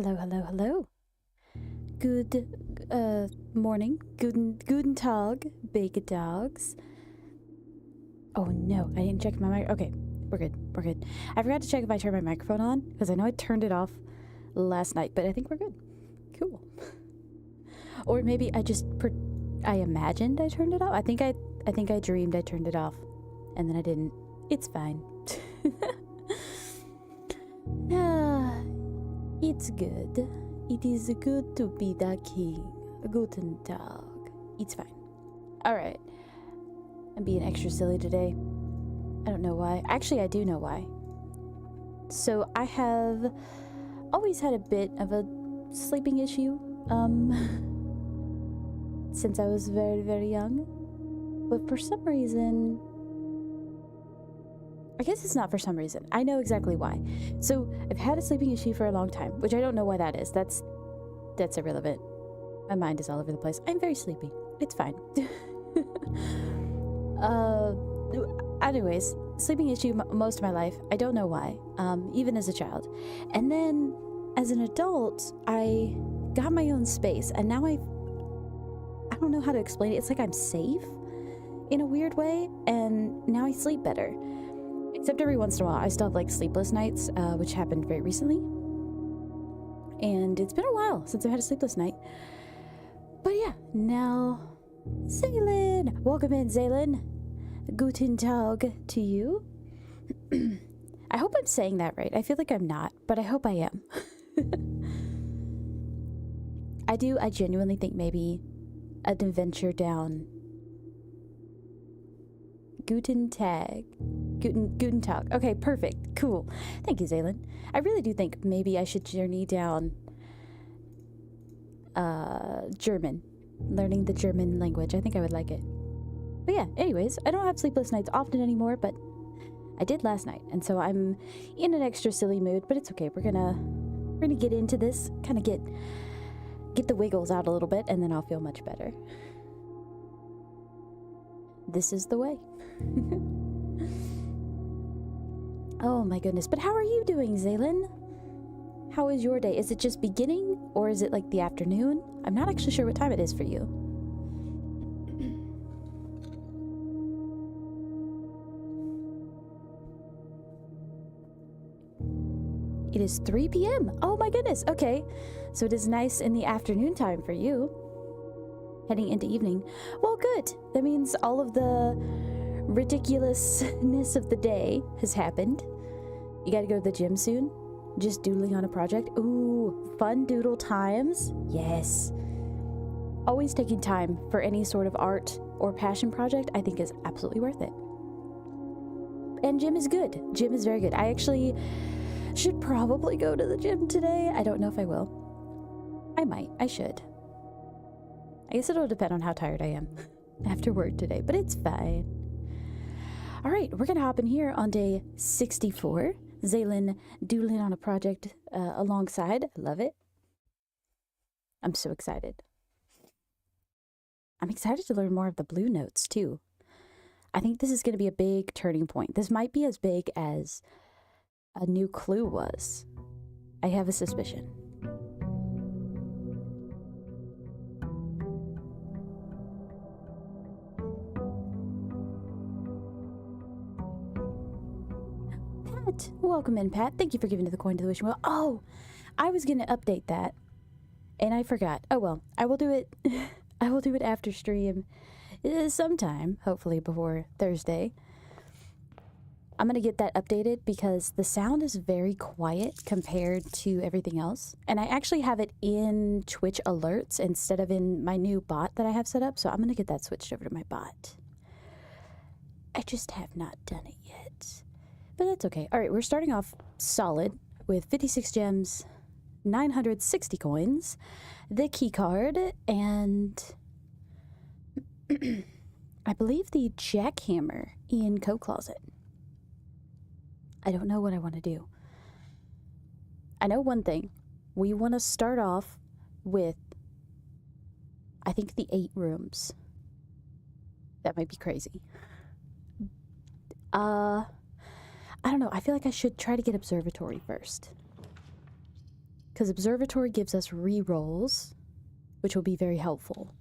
Hello, hello, hello. Good morning. Guten Tag, big dogs. Oh no, I didn't check my mic. Okay, we're good. We're good. I forgot to check if I turned my microphone on because I know I turned it off last night, but I think we're good. Cool. Or maybe I imagined I turned it off. I think I dreamed I turned it off and then I didn't. It's fine. It's good. It is good to be the king. Guten Tag. It's fine. Alright. I'm being extra silly today. I don't know why. Actually, I do know why. So, I have always had a bit of a sleeping issue, since I was very, very young. But for some reason... I guess it's not for some reason. I know exactly why. So, I've had a sleeping issue for a long time, which I don't know why that is. That's irrelevant. My mind is all over the place. I'm very sleepy. It's fine. Anyways, sleeping issue most of my life. I don't know why, even as a child. And then, as an adult, I got my own space, and now I don't know how to explain it. It's like I'm safe in a weird way, and now I sleep better. Except every once in a while, I still have like sleepless nights, which happened very recently. And it's been a while since I've had a sleepless night. But yeah, now, Zaylin! Welcome in, Zaylin. Guten Tag to you. I hope I'm saying that right. I feel like I'm not, but I hope I am. I genuinely think maybe an adventure down Guten Tag. Guten Tag. Okay, perfect. Cool. Thank you, Zaylin. I really do think maybe I should journey down German. Learning the German language. I think I would like it. But yeah, anyways, I don't have sleepless nights often anymore, but I did last night. And so I'm in an extra silly mood, but it's okay. We're gonna get into this, kind of get the wiggles out a little bit, and then I'll feel much better. This is the way. Oh my goodness. But how are you doing, Zaylin? How is your day? Is it just beginning, or is it like the afternoon? I'm not actually sure what time it is for you. It is 3 p.m. Oh my goodness. Okay. So it is nice in the afternoon time for you. Heading into evening. Well, good. That means all of the ridiculousness of the day has happened. You gotta go to the gym soon. Just doodling on a project. Ooh, fun doodle times. Yes. Always taking time for any sort of art or passion project, I think, is absolutely worth it. And gym is good. Gym is very good. I actually should probably go to the gym today. I don't know if I will. I might. I should. I guess it'll depend on how tired I am after work today, but it's fine. All right, we're gonna hop in here on day 64. Zaylin doodling on a project alongside. I love it. I'm so excited. I'm excited to learn more of the blue notes too. I think this is gonna be a big turning point. This might be as big as a new clue was. I have a suspicion. Pat, welcome in, Pat. Thank you for giving to the coin to the wishing well. Oh, I was gonna update that, and I forgot. Oh well, I will do it. I will do it after stream, sometime, hopefully before Thursday. I'm gonna get that updated because the sound is very quiet compared to everything else. And I actually have it in Twitch alerts instead of in my new bot that I have set up. So I'm gonna get that switched over to my bot. I just have not done it yet. But that's okay. All right, we're starting off solid with 56 gems, 960 coins, the key card, and I believe the jackhammer in coat closet. I don't know what I want to do. I know one thing. We want to start off with, I think, the 8 rooms. That might be crazy. I don't know. I feel like I should try to get observatory first. because observatory gives us re-rolls, which will be very helpful.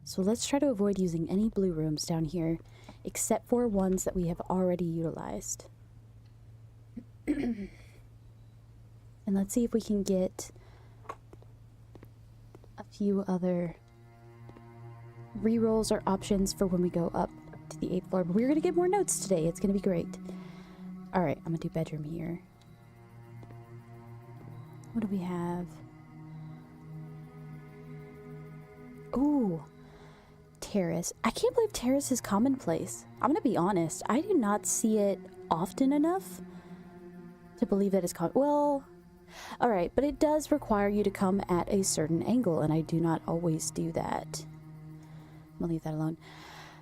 So let's try to avoid using any blue rooms down here, except for ones that we have already utilized. And let's see if we can get a few other re-rolls or options for when we go up to the 8th floor. But we're going to get more notes today. It's going to be great. Alright, I'm going to do bedroom here. What do we have? Ooh. Terrace. I can't believe terrace is commonplace. I'm going to be honest. I do not see it often enough to believe that it's well, alright, but it does require you to come at a certain angle, and I do not always do that. I'm gonna leave that alone.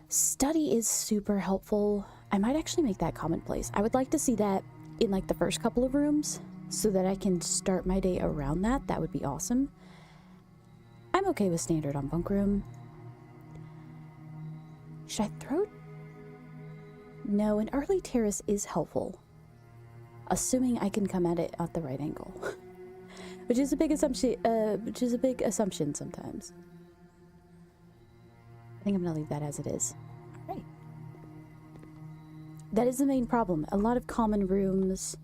Study is super helpful. I might actually make that commonplace. I would like to see that in like the first couple of rooms so that I can start my day around that. That would be awesome. I'm okay with standard on bunk room. Should I throw? No, an early terrace is helpful. Assuming I can come at it at the right angle. Which is a big assumption sometimes. I think I'm gonna leave that as it is. Alright. That is the main problem. A lot of common rooms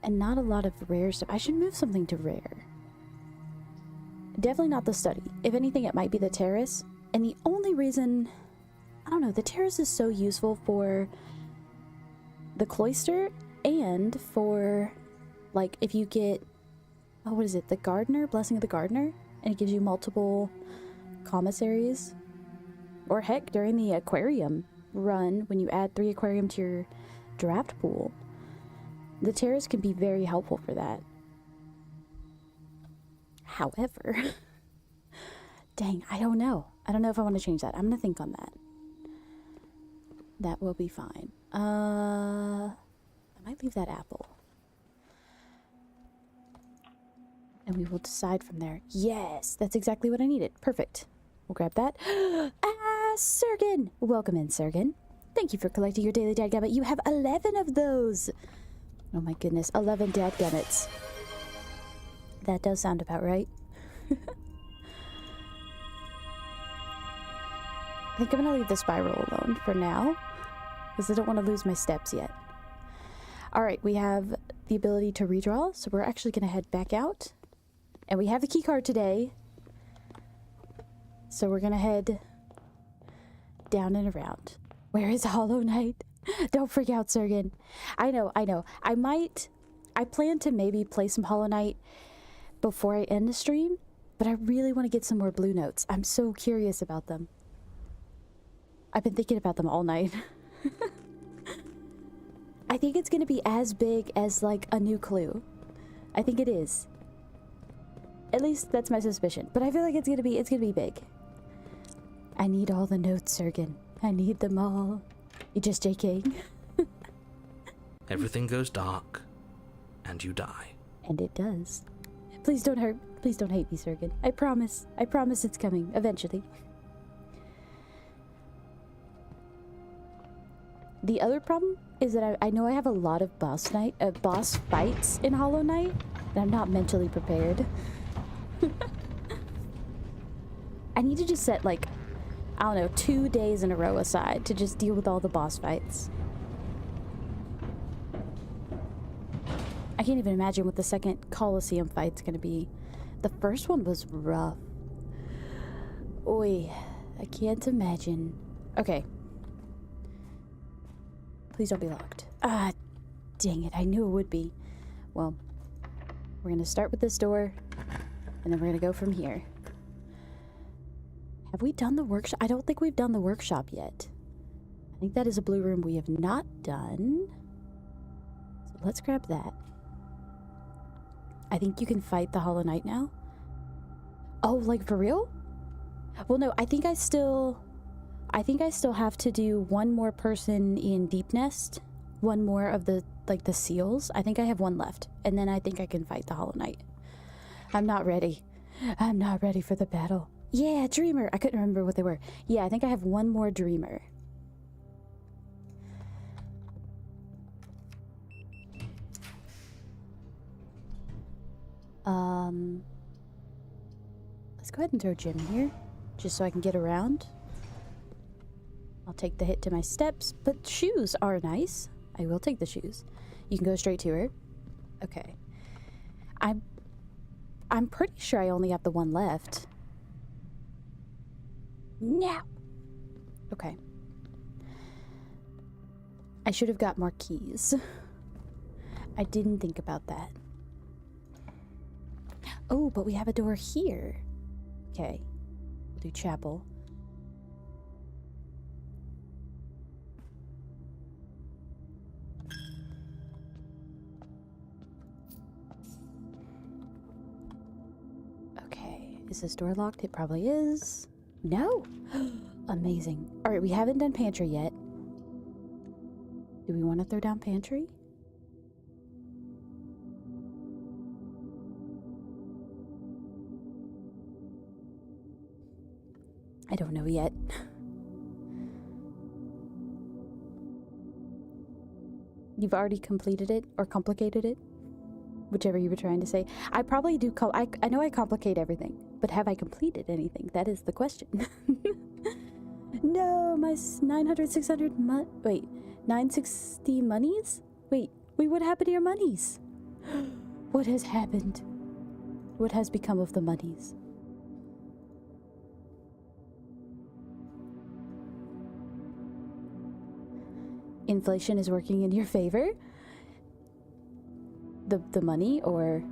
and not a lot of rare stuff. I should move something to rare. Definitely not the study. If anything, it might be the terrace. And the only reason, I don't know, the terrace is so useful for the cloister and for, like, if you get, oh, what is it? The gardener? Blessing of the gardener? And it gives you multiple commissaries. Or heck, during the aquarium run, when you add 3 aquarium to your draft pool, the terrace can be very helpful for that. However, dang, I don't know. I don't know if I want to change that. I'm going to think on that. That will be fine. I might leave that apple. And we will decide from there. Yes, that's exactly what I needed. Perfect. We'll grab that. Ah, Sergen! Welcome in, Sergen. Thank you for collecting your daily dadgummit. You have 11 of those. Oh my goodness, 11 dadgummits. That does sound about right. I think I'm gonna leave the spiral alone for now, because I don't want to lose my steps yet. Alright, we have the ability to redraw, so we're actually gonna head back out. And we have the key card today. So we're gonna head down and around. Where is Hollow Knight? Don't freak out, Sergen. I know. I plan to maybe play some Hollow Knight before I end the stream, but I really want to get some more blue notes. I'm so curious about them. I've been thinking about them all night. I think it's gonna be as big as, like, a new clue. I think it is. At least that's my suspicion. But I feel like it's gonna be big. I need all the notes, Sergen. I need them all. You just JKing. Everything goes dark, and you die. And it does. Please don't hurt. Please don't hate me, Sergen. I promise. I promise it's coming eventually. The other problem is that I know I have a lot of boss fights in Hollow Knight, and I'm not mentally prepared. I need to just set, like, I don't know, 2 days in a row aside to just deal with all the boss fights. I can't even imagine what the second Colosseum fight's gonna be. The first one was rough. Oi, I can't imagine. Okay. Please don't be locked. Ah, dang it, I knew it would be. Well, we're gonna start with this door, and then we're gonna go from here. Have we done the workshop? I don't think we've done the workshop yet. I think that is a blue room we have not done. So let's grab that. I think you can fight the Hollow Knight now. Oh, like for real? Well, no, I think I still have to do one more person in Deep Nest. One more of the, like, the seals. I think I have one left. And then I think I can fight the Hollow Knight. I'm not ready. I'm not ready for the battle. Yeah, Dreamer. I couldn't remember what they were. Yeah, I think I have one more Dreamer. Let's go ahead and throw Jim in here, just so I can get around. I'll take the hit to my steps, but shoes are nice. I will take the shoes. You can go straight to her. Okay. I'm pretty sure I only have the one left. Now. Okay. I should have got more keys. I didn't think about that. Oh, but we have a door here. Okay. We'll do chapel. Okay. Is this door locked? It probably is. No! Amazing. Alright, we haven't done pantry yet. Do we want to throw down pantry? I don't know yet. You've already completed it or complicated it? Whichever you were trying to say. I probably do. I know I complicate everything, but have I completed anything? That is the question. No, my 900, 600 wait, 960 monies? Wait, what happened to your monies? What has happened? What has become of the monies? Inflation is working in your favor? The money, or...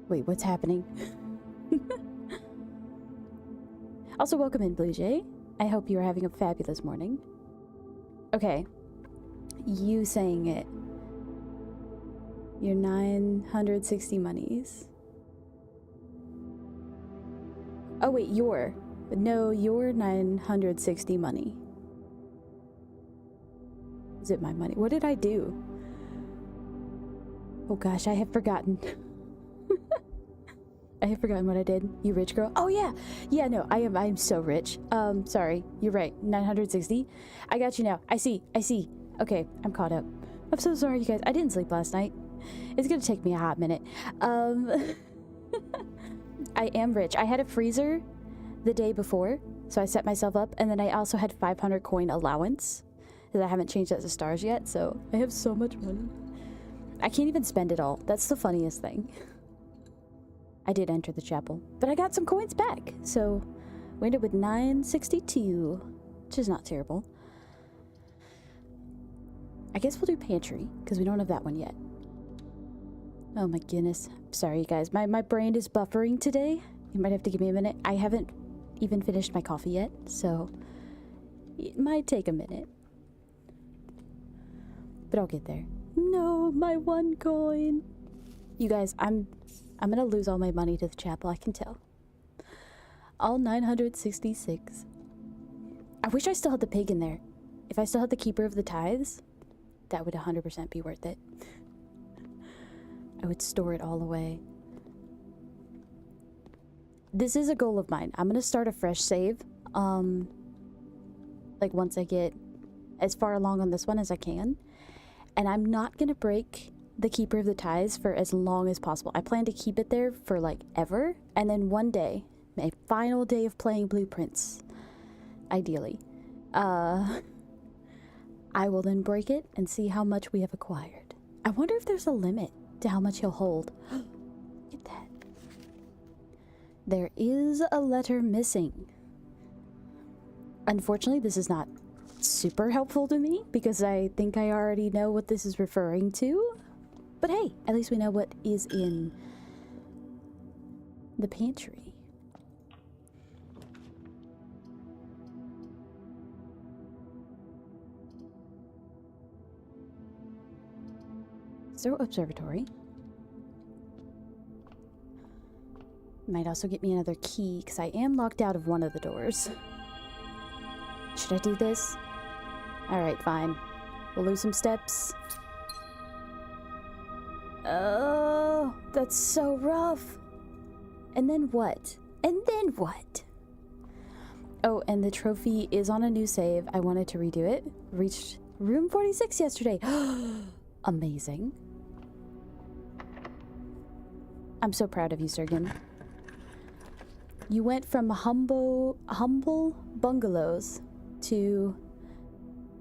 Wait, what's happening? Also, welcome in, Blue Jay. I hope you are having a fabulous morning. Okay. You saying it. Your 960 monies. Oh, wait, your 960 money. Is it my money? What did I do? Oh gosh, I have forgotten. I have forgotten what I did. You rich girl? Oh yeah! Yeah, no, I'm so rich. Sorry. You're right. 960. I got you now. I see. Okay, I'm caught up. I'm so sorry, you guys. I didn't sleep last night. It's gonna take me a hot minute. I am rich. I had a freezer the day before, so I set myself up, and then I also had 500 coin allowance, because I haven't changed that to stars yet, so I have so much money. I can't even spend it all. That's the funniest thing. I did enter the chapel, but I got some coins back, so we ended with 962, which is not terrible. I guess we'll do pantry, because we don't have that one yet. Oh my goodness. Sorry, you guys. My brain is buffering today. You might have to give me a minute. I haven't even finished my coffee yet, so it might take a minute. But I'll get there. No, my one coin. You guys, I'm gonna lose all my money to the chapel, I can tell. All 966. I wish I still had the pig in there. If I still had the keeper of the tithes, that would 100% be worth it. I would store it all away. This is a goal of mine. I'm gonna start a fresh save. Like once I get as far along on this one as I can. And I'm not gonna break the keeper of the tithes for as long as possible. I plan to keep it there for like ever, and then one day, my final day of playing Blueprints, ideally, I will then break it and see how much we have acquired. I wonder if there's a limit to how much he'll hold. Look at that. There is a letter missing. Unfortunately, this is not super helpful to me because I think I already know what this is referring to. But hey, at least we know what is in the pantry. So, observatory. Might also get me another key because I am locked out of one of the doors. Should I do this? Alright, fine. We'll lose some steps. Oh, that's so rough. And then what? Oh, and the trophy is on a new save. I wanted to redo it. Reached room 46 yesterday. Amazing. I'm so proud of you, Sergen. You went from humble bungalows to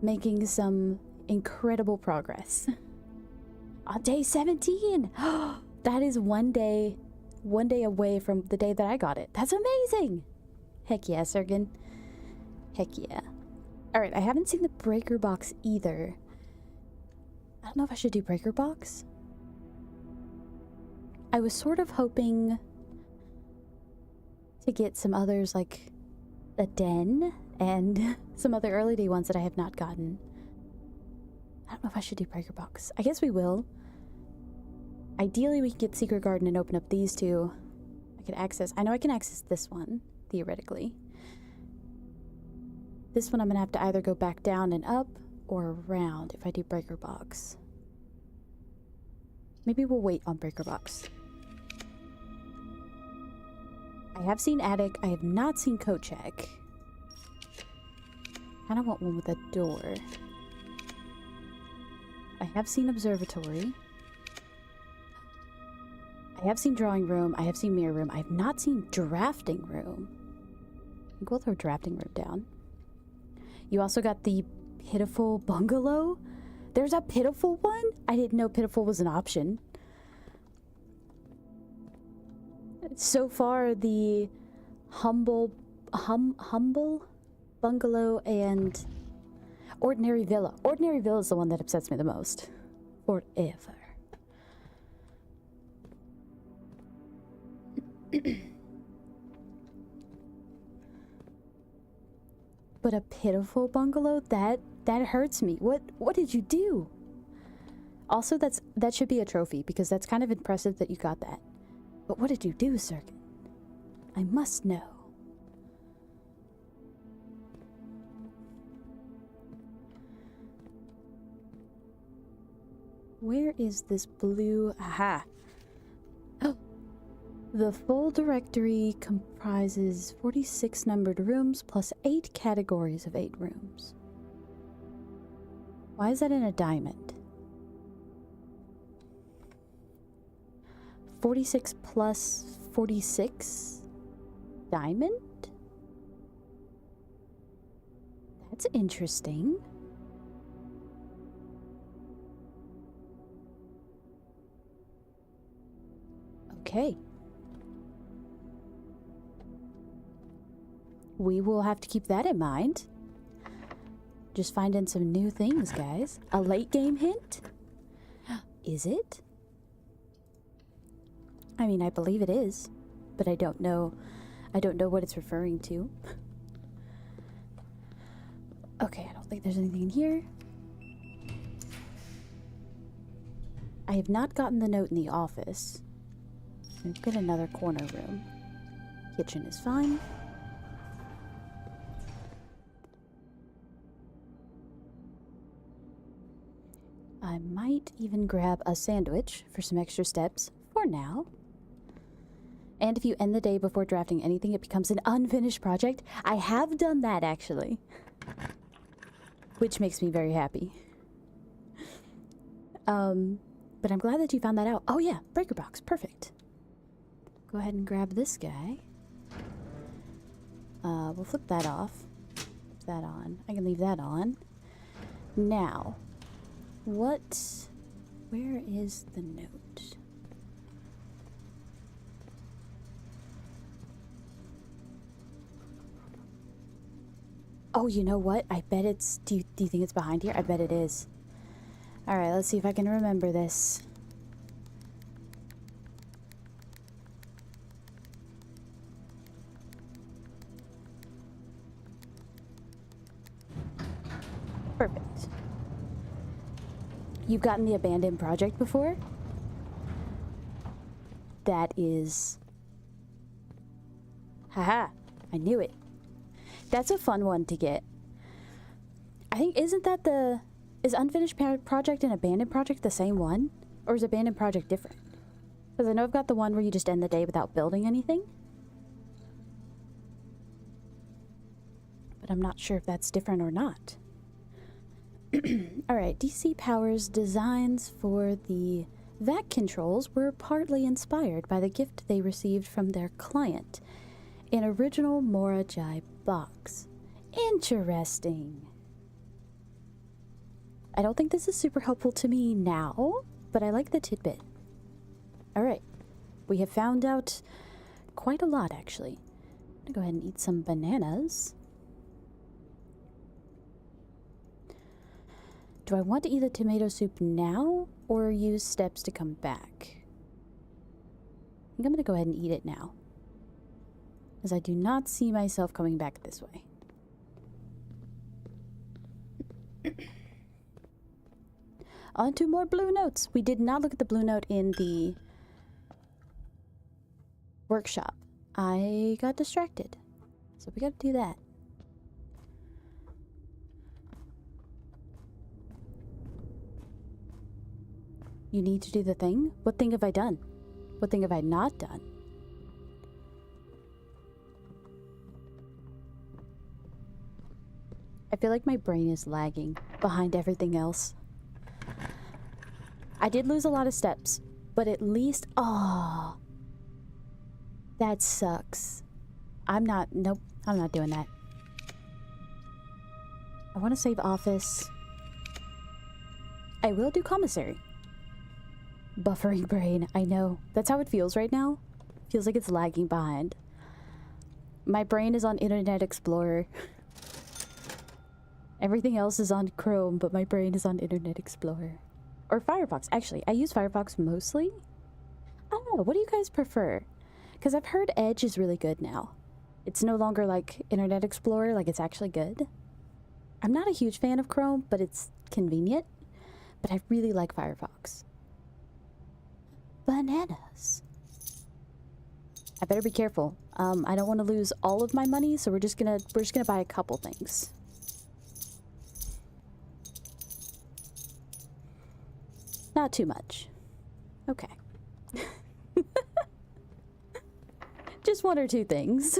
making some incredible progress. On day 17! That is one day away from the day that I got it. That's amazing! Heck yeah, Sergen. Heck yeah. Alright, I haven't seen the breaker box either. I don't know if I should do breaker box. I was sort of hoping to get some others like a den and some other early day ones that I have not gotten. I don't know if I should do breaker box. I guess we will. Ideally, we can get Secret Garden and open up these two. I know I can access this one, theoretically. This one I'm gonna have to either go back down and up or around if I do breaker box. Maybe we'll wait on breaker box. I have seen attic. I have not seen coat check. I don't want one with a door. I have seen observatory. I have seen drawing room. I have seen mirror room. I have not seen drafting room. I think we'll throw drafting room down. You also got the pitiful bungalow. There's a pitiful one? I didn't know pitiful was an option. So far, the humble bungalow and ordinary villa. Ordinary villa is the one that upsets me the most. Forever. But a pitiful bungalow? That hurts me. What did you do? Also, that should be a trophy because that's kind of impressive that you got that. But what did you do, Sergen? I must know. Where is this blue? Aha! Oh! The full directory comprises 46 numbered rooms plus 8 categories of 8 rooms. Why is that in a diamond? 46 plus 46 diamond? That's interesting. Okay. We will have to keep that in mind. Just finding some new things, guys. A late game hint? Is it? I mean, I believe it is, but I don't know what it's referring to. Okay, I don't think there's anything in here. I have not gotten the note in the office. We've got another corner room. Kitchen is fine. I might even grab a sandwich for some extra steps for now. And if you end the day before drafting anything, it becomes an unfinished project. I have done that, actually. Which makes me very happy. But I'm glad that you found that out. Oh yeah, breaker box, perfect. Go ahead and grab this guy. We'll flip that off. Flip that on. I can leave that on. Now, where is the note? Oh, you know what? I bet it's... Do you think it's behind here? I bet it is. Alright, let's see if I can remember this. Perfect. You've gotten the abandoned project before? That is... Haha, I knew it. That's a fun one to get. I think, isn't that the... Is unfinished project and abandoned project the same one? Or is abandoned project different? Because I know I've got the one where you just end the day without building anything. But I'm not sure if that's different or not. Alright, DC Powers designs for the That controls were partly inspired by the gift they received from their client, an original Mora Jai box. Interesting. I don't think this is super helpful to me now, but I like the tidbit. Alright, we have found out quite a lot, actually. I'm gonna go ahead and eat some bananas. Do I want to eat the tomato soup now, or use steps to come back? I think I'm gonna go ahead and eat it now, as I do not see myself coming back this way. On to more blue notes. We did not look at the blue note in the workshop. I got distracted, so we gotta do that. You need to do the thing? What thing have I done? What thing have I not done? I feel like my brain is lagging behind everything else. I did lose a lot of steps, but at least... Oh, that sucks. Nope, I'm not doing that. I want to save office. I will do commissary. Buffering brain, I know. That's how it feels right now. Feels like it's lagging behind. My brain is on Internet Explorer. Everything else is on Chrome, but my brain is on Internet Explorer. Or Firefox. Actually, I use Firefox mostly. I don't know, what do you guys prefer? Because I've heard Edge is really good now. It's no longer like Internet Explorer, like it's actually good. I'm not a huge fan of Chrome, but it's convenient. But I really like Firefox. Bananas. I better be careful. I don't want to lose all of my money, so we're just gonna buy a couple things. Not too much. Okay. Just one or two things.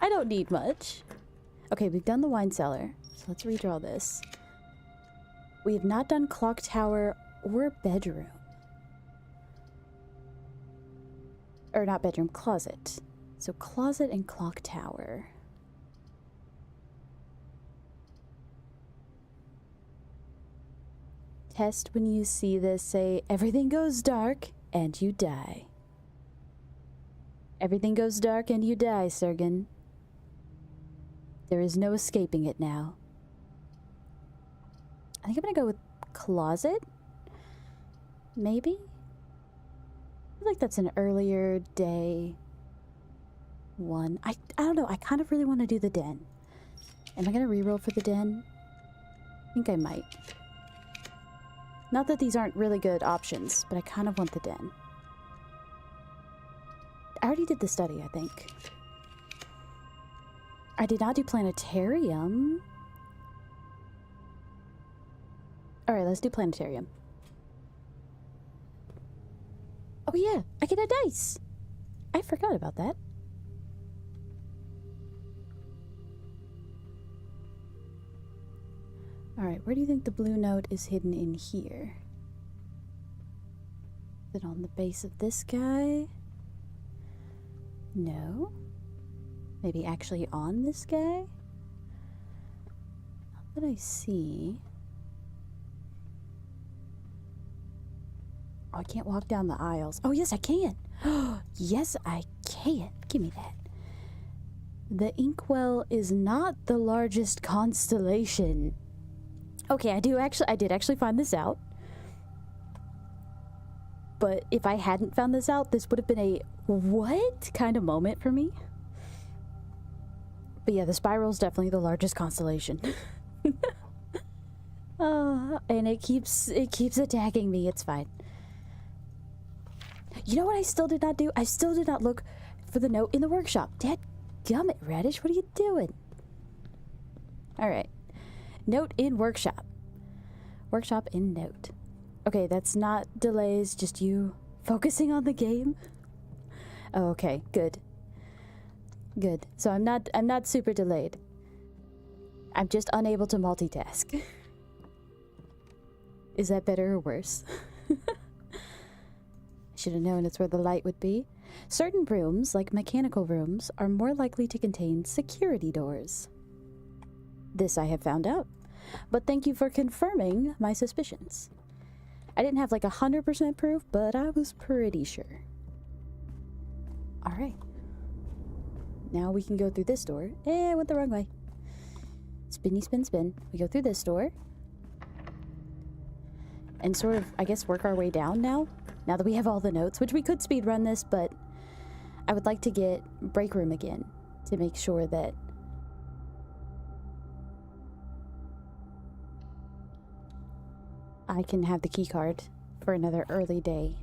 I don't need much. Okay, we've done the wine cellar, so let's redraw this. We have not done clock tower or bedroom. Or not bedroom, closet. So closet and clock tower. Test when you see this, say, everything goes dark and you die. Everything goes dark and you die, Sergen. There is no escaping it now. I think I'm gonna go with closet. Maybe? I feel like that's an earlier day one. I don't know, I kind of really want to do the den. Am I gonna reroll for the den? I think I might. Not that these aren't really good options, but I kind of want the den. I already did the study, I think. I did not do planetarium. Alright, let's do planetarium. Oh yeah, I get a dice! I forgot about that. Alright, where do you think the blue note is hidden in here? Is it on the base of this guy? No? Maybe actually on this guy? Not that I see. Oh, I can't walk down the aisles. Oh, yes, I can! Yes, I can! Give me that. The Inkwell is not the largest constellation. Okay, I did actually find this out. But if I hadn't found this out, this would have been a what kind of moment for me. But yeah, the spiral's definitely the largest constellation. And it keeps attacking me. It's fine. You know what I still did not do? I still did not look for the note in the workshop. Dadgummit, Radish, what are you doing? Alright. Note in workshop. Workshop in note. Okay, that's not delays, just you focusing on the game. Oh, okay, good. Good. So I'm not super delayed. I'm just unable to multitask. Is that better or worse? should have known it's where the light would be. Certain rooms, like mechanical rooms, are more likely to contain security doors. This I have found out, but thank you for confirming my suspicions. I didn't have like 100% proof, but I was pretty sure. Alright. Now we can go through this door. I went the wrong way. Spinny spin spin. We go through this door. And sort of, I guess, work our way down now. Now that we have all the notes, which we could speedrun this, but I would like to get break room again to make sure that I can have the key card for another early day.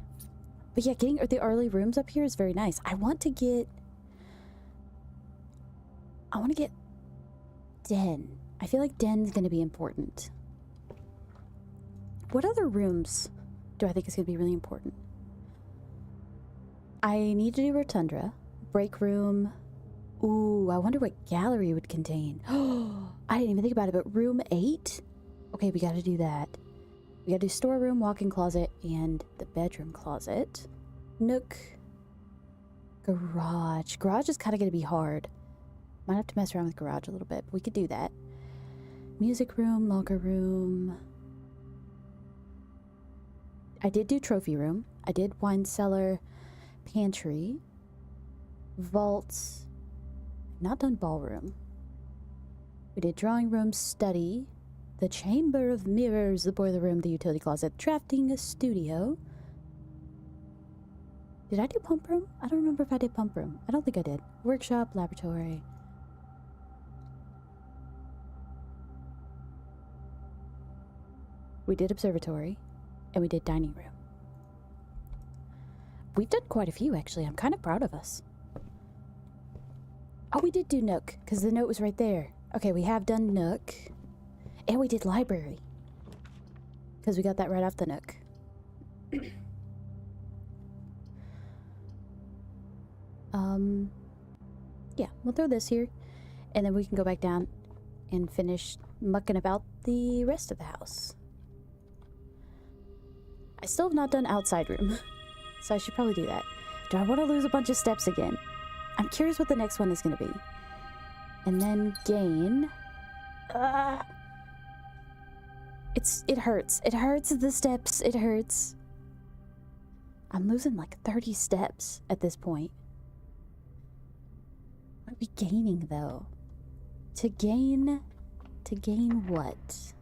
But yeah, getting the early rooms up here is very nice. I want to get Den. I feel like Den's going to be important. What other rooms do I think is going to be really important? I need to do Rotundra. Break room. Ooh, I wonder what gallery would contain. Oh, I didn't even think about it, but room 8? Okay, we got to do that. We got to do storeroom, walk-in closet, and the bedroom closet. Nook. Garage. Garage is kind of going to be hard. Might have to mess around with garage a little bit, but we could do that. Music room, locker room. I did do trophy room. I did wine cellar, pantry, vaults. Not done ballroom. We did drawing room, study, the chamber of mirrors, the boiler room, the utility closet, drafting studio. Did I do pump room? I don't remember if I did pump room. I don't think I did. Workshop, laboratory. We did observatory, and we did dining room. We've done quite a few, actually. I'm kind of proud of us. Oh, we did do Nook, because the note was right there. Okay, we have done Nook. And we did library. Because we got that right off the Nook. Yeah, we'll throw this here. And then we can go back down and finish mucking about the rest of the house. I still have not done outside room. So I should probably do that. Do I want to lose a bunch of steps again? I'm curious what the next one is going to be. And then gain. It hurts. It hurts, the steps. It hurts. I'm losing like 30 steps at this point. What are we gaining though? To gain what?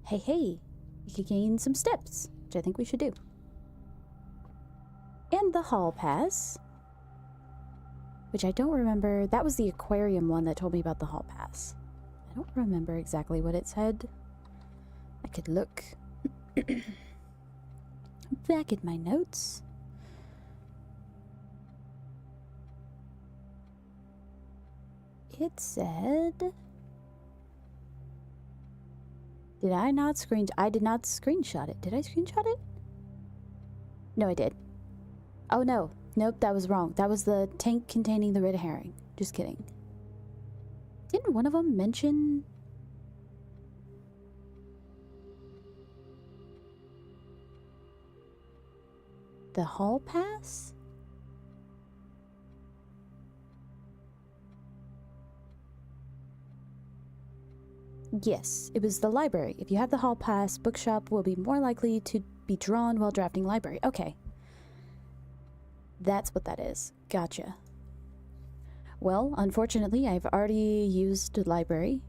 Hey, we could gain some steps, which I think we should do. And the hall pass, which I don't remember. That was the aquarium one that told me about the hall pass. I don't remember exactly what it said. I could look back at my notes. It said... I did not screenshot it. Did I screenshot it? No, I did. Oh, no. Nope, that was wrong. That was the tank containing the red herring. Just kidding. Didn't one of them mention... the hall pass? Yes, it was the library. If you have the hall pass, bookshop will be more likely to be drawn while drafting library. Okay. That's what that is. Gotcha. Well, unfortunately, I've already used the library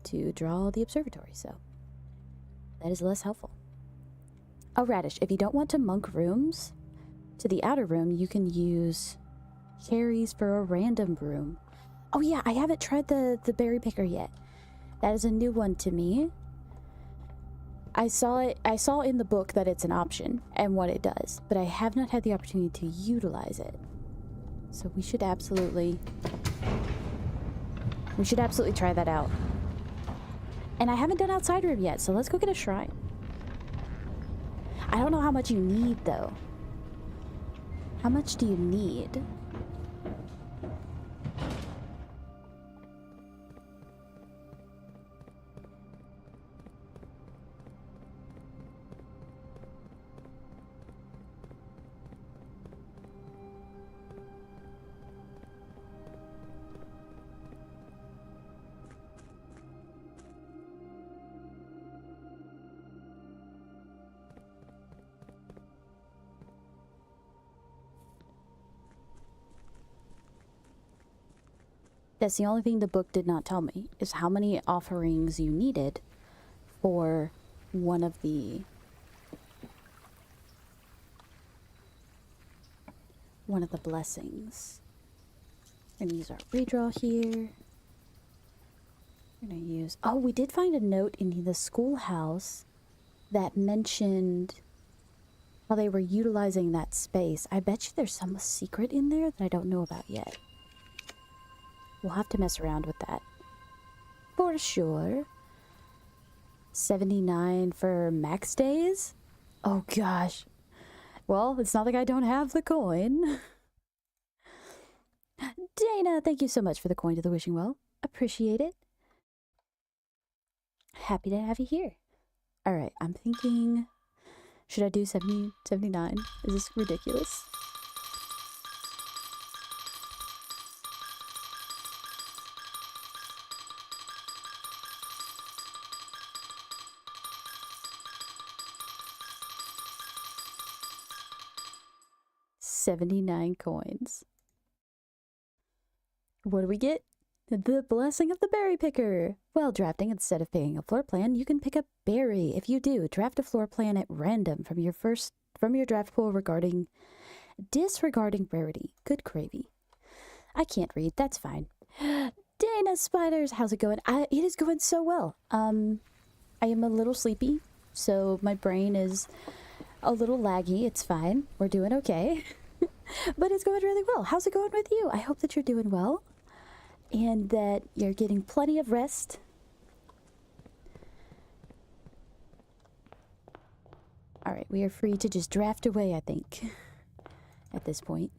to draw the observatory, so that is less helpful. Oh, Radish, if you don't want to monk rooms to the outer room, you can use cherries for a random room. Oh yeah, I haven't tried the berry picker yet. That is a new one to me. I saw in the book that it's an option and what it does, but I have not had the opportunity to utilize it. So we should absolutely try that out. And I haven't done outside room yet, so let's go get a shrine. I don't know how much you need though. How much do you need? That's the only thing the book did not tell me, is how many offerings you needed for one of the blessings. We're gonna use our redraw here. We're gonna use... Oh, we did find a note in the schoolhouse that mentioned how they were utilizing that space. I bet you there's some secret in there that I don't know about yet. We'll have to mess around with that. For sure. 79 for max days? Oh gosh. Well, it's not like I don't have the coin. Dana, thank you so much for the coin to the wishing well. Appreciate it. Happy to have you here. Alright, I'm thinking... Should I do 70, 79? Is this ridiculous? $79 coins. What do we get? The blessing of the berry picker. While drafting, instead of picking a floor plan, you can pick a berry. If you do, draft a floor plan at random from your draft pool disregarding rarity. Good gravy. I can't read. That's fine. Dana Spiders, how's it going? It is going so well. I am a little sleepy, so my brain is a little laggy. It's fine. We're doing okay. But it's going really well. How's it going with you? I hope that you're doing well. And that you're getting plenty of rest. Alright, we are free to just draft away, I think. At this point.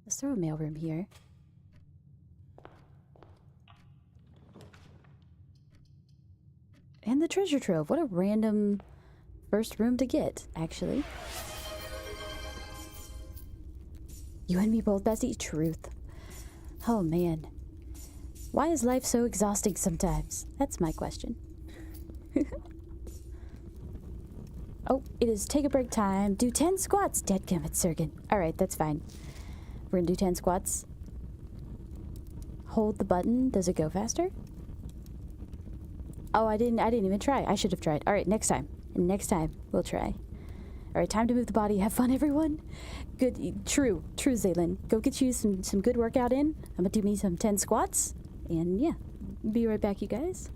Let's throw a mailroom here. And the treasure trove. What a random first room to get, actually. You and me both, bestie. Truth. Oh, man. Why is life so exhausting sometimes? That's my question. Oh, it is take a break time. Do 10 squats. Dadgummit, Sergen. Alright, that's fine. We're gonna do 10 squats. Hold the button. Does it go faster? Oh, I didn't even try. I should have tried. Alright, next time. Next time, we'll try. Alright, time to move the body. Have fun, everyone. Good. True, Zaylin. Go get you some good workout in. I'm gonna do me some 10 squats. And yeah, be right back, you guys.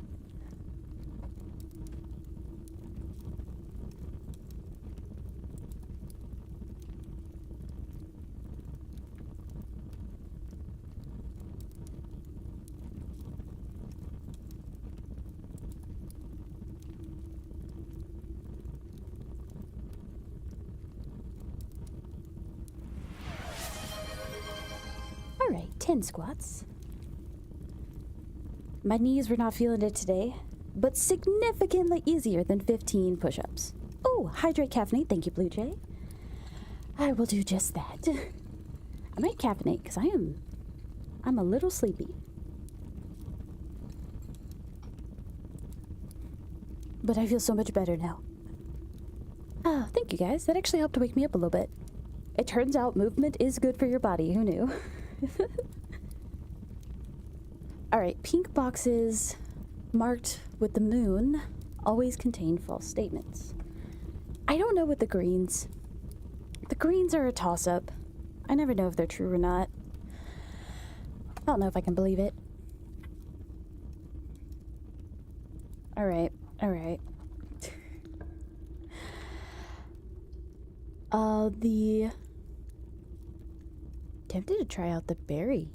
Alright, 10 squats. My knees were not feeling it today, but significantly easier than 15 push-ups. Oh, hydrate caffeinate. Thank you, Blue Jay. I will do just that. I might caffeinate because I'm a little sleepy. But I feel so much better now. Oh, thank you guys. That actually helped to wake me up a little bit. It turns out movement is good for your body. Who knew? Alright, pink boxes marked with the moon always contain false statements. I don't know what the greens... The greens are a toss-up. I never know if they're true or not. I don't know if I can believe it. Alright. Tempted to try out the berry.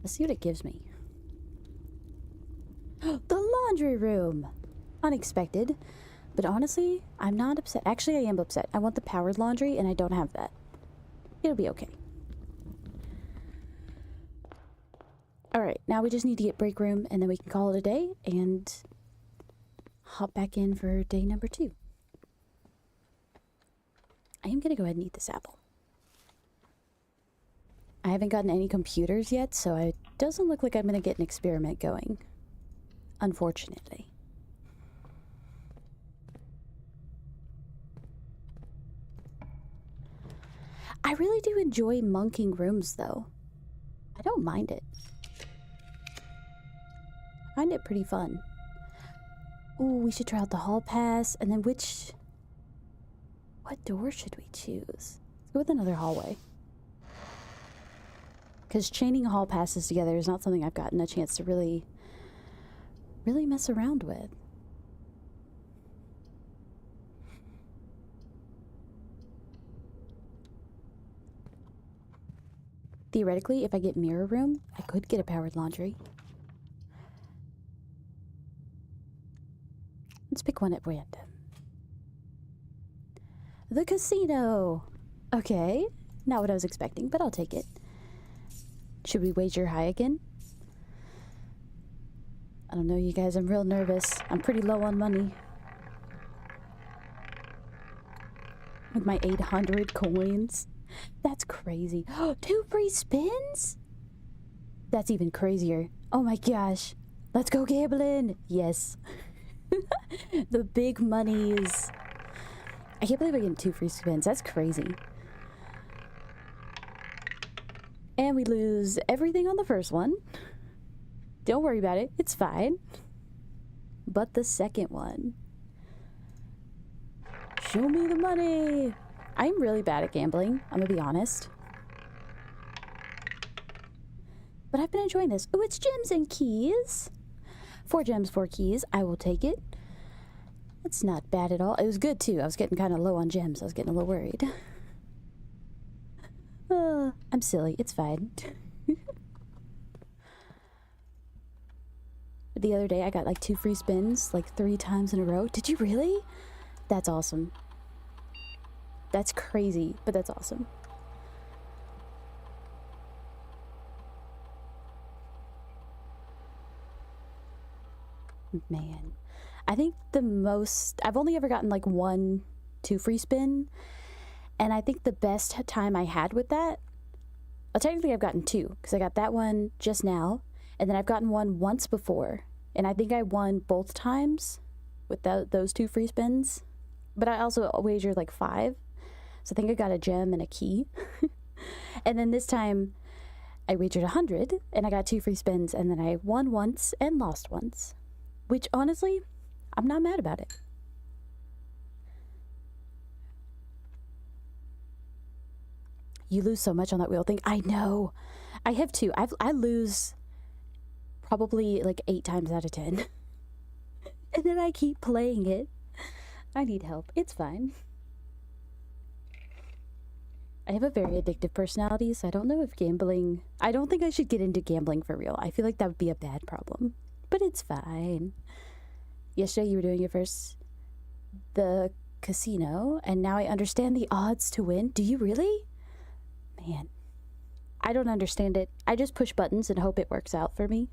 Let's see what it gives me. The laundry room! Unexpected. But honestly, I'm not upset. Actually, I am upset. I want the powered laundry, and I don't have that. It'll be okay. Alright, now we just need to get break room, and then we can call it a day, and hop back in for day number 2. I am gonna go ahead and eat this apple. I haven't gotten any computers yet, so it doesn't look like I'm gonna get an experiment going. Unfortunately. I really do enjoy monking rooms, though. I don't mind it. I find it pretty fun. Ooh, we should try out the hall pass, and then which... What door should we choose? Let's go with another hallway. Because chaining hall passes together is not something I've gotten a chance to really mess around with. Theoretically, if I get mirror room, I could get a powered laundry. Let's pick one at random. The casino! Okay, not what I was expecting, but I'll take it. Should we wager high again? I don't know, you guys, I'm real nervous. I'm pretty low on money. With my 800 coins. That's crazy. 2 free spins? That's even crazier. Oh my gosh. Let's go gambling. Yes. The big monies. I can't believe I get 2 free spins. That's crazy. And we lose everything on the first one. Don't worry about it. It's fine. But the second one. Show me the money. I'm really bad at gambling. I'm gonna be honest. But I've been enjoying this. Oh, it's gems and keys. 4 gems, 4 keys. I will take it. That's not bad at all. It was good too. I was getting kind of low on gems. I was getting a little worried. I'm silly. It's fine. The other day I got like 2 free spins like 3 times in a row. Did you really? That's awesome. That's crazy, but that's awesome. Man. I think the most... I've only ever gotten like 1, 2 free spin. And I think the best time I had with that... Well, technically I've gotten 2. Because I got that one just now. And then I've gotten one once before. And I think I won both times with those 2 free spins. But I also wagered like 5. So I think I got a gem and a key. And then this time I wagered 100 and I got 2 free spins, and then I won once and lost once. Which honestly, I'm not mad about it. You lose so much on that wheel thing. I know. I have 2. I lose probably like 8 times out of 10. And then I keep playing it. I need help. It's fine. I have a very addictive personality, so I don't know if gambling... I don't think I should get into gambling for real. I feel like that would be a bad problem. But it's fine. Yesterday you were doing your first... the casino, and now I understand the odds to win. Do you really? Man. I don't understand it. I just push buttons and hope it works out for me.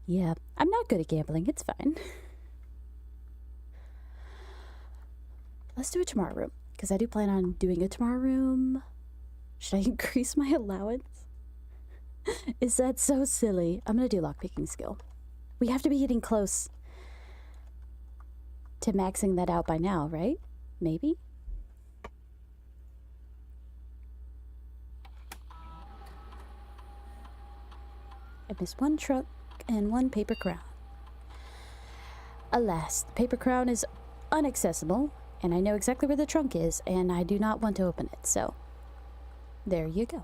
Yeah, I'm not good at gambling. It's fine. Let's do a tomorrow room, because I do plan on doing a tomorrow room. Should I increase my allowance? Is that so silly? I'm gonna do lockpicking skill. We have to be getting close to maxing that out by now, right? Maybe? I missed 1 truck and 1 paper crown. Alas, the paper crown is inaccessible, and I know exactly where the trunk is, and I do not want to open it, so there you go.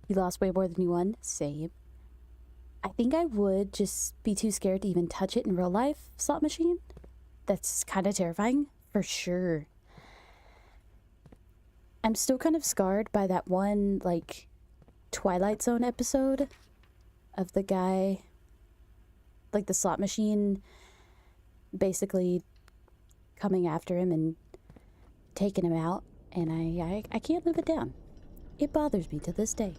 You lost way more than you won? Same. I think I would just be too scared to even touch it in real life slot machine. That's kind of terrifying, for sure. I'm still kind of scarred by that one, like, Twilight Zone episode of the guy, like the slot machine basically coming after him and taking him out, and I can't live it down. It bothers me to this day.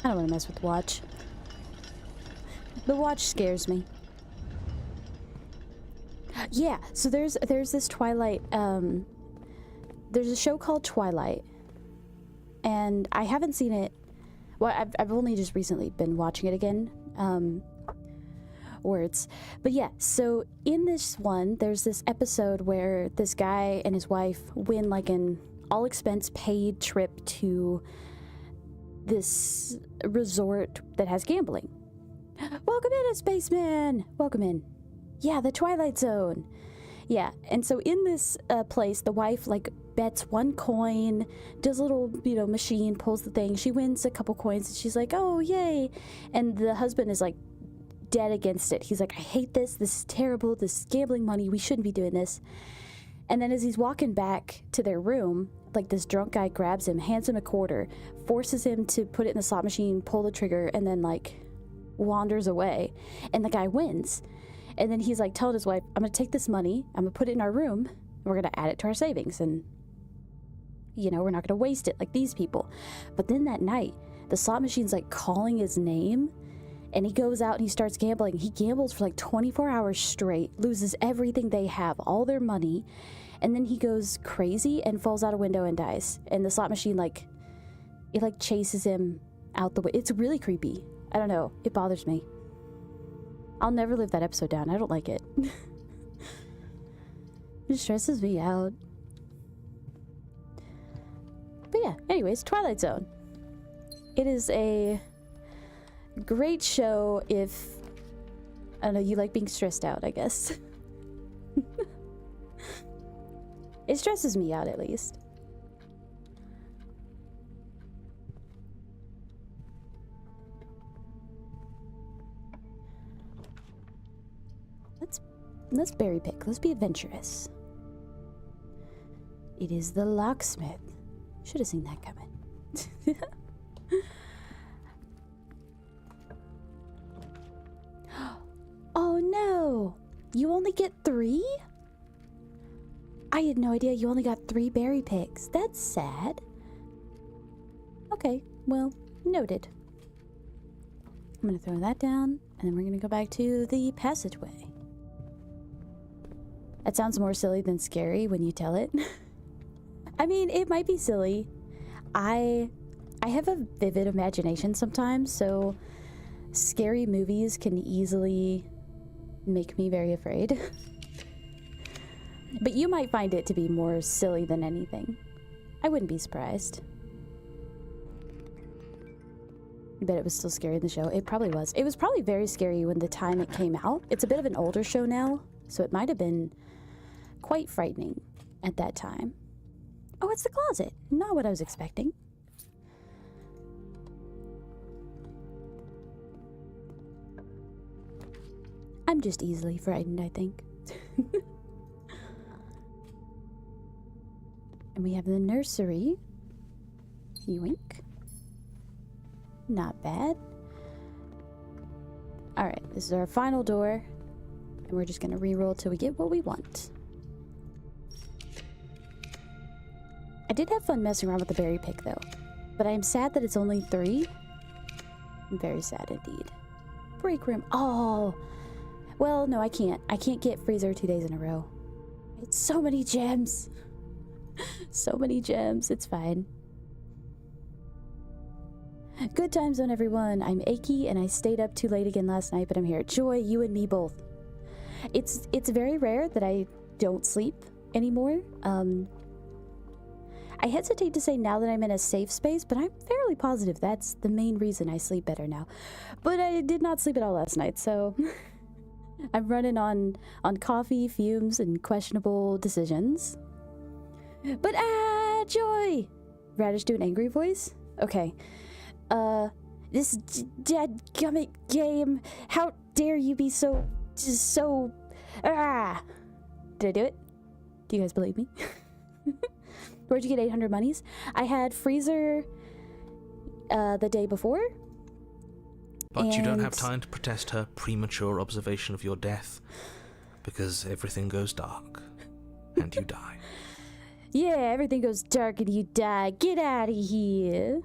I don't want to mess with the watch. The watch scares me. Yeah, so there's this Twilight there's a show called Twilight, and I haven't seen it. Well, I've only just recently been watching it again. Words. But yeah, so in this one, there's this episode where this guy and his wife win like an all expense paid trip to this resort that has gambling. Welcome in, spaceman! Welcome in. Yeah, the Twilight Zone. Yeah, and so in this place, the wife like bets one coin, does a little, machine, pulls the thing. She wins a couple coins, and she's like, oh, yay. And the husband is like dead against it. He's like, I hate this. This is terrible. This is gambling money. We shouldn't be doing this. And then as he's walking back to their room, like this drunk guy grabs him, hands him a quarter, forces him to put it in the slot machine, pull the trigger, and then like wanders away. And the guy wins. And then he's like telling his wife, I'm going to take this money, I'm going to put it in our room, and we're going to add it to our savings. And, we're not going to waste it like these people. But then that night, the slot machine's like calling his name, and he goes out and he starts gambling. He gambles for like 24 hours straight, loses everything they have, all their money, and then he goes crazy and falls out a window and dies. And the slot machine, it chases him out the way. It's really creepy. I don't know. It bothers me. I'll never live that episode down. I don't like it. It stresses me out. But yeah, anyways, Twilight Zone. It is a great show if, I don't know, you like being stressed out, I guess. It stresses me out, at least. Let's berry pick. Let's be adventurous. It is the locksmith. Should have seen that coming. Oh no! You only get 3? I had no idea you only got 3 berry picks. That's sad. Okay, well, noted. I'm gonna throw that down, and then we're gonna go back to the passageway. That sounds more silly than scary when you tell it. I mean, it might be silly. I have a vivid imagination sometimes, so scary movies can easily make me very afraid. But you might find it to be more silly than anything. I wouldn't be surprised. I bet it was still scary in the show. It probably was. It was probably very scary when the time it came out. It's a bit of an older show now, so it might have been quite frightening at that time. Oh, it's the closet. Not what I was expecting. I'm just easily frightened, I think. And we have the nursery. Yoink. Not bad. Alright, this is our final door. And we're just gonna re-roll till we get what we want. I did have fun messing around with the berry pick, though. But I am sad that it's only 3. I'm very sad indeed. Break room. Oh! Well, no, I can't. I can't get freezer 2 days in a row. It's so many gems. So many gems. It's fine. Good time zone, everyone. I'm achy and I stayed up too late again last night, but I'm here. Joy, you and me both. It's very rare that I don't sleep anymore. I hesitate to say now that I'm in a safe space, but I'm fairly positive that's the main reason I sleep better now. But I did not sleep at all last night, so I'm running on coffee, fumes, and questionable decisions. But Joy! Radish do an angry voice? Okay. This dadgummit game, how dare you be so... Did I do it? Do you guys believe me? Where'd you get 800 monies? I had freezer the day before. But you don't have time to protest her premature observation of your death, because everything goes dark, and you die. Yeah, everything goes dark and you die. Get out of here.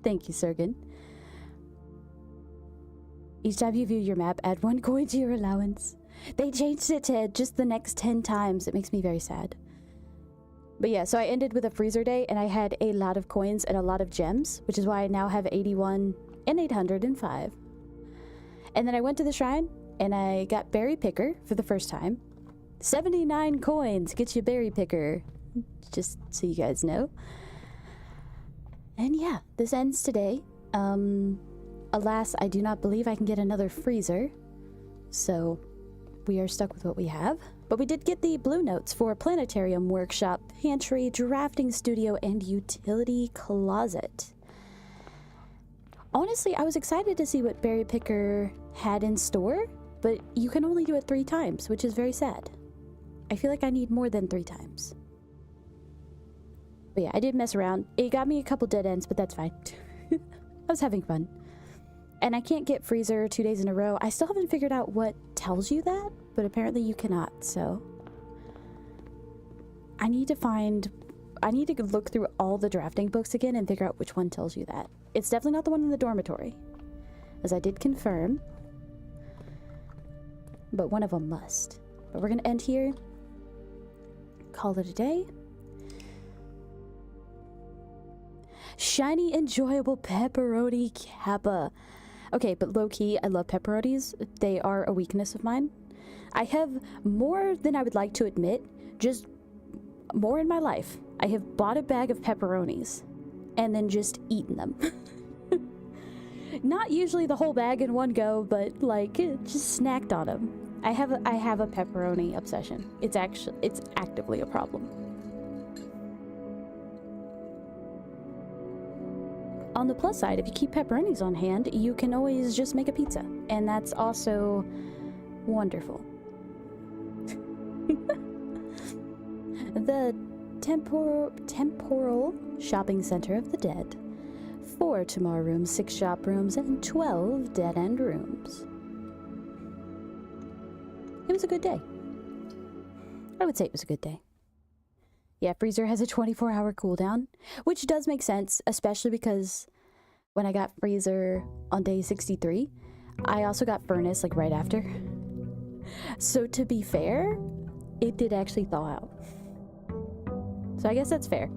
Thank you, Sergen. Each time you view your map, add 1 coin to your allowance. They changed it to just the next 10 times. It makes me very sad. But yeah, so I ended with a freezer day, and I had a lot of coins and a lot of gems, which is why I now have 81 and 805. And then I went to the shrine, and I got Berry Picker for the first time. 79 coins gets you Berry Picker, just so you guys know. And yeah, this ends today. Alas, I do not believe I can get another freezer, so we are stuck with what we have. But we did get the blue notes for planetarium, workshop, pantry, drafting studio, and utility closet. Honestly, I was excited to see what Berry Picker had in store, but you can only do it 3 times, which is very sad. I feel like I need more than 3 times. But yeah, I did mess around. It got me a couple dead ends, but that's fine. I was having fun. And I can't get freezer 2 days in a row. I still haven't figured out what tells you that, but apparently you cannot, so. I need to look through all the drafting books again and figure out which one tells you that. It's definitely not the one in the dormitory, as I did confirm. But one of them must. But we're gonna end here. Call it a day. Shiny, enjoyable pepperoni kappa. Okay, but low-key, I love pepperonis. They are a weakness of mine. I have more than I would like to admit, just more in my life. I have bought a bag of pepperonis and then just eaten them. Not usually the whole bag in one go, but like just snacked on them. I have a pepperoni obsession. It's actively a problem. On the plus side, if you keep pepperonis on hand, you can always just make a pizza, and that's also wonderful. The temporal shopping center of the dead. 4 tomorrow rooms, 6 shop rooms, and 12 dead-end rooms. It was a good day. I would say it was a good day. Yeah, freezer has a 24-hour cooldown, which does make sense, especially because when I got freezer on day 63, I also got furnace like right after. So to be fair, it did actually thaw out. So I guess that's fair.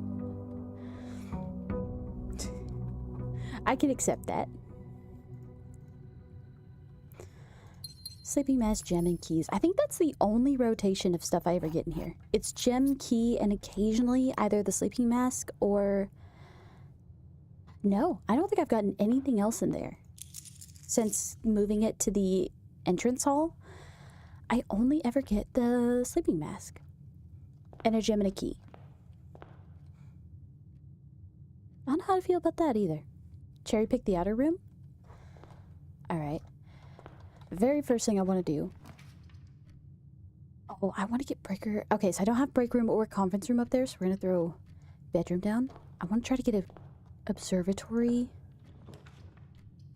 I can accept that. Sleeping mask, gem, and keys. I think that's the only rotation of stuff I ever get in here. It's gem, key, and occasionally either the sleeping mask or... No, I don't think I've gotten anything else in there. Since moving it to the entrance hall, I only ever get the sleeping mask. And a gem and a key. I don't know how to feel about that either. Cherry pick the outer room? Alright. Very first thing I want to do. Oh, I want to get breaker. Okay, so I don't have break room or conference room up there, so we're going to throw bedroom down. I want to try to get an observatory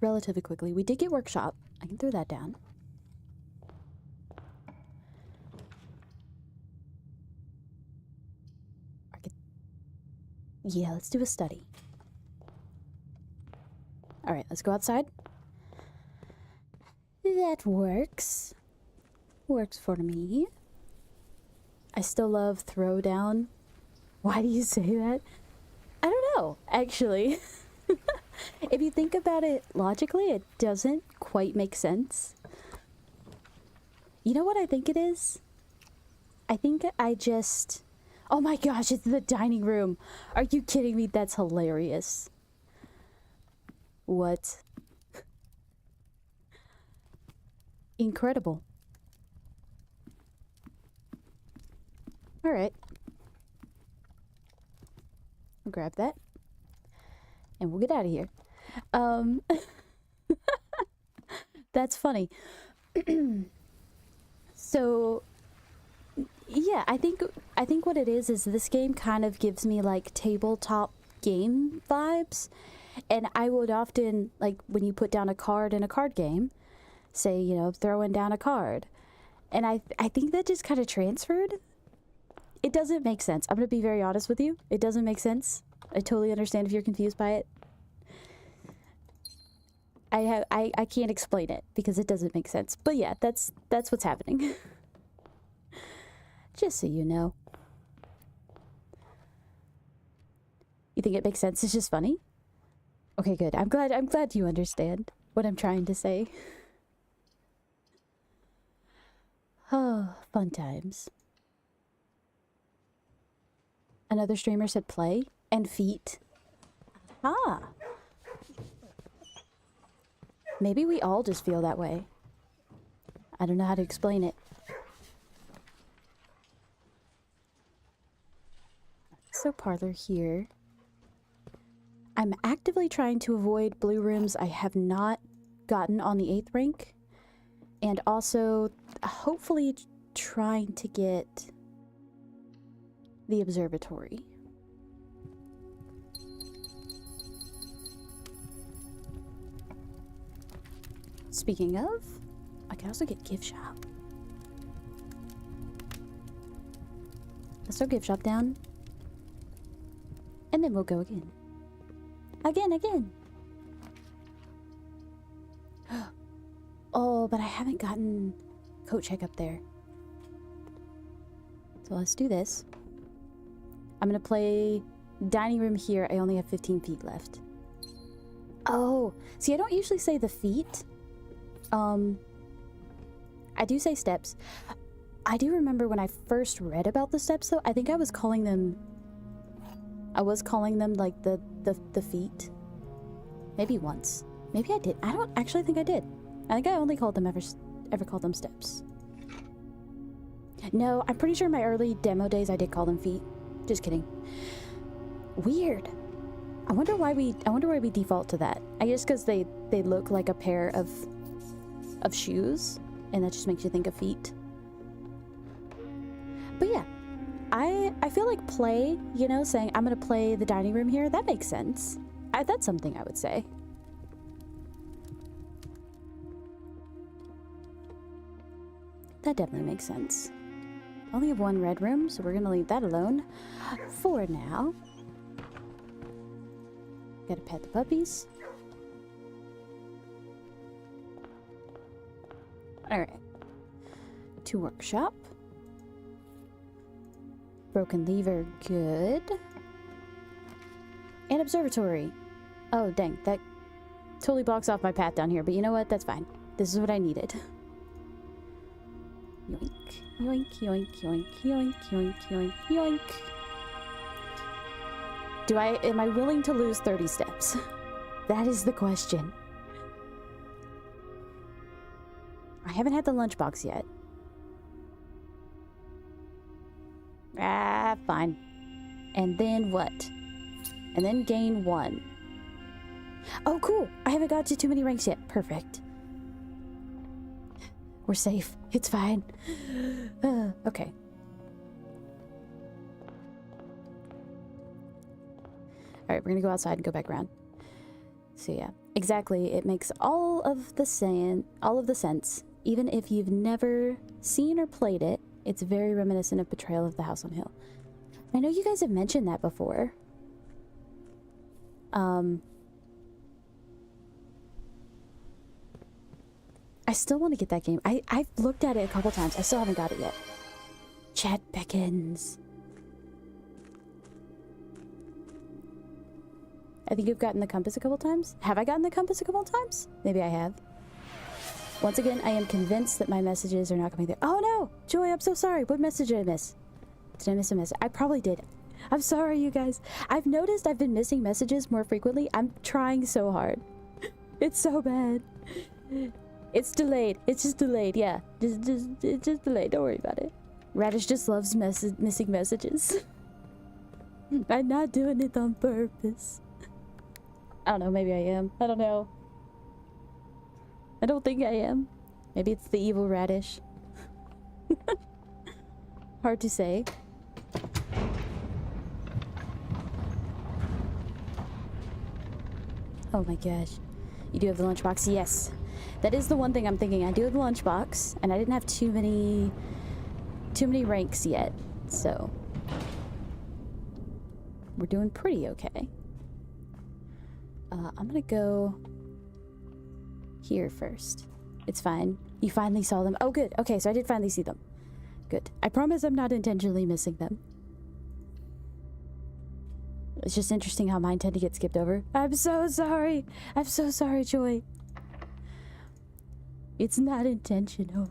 relatively quickly. We did get workshop. I can throw that down. Yeah, let's do a study. Alright, let's go outside. That works. Works for me. I still love throwdown. Why do you say that? I don't know, actually. If you think about it logically, it doesn't quite make sense. You know what I think it is? I think I just... Oh my gosh, it's the dining room. Are you kidding me? That's hilarious. What? Incredible. Alright. I'll grab that. And we'll get out of here. That's funny. So, yeah, I think what it is this game kind of gives me like tabletop game vibes. And I would often, like, when you put down a card in a card game, say, you know, throwing down a card. And I think that just kind of transferred. It doesn't make sense. I'm going to be very honest with you. It doesn't make sense. I totally understand if you're confused by it. I can't explain it because it doesn't make sense. But yeah, that's what's happening. Just so you know. think it makes sense? It's just funny? Okay, good. I'm glad you understand what I'm trying to say. Oh, fun times. Another streamer said play and feet. Ah. Maybe we all just feel that way. I don't know how to explain it. So parlor here. I'm actively trying to avoid blue rooms I have not gotten on the 8th rank. And also, hopefully trying to get the observatory. Speaking of, I can also get gift shop. Let's throw gift shop down. And then we'll go again. Again. Oh, but I haven't gotten coat check up there. So let's do this. I'm gonna play dining room here. I only have 15 feet left. Oh, see, I don't usually say the feet. I do say steps. I do remember when I first read about the steps, though, I think I was calling them like the feet. Maybe once. Maybe I did. I don't actually think I did. I think I only called them ever called them steps. No, I'm pretty sure in my early demo days I did call them feet. Just kidding. Weird. I wonder why we default to that. I guess because they look like a pair of shoes, and that just makes you think of feet. But yeah, I feel like play, you know, saying I'm gonna play the dining room here, that makes sense. That's something I would say. That definitely makes sense. I only have one red room, so we're gonna leave that alone for now. Gotta pet the puppies. Alright. To workshop. Broken lever, good. And observatory. Oh, dang, that totally blocks off my path down here, but you know what? That's fine. This is what I needed. Yoink, yoink, yoink, yoink, yoink, yoink, yoink, yoink. Am I willing to lose 30 steps? That is the question. I haven't had the lunchbox yet. Ah, fine. And then what? And then gain 1. Oh, cool! I haven't got to too many ranks yet. Perfect. We're safe. It's fine. Okay. Alright, we're gonna go outside and go back around. So yeah, exactly. It makes all of the sense. Even if you've never seen or played it, it's very reminiscent of Betrayal of the House on Hill. I know you guys have mentioned that before. I still want to get that game. I've looked at it a couple times. I still haven't got it yet. Chat beckons. I think you've gotten the compass a couple times. Have I gotten the compass a couple times? Maybe I have. Once again, I am convinced that my messages are not coming there. Oh no! Joy, I'm so sorry. What message did I miss? Did I miss a message? I probably did. I'm sorry, you guys. I've noticed I've been missing messages more frequently. I'm trying so hard. It's so bad. It's delayed. It's just delayed. Yeah. It's just delayed. Don't worry about it. Radish just loves missing messages. I'm not doing it on purpose. I don't know. Maybe I am. I don't know. I don't think I am. Maybe it's the evil Radish. Hard to say. Oh my gosh. You do have the lunchbox? Yes. That is the one thing I'm thinking. I do have the lunchbox, and I didn't have too many ranks yet, so we're doing pretty okay. I'm gonna go here first. It's fine. You finally saw them. Oh, good. Okay, so I did finally see them. Good. I promise I'm not intentionally missing them. It's just interesting how mine tend to get skipped over. I'm so sorry. I'm so sorry, Joy. It's not intentional.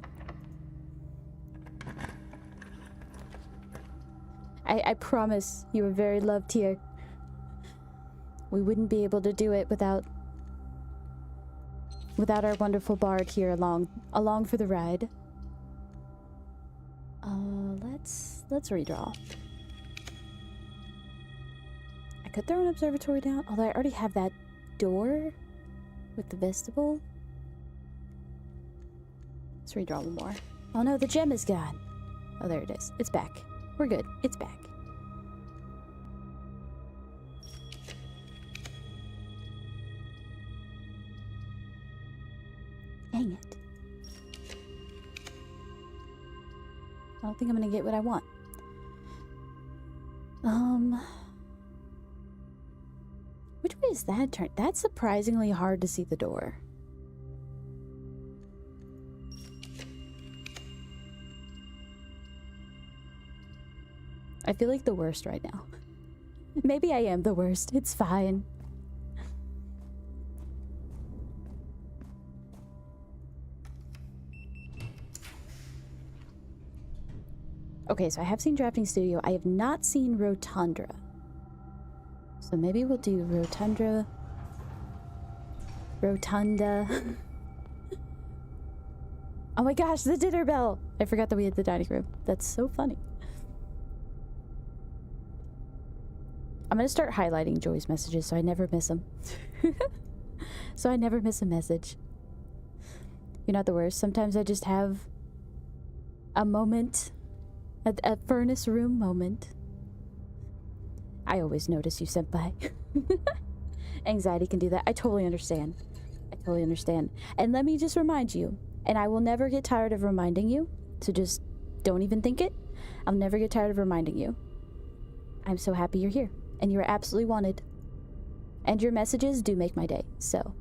I promise you are very loved here. We wouldn't be able to do it without our wonderful bard here along for the ride. Let's redraw. I could throw an observatory down, although I already have that door with the vestibule. Let's redraw one more. Oh no, the gem is gone. Oh, there it is. It's back. We're good. It's back. Dang it. I don't think I'm gonna get what I want. Which way is that turn? That's surprisingly hard to see the door. I feel like the worst right now. Maybe I am the worst. It's fine. Okay, so I have seen Drafting Studio. I have not seen Rotundra. So maybe we'll do Rotunda. Oh my gosh, the dinner bell! I forgot that we had the dining room. That's so funny. I'm gonna start highlighting Joy's messages so I never miss them. So I never miss a message. You're not the worst. Sometimes I just have a moment. A furnace room moment. I always notice you, senpai. Anxiety can do that. I totally understand. I totally understand. And let me just remind you, and I will never get tired of reminding you, so just don't even think it. I'll never get tired of reminding you. I'm so happy you're here, and you're absolutely wanted. And your messages do make my day, so.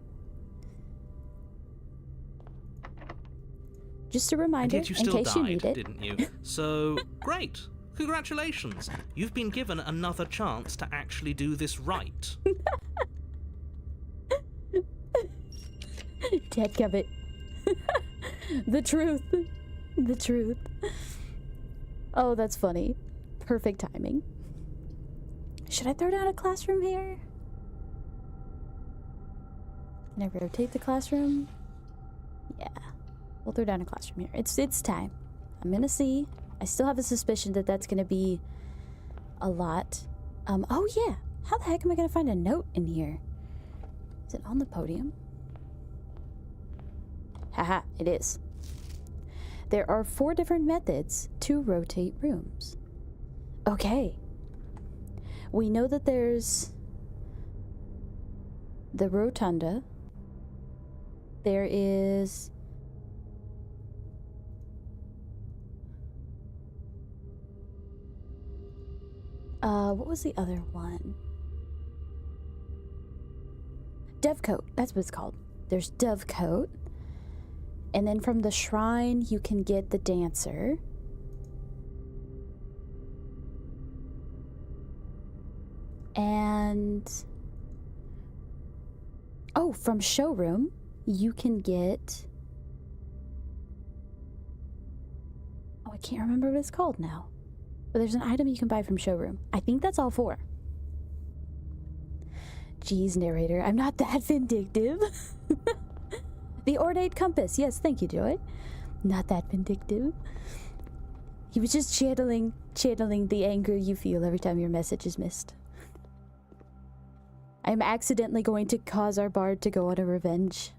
Just a reminder, in case you need it. Didn't you? So, great. Congratulations. You've been given another chance to actually do this right. Dadgummit. The truth. The truth. Oh, that's funny. Perfect timing. Should I throw down a classroom here? Can I rotate the classroom? Yeah. We'll throw down a classroom here. It's time. I'm gonna see. I still have a suspicion that that's gonna be a lot. Oh yeah. How the heck am I gonna find a note in here? Is it on the podium? Haha, it is. There are 4 different methods to rotate rooms. Okay. We know that there's the rotunda. There is what was the other one? Dovecote. That's what it's called. There's Dovecote. And then from the shrine, you can get the dancer. And oh, from showroom, you can get, oh, I can't remember what it's called now. But there's an item you can buy from showroom. I think that's all 4. Geez, narrator, I'm not that vindictive. The ornate compass. Yes, thank you, Joy. Not that vindictive. He was just channeling the anger you feel every time your message is missed. I'm accidentally going to cause our bard to go on a revenge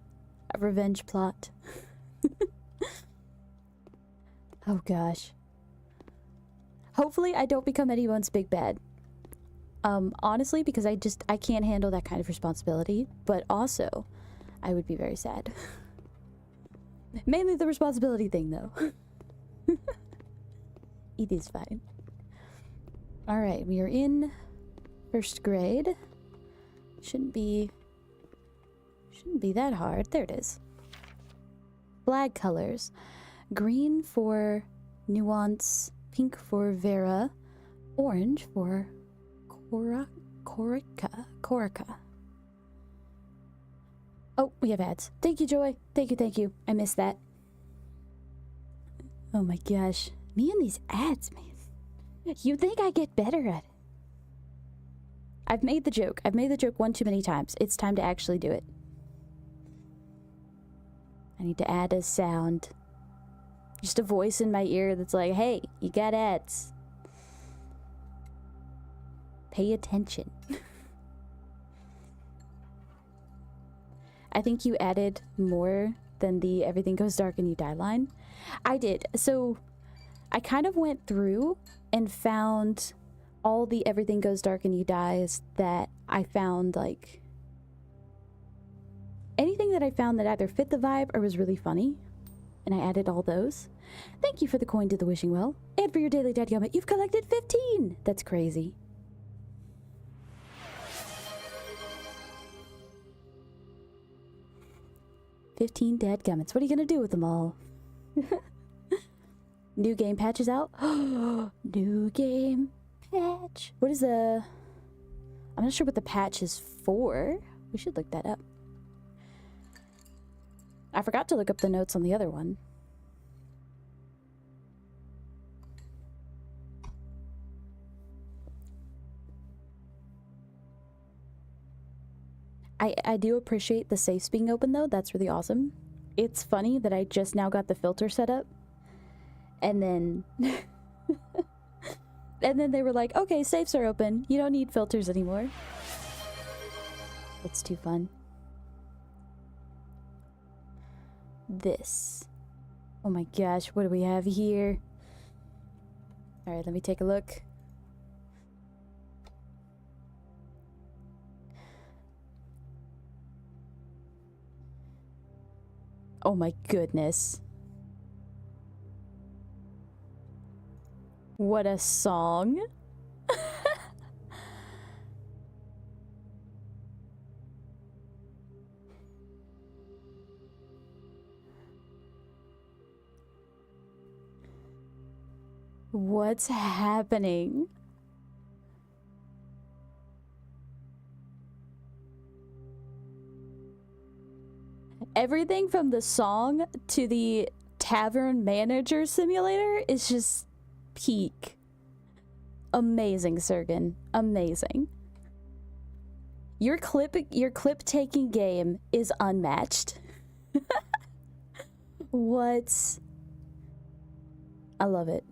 plot. Oh gosh. Hopefully I don't become anyone's big bad. Honestly, because I can't handle that kind of responsibility, but also I would be very sad. Mainly the responsibility thing though. It is fine. Alright, we are in 1st grade. Shouldn't be that hard. There it is. Flag colors. Green for Nuance, pink for Vera, orange for Corica. Oh, we have ads. Thank you, Joy. Thank you, thank you. I missed that. Oh my gosh. Me and these ads, man. You think I get better at it? I've made the joke. I've made the joke one too many times. It's time to actually do it. I need to add a sound. Just a voice in my ear that's like, hey, you got ads. Pay attention. I think you added more than the everything goes dark and you die line. I did. So I kind of went through and found all the everything goes dark and you dies that I found, like anything that I found that either fit the vibe or was really funny. And I added all those. Thank you for the coin to the wishing well. And for your daily dadgummit, you've collected 15! That's crazy. $15 dadgummits. What are you gonna do with them all? New game patch is out. New game patch. What is the... I'm not sure what the patch is for. We should look that up. I forgot to look up the notes on the other one. I do appreciate the safes being open though. That's really awesome. It's funny that I just now got the filter set up. And then... and then they were like, okay, safes are open. You don't need filters anymore. It's too fun. This. Oh my gosh, what do we have here? Alright, let me take a look. Oh my goodness. What a song. What's happening? Everything from the song to the tavern manager simulator is just peak. Amazing, Sergen. Amazing. Your clip taking game is unmatched. What? I love it.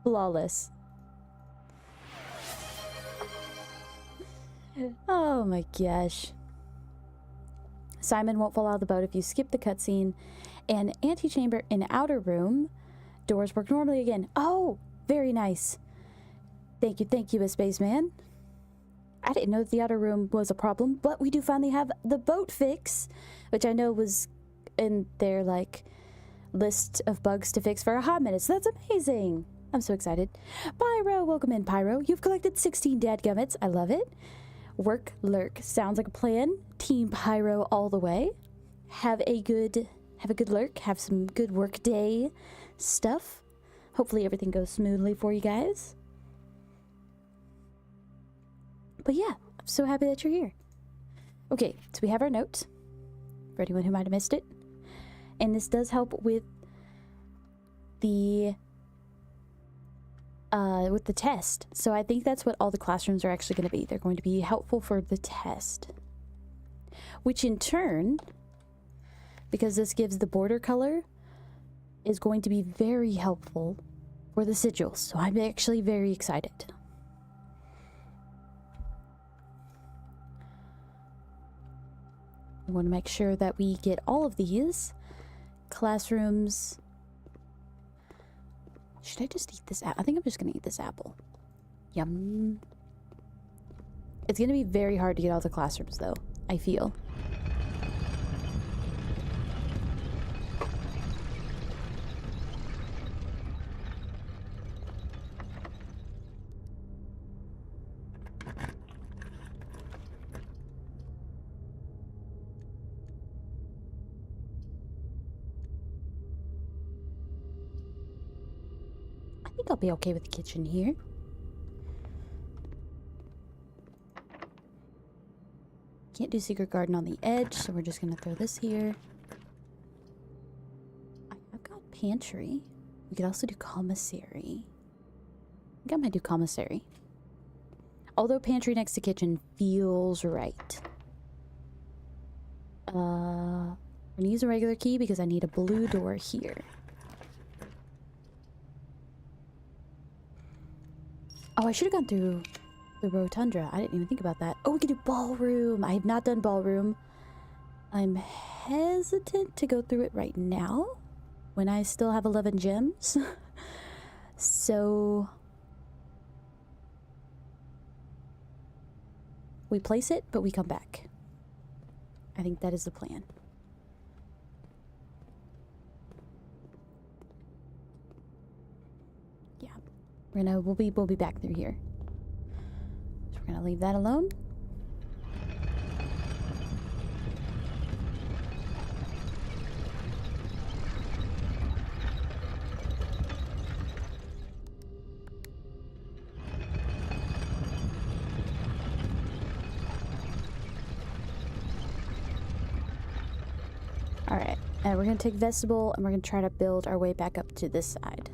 Flawless. Oh my gosh. Simon won't fall out of the boat if you skip the cutscene. And antechamber in outer room. Doors work normally again. Oh, very nice. Thank you, a spaceman. I didn't know that the outer room was a problem, but we do finally have the boat fix, which I know was in their, like, list of bugs to fix for a hot minute, so that's amazing. I'm so excited. Pyro, welcome in, Pyro. You've collected 16 dadgummits. I love it. Work, lurk. Sounds like a plan. Team Pyro all the way. Have a good lurk. Have some good work day stuff. Hopefully everything goes smoothly for you guys. But yeah, I'm so happy that you're here. Okay, so we have our note for anyone who might have missed it. And this does help with the test. So I think that's what all the classrooms are actually going to be. They're going to be helpful for the test. Which in turn, because this gives the border color, is going to be very helpful for the sigils. So I'm actually very excited. I want to make sure that we get all of these classrooms. Should I just eat this apple? I think I'm just going to eat this apple. Yum. It's going to be very hard to get all the classrooms, though, I feel. I think I'll be okay with the kitchen here. Can't do secret garden on the edge, so we're just gonna throw this here. I've got pantry. We could also do commissary. I think I might do commissary. Although pantry next to kitchen feels right. I'm gonna use a regular key because I need a blue door here. Oh, I should have gone through the rotunda. I didn't even think about that. Oh, we could do ballroom. I have not done ballroom. I'm hesitant to go through it right now when I still have 11 gems. So we place it, but we come back. I think that is the plan. Yeah. We'll be back through here. So we're gonna leave that alone. Alright, and we're gonna take vestibule and we're gonna try to build our way back up to this side.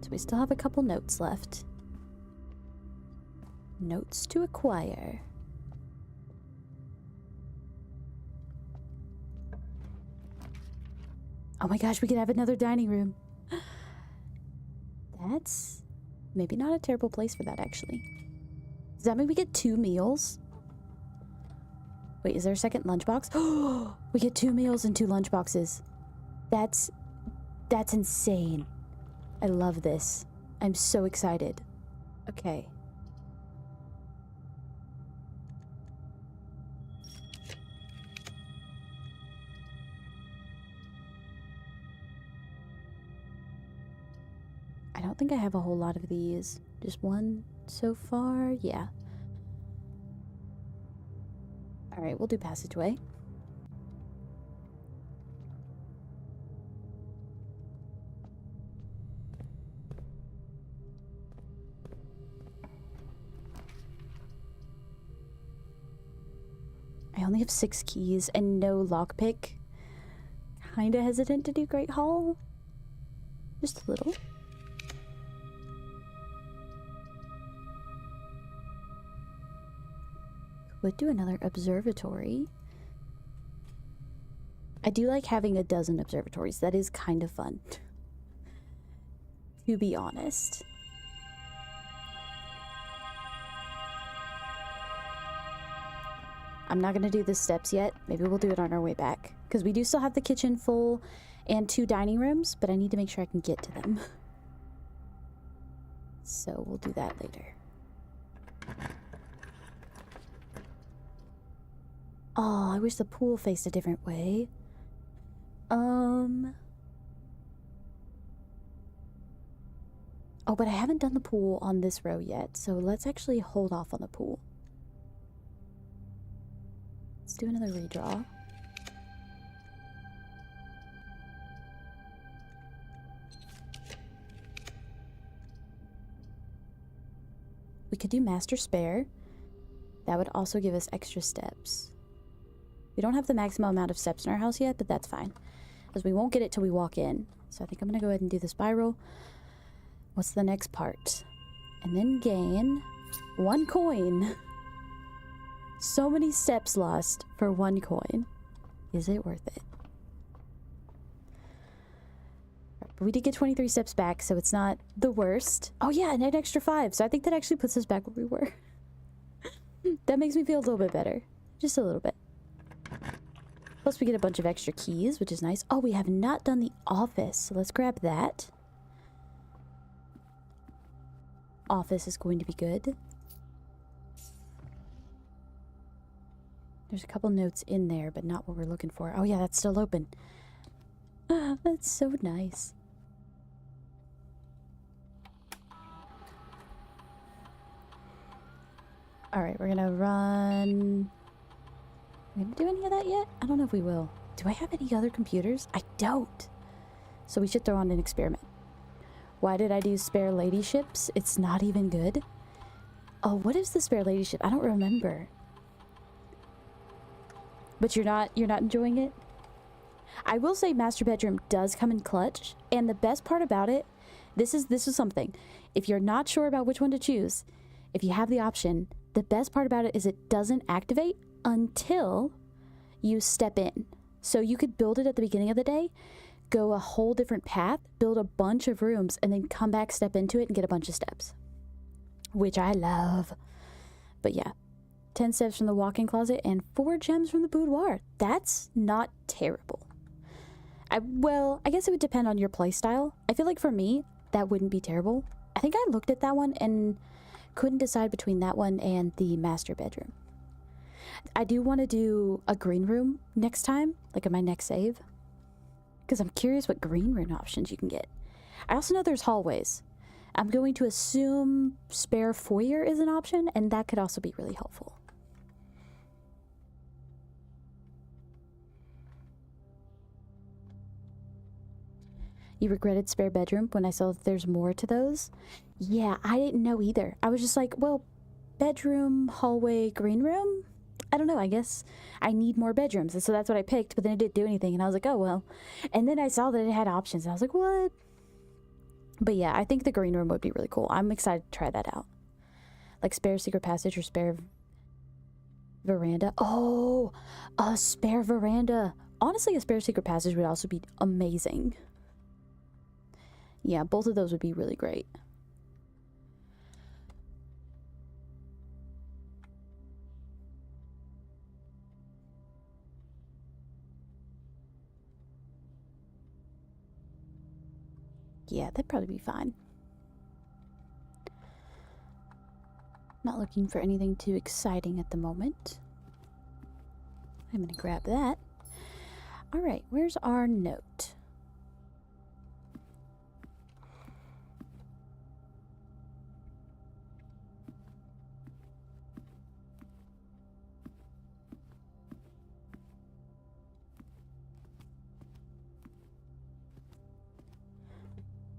So we still have a couple notes left. Notes to acquire. Oh my gosh, we could have another dining room. That's maybe not a terrible place for that, actually. Does that mean we get 2 meals? Wait, is there a second lunchbox? We get 2 meals and 2 lunchboxes. That's insane. I love this. I'm so excited. Okay. I don't think I have a whole lot of these. Just one so far? Yeah. Alright, we'll do passageway. I only have 6 keys and no lockpick. Kinda hesitant to do Great Hall. Just a little. Would do another observatory. I do like having a dozen observatories. That is kind of fun. To be honest. I'm not gonna do the steps yet. Maybe we'll do it on our way back. Because we do still have the kitchen full and 2 dining rooms, but I need to make sure I can get to them. So we'll do that later. Oh, I wish the pool faced a different way. Oh, but I haven't done the pool on this row yet, so let's actually hold off on the pool. Let's do another redraw. We could do master spare. That would also give us extra steps. We don't have the maximum amount of steps in our house yet, but that's fine. Because we won't get it till we walk in. So I think I'm going to go ahead and do the spiral. What's the next part? And then gain 1 coin. So many steps lost for 1 coin. Is it worth it? But we did get 23 steps back, so it's not the worst. Oh yeah, and an extra 5. So I think that actually puts us back where we were. That makes me feel a little bit better. Just a little bit. Plus we get a bunch of extra keys, which is nice. Oh, we have not done the office, so let's grab that. Office is going to be good. There's a couple notes in there, but not what we're looking for. Oh yeah, that's still open. That's so nice. Alright, we're gonna run... Are we gonna do any of that yet? I don't know if we will. Do I have any other computers? I don't. So we should throw on an experiment. Why did I do spare ladyships? It's not even good. Oh, what is the spare ladyship? I don't remember. But you're not enjoying it? I will say master bedroom does come in clutch, and the best part about it, this is something. If you're not sure about which one to choose, if you have the option, the best part about it is it doesn't activate until you step in. So you could build it at the beginning of the day, go a whole different path, build a bunch of rooms, and then come back, step into it, and get a bunch of steps. Which I love. But yeah, 10 steps from the walk-in closet and 4 gems from the boudoir. That's not terrible. I guess it would depend on your play style. I feel like for me, that wouldn't be terrible. I think I looked at that one and couldn't decide between that one and the master bedroom. I do want to do a green room next time, like in my next save, because I'm curious what green room options you can get. I also know there's hallways. I'm going to assume spare foyer is an option, and that could also be really helpful. You regretted spare bedroom when I saw that there's more to those? Yeah, I didn't know either. I was just like, well, bedroom, hallway, green room? I don't know, I guess I need more bedrooms. And so that's what I picked, but then it didn't do anything. And I was like, oh, well. And then I saw that it had options. And I was like, what? But yeah, I think the green room would be really cool. I'm excited to try that out. Like spare secret passage or spare veranda. Oh, a spare veranda. Honestly, a spare secret passage would also be amazing. Yeah, both of those would be really great. Yeah, that'd probably be fine. Not looking for anything too exciting at the moment. I'm gonna grab that. All right, where's our note?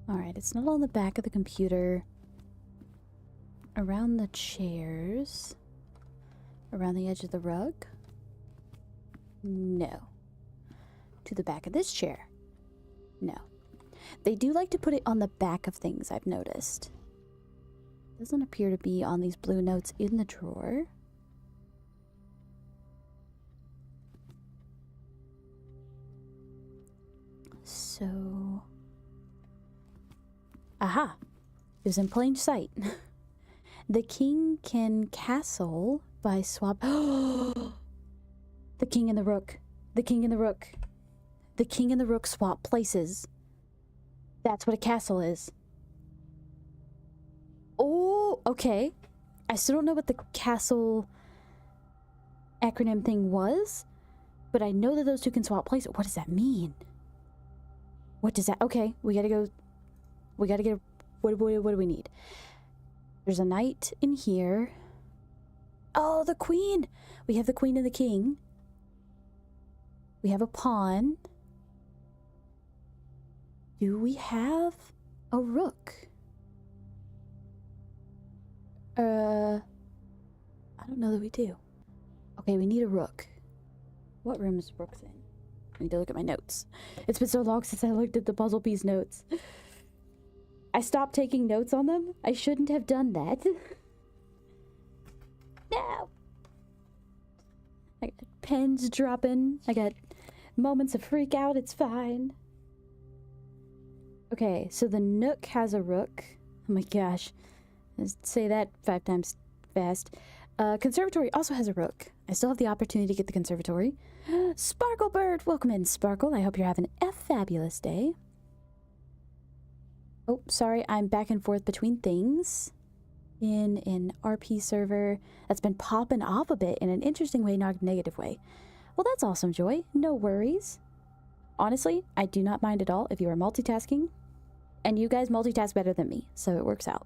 Alright, it's not on the back of the computer. Around the chairs. Around the edge of the rug. No. To the back of this chair. No. They do like to put it on the back of things, I've noticed. Doesn't appear to be on these blue notes in the drawer. So... Aha! It was in plain sight. The king can castle by swap... The king and the rook. The king and the rook. The king and the rook swap places. That's what a castle is. Oh, okay. I still don't know what the castle acronym thing was, but I know that those two can swap places. What does that mean? What does that... Okay, we gotta go... We gotta get... What do we need? There's a knight in here. Oh, the queen! We have the queen and the king. We have a pawn. Do we have a rook? I don't know that we do. Okay, we need a rook. What room is rook's in? I need to look at my notes. It's been so long since I looked at the puzzle piece notes. I stopped taking notes on them. I shouldn't have done that. No! I got pens dropping. I got moments of freak out. It's fine. Okay, so the nook has a rook. Oh my gosh. Let's say that 5 times fast. Conservatory also has a rook. I still have the opportunity to get the conservatory. Sparklebird! Welcome in, Sparkle. I hope you're having a fabulous day. Oh, sorry, I'm back and forth between things in an RP server that's been popping off a bit in an interesting way, not a negative way. Well, that's awesome, Joy. No worries. Honestly, I do not mind at all if you are multitasking. And you guys multitask better than me, so it works out.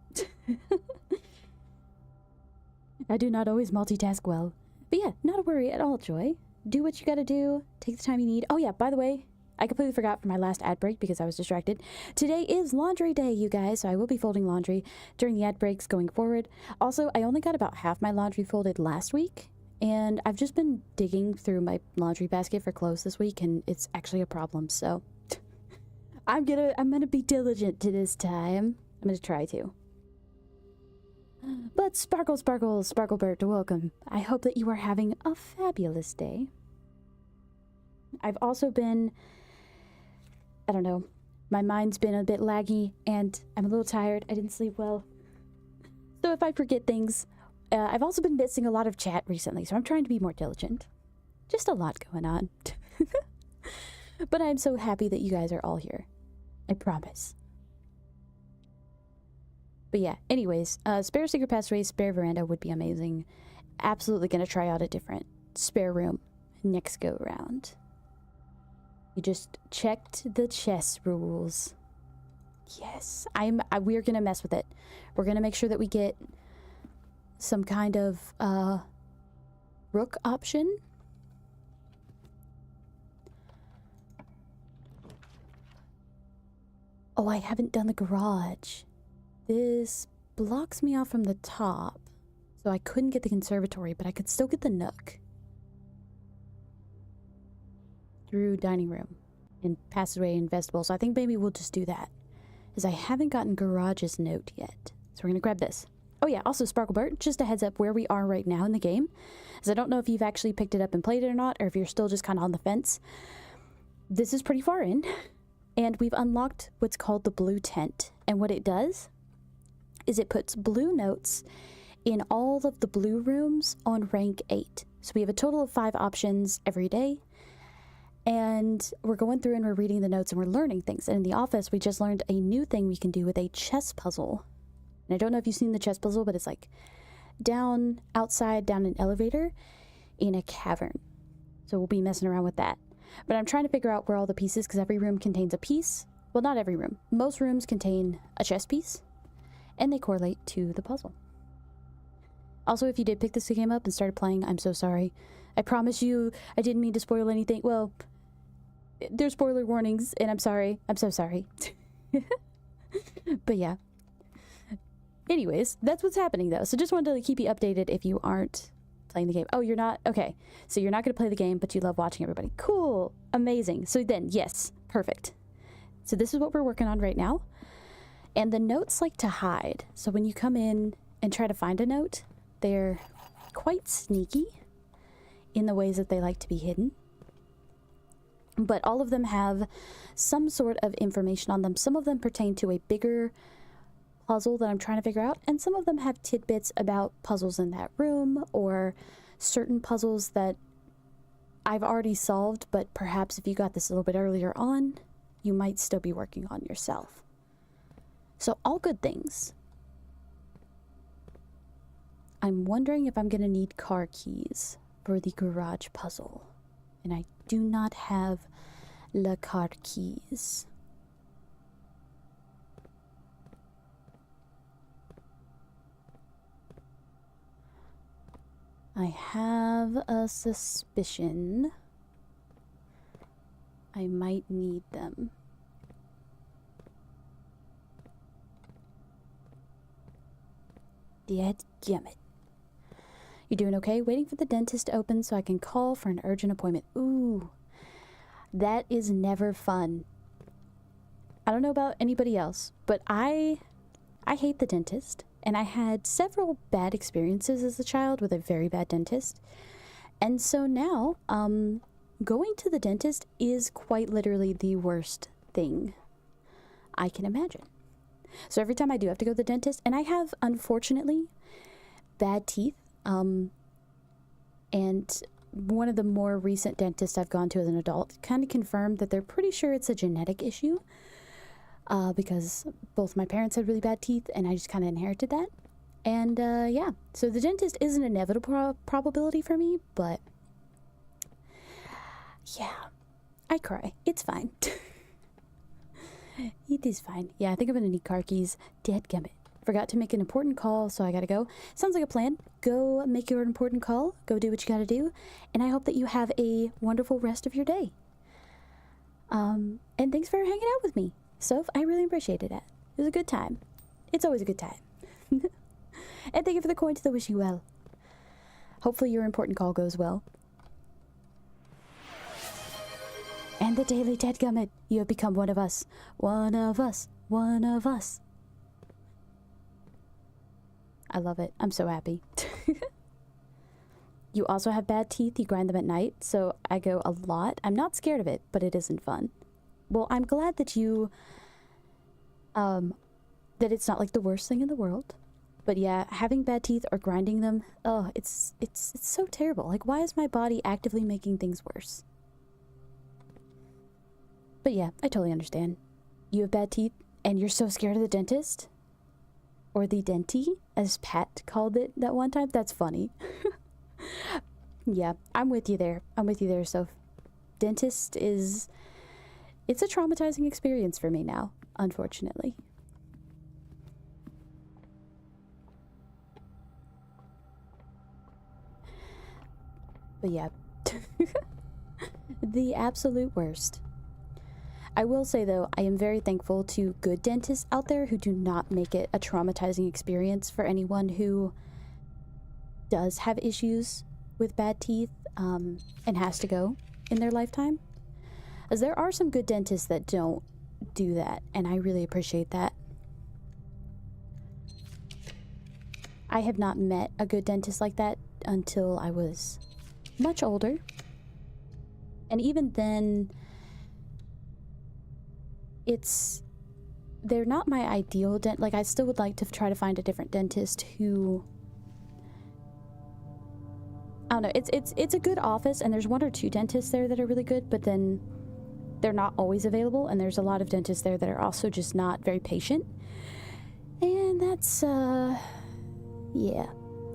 I do not always multitask well. But yeah, not a worry at all, Joy. Do what you gotta do. Take the time you need. Oh yeah, by the way, I completely forgot for my last ad break because I was distracted. Today is laundry day, you guys, so I will be folding laundry during the ad breaks going forward. Also, I only got about half my laundry folded last week, And I've just been digging through my laundry basket for clothes this week, and it's actually a problem. So I'm gonna be diligent to this time. I'm gonna try to. But Sparkle, Sparkle, Sparklebert, welcome. I hope that you are having a fabulous day. I've also been, I don't know, my mind's been a bit laggy, and I'm a little tired. I didn't sleep well. So if I forget things, I've also been missing a lot of chat recently, so I'm trying to be more diligent. Just a lot going on. But I'm so happy that you guys are all here. I promise. But yeah, anyways, spare secret passway, spare veranda would be amazing. Absolutely gonna try out a different spare room next go round. You just checked the chess rules. Yes, we're gonna mess with it. We're gonna make sure that we get some kind of rook option. Oh, I haven't done the garage. This blocks me off from the top, so I couldn't get the conservatory, but I could still get the nook through dining room and passageway and vestibule. So I think maybe we'll just do that, because I haven't gotten garage's note yet. So we're gonna grab this. Oh yeah, also Sparklebert, just a heads up where we are right now in the game, as I don't know if you've actually picked it up and played it or not, or if you're still just kind of on the fence. This is pretty far in, and we've unlocked what's called the blue tent, and what it does is it puts blue notes in all of the blue rooms on rank 8. So we have a total of 5 options every day, and we're going through and we're reading the notes and we're learning things. And in the office, we just learned a new thing we can do with a chess puzzle. And I don't know if you've seen the chess puzzle, but it's like down outside, down an elevator in a cavern. So we'll be messing around with that. But I'm trying to figure out where all the pieces, because every room contains a piece. Well, not every room. Most rooms contain a chess piece, and they correlate to the puzzle. Also, if you did pick this game up and started playing, I'm so sorry. I promise you, I didn't mean to spoil anything. Well, there's spoiler warnings, and I'm sorry. I'm so sorry. But yeah. Anyways, that's what's happening, though. So just wanted to keep you updated if you aren't playing the game. Oh, you're not? Okay. So you're not going to play the game, but you love watching everybody. Cool. Amazing. So then, yes. Perfect. So this is what we're working on right now. And the notes like to hide. So when you come in and try to find a note, they're quite sneaky in the ways that they like to be hidden. But all of them have some sort of information on them. Some of them pertain to a bigger puzzle that I'm trying to figure out, and some of them have tidbits about puzzles in that room or certain puzzles that I've already solved, but perhaps if you got this a little bit earlier on, you might still be working on yourself. So all good things. I'm wondering if I'm going to need car keys for the garage puzzle, and I do not have the car keys. I have a suspicion I might need them. Dadgummit. You doing okay? Waiting for the dentist to open so I can call for an urgent appointment. Ooh, that is never fun. I don't know about anybody else, but I hate the dentist. And I had several bad experiences as a child with a very bad dentist. And so now, going to the dentist is quite literally the worst thing I can imagine. So every time I do have to go to the dentist, and I have, unfortunately, bad teeth. And one of the more recent dentists I've gone to as an adult kind of confirmed that they're pretty sure it's a genetic issue. Because both my parents had really bad teeth, and I just kind of inherited that. And, yeah. So the dentist is an inevitable probability for me, but yeah, I cry. It's fine. It is fine. Yeah, I think I'm gonna need car keys. Dadgummit. Forgot to make an important call, so I gotta go. Sounds like a plan. Go make your important call. Go do what you gotta do. And I hope that you have a wonderful rest of your day. And thanks for hanging out with me. Soph, I really appreciated it. It was a good time. It's always a good time. And thank you for the coin to the wish you well. Hopefully your important call goes well. And the Daily Dadgummit, you have become one of us. One of us. One of us. I love it. I'm so happy. You also have bad teeth. You grind them at night, so I go a lot. I'm not scared of it, but it isn't fun. Well, I'm glad that you... that it's not like the worst thing in the world. But yeah, having bad teeth or grinding them, oh, it's so terrible. Like, why is my body actively making things worse? But yeah, I totally understand. You have bad teeth, and you're so scared of the dentist? Or the denty, as Pat called it that one time. That's funny. Yeah, I'm with you there. I'm with you there, Soph. Dentist is... It's a traumatizing experience for me now, unfortunately. But yeah. The absolute worst. I will say, though, I am very thankful to good dentists out there who do not make it a traumatizing experience for anyone who does have issues with bad teeth and has to go in their lifetime. As there are some good dentists that don't do that, and I really appreciate that. I have not met a good dentist like that until I was much older. And even then... they're not my ideal dent. Like, I still would like to try to find a different dentist who, I don't know, it's a good office, and there's one or two dentists there that are really good, but then they're not always available, and there's a lot of dentists there that are also just not very patient. And that's yeah,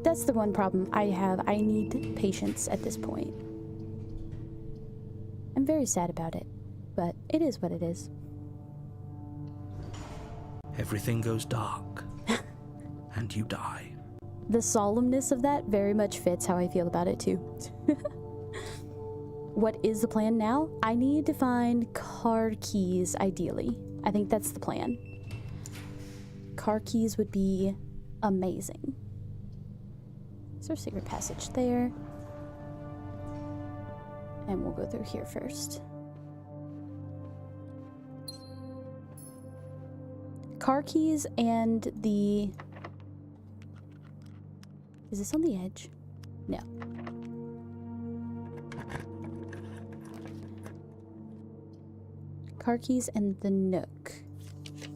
that's the one problem I have. I need patience at this point. I'm very sad about it, but it is what it is. Everything goes dark, and you die. The solemnness of that very much fits how I feel about it, too. What is the plan now? I need to find car keys, ideally. I think that's the plan. Car keys would be amazing. Is there a secret passage there? And we'll go through here first. Car keys and the... Is this on the edge? No. Car keys and the Nook,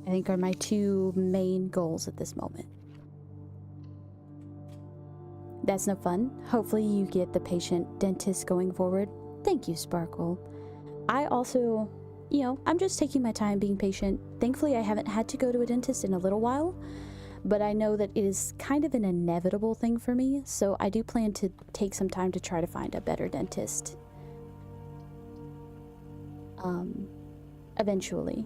I think, are my two main goals at this moment. That's no fun. Hopefully you get the patient dentist going forward. Thank you, Sparkle. I also... You know, I'm just taking my time being patient. Thankfully, I haven't had to go to a dentist in a little while, but I know that it is kind of an inevitable thing for me, so I do plan to take some time to try to find a better dentist. Eventually.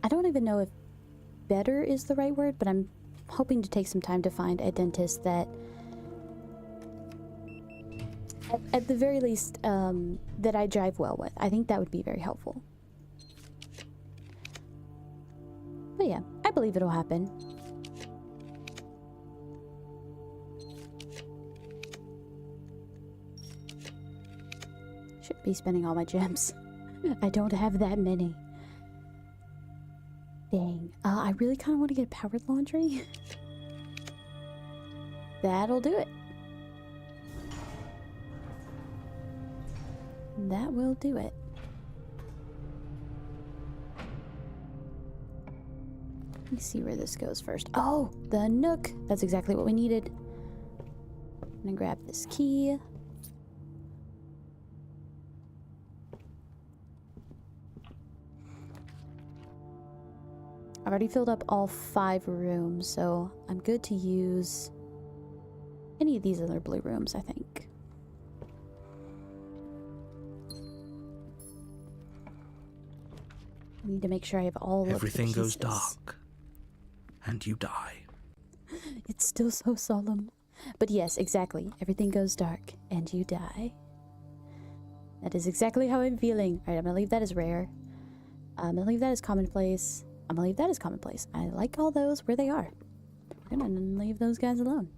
I don't even know if better is the right word, but I'm hoping to take some time to find a dentist that... At the very least, that I jive well with. I think that would be very helpful. But yeah, I believe it'll happen. Should be spending all my gems. I don't have that many. Dang. I really kind of want to get a powered laundry. That'll do it. That will do it. Let me see where this goes first. Oh, the Nook. That's exactly what we needed. I'm gonna grab this key. I've already filled up all 5 rooms, so I'm good to use any of these other blue rooms, I think. I need to make sure I have all of the pieces. Everything goes dark, and you die. It's still so solemn. But yes, exactly. Everything goes dark, and you die. That is exactly how I'm feeling. Alright, I'm gonna leave that as rare. I'm gonna leave that as commonplace. I'm gonna leave that as commonplace. I like all those where they are. We're gonna leave those guys alone.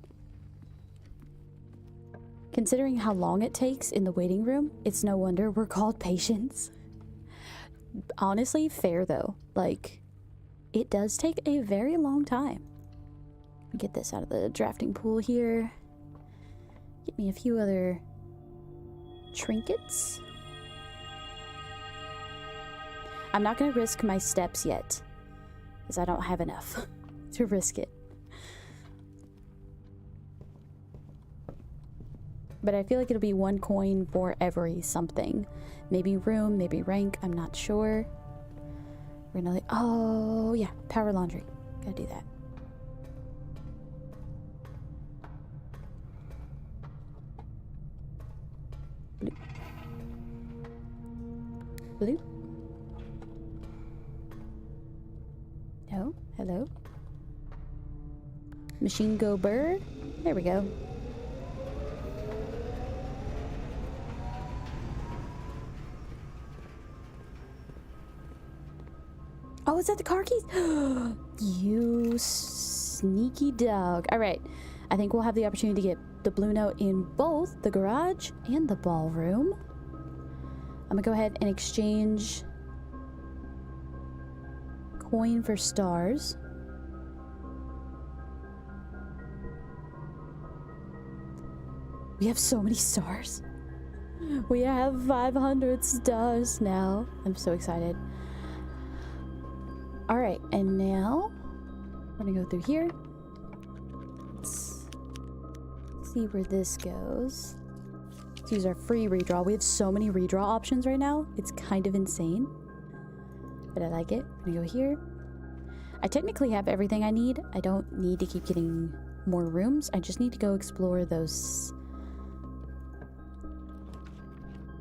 Considering how long it takes in the waiting room, it's no wonder we're called patients. Honestly, fair though. Like, it does take a very long time. Get this out of the drafting pool here. Get me a few other trinkets. I'm not gonna risk my steps yet, because I don't have enough to risk it. But I feel like it'll be 1 coin for every something. Maybe room, maybe rank, I'm not sure. We're gonna oh yeah, power laundry. Gotta do that. Blue. No, hello. Machine go burr. There we go. Oh, is that the car keys? You sneaky dog. All right. I think we'll have the opportunity to get the blue note in both the garage and the ballroom. I'm gonna go ahead and exchange coin for stars. We have so many stars. We have 500 stars now. I'm so excited. All right, and now we're gonna go through here. Let's see where this goes. Let's use our free redraw. We have so many redraw options right now. It's kind of insane, but I like it. I'm gonna go here. I technically have everything I need. I don't need to keep getting more rooms. I just need to go explore those.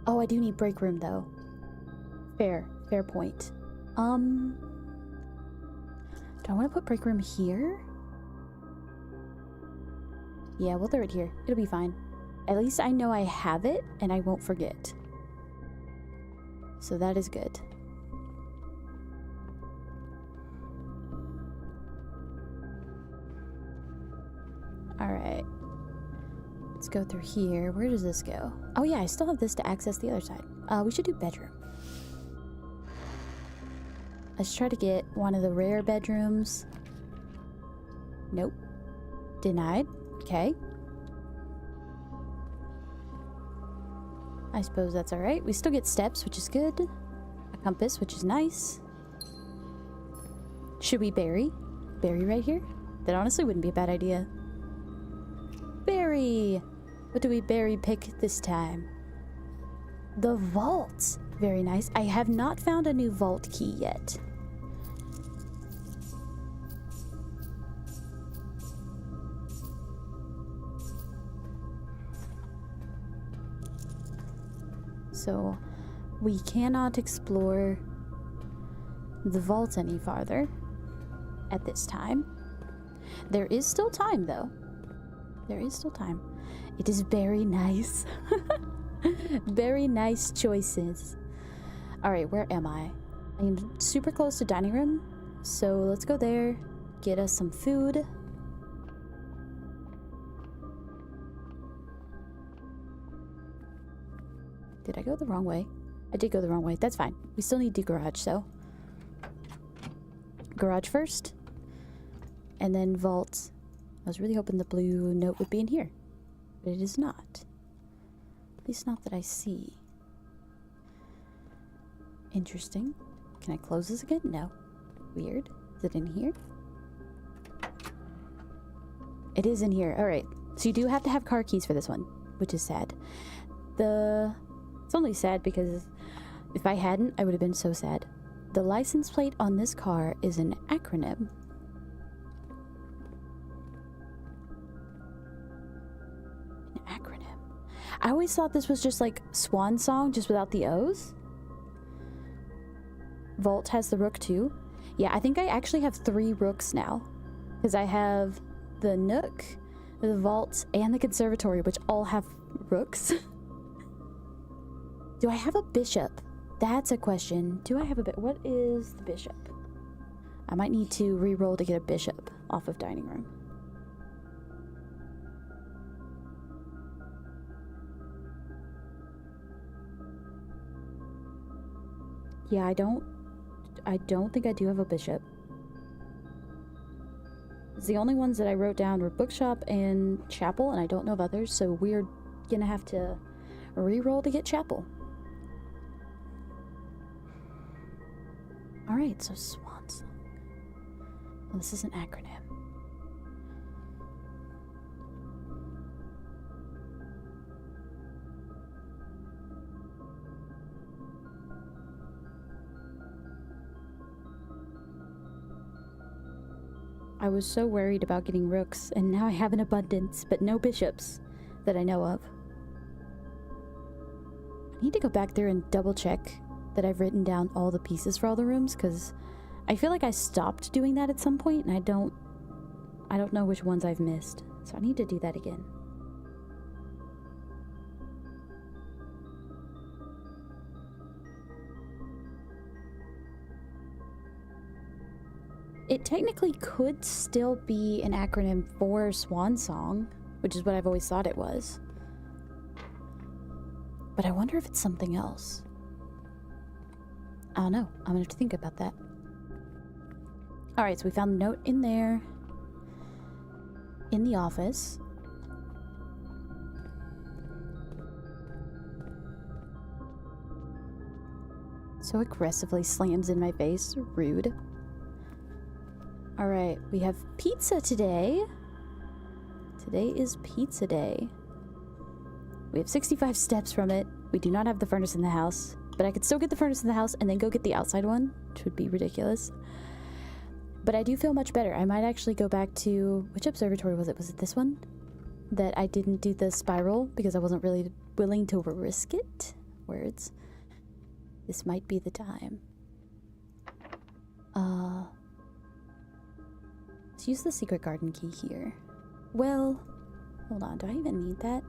Oh, I do need break room though. Fair point. Do I want to put break room here? Yeah, we'll throw it here. It'll be fine. At least I know I have it and I won't forget. So that is good. Alright. Let's go through here. Where does this go? Oh yeah, I still have this to access the other side. We should do bedroom. Let's try to get one of the rare bedrooms. Nope. Denied. Okay. I suppose that's alright. We still get steps, which is good. A compass, which is nice. Should we bury? Bury right here? That honestly wouldn't be a bad idea. Bury! What do we bury pick this time? The vault! Very nice. I have not found a new vault key yet. So we cannot explore the vault any farther at this time. There is still time though. There is still time. It is very nice. Very nice choices. Alright, where am I? I am super close to dining room. So let's go there. Get us some food. Did I go the wrong way? I did go the wrong way. That's fine. We still need to do garage, so. Garage first. And then vault. I was really hoping the blue note would be in here. But it is not. At least not that I see. Interesting. Can I close this again? No. Weird. Is it in here? It is in here. Alright. So you do have to have car keys for this one, which is sad. It's only sad because if I hadn't, I would have been so sad. The license plate on this car is an acronym. An acronym. I always thought this was just like Swan Song, just without the O's. Vault has the rook too. Yeah, I think I actually have 3 rooks now. Because I have the Nook, the Vault, and the Conservatory, which all have rooks. Do I have a bishop? That's a question. Do I have a bit? What is the bishop? I might need to re-roll to get a bishop off of dining room. Yeah, I don't think I do have a bishop. The only ones that I wrote down were bookshop and chapel, and I don't know of others, so we're gonna have to re-roll to get chapel. Alright, so swan song. Well, this is an acronym. I was so worried about getting rooks, and now I have an abundance, but no bishops that I know of. I need to go back there and double check that I've written down all the pieces for all the rooms, because I feel like I stopped doing that at some point, and I don't know which ones I've missed. So I need to do that again. It technically could still be an acronym for Swan Song, which is what I've always thought it was. But I wonder if it's something else. I don't know. I'm gonna have to think about that. Alright, so we found the note in there. In the office. So aggressively slams in my face. Rude. Alright, we have pizza today. Today is pizza day. We have 65 steps from it. We do not have the furnace in the house, but I could still get the furnace in the house and then go get the outside one, which would be ridiculous. But I do feel much better. I might actually go back to... Which observatory was it? Was it this one? That I didn't do the spiral because I wasn't really willing to risk it? Words. This might be the time. Let's use the secret garden key here. Well, hold on. Do I even need that?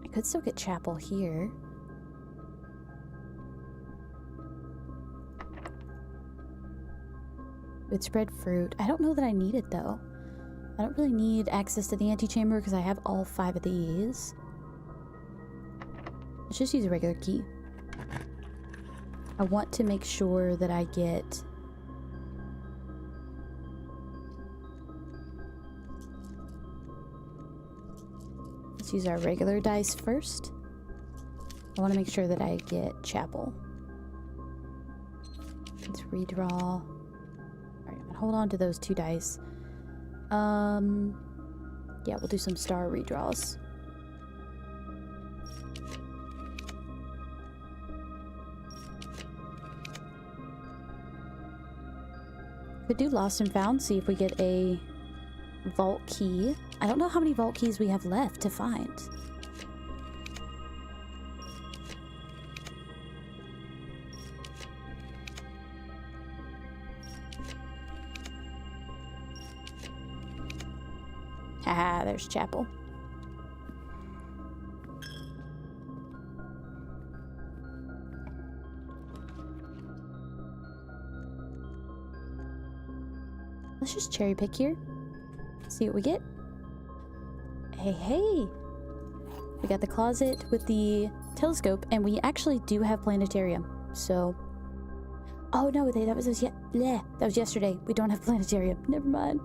I could still get chapel here. With spread fruit. I don't know that I need it though. I don't really need access to the antechamber because I have all 5 of these. Let's just use a regular key. I want to make sure that I get... Let's use our regular dice first. I want to make sure that I get chapel. Let's redraw. Alright, I'm gonna hold on to those 2 dice. Yeah, we'll do some star redraws. Could do lost and found, see if we get a vault key. I don't know how many vault keys we have left to find. Haha, there's chapel. Let's just cherry pick here. See what we get. Hey, hey! We got the closet with the telescope, and we actually do have planetarium. So... Oh no, that was yesterday. We don't have planetarium. Never mind.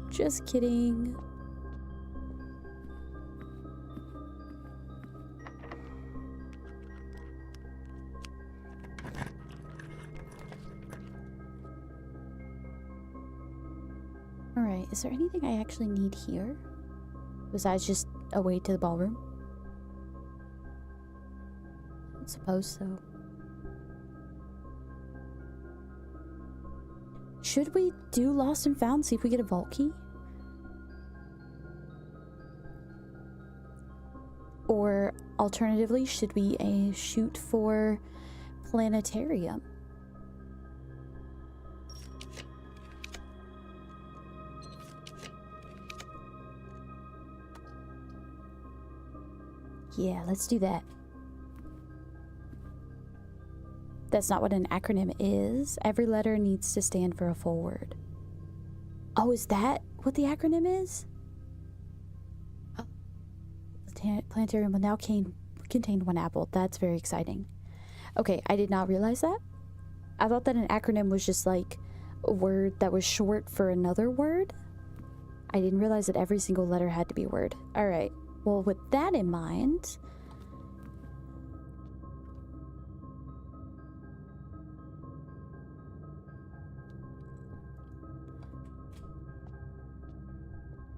Just kidding. Alright, is there anything I actually need here? Besides just a way to the ballroom? I suppose so. Should we do lost and found, see if we get a vault key? Or alternatively, should we shoot for planetarium? Yeah, let's do that. That's not what an acronym is. Every letter needs to stand for a full word. Oh, is that what the acronym is? Oh. The planetarium will now contain 1 apple. That's very exciting. Okay, I did not realize that. I thought that an acronym was just like a word that was short for another word. I didn't realize that every single letter had to be a word. All right. Well, with that in mind,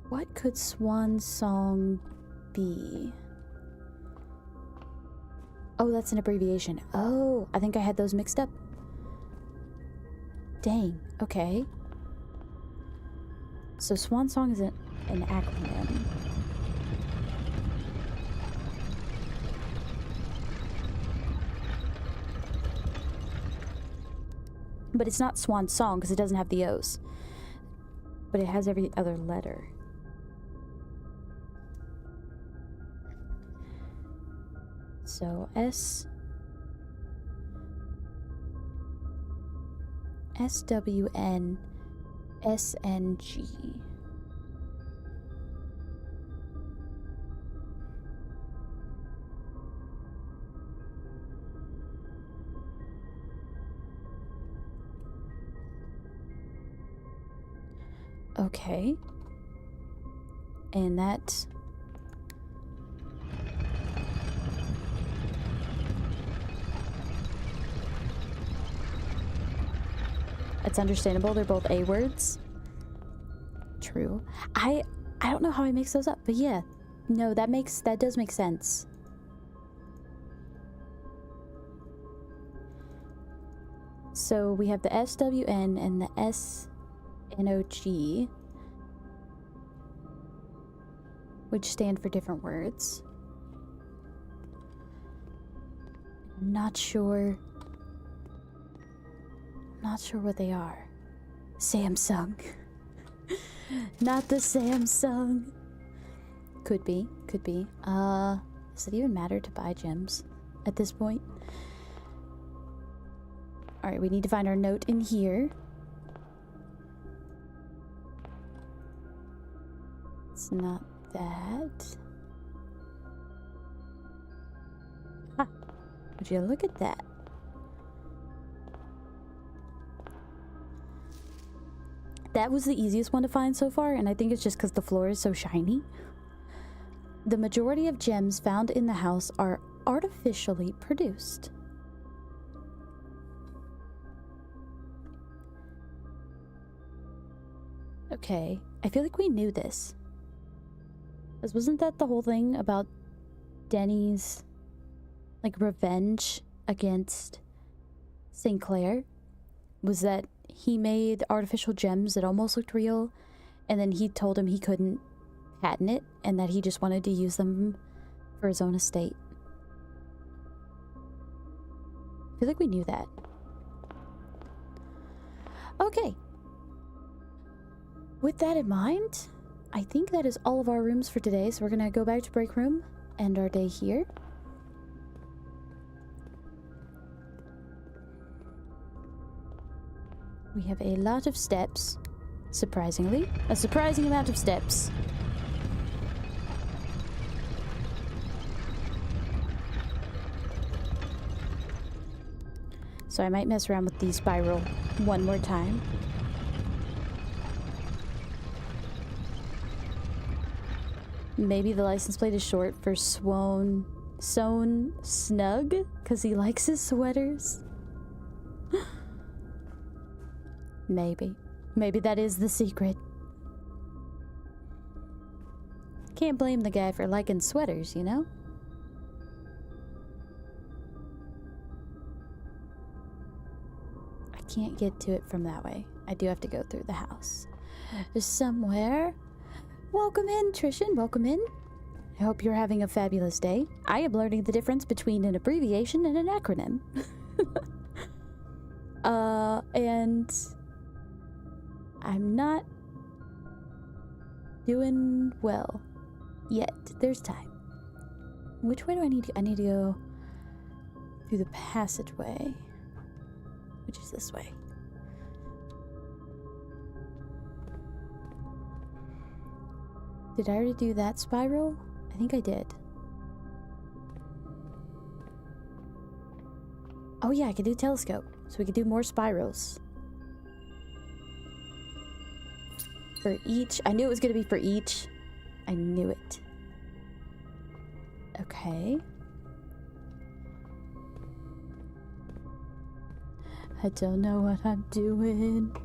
what could swan song be? Oh, that's an abbreviation. Oh, I think I had those mixed up. Dang, okay. So swan song is an acronym. But it's not swan song because it doesn't have the O's. But it has every other letter. So SWN SNG. Okay. And that... It's understandable, they're both A words. True. I don't know how I mix those up, but yeah. No, that does make sense. So we have the SWN and the SNOG, which stand for different words. Not sure what they are. Samsung. Not the Samsung. Could be. Does it even matter to buy gems at this point? Alright, we need to find our note in here. It's not that. Ha! Would you look at that? That was the easiest one to find so far, and I think it's just because the floor is so shiny. The majority of gems found in the house are artificially produced. Okay, I feel like we knew this. Because wasn't that the whole thing about Denny's, like, revenge against Sinclair? Was that he made artificial gems that almost looked real, and then he told him he couldn't patent it, and that he just wanted to use them for his own estate. I feel like we knew that. Okay. With that in mind, I think that is all of our rooms for today, so we're gonna go back to break room, end our day here. We have a lot of steps, surprisingly. A surprising amount of steps. So I might mess around with the spiral one more time. Maybe the license plate is short for Sewn Snug, because he likes his sweaters. Maybe. Maybe that is the secret. Can't blame the guy for liking sweaters, you know? I can't get to it from that way. I do have to go through the house. There's somewhere. Welcome in, Trishan. Welcome in. I hope you're having a fabulous day. I am learning the difference between an abbreviation and an acronym. And I'm not doing well yet. There's time. Which way do I need to... I need to go through the passageway, which is this way. Did I already do that spiral? I think I did. Oh yeah, I can do telescope. So we can do more spirals. For each. I knew it was going to be for each. I knew it. Okay. I don't know what I'm doing.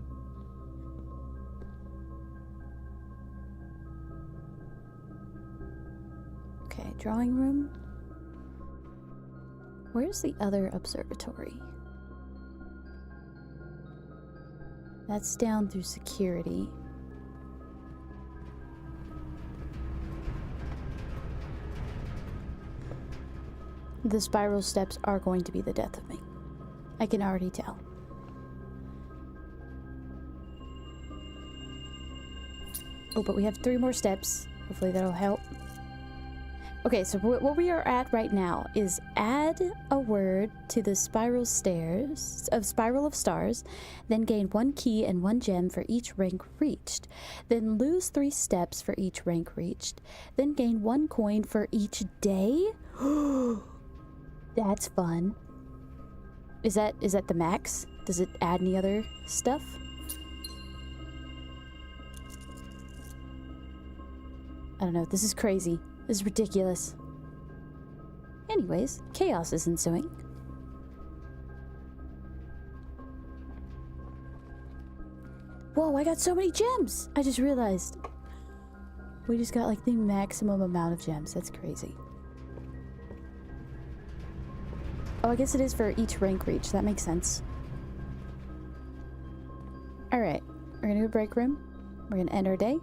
Okay, drawing room. Where's the other observatory? That's down through security. The spiral steps are going to be the death of me. I can already tell. Oh, but we have 3 more steps. Hopefully that'll help. Okay, so what we are at right now is add a word to the spiral stairs of Spiral of Stars, then gain 1 key and 1 gem for each rank reached, then lose 3 steps for each rank reached, then gain 1 coin for each day. That's fun. Is that the max? Does it add any other stuff? I don't know. This is crazy. This is ridiculous. Anyways, chaos is ensuing. Whoa, I got so many gems! I just realized. We just got like the maximum amount of gems. That's crazy. Oh, I guess it is for each rank reach. That makes sense. Alright, we're gonna go break room. We're gonna end our day.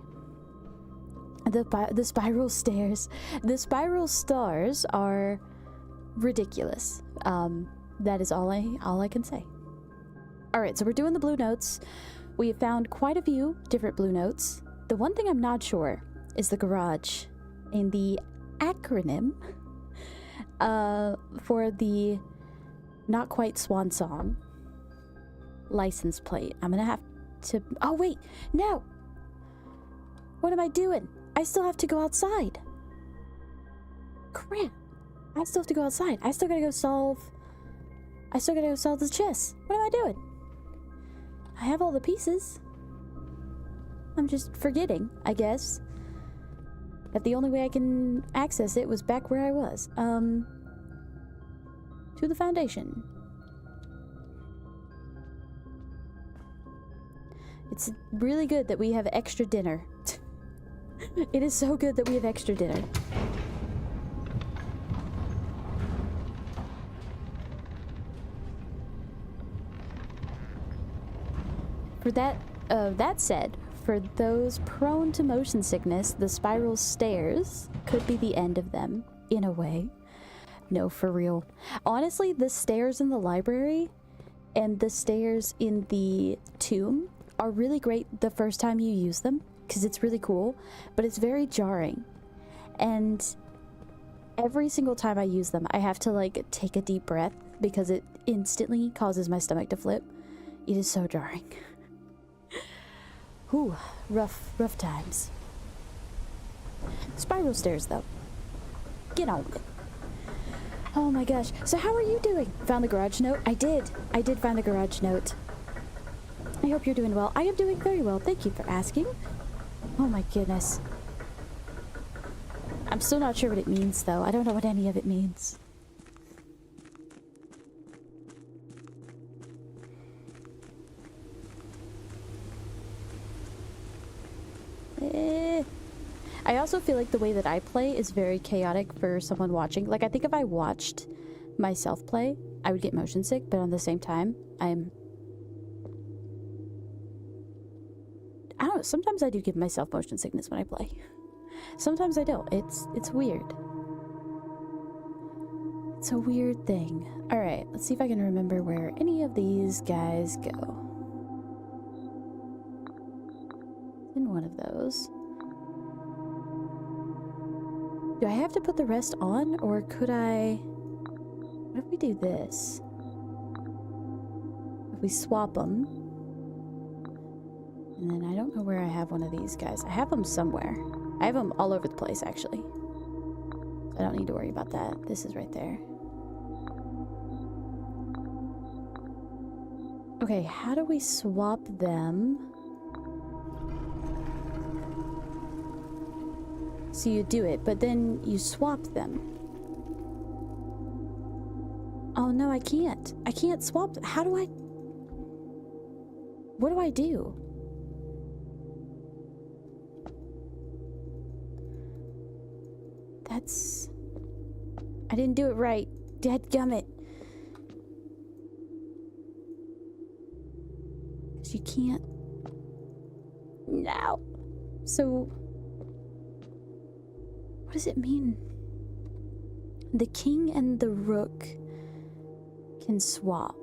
The spiral stairs. The spiral stars are ridiculous. That is all I can say. Alright, so we're doing the blue notes. We have found quite a few different blue notes. The one thing I'm not sure is the garage and the acronym for the not quite swan song license plate. I'm gonna have to... Oh, wait! No! What am I doing? I still have to go outside. Crap. I still have to go outside. I still gotta go solve the chess. What am I doing? I have all the pieces. I'm just forgetting, I guess, that the only way I can access it was back where I was. To the foundation. It's really good that we have extra dinner. It is so good that we have extra dinner. For that said, for those prone to motion sickness, the spiral stairs could be the end of them, in a way. No, for real. Honestly, the stairs in the library and the stairs in the tomb are really great the first time you use them, because it's really cool, but it's very jarring. And every single time I use them, I have to like take a deep breath because it instantly causes my stomach to flip. It is so jarring. Whew, rough times. Spiral stairs though. Get on with it. Oh my gosh. So how are you doing? Found the garage note? I did find the garage note. I hope you're doing well. I am doing very well. Thank you for asking. Oh my goodness. I'm still not sure what it means though. I don't know what any of it means. I also feel like the way that I play is very chaotic for someone watching. Like, I think if I watched myself play, I would get motion sick, but at the same time, I don't know, sometimes I do give myself motion sickness when I play. Sometimes I don't. It's weird. It's a weird thing. Alright, let's see if I can remember where any of these guys go. In one of those. Do I have to put the rest on, or could I... What if we do this? If we swap them... And then I don't know where I have one of these guys. I have them somewhere. I have them all over the place, actually. I don't need to worry about that. This is right there. Okay, how do we swap them? So you do it, but then you swap them. Oh no, I can't. I can't swap them. How do I... What do I do? That's... I didn't do it right. Dadgummit. You can't... No. So... What does it mean? The king and the rook can swap.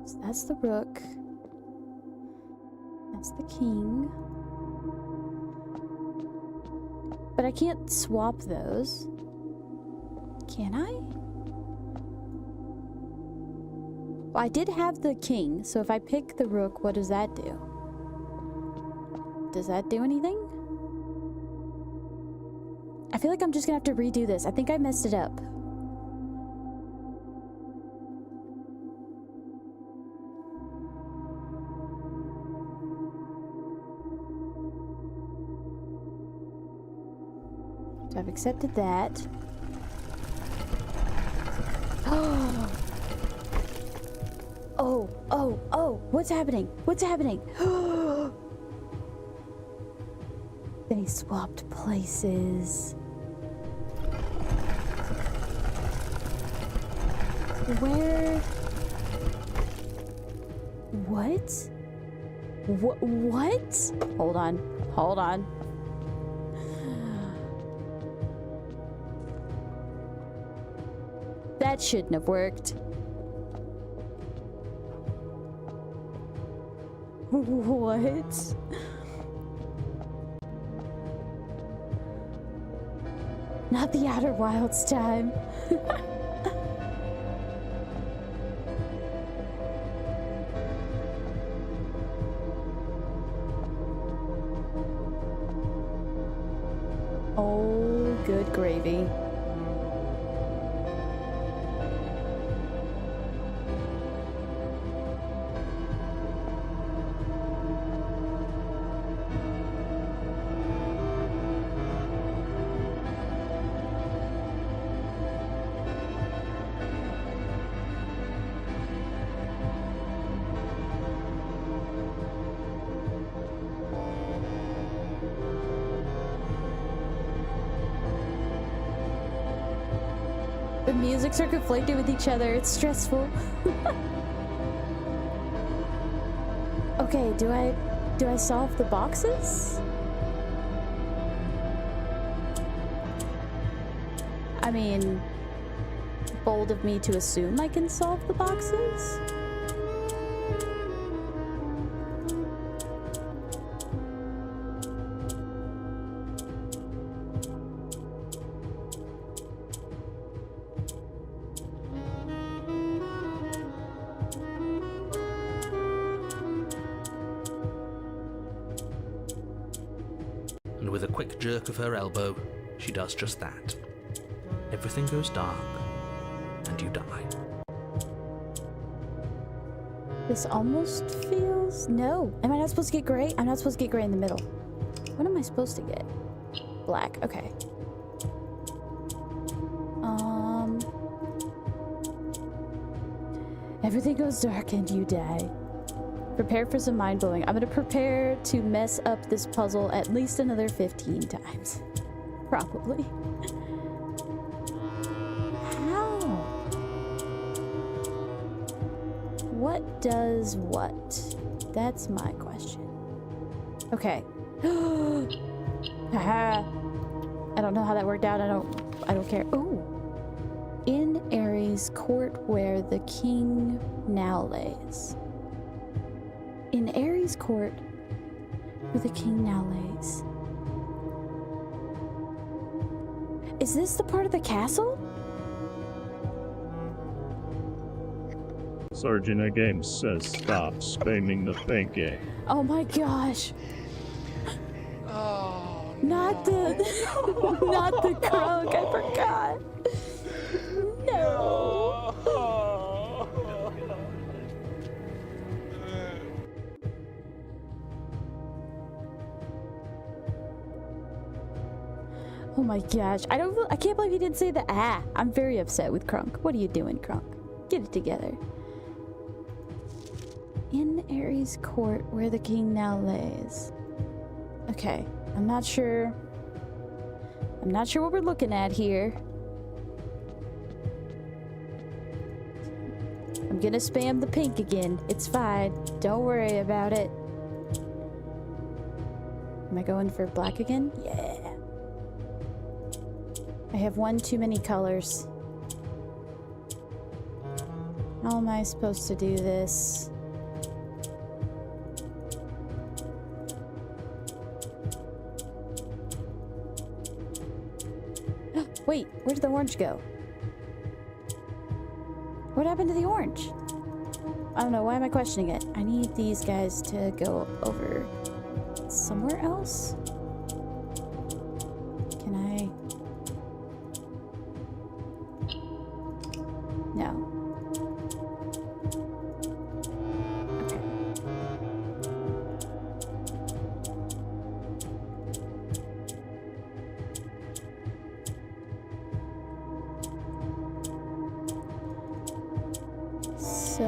So that's the rook. That's the king. But I can't swap those. Can I? Well, I did have the king, so if I pick the rook, what does that do? Does that do anything? I feel like I'm just gonna have to redo this. I think I messed it up. So I've accepted that. Oh, what's happening? What's happening? Then he swapped places. Where? What? What? Hold on. That shouldn't have worked. What? Not the Outer Wilds time. Oh, good gravy. The musics are conflicting with each other. It's stressful. Okay, do I solve the boxes? I mean, bold of me to assume I can solve the boxes? And with a quick jerk of her elbow, she does just that. Everything goes dark, and you die. This almost feels... No. Am I not supposed to get gray? I'm not supposed to get gray in the middle. What am I supposed to get? Black. Okay. Everything goes dark and you die. Prepare for some mind-blowing. I'm gonna prepare to mess up this puzzle at least another 15 times. Probably. How? What does what? That's my question. Okay. Haha. I don't know how that worked out. I don't care. Ooh. In Ares' court where the king now lays. In Ares' court where the king now lays. Is this the part of the castle? Sergeant Games says stop spamming the thinking. Oh my gosh. Oh, Not the not the croak, I forgot. No. Oh my gosh. I can't believe you didn't say the ah. I'm very upset with Crunk. What are you doing, Crunk? Get it together. In Ares' court where the king now lays. Okay, I'm not sure what we're looking at here. I'm gonna spam the pink again. It's fine. Don't worry about it. Am I going for black again? Yeah. I have one too many colors. How am I supposed to do this? Wait, where did the orange go? What happened to the orange? I don't know, why am I questioning it? I need these guys to go over somewhere else? Can I? No. Okay. So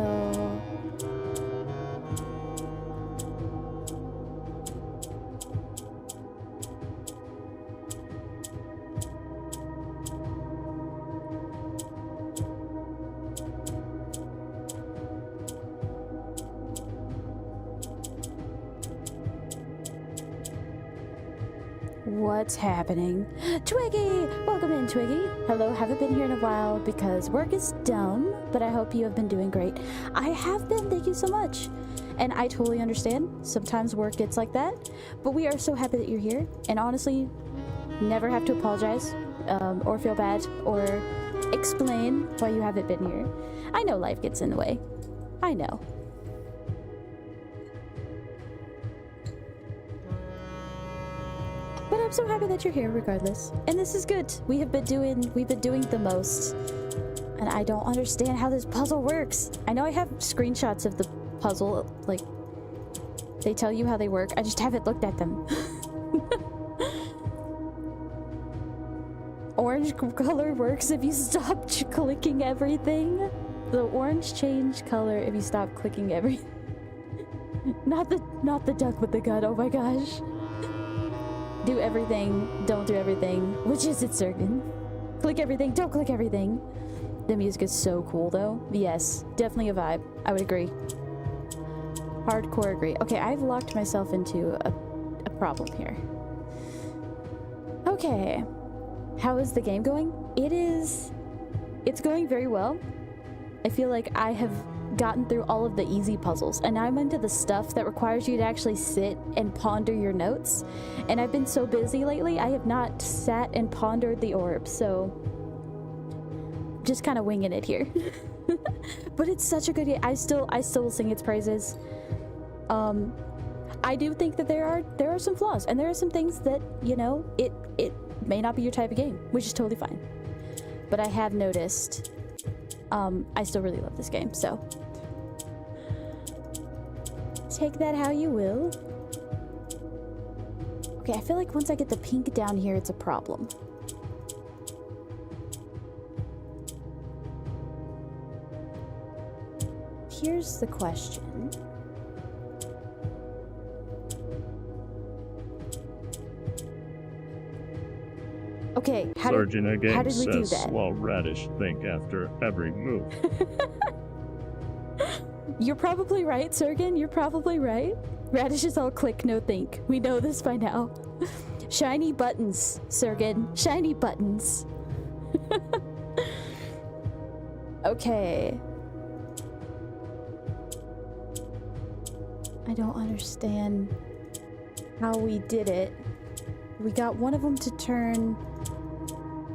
what's happening? Twiggy! Welcome in, Twiggy. Hello, haven't been here in a while because work is dumb, but I hope you have been doing great. I have been, thank you so much. And I totally understand. Sometimes work gets like that, but we are so happy that you're here. And honestly, never have to apologize, or feel bad, or explain why you haven't been here. I know life gets in the way. I know. But I'm so happy that you're here regardless. And this is good. We've been doing the most. And I don't understand how this puzzle works. I know I have screenshots of the puzzle, like they tell you how they work. I just haven't looked at them. Orange color works if you stop clicking everything. The orange change color if you stop clicking everything. Not the duck with the gun. Oh my gosh. Do everything, don't do everything. Which is it, Sergen? Click everything, don't click everything. The music is so cool, though. Yes, definitely a vibe. I would agree. Hardcore agree. Okay, I've locked myself into a problem here. Okay. How is the game going? It's going very well. I feel like I have gotten through all of the easy puzzles, and I'm into the stuff that requires you to actually sit and ponder your notes. And I've been so busy lately, I have not sat and pondered the orb, so just kind of winging it here. But it's such a good game. I still will sing its praises. I do think that there are some flaws, and there are some things that, you know, it may not be your type of game, which is totally fine. But I have noticed I still really love this game, so take that how you will. Okay, I feel like once I get the pink down here, it's a problem. Here's the question. Okay, how did we do that? Slow Radish think after every move. You're probably right, Sergen. You're probably right. Radish is all click, no think. We know this by now. Shiny buttons, Sergen. Shiny buttons. Okay. I don't understand how we did it. We got one of them to turn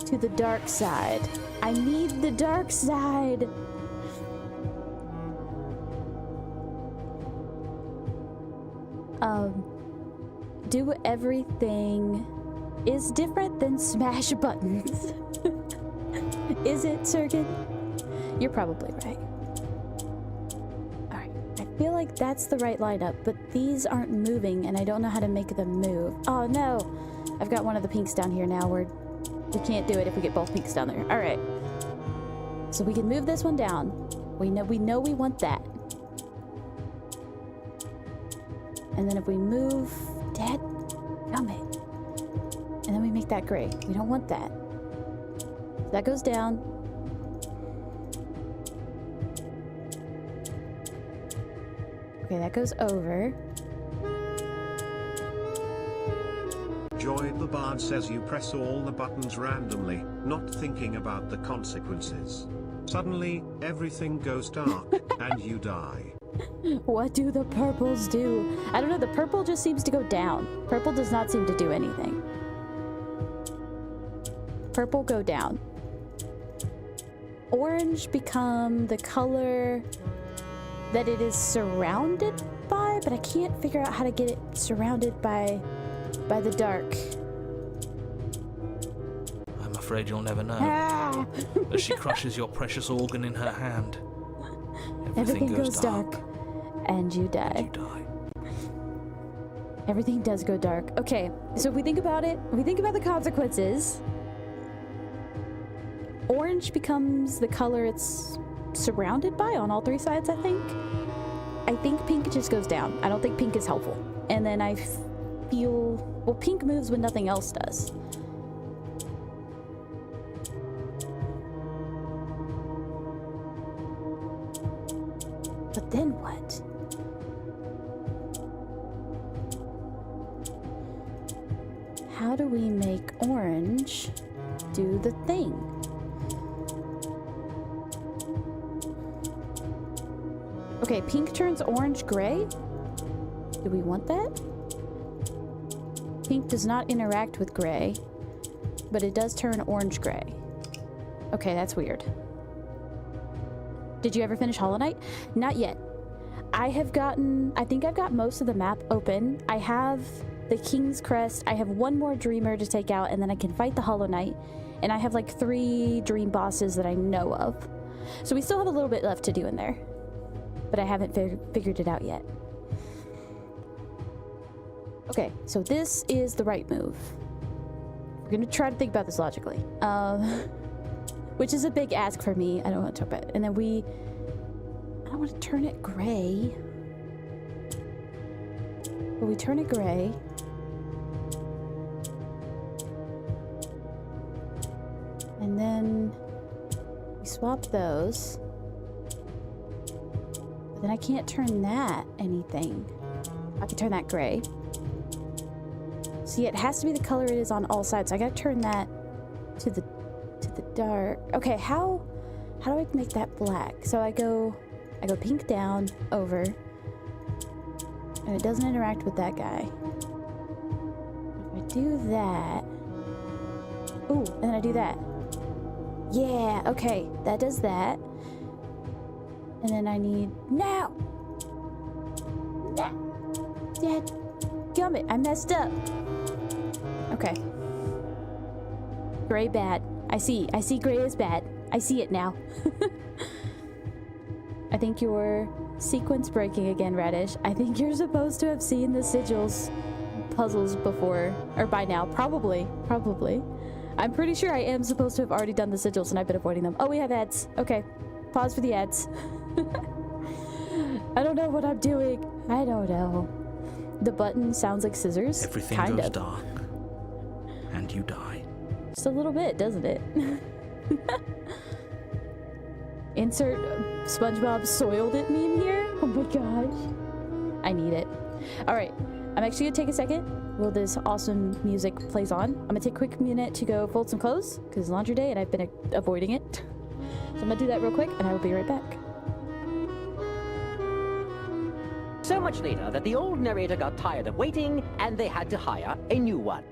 to the dark side. I need the dark side. Do everything is different than smash buttons. Is it, Sergen? You're probably right. Alright, I feel like that's the right lineup, but these aren't moving and I don't know how to make them move. Oh no! I've got one of the pinks down here now. We can't do it if we get both pinks down there. Alright. So we can move this one down. We know we want that. And then if we move dadgummit. And then we make that gray. We don't want that. So that goes down. Okay, that goes over. Joy the Bard says you press all the buttons randomly, not thinking about the consequences. Suddenly, everything goes dark, and you die. What do the purples do? I don't know, the purple just seems to go down. Purple does not seem to do anything. Purple go down. Orange become the color that it is surrounded by, but I can't figure out how to get it surrounded by the dark. I'm afraid you'll never know. Ah! As she crushes your precious organ in her hand, Everything goes dark. And you die. And you die. Everything does go dark. Okay, so if we think about it, we think about the consequences. Orange becomes the color it's surrounded by on all three sides, I think. I think pink just goes down. I don't think pink is helpful. And then I feel... Well, pink moves when nothing else does. But then what? How do we make orange do the thing? Okay, pink turns orange gray. Do we want that? Pink does not interact with gray, but it does turn orange gray. Okay, that's weird. Did you ever finish Hollow Knight? Not yet. I think I've got most of the map open. I have the King's Crest. I have one more Dreamer to take out, and then I can fight the Hollow Knight. And I have like 3 dream bosses that I know of. So we still have a little bit left to do in there. But I haven't figured it out yet. Okay, so this is the right move. We're gonna try to think about this logically. Which is a big ask for me. I don't want to talk about it. And then I don't want to turn it gray. But we turn it gray. And then we swap those. But then I can't turn that anything. I can turn that gray. See, it has to be the color it is on all sides. So I gotta turn that to the dark. Okay, how do I make that black? So I go pink down, over, and it doesn't interact with that guy. If I do that, ooh, and then I do that. Yeah, okay, that does that. And then I need now. Dadgummit, I messed up. Okay. Gray bad. I see gray is bad. I see it now. I think your sequence breaking again, Radish. I think you're supposed to have seen the sigils puzzles before, or by now, probably. I'm pretty sure I am supposed to have already done the sigils and I've been avoiding them. Oh, we have ads. Okay, pause for the ads. I don't know what I'm doing. I don't know. The button sounds like scissors. Everything kind goes of. dark, and you die. Just a little bit, doesn't it? Insert SpongeBob soiled it meme here. Oh my gosh. I need it. Alright, I'm actually gonna take a second while this awesome music plays on. I'm gonna take a quick minute to go fold some clothes, because it's laundry day and I've been avoiding it. I'm gonna do that real quick, and I will be right back. So much later that the old narrator got tired of waiting, and they had to hire a new one.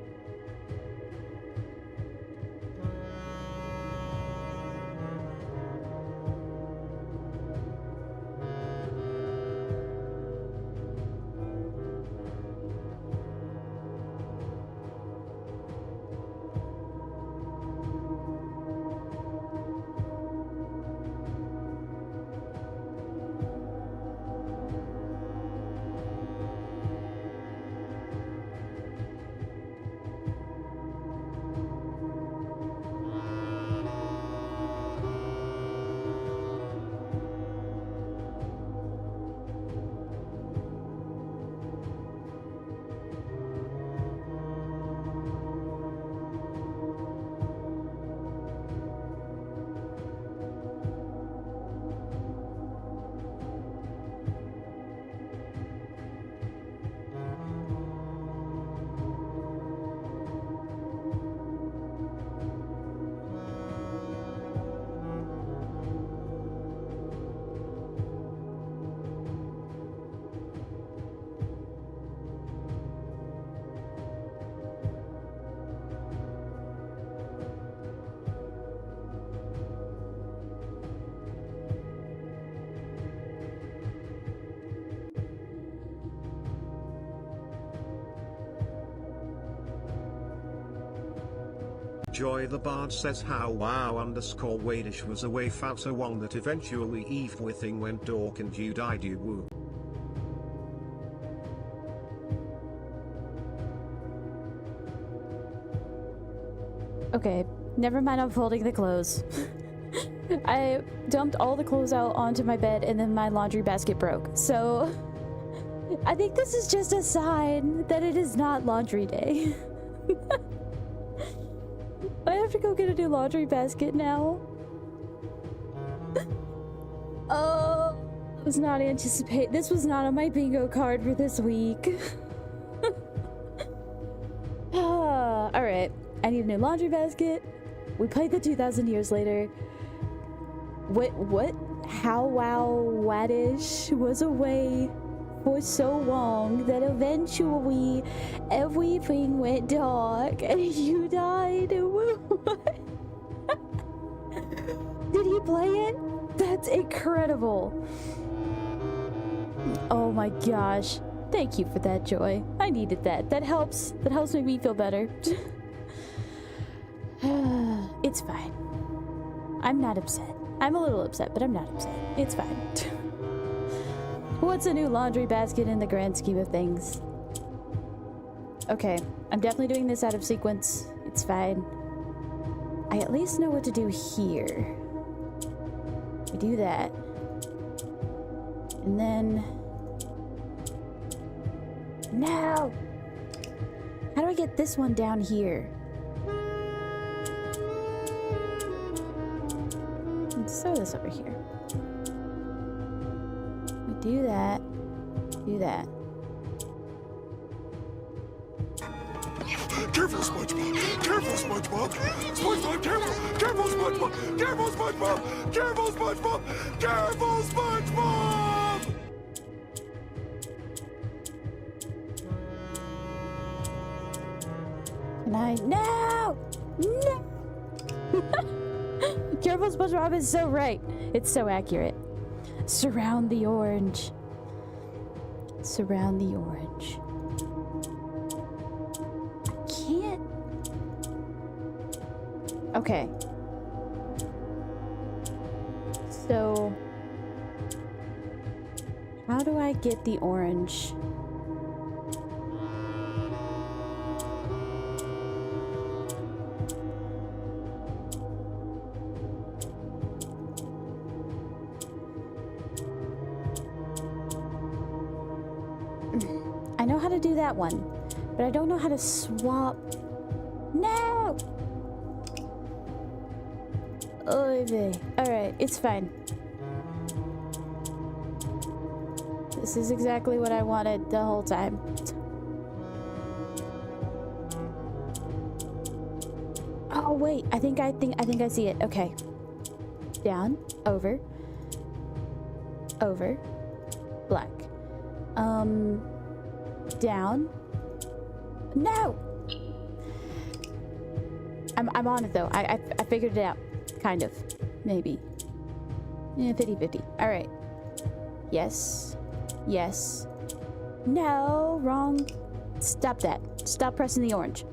Joy the Bard says how wow underscore Radish was away fout so long that eventually everything went dork and you died you woo. Okay, never mind unfolding the clothes. I dumped all the clothes out onto my bed and then my laundry basket broke. So I think this is just a sign that it is not laundry day. I have to go get a new laundry basket now. Oh, I was not anticipate. This was not on my bingo card for this week. Alright, I need a new laundry basket. We played the 2,000 Years Later. What? How wow Radish was away for so long that eventually everything went dark and you died. Did he play it? That's incredible. Oh my gosh. Thank you for that, Joy. I needed that. That helps make me feel better. It's fine. I'm not upset. I'm a little upset, but I'm not upset. It's fine. What's a new laundry basket in the grand scheme of things? Okay, I'm definitely doing this out of sequence. It's fine. I at least know what to do here. We do that. And then... No! How do I get this one down here? Let's throw this over here. We do that. Do that. Careful, SpongeBob! Careful, SpongeBob! SpongeBob, careful! Careful, SpongeBob! Careful, SpongeBob! Careful, SpongeBob! Careful, SpongeBob! Can I? No! No! Careful, SpongeBob is so right. It's so accurate. Surround the orange. Surround the orange. I can't. Okay. So, how do I get the orange? I know how to do that one, but I don't know how to swap. No! Oy vey. Alright, it's fine. This is exactly what I wanted the whole time. Oh wait, I think I see it. Okay. Down, over, over, black. Down. No! I'm on it though. I figured it out. Kind of. Maybe. Yeah, 50-50. Alright. Yes. Yes. No, wrong. Stop that. Stop pressing the orange.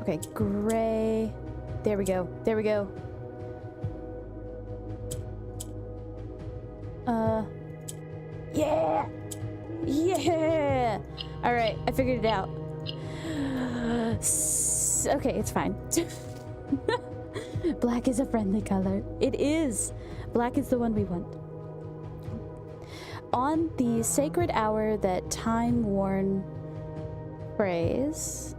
Okay, gray. There we go. There we go. Yeah! Yeah! Alright, I figured it out. Okay, it's fine. Black is a friendly color. It is! Black is the one we want. On the sacred hour that time-worn phrase.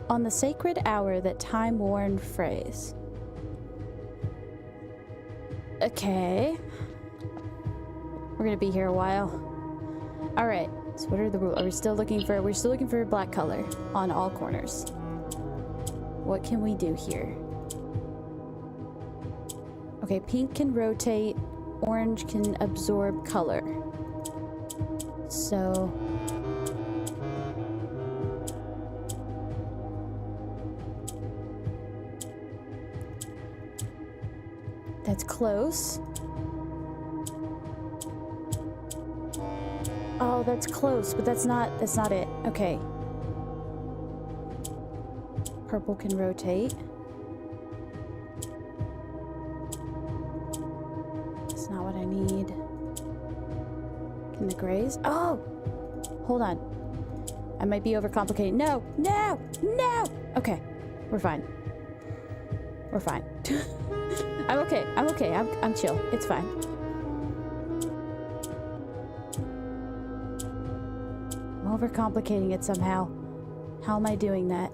On the sacred hour that time-worn phrase. Okay. We're gonna be here a while. Alright, so what are the rules? Are we still looking for, we're still looking for black color on all corners. What can we do here? Okay, pink can rotate, orange can absorb color. So... that's close. Oh, that's close, but that's not it. Okay. Purple can rotate. That's not what I need. Can the grays? Oh! Hold on. I might be overcomplicating. No! No! No! Okay. We're fine. We're fine. I'm okay. I'm okay. I'm chill. It's fine. I'm overcomplicating it somehow. How am I doing that?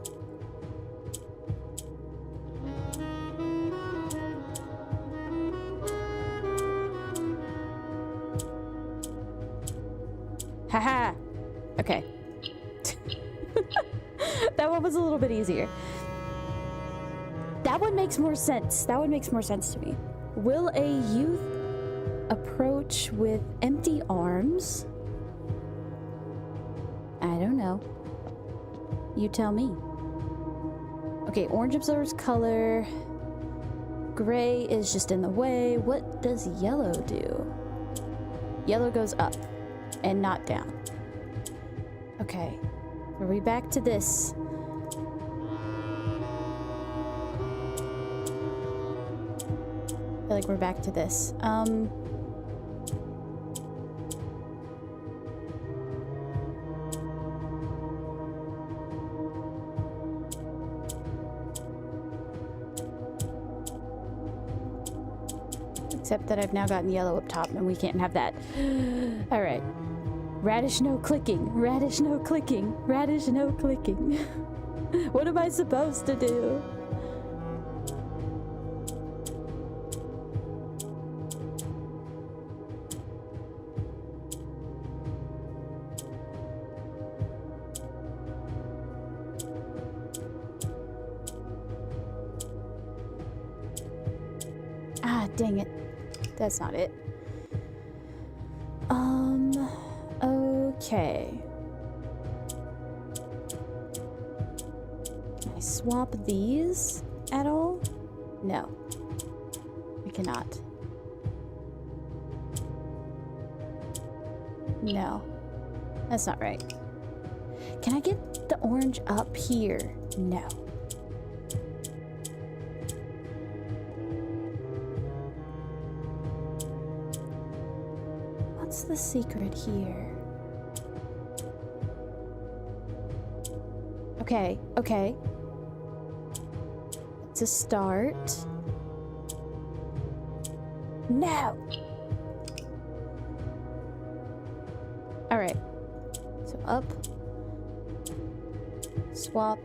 Haha. Okay. That one was a little bit easier. That one makes more sense. That one makes more sense to me. Will a youth approach with empty arms? I don't know. You tell me. Okay, orange absorbs color. Gray is just in the way. What does yellow do? Yellow goes up and not down. Okay. Are we back to this? I feel like we're back to this. Except that I've now gotten yellow up top and we can't have that. All right. Radish no clicking. Radish no clicking. Radish no clicking. What am I supposed to do? Ah, dang it. That's not it. Okay. Can I swap these at all? No. I cannot. No. That's not right. Can I get the orange up here? No. What's the secret here? Okay, okay. It's a start. No! Alright. So up. Swap.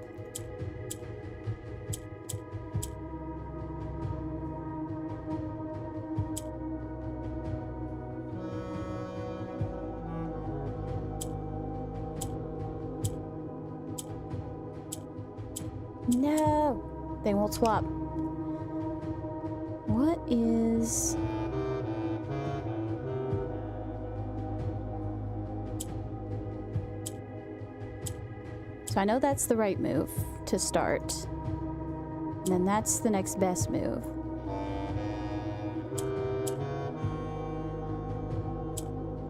No! They won't swap. What is... So I know that's the right move to start. And then that's the next best move.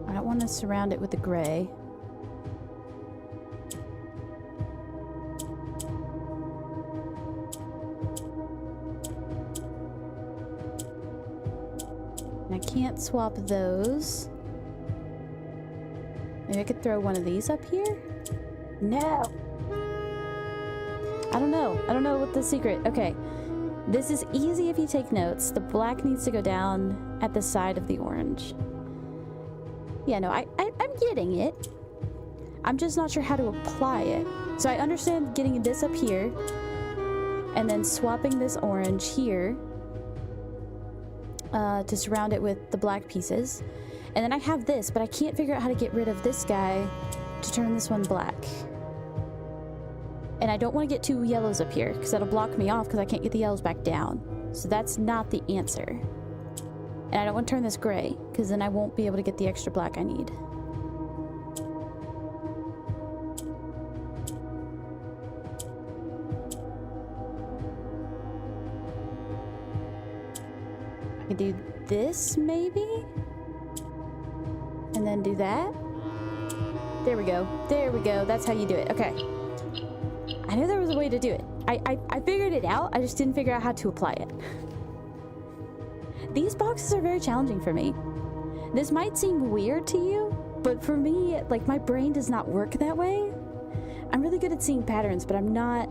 I don't want to surround it with the gray. And I can't swap those. Maybe I could throw one of these up here? No! I don't know. I don't know what the secret... Okay. This is easy if you take notes. The black needs to go down at the side of the orange. Yeah, no, I'm getting it. I'm just not sure how to apply it. So I understand getting this up here, and then swapping this orange here to surround it with the black pieces. And then I have this, but I can't figure out how to get rid of this guy to turn this one black. And I don't want to get two yellows up here, because that'll block me off because I can't get the yellows back down. So that's not the answer. And I don't want to turn this gray, because then I won't be able to get the extra black I need. I can do this, maybe? And then do that? There we go. There we go. That's how you do it. Okay. I knew there was a way to do it. I figured it out. I just didn't figure out how to apply it. These boxes are very challenging for me. This might seem weird to you, but for me, like, my brain does not work that way. I'm really good at seeing patterns, but I'm not...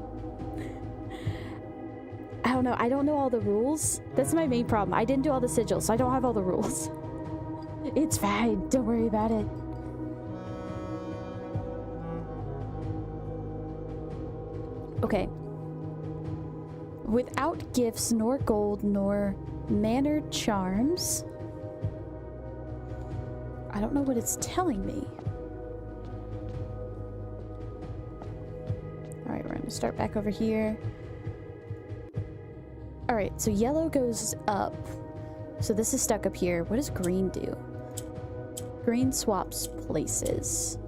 I don't know. I don't know all the rules. That's my main problem. I didn't do all the sigils, so I don't have all the rules. It's fine. Don't worry about it. Okay. Without gifts, nor gold, nor mannered charms. I don't know what it's telling me. Alright, we're gonna start back over here. Alright, so yellow goes up. So this is stuck up here. What does green do? Green swaps places.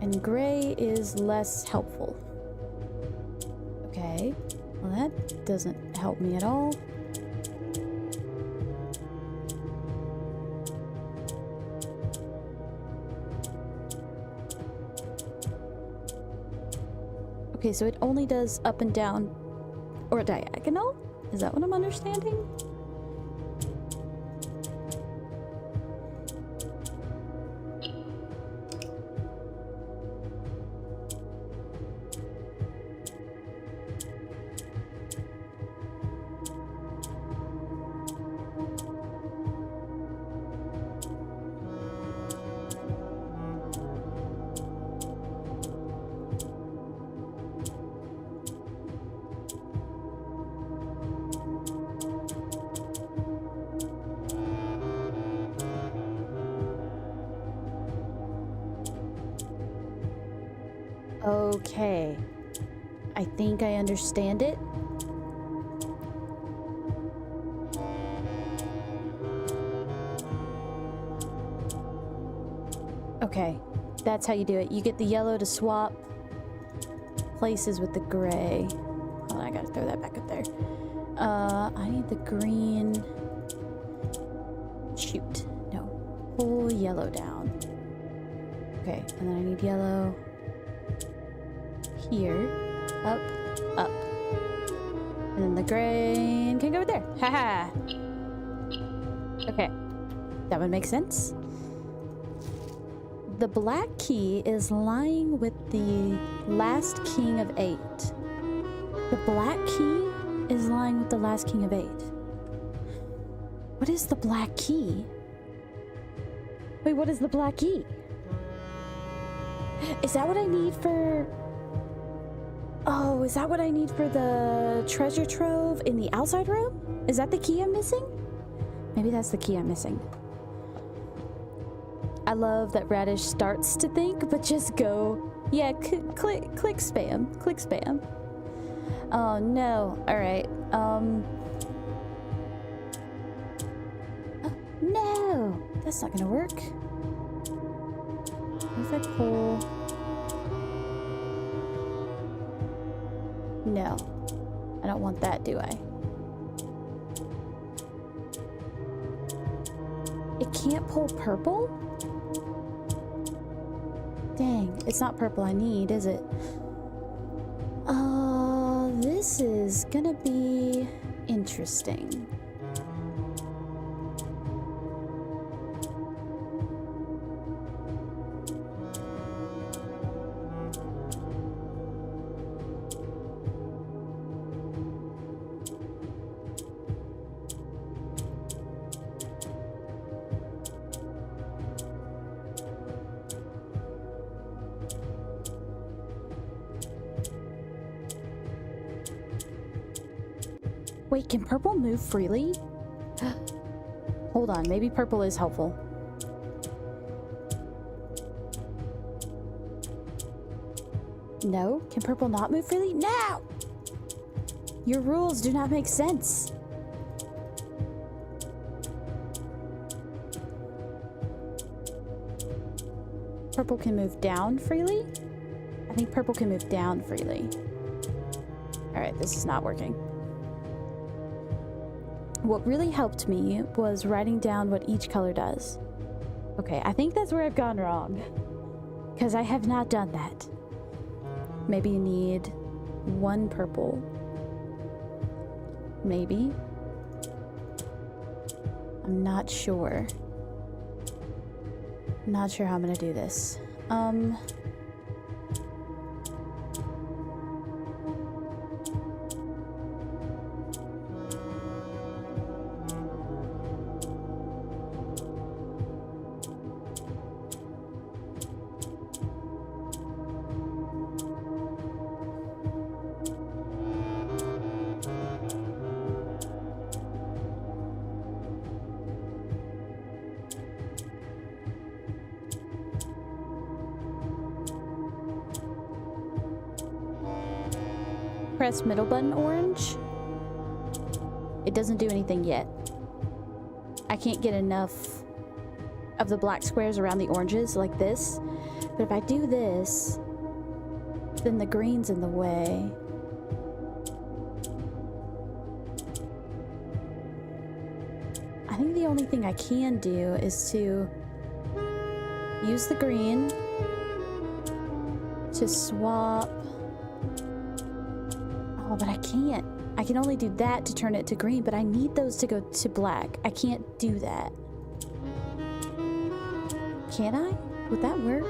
And gray is less helpful. Okay, well that doesn't help me at all. Okay, so it only does up and down or diagonal? Is that what I'm understanding? Okay, I think I understand it. Okay, that's how you do it. You get the yellow to swap places with the gray. Hold on, I gotta throw that back up there. I need the green. Shoot, no. Pull yellow down. Okay, and then I need yellow. Here, up, up. And then the green can go over there. Haha. Okay, that would make sense. The black key is lying with the last king of 8. The black key is lying with the last king of 8. What is the black key? Wait, what is the black key? Is that what I need for... Oh, is that what I need for the treasure trove in the outside room? Is that the key I'm missing? Maybe that's the key I'm missing. I love that Radish starts to think, but just go, yeah, click spam, click spam. Oh no, alright, no, that's not gonna work. Where's that pull? No, I don't want that, do I? It can't pull purple? Dang, it's not purple I need, is it? This is gonna be interesting. Wait, can purple move freely? Hold on, maybe purple is helpful. No? Can purple not move freely? No! Your rules do not make sense. Purple can move down freely? I think purple can move down freely. Alright, this is not working. What really helped me was writing down what each color does. Okay, I think that's where I've gone wrong. Because I have not done that. Maybe you need one purple. Maybe. I'm not sure. Not sure how I'm gonna do this. Press middle button orange. It doesn't do anything yet. I can't get enough of the black squares around the oranges like this. But if I do this, then the green's in the way. I think the only thing I can do is to use the green to swap. Oh, but I can't. I can only do that to turn it to green, but I need those to go to black. I can't do that. Can I? Would that work?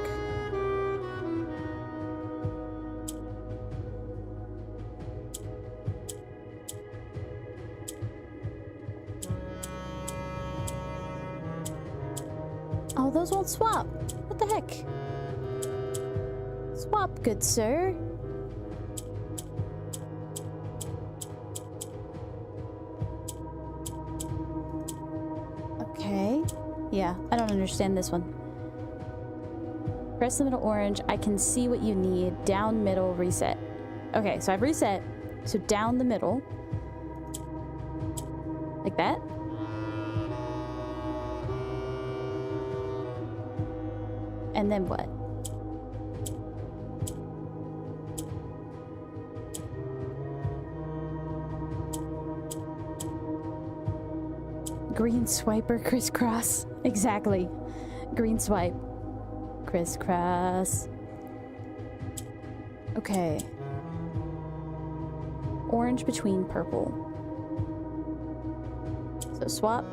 Oh, those won't swap. What the heck? Swap, good sir. Okay. Yeah, I don't understand this one. Press the middle orange. I can see what you need. Down, middle, reset. Okay, so I've reset. So down the middle. Like that. And then what? Green swiper crisscross. Exactly. Green swipe. Crisscross. Okay. Orange between purple. So swap.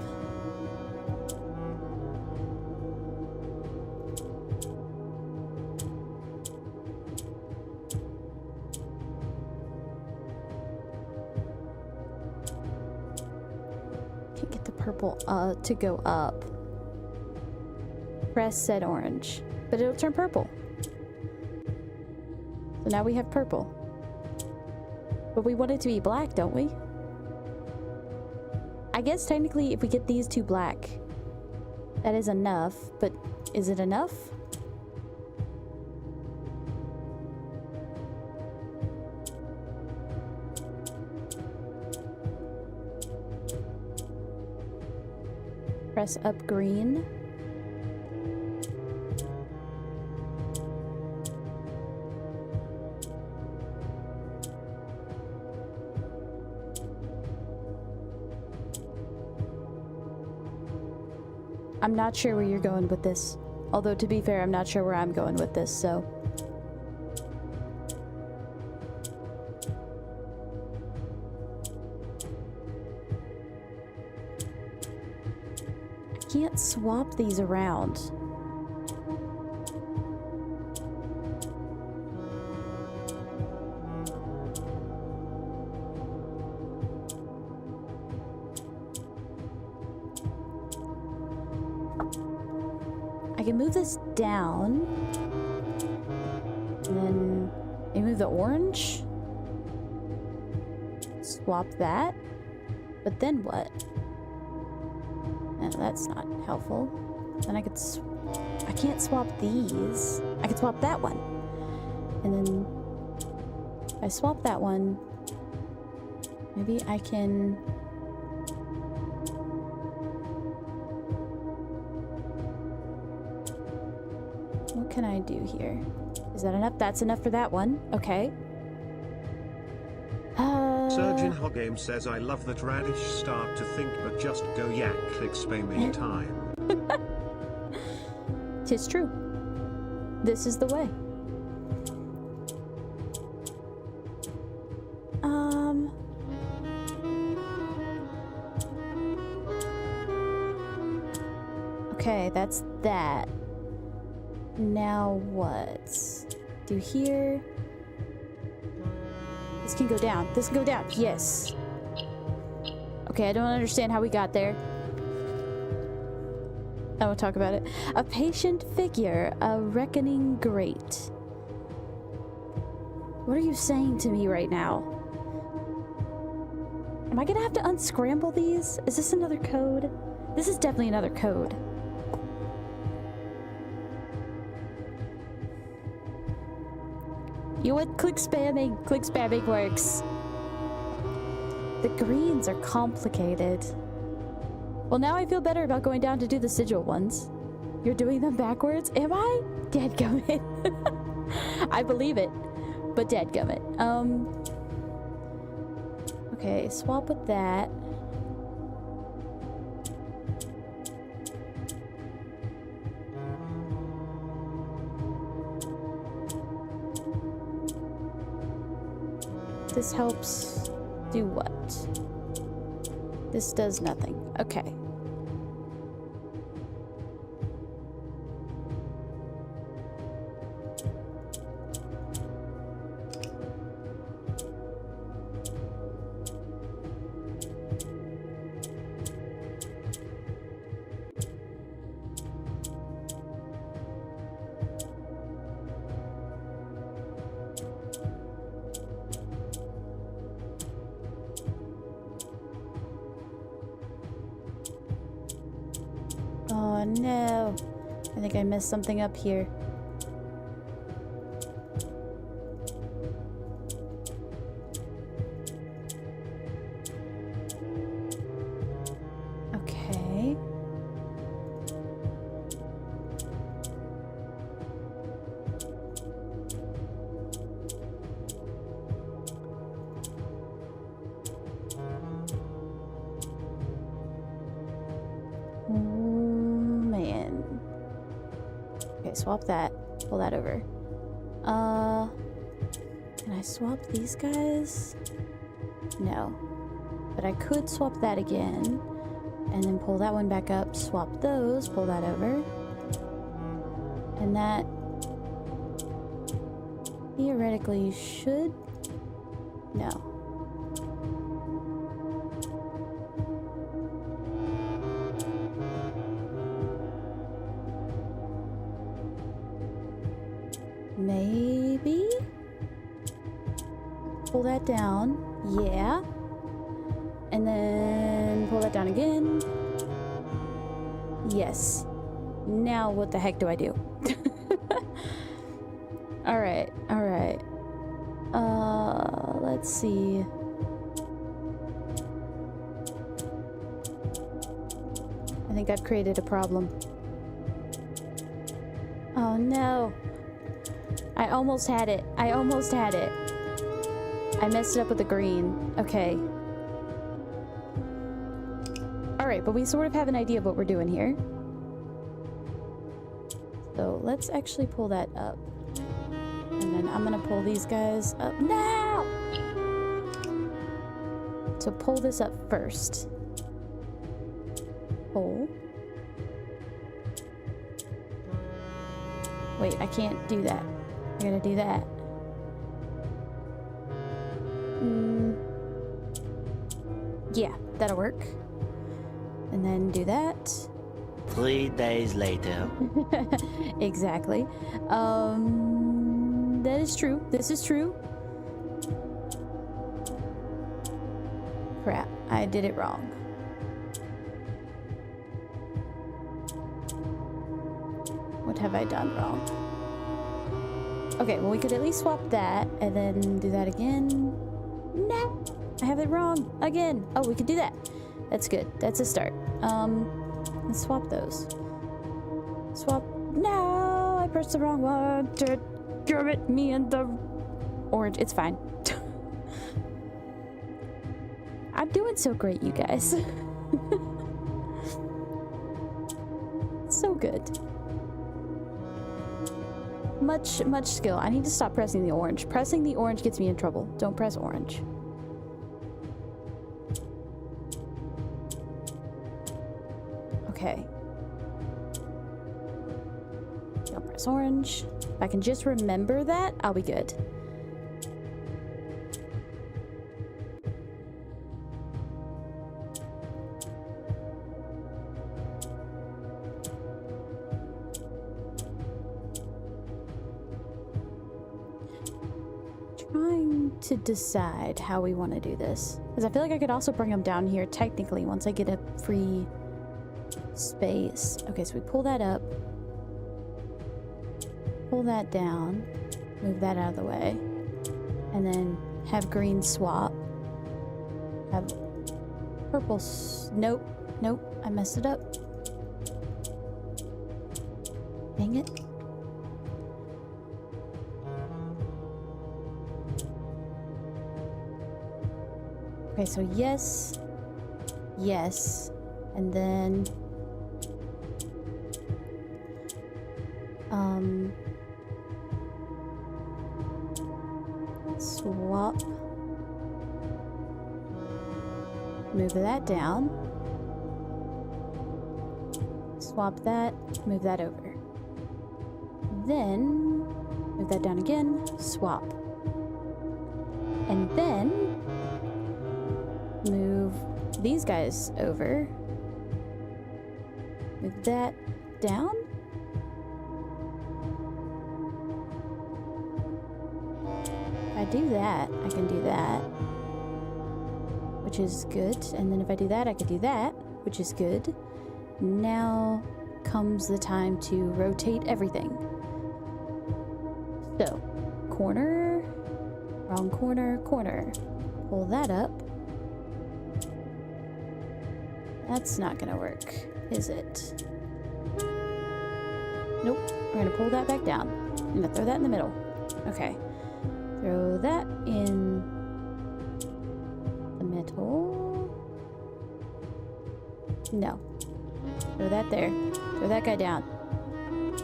Can't get the purple to go up. Press set orange, but it'll turn purple. So now we have purple. But we want it to be black, don't we? I I guess technically if we get these two black, that is enough, but is it enough? Press up green. I'm not sure where you're going with this. Although, to be fair, I'm not sure where I'm going with this, so... I can't swap these around. I can move this down. And then I move the orange. Swap that. But then what? No, that's not helpful. Then I could I can't swap these. I could swap that one. And then if I swap that one, maybe I can... What can I do here? Is that enough? That's enough for that one. Okay. Surgeon Hogame says, I love that Radish start to think but just go yak click spamming time. Tis true. This is the way. Okay, that's that. Now what? Do here. This can go down. This can go down. Yes. Okay, I don't understand how we got there. I won't talk about it. A patient figure. A reckoning great. What are you saying to me right now? Am I gonna have to unscramble these? Is this another code? This is definitely another code. You would click spamming. Click spamming works. The greens are complicated. Well, now I feel better about going down to do the sigil ones. You're doing them backwards? Am I? Dadgummit. I believe it. But dadgummit. Okay, swap with that. This helps do what? This does nothing. Okay. Oh no, I think I messed something up here. Okay. Okay, swap that. Pull that over. Can I swap these guys? No. But I could swap that again. And then pull that one back up. Swap those. Pull that over. And that... theoretically should... No. Maybe? Pull that down. Yeah. and then pull that down again. Yes. Now what the heck do I do? Alright, alright. Let's see. I think I've created a problem. Oh no. I almost had it. I almost had it. I messed it up with the green. Okay. Alright, but we sort of have an idea of what we're doing here. So let's actually pull that up. And then I'm gonna pull these guys up. No! So pull this up first. Pull. Wait, I can't do that. I gotta do that. Yeah, that'll work. And then do that. 3 days later. Exactly. That is true. This is true. Crap, I did it wrong. What have I done wrong? Okay, well we could at least swap that and then do that again. No! I have it wrong again. Oh, we could do that. That's good. That's a start. Let's swap those. Swap. No! I pressed the wrong one. Damn it, me and the orange. It's fine. I'm doing so great, you guys. So good. Much skill. I need to stop pressing the orange. Pressing the orange gets me in trouble. Don't press orange. Okay. Don't press orange. If I can just remember that, I'll be good. Trying to decide how we want to do this. Because I feel like I could also bring them down here technically once I get a free space. Okay, so we pull that up. Pull that down. Move that out of the way. And then have green swap. Have purple nope. Nope. I messed it up. Dang it. Okay, so yes, yes, and then swap, move that down, swap that, move that over, then move that down again, swap, and then move these guys over. Move that down. If I do that, I can do that, which is good. And then if I do that, I can do that, which is good. Now comes the time to rotate everything. So, corner, wrong corner, corner. Pull that up. That's not gonna work, is it? Nope. We're gonna pull that back down. I'm gonna throw that in the middle. Okay. Throw that in the middle. No. Throw that there. Throw that guy down.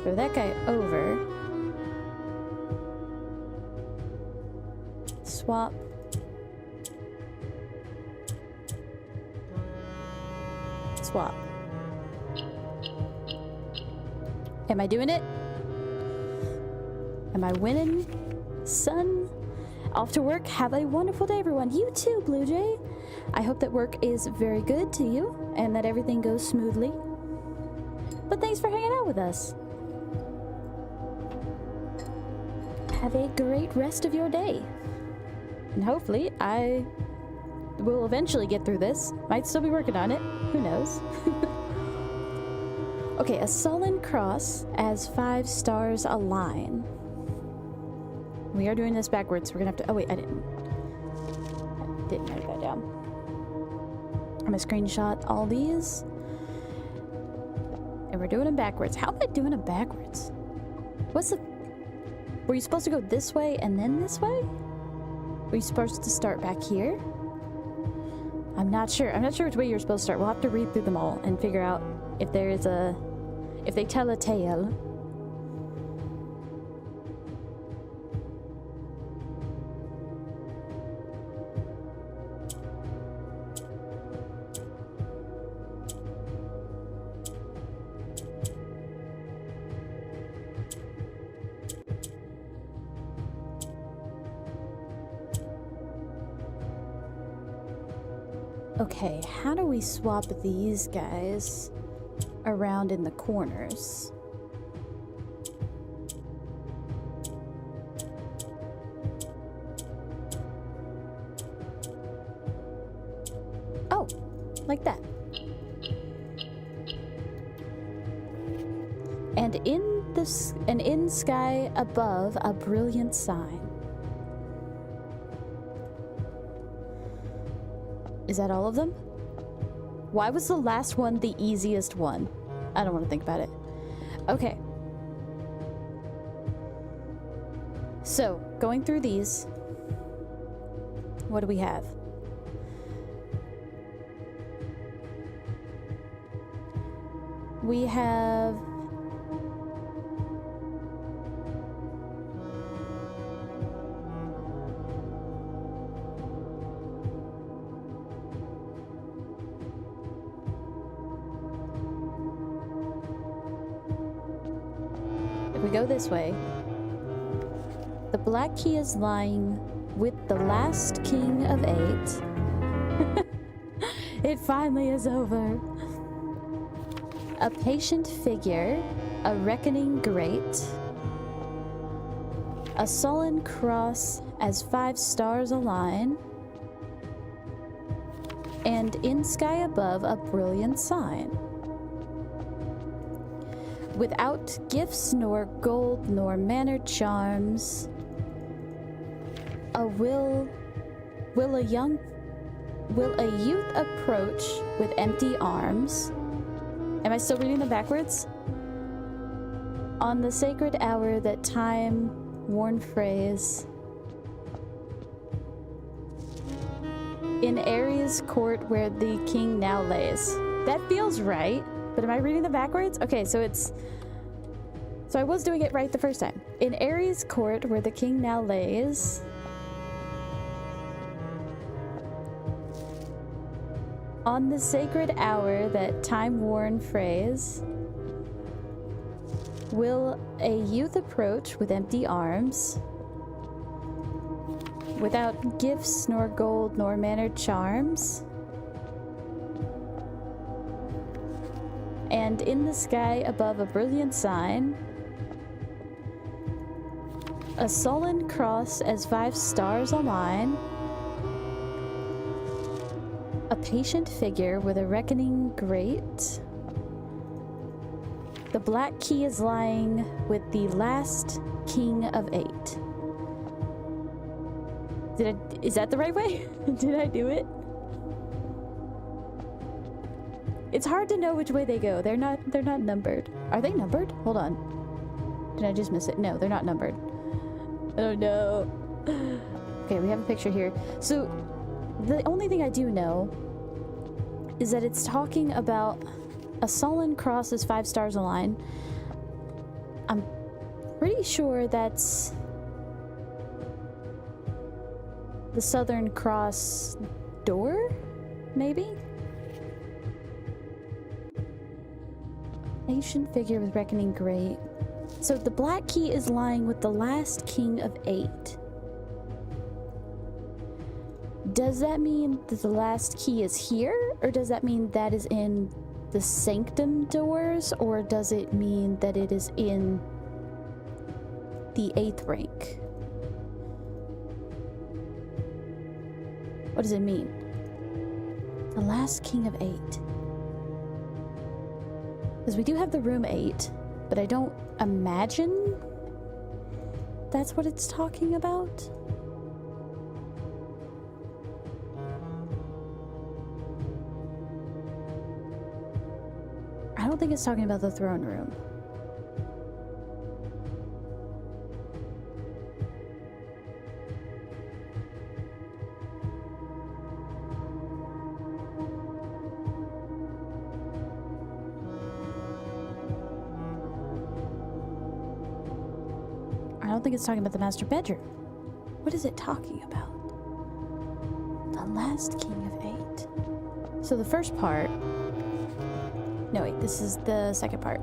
Throw that guy over. Swap. Swap. Am I doing it? Am I winning? Son, off to work. Have a wonderful day, everyone. You too, Blue Jay. I hope that work is very good to you and that everything goes smoothly. But thanks for hanging out with us. Have a great rest of your day. And hopefully I we'll eventually get through this. Might still be working on it. Who knows? Okay, a sullen cross as 5 stars align. We are doing this backwards. We're gonna have to. Oh wait, I didn't write that down. I'm gonna screenshot all these, and we're doing them backwards. How am I doing them backwards? What's the? Were you supposed to go this way and then this way? Were you supposed to start back here? I'm not sure. I'm not sure which way you're supposed to start. We'll have to read through them all and figure out if there is if they tell a tale. Okay, how do we swap these guys around in the corners? Oh, like that. And in sky above a brilliant sign. Is that all of them? Why was the last one the easiest one? I don't want to think about it. Okay. So, going through these, what do we have? We have... If we go this way, the black key is lying with the last king of 8. It finally is over. A patient figure, a reckoning great, a sullen cross as 5 stars align, and in sky above a brilliant sign. Without gifts nor gold nor mannered charms, will a youth approach with empty arms? Am I still reading them backwards? On the sacred hour that time-worn phrase, in Ares' court where the king now lays. That feels right. But am I reading them backwards? Okay, so I was doing it right the first time. In Ares' court, where the king now lays... On the sacred hour, that time-worn phrase... Will a youth approach with empty arms... Without gifts, nor gold, nor mannered charms... And in the sky above a brilliant sign, a sullen cross as 5 stars align, a patient figure with a reckoning great, the black key is lying with the last king of 8. Is that the right way? Did I do it? It's hard to know which way they go. They're not numbered. Are they numbered? Hold on. Did I just miss it? No, they're not numbered. Oh no. Okay, we have a picture here. So the only thing I do know is that it's talking about a sullen cross as 5 stars align. I'm pretty sure that's the Southern Cross door, maybe? Ancient figure with reckoning great. So the black key is lying with the last king of 8. Does that mean that the last key is here? Or does that mean that is in the sanctum doors? Or does it mean that it is in the 8th rank? What does it mean? The last king of 8. Because we do have the room 8, but I don't imagine that's what it's talking about. I don't think it's talking about the throne room. I don't think it's talking about the master bedroom. What is it talking about? The last king of 8. So the first part... No, wait, this is the second part.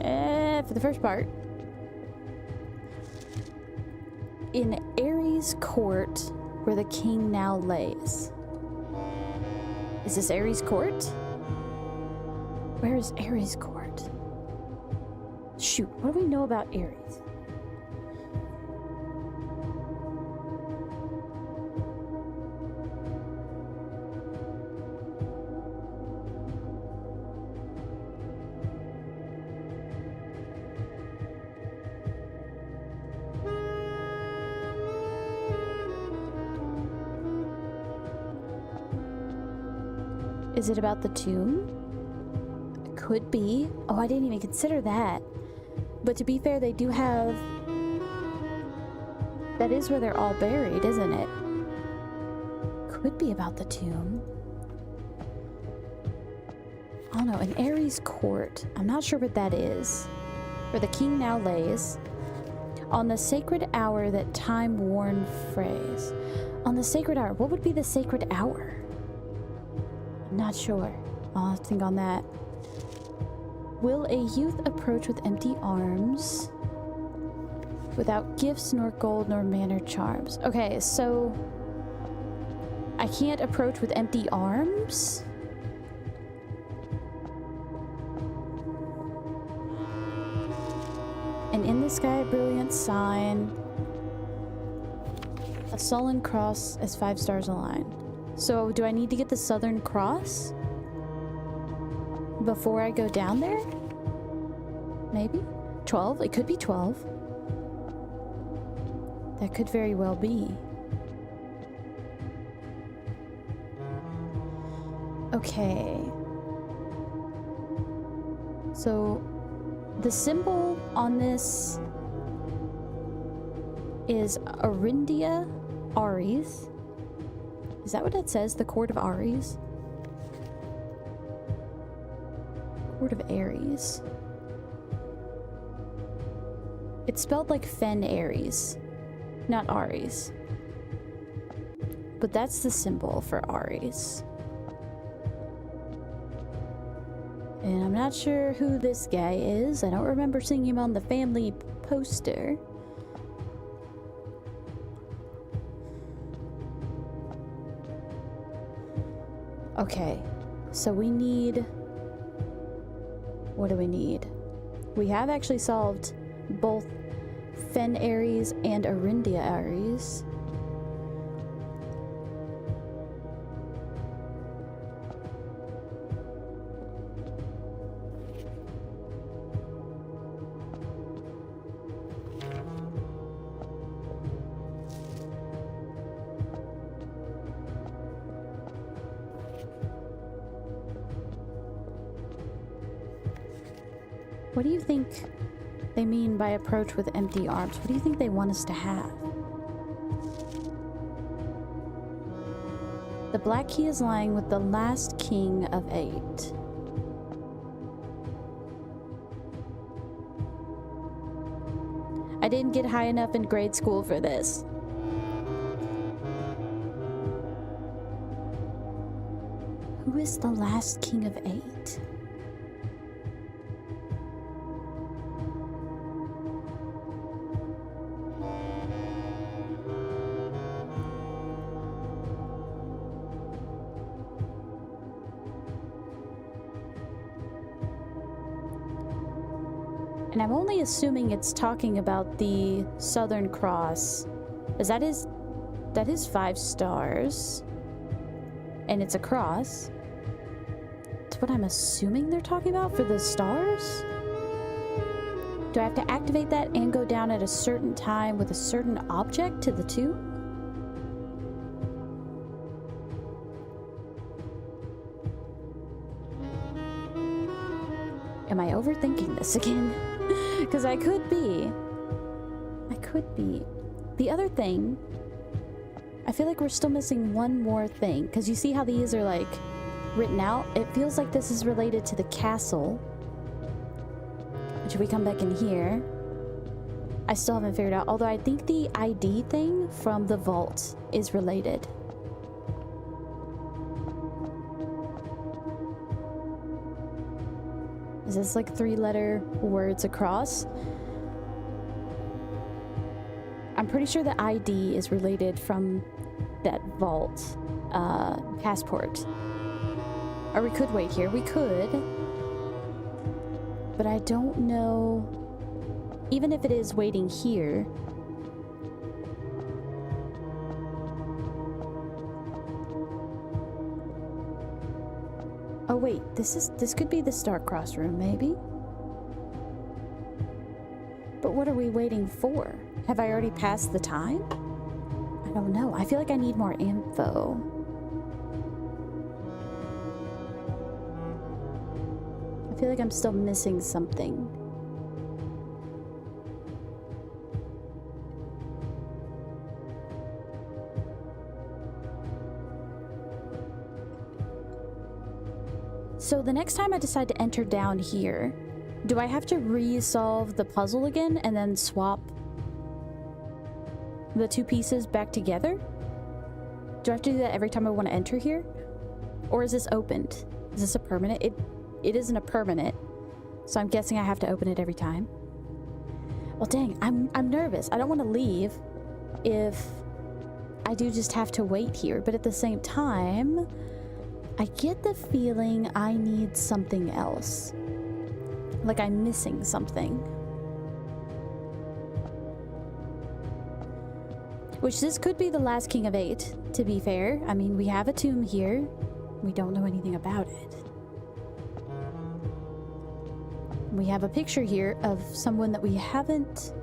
For the first part... In Ares' court, where the king now lays. Is this Ares' court? Where is Ares' court? Shoot, what do we know about Ares? Is it about the tomb? Could be. Oh, I didn't even consider that. But to be fair, they do have... That is where they're all buried, isn't it? Could be about the tomb. I don't know, an Ares court. I'm not sure what that is. Where the king now lays. On the sacred hour that time-worn phrase. On the sacred hour. What would be the sacred hour? Not sure. I'll have to think on that. Will a youth approach with empty arms, without gifts, nor gold, nor manner charms? Okay, so I can't approach with empty arms? And in the sky, a brilliant sign, a sullen cross as 5 stars align. So, do I need to get the Southern Cross before I go down there? Maybe? 12? It could be 12. That could very well be. Okay. So, the symbol on this is Arindia Ares. Is that what it says? The Court of Ares? Court of Ares. It's spelled like Fen Ares, not Ares. But that's the symbol for Ares. And I'm not sure who this guy is. I don't remember seeing him on the family poster. Okay, so we need... What do we need? We have actually solved both Fen Ares and Arindia Ares. What do you think they mean by approach with empty arms? What do you think they want us to have? The black key is lying with the last king of 8. I didn't get high enough in grade school for this. Who is the last king of 8? And I'm only assuming it's talking about the Southern Cross, as that is 5 stars. and it's a cross. That's what I'm assuming they're talking about for the stars? Do I have to activate that and go down at a certain time with a certain object to the tomb? Am I overthinking this again? Because I could be. I could be. The other thing, I feel like we're still missing one more thing. Because you see how these are like written out? It feels like this is related to the castle. Which if we come back in here, I still haven't figured out. Although I think the ID thing from the vault is related. Is this like 3-letter words across? I'm pretty sure the ID is related from that vault passport. Or we could wait here. We could. But I don't know. Even if it is waiting here. Oh wait, this could be the Star-Crossed room, maybe? But what are we waiting for? Have I already passed the time? I don't know. I feel like I need more info. I feel like I'm still missing something. So the next time I decide to enter down here, do I have to resolve the puzzle again and then swap the two pieces back together? Do I have to do that every time I want to enter here? Or is this opened? Is this a permanent? It isn't a permanent, so I'm guessing I have to open it every time. Well, dang, I'm nervous. I don't want to leave if I do just have to wait here, but at the same time, I get the feeling I need something else. Like I'm missing something. Which this could be the last King of 8, to be fair. I mean, we have a tomb here. We don't know anything about it. We have a picture here of someone that we haven't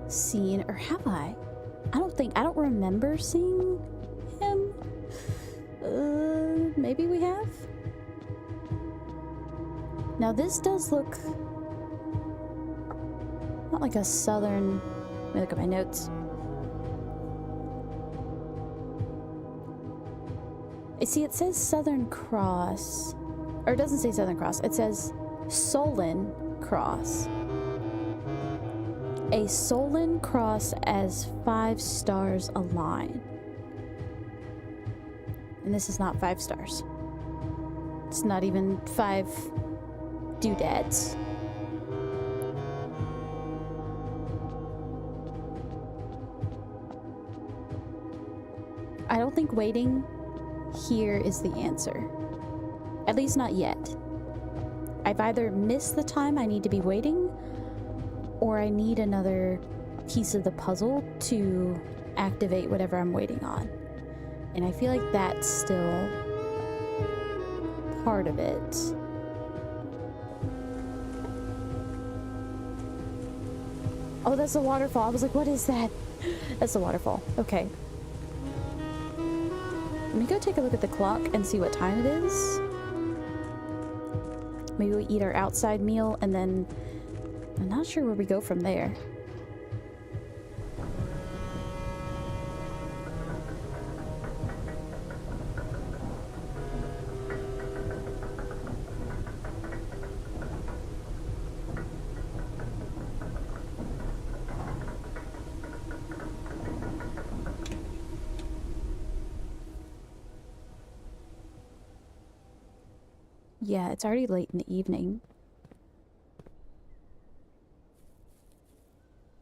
seen, or have I? I don't remember seeing him. Maybe we have? Now this does look not like a southern, let me look at my notes. See, it says Southern Cross, or it doesn't say Southern Cross, it says Solon Cross. A Solon Cross as 5 stars align. And this is not 5 stars. It's not even 5 doodads. I don't think waiting here is the answer. At least not yet. I've either missed the time I need to be waiting, or I need another piece of the puzzle to activate whatever I'm waiting on. And I feel like that's still part of it. Oh, that's the waterfall. I was like, what is that? That's the waterfall. Okay. Let me go take a look at the clock and see what time it is. Maybe we eat our outside meal and then I'm not sure where we go from there. Yeah, it's already late in the evening.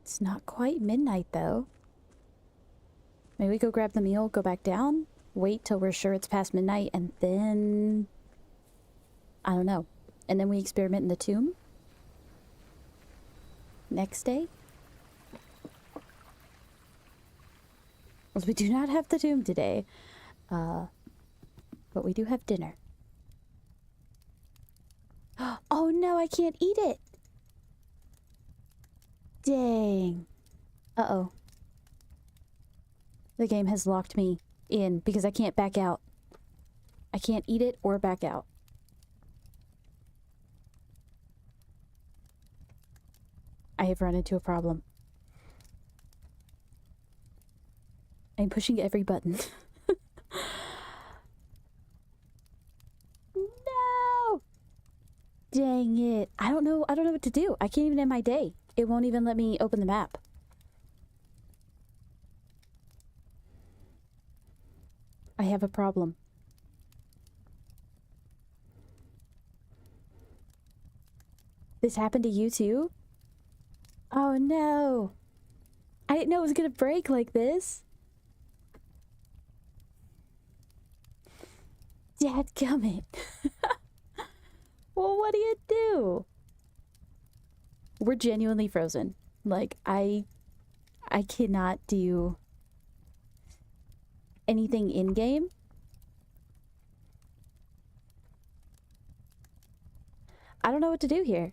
It's not quite midnight, though. Maybe we go grab the meal, go back down, wait till we're sure it's past midnight, and then... I don't know. And then we experiment in the tomb? Next day? Well, we do not have the tomb today. But we do have dinner. Oh no, I can't eat it! Dang. Uh-oh. The game has locked me in because I can't back out. I can't eat it or back out. I have run into a problem. I'm pushing every button. No! Dang it. I don't know what to do. I can't even end my day. It won't even let me open the map. I have a problem. This happened to you too? Oh no. I didn't know it was gonna break like this. Dadgummit. Well, what do you do? We're genuinely frozen. Like, I cannot do anything in-game. I don't know what to do here.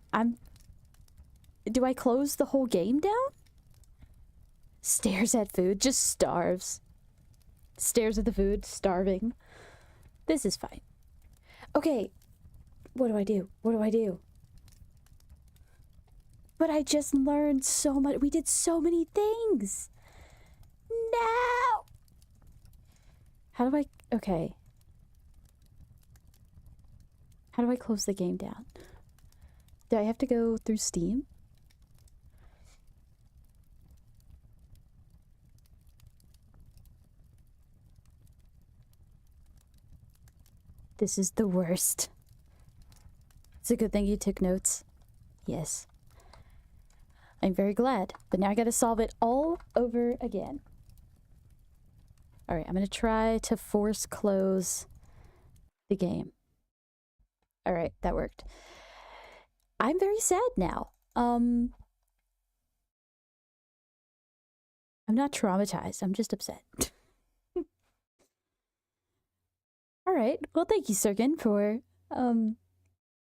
Do I close the whole game down? Stares at food, just starves. Stares at the food, starving. This is fine. Okay. What do I do? What do I do? But I just learned so much. We did so many things. No! How do I... Okay. How do I close the game down? Do I have to go through Steam? This is the worst. It's a good thing you took notes. Yes. I'm very glad. But now I gotta solve it all over again. Alright, I'm gonna try to force close the game. Alright, that worked. I'm very sad now. I'm not traumatized. I'm just upset. Alright, well thank you, Sergen, for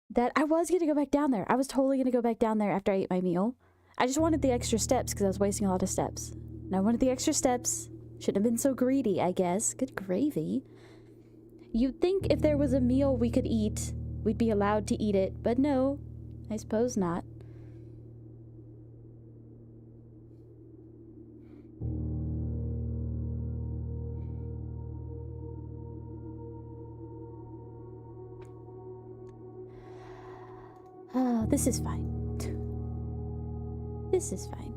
that. I was gonna go back down there. I was totally gonna go back down there after I ate my meal. I just wanted the extra steps because I was wasting a lot of steps. And I wanted the extra steps. Shouldn't have been so greedy, I guess. Good gravy. You'd think if there was a meal we could eat, we'd be allowed to eat it, but no, I suppose not. Oh, this is fine. This is fine.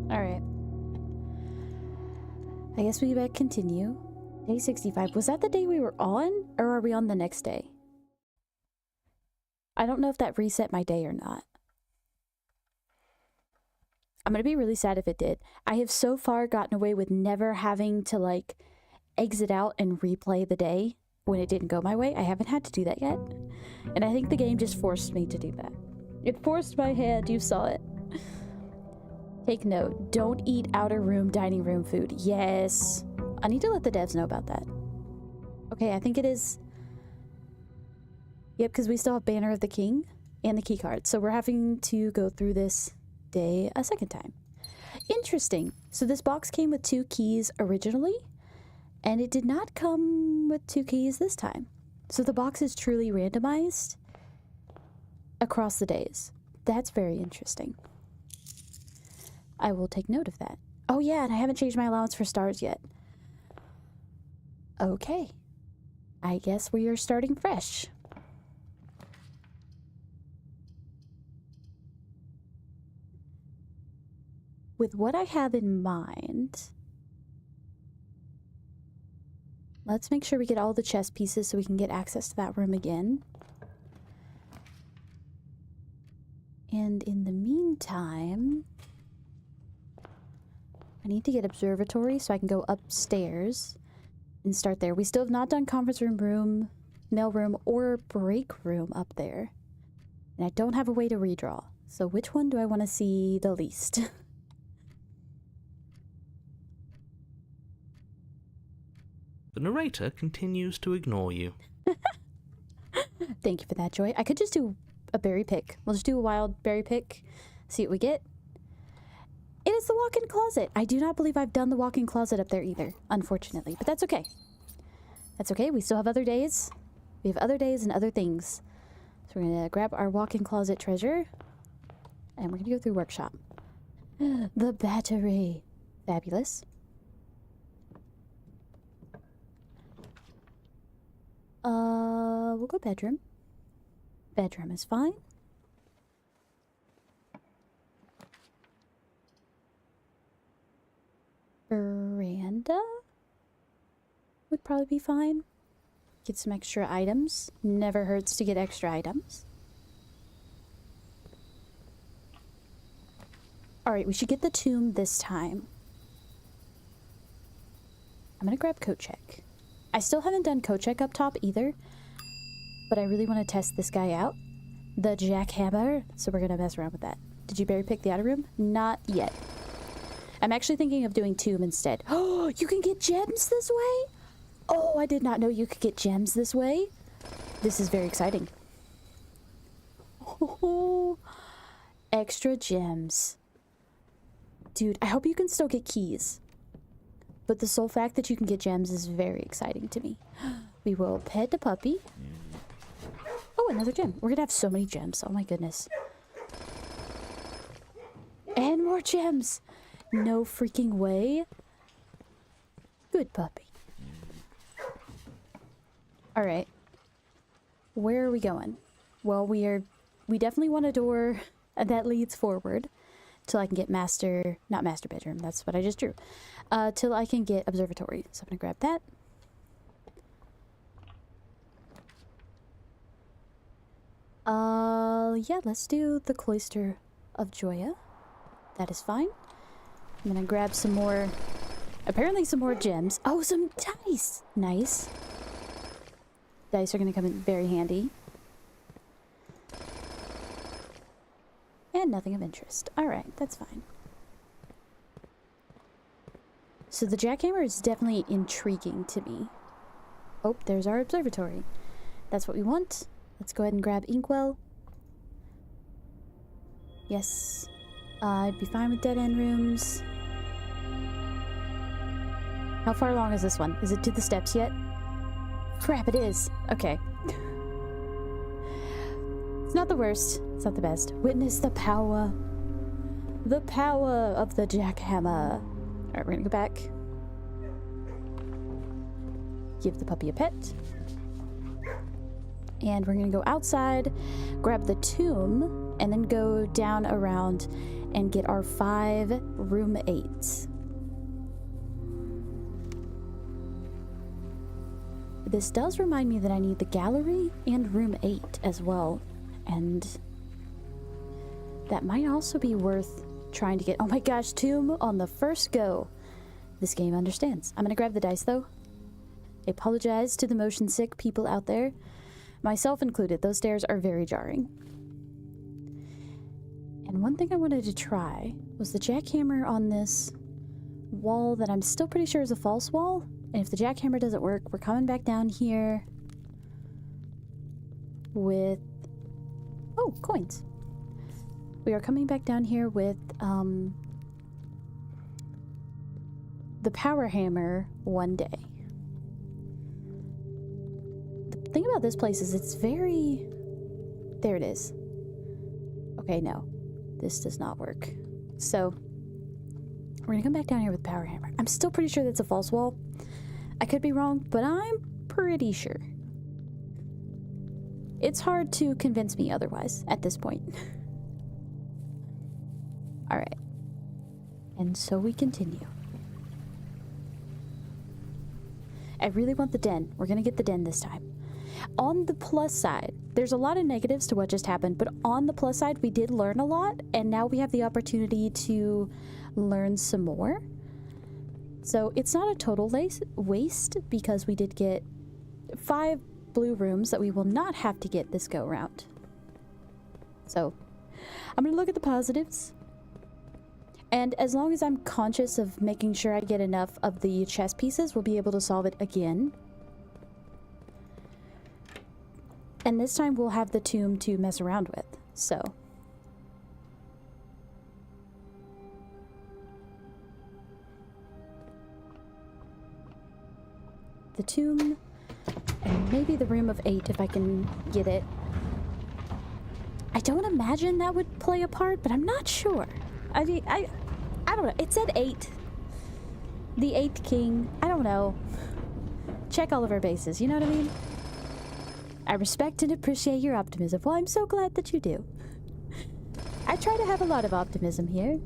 Alright. I guess we better continue. Day 65. Was that the day we were on? Or are we on the next day? I don't know if that reset my day or not. I'm gonna be really sad if it did. I have so far gotten away with never having to, like, exit out and replay the day when it didn't go my way. I haven't had to do that yet. And I think the game just forced me to do that. It forced my hand. You saw it. Take note. Don't eat outer room, dining room food. Yes. I need to let the devs know about that. Okay, I think it is... Yep, because we still have Banner of the King and the key card. So we're having to go through this day a second time. Interesting. So this box came with 2 keys originally, and it did not come with 2 keys this time. So the box is truly randomized across the days. That's very interesting. I will take note of that. Oh yeah, and I haven't changed my allowance for stars yet. Okay. I guess we are starting fresh. With what I have in mind, let's make sure we get all the chess pieces so we can get access to that room again. And in the meantime, I need to get observatory so I can go upstairs and start there. We still have not done conference room, mail room, or break room up there. And I don't have a way to redraw. So which one do I want to see the least? The narrator continues to ignore you. Thank you for that, Joy. I could just do a berry pick. We'll just do a wild berry pick, see what we get. It is the walk-in closet. I do not believe I've done the walk-in closet up there either, unfortunately. But that's okay. That's okay. We still have other days. We have other days and other things. So we're going to grab our walk-in closet treasure. And we're going to go through workshop. The battery. Fabulous. We'll go bedroom. Bedroom is fine. Veranda would probably be fine. Get some extra items. Never hurts to get extra items. Alright, we should get the tomb this time. I'm gonna grab coat check. I still haven't done coat check up top either, but I really want to test this guy out. The jackhammer, so we're gonna mess around with that. Did you berry pick the outer room? Not yet. I'm actually thinking of doing tomb instead. Oh, you can get gems this way? Oh, I did not know you could get gems this way. This is very exciting. Oh, extra gems. Dude, I hope you can still get keys. But the sole fact that you can get gems is very exciting to me. We will pet the puppy. Oh, another gem. We're gonna have so many gems. Oh my goodness. And more gems. No freaking way. Good puppy. Alright. Where are we going? Well, we definitely want a door that leads forward. Till I can get not master bedroom, that's what I just drew. Till I can get observatory. So I'm gonna grab that. Yeah, let's do the Cloister of Joya. That is fine. I'm gonna grab some more, apparently some more gems. Oh, some dice! Nice. Dice are gonna come in very handy. And nothing of interest. Alright, that's fine. So the jackhammer is definitely intriguing to me. Oh, there's our observatory. That's what we want. Let's go ahead and grab Inkwell. Yes. I'd be fine with dead-end rooms. How far along is this one? Is it to the steps yet? Crap, it is. Okay. It's not the worst. It's not the best. Witness the power. The power of the jackhammer. Alright, we're gonna go back. Give the puppy a pet. And we're gonna go outside, grab the tomb, and then go down around and get our 5 room 8s. This does remind me that I need the gallery and room 8 as well. And that might also be worth trying to get. Oh my gosh, tomb on the first go. This game understands. I'm gonna grab the dice though. I apologize to the motion sick people out there. Myself included. Those stairs are very jarring. And one thing I wanted to try was the jackhammer on this wall that I'm still pretty sure is a false wall. And if the jackhammer doesn't work, we're coming back down here with... Oh, coins. We are coming back down here with the power hammer one day. The thing about this place is it's very... There it is. Okay, no. This does not work. So, we're gonna come back down here with the power hammer. I'm still pretty sure that's a false wall. I could be wrong, but I'm pretty sure. It's hard to convince me otherwise at this point. Alright. And so we continue. I really want the den. We're gonna get the den this time. On the plus side, there's a lot of negatives to what just happened, but on the plus side, we did learn a lot, and now we have the opportunity to learn some more. So it's not a total waste, because we did get 5 blue rooms that we will not have to get this go round. So I'm gonna look at the positives. And as long as I'm conscious of making sure I get enough of the chess pieces, we'll be able to solve it again. And this time we'll have the tomb to mess around with, so. The tomb, and maybe the room of 8 if I can get it. I don't imagine that would play a part, but I'm not sure. I mean, I don't know. It said 8. The 8th king. I don't know. Check all of our bases, you know what I mean? I respect and appreciate your optimism. Well, I'm so glad that you do. I try to have a lot of optimism here.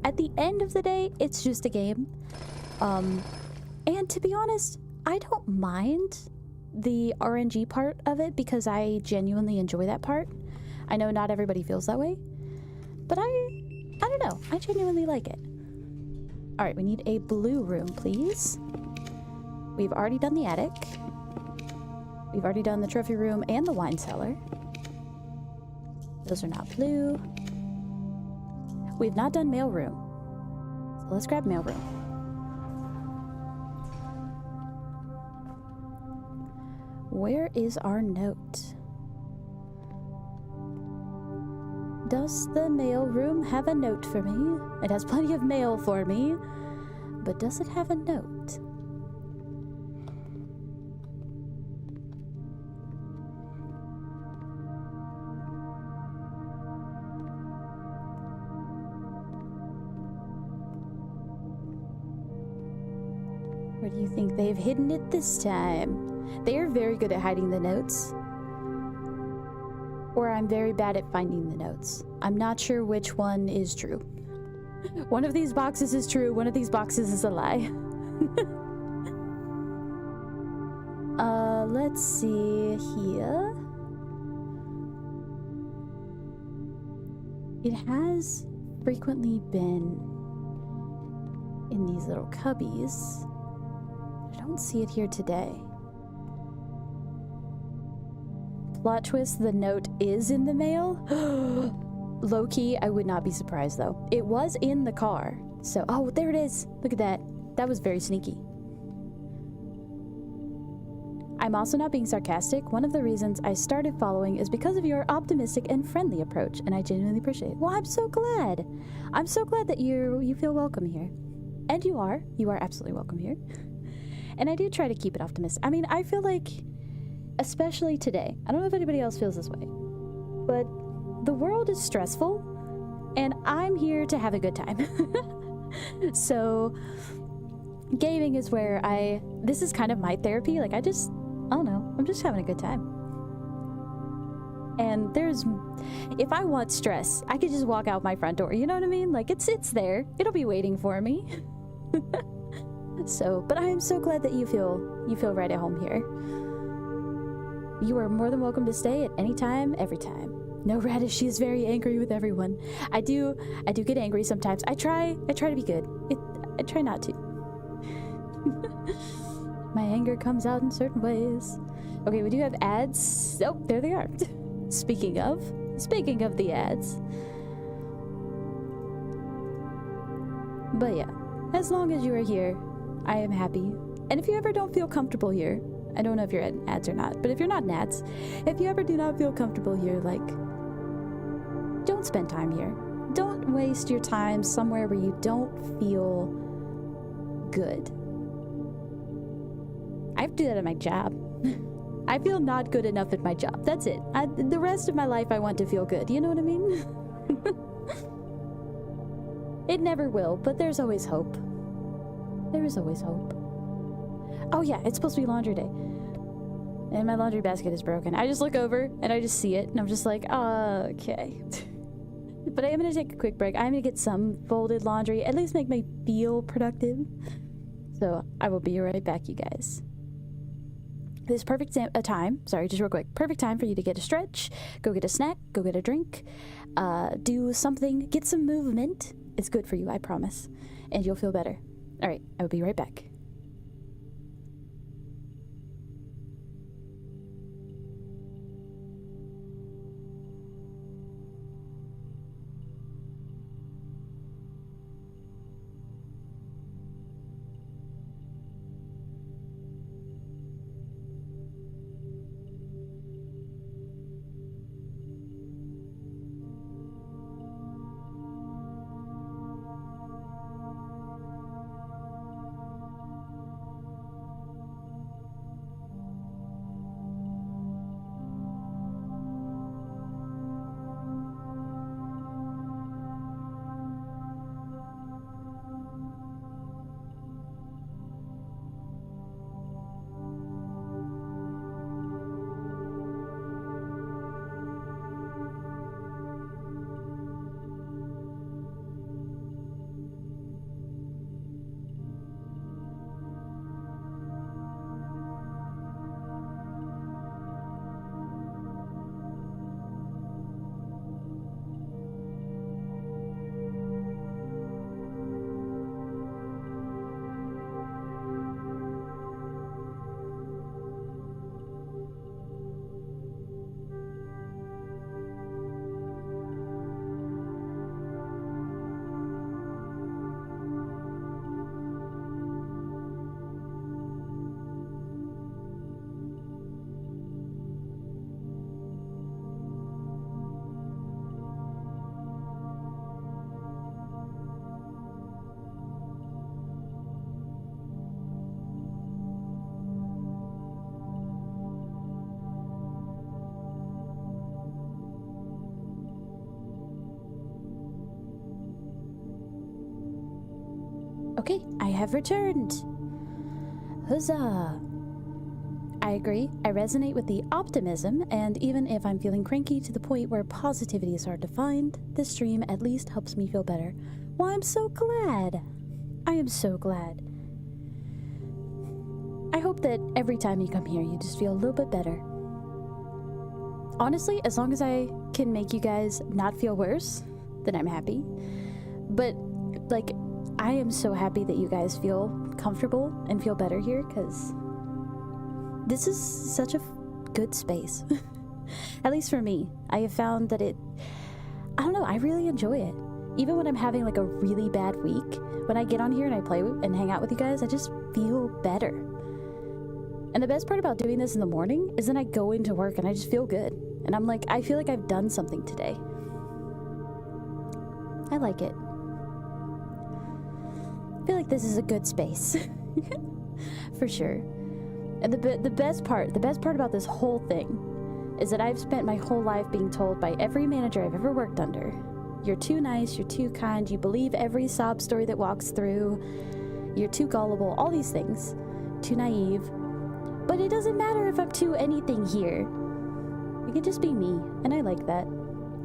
At the end of the day, it's just a game. And to be honest, I don't mind the RNG part of it because I genuinely enjoy that part. I know not everybody feels that way, but I don't know. I genuinely like it. All right, we need a blue room, please. We've already done the attic. We've already done the trophy room and the wine cellar. Those are not blue. We've not done mail room. So let's grab mail room. Where is our note? Does the mail room have a note for me? It has plenty of mail for me, but does it have a note? Where do you think they've hidden it this time? They are very good at hiding the notes. Or I'm very bad at finding the notes. I'm not sure which one is true. One of these boxes is true, one of these boxes is a lie. Let's see here. It has frequently been in these little cubbies. I don't see it here today. Plot twist, the note is in the mail. Low-key, I would not be surprised though. It was in the car. So, oh, there it is. Look at that. That was very sneaky. I'm also not being sarcastic. One of the reasons I started following is because of your optimistic and friendly approach, and I genuinely appreciate it. Well, I'm so glad. I'm so glad that you feel welcome here. And you are. You are absolutely welcome here. And I do try to keep it optimistic. I mean, I feel like, especially today, I don't know if anybody else feels this way, but the world is stressful, and I'm here to have a good time. So, gaming is where this is kind of my therapy. Like, I don't know, I'm just having a good time. And if I want stress, I could just walk out my front door, you know what I mean? Like, it's there. It'll be waiting for me. So, but I am so glad that you feel right at home here. You are more than welcome to stay at any time, every time. No, Radish, she is very angry with everyone. I do get angry sometimes. I try to be good. I try not to. My anger comes out in certain ways. Okay, we do have ads. Oh, there they are. Speaking of the ads. But yeah, as long as you are here, I am happy. And if you ever don't feel comfortable here, I don't know if you're at ads or not, but if you're not in ads, if you ever do not feel comfortable here, like, don't spend time here. Don't waste your time somewhere where you don't feel good. I have to do that at my job. I feel not good enough at my job. That's it. The rest of my life, I want to feel good. You know what I mean? It never will, but there's always hope. There is always hope. Oh yeah, it's supposed to be laundry day. And my laundry basket is broken. I just look over and I just see it and I'm just like, okay. But I am going to take a quick break. I'm going to get some folded laundry, at least make me feel productive. So I will be right back, you guys. This is perfect time, sorry, just real quick, perfect time for you to get a stretch, go get a snack, go get a drink, do something, get some movement. It's good for you, I promise. And you'll feel better. All right, I will be right back. Okay, I have returned. Huzzah! I agree. I resonate with the optimism, and even if I'm feeling cranky to the point where positivity is hard to find, this stream at least helps me feel better. Well, I'm so glad. I am so glad. I hope that every time you come here, you just feel a little bit better. Honestly, as long as I can make you guys not feel worse, then I'm happy. But, like, I am so happy that you guys feel comfortable and feel better here, because this is such a good space. At least for me. I have found that I don't know, I really enjoy it. Even when I'm having like a really bad week, when I get on here and I play and hang out with you guys, I just feel better. And the best part about doing this in the morning is then I go into work and I just feel good. And I'm like, I feel like I've done something today. I like it. I feel like this is a good space. For sure. And the best part about this whole thing is that I've spent my whole life being told by every manager I've ever worked under, you're too nice, you're too kind, you believe every sob story that walks through, you're too gullible, all these things, too naive. But it doesn't matter if I'm too anything here. I can just be me, and I like that.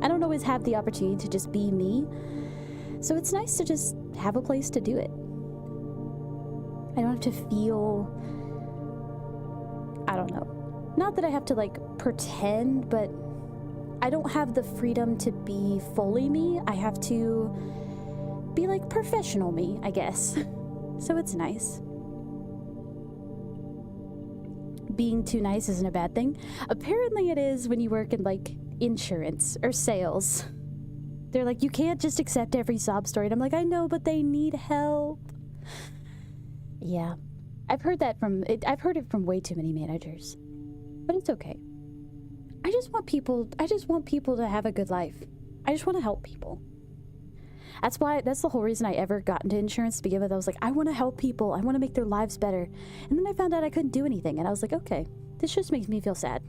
I don't always have the opportunity to just be me, so it's nice to just have a place to do it. I don't have to feel, I don't know. Not that I have to like pretend, but I don't have the freedom to be fully me. I have to be like professional me, I guess. So it's nice. Being too nice isn't a bad thing. Apparently it is when you work in like insurance or sales. They're like, you can't just accept every sob story. And I'm like, I know, but they need help. Yeah. I've heard it from way too many managers. But it's okay. I just want people to have a good life. I just want to help people. That's the whole reason I ever got into insurance to begin with. I was like, I want to help people. I want to make their lives better. And then I found out I couldn't do anything. And I was like, okay, this just makes me feel sad.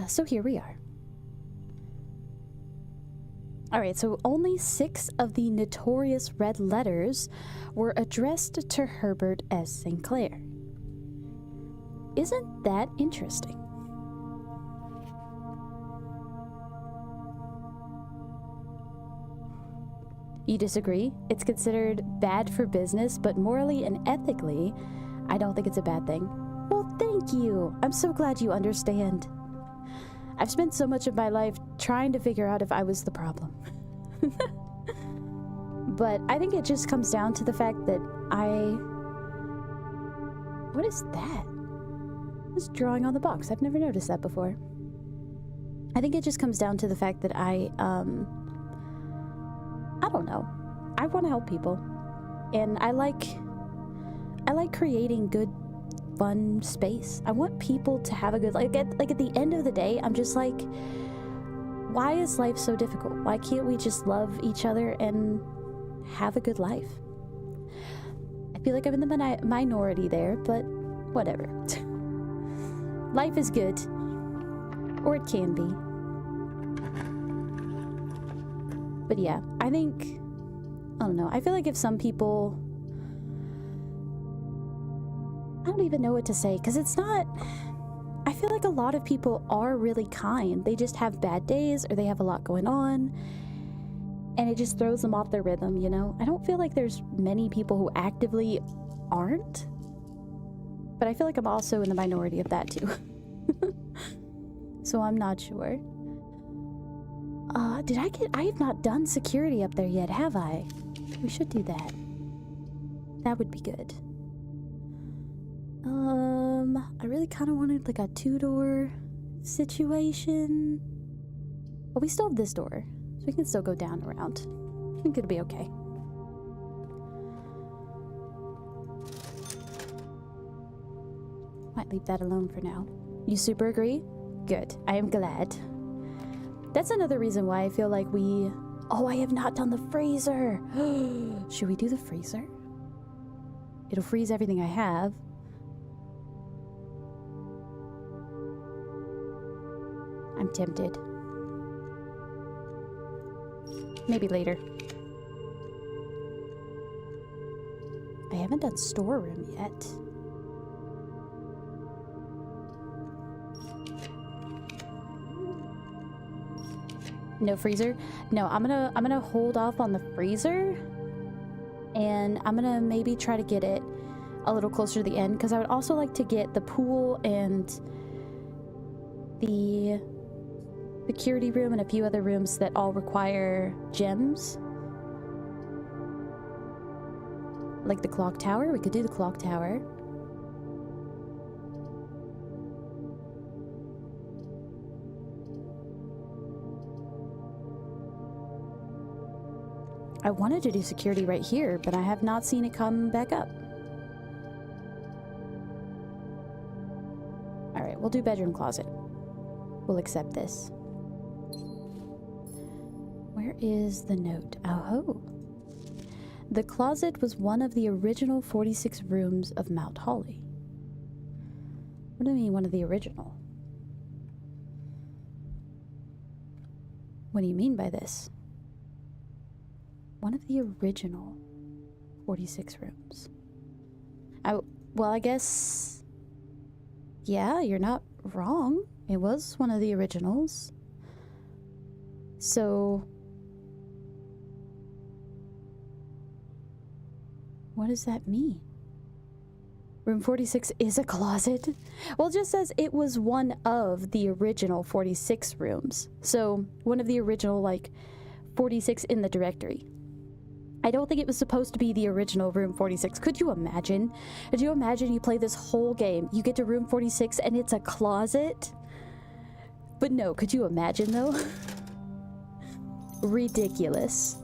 So here we are. Alright, so only 6 of the notorious red letters were addressed to Herbert S. Sinclair. Isn't that interesting? You disagree? It's considered bad for business, but morally and ethically, I don't think it's a bad thing. Well, thank you. I'm so glad you understand. I've spent so much of my life trying to figure out if I was the problem. But I think it just comes down to the fact that What is that? It's drawing on the box. I've never noticed that before. I think it just comes down to the fact that I don't know. I want to help people. And I like creating good, fun space. I want people to have a good life. Like at the end of the day, I'm just like, why is life so difficult? Why can't we just love each other and have a good life? I feel like I'm in the minority there, but whatever. Life is good. Or it can be. But yeah, I don't know. I feel like if some people, I don't even know what to say, because it's not, I feel like a lot of people are really kind. They just have bad days, or they have a lot going on, and it just throws them off their rhythm, you know? I don't feel like there's many people who actively aren't, but I feel like I'm also in the minority of that too. So I'm not sure. I have not done security up there yet, have I? We should do that. That would be good. I really kind of wanted like a 2-door situation. But we still have this door, so we can still go down around. I think it'll be okay. Might leave that alone for now. You super agree? Good. I am glad. That's another reason why I feel like Oh, I have not done the freezer. Should we do the freezer? It'll freeze everything I have. I'm tempted. Maybe later. haven't done storeroom yet. No freezer? No, I'm gonna hold off on the freezer, and I'm gonna maybe try to get it a little closer to the end, because I would also like to get the pool and the security room and a few other rooms that all require gems. Like the clock tower. We could do the clock tower. I wanted to do security right here, but I have not seen it come back up. Alright, we'll do bedroom closet. We'll accept this. Where is the note? Oh. The closet was one of the original 46 rooms of Mount Holly. What do you mean, one of the original? What do you mean by this? One of the original 46 rooms. Well, I guess... Yeah, you're not wrong. It was one of the originals. So... what does that mean? Room 46 is a closet? Well, it just says it was one of the original 46 rooms. So, one of the original, like, 46 in the directory. I don't think it was supposed to be the original Room 46. Could you imagine? Could you imagine you play this whole game, you get to Room 46 and it's a closet? But no, could you imagine though? Ridiculous.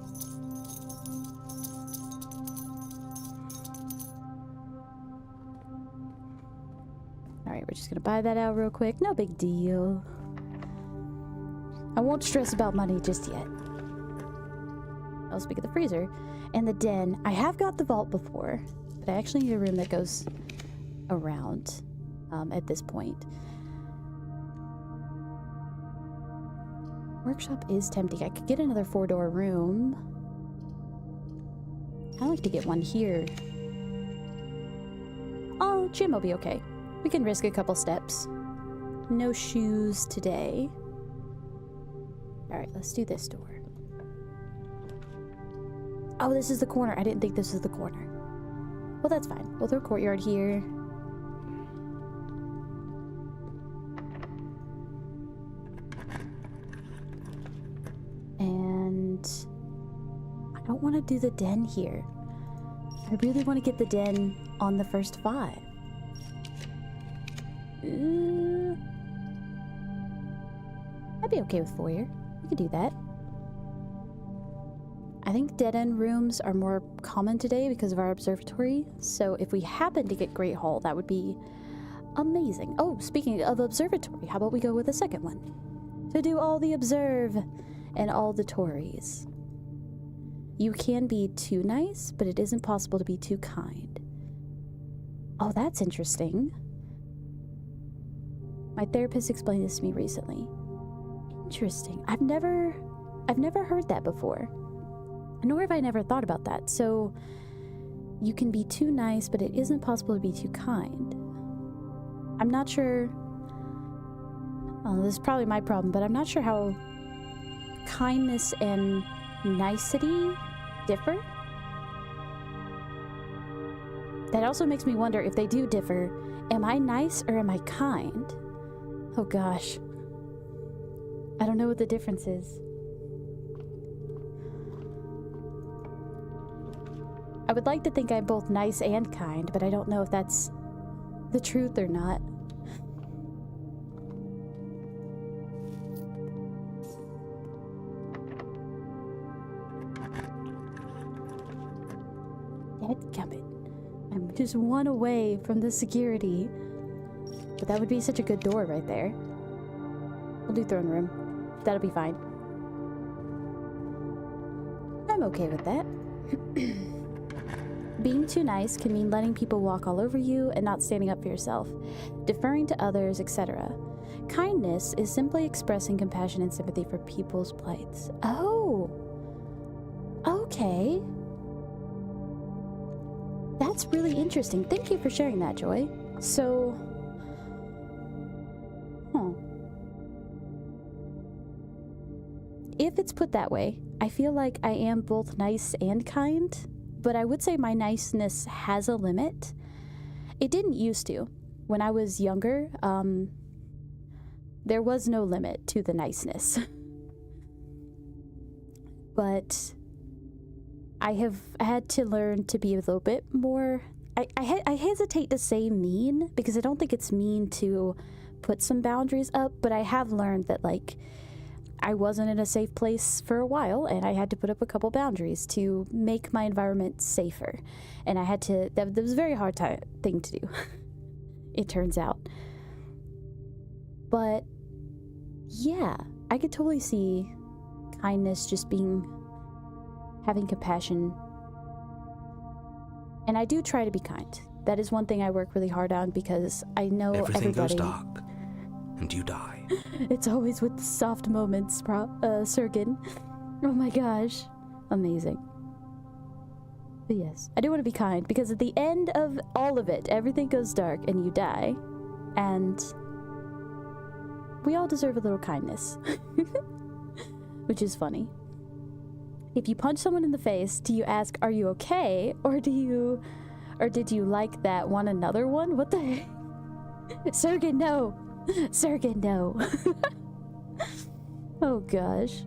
Alright, we're just gonna buy that out real quick. No big deal. I won't stress about money just yet. I'll speak of the freezer and the den. I have got the vault before, but I actually need a room that goes around at this point. Workshop is tempting. I could get another 4-door room. I like to get one here. Oh, gym will be okay. We can risk a couple steps. No shoes today. Alright, let's do this door. Oh, this is the corner. I didn't think this was the corner. Well, that's fine. We'll throw courtyard here. And I don't want to do the den here. I really want to get the den on the first 5. I'd be okay with foyer. We could do that. I think dead-end rooms are more common today because of our observatory, so if we happen to get Great Hall, that would be amazing. Oh, speaking of observatory, how about we go with a second one? To do all the observe and all the Tories. You can be too nice, but it isn't possible to be too kind. Oh, that's interesting. My therapist explained this to me recently. Interesting. I've never heard that before. Nor have I never thought about that. So, you can be too nice, but it isn't possible to be too kind. I'm not sure... Oh, this is probably my problem, but I'm not sure how kindness and nicety differ. That also makes me wonder if they do differ. Am I nice or am I kind? Oh gosh. I don't know what the difference is. I would like to think I'm both nice and kind, but I don't know if that's the truth or not. Dadgummit. I'm just one away from the security. But that would be such a good door right there. We'll do throne room. That'll be fine. I'm okay with that. Being too nice can mean letting people walk all over you and not standing up for yourself, deferring to others, etc. Kindness is simply expressing compassion and sympathy for people's plights. Oh! Okay. That's really interesting. Thank you for sharing that, Joy. So, if it's put that way, I feel like I am both nice and kind, but I would say my niceness has a limit. It didn't used to. When I was younger, there was no limit to the niceness. But I have had to learn to be a little bit more... I hesitate to say mean, because I don't think it's mean to put some boundaries up, but I have learned that, like, I wasn't in a safe place for a while, and I had to put up a couple boundaries to make my environment safer. And I had to... That was a very hard thing to do, it turns out. But, yeah, I could totally see kindness just being... having compassion. And I do try to be kind. That is one thing I work really hard on, because I know everything everybody... goes dark, and you die. It's always with the soft moments, Sergen. Oh my gosh. Amazing. But yes, I do want to be kind, because at the end of all of it, everything goes dark and you die. And we all deserve a little kindness. Which is funny. If you punch someone in the face, do you ask, are you okay? Or did you like that one another one? What the heck? Sergen, no! Sergen, no. Oh gosh.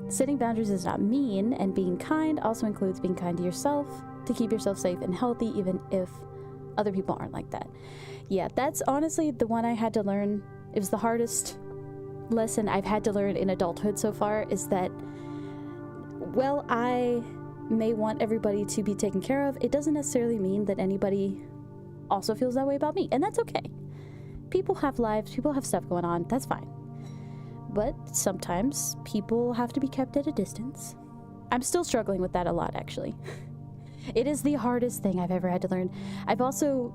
Setting boundaries is not mean, and being kind also includes being kind to yourself to keep yourself safe and healthy, even if other people aren't like that. Yeah, that's honestly the one I had to learn. It was the hardest lesson I've had to learn in adulthood so far, is that, well, I may want everybody to be taken care of. It doesn't necessarily mean that anybody also feels that way about me, and that's okay. People have lives, people have stuff going on, that's fine. But sometimes people have to be kept at a distance. I'm still struggling with that a lot, actually. It is the hardest thing I've ever had to learn. I've also,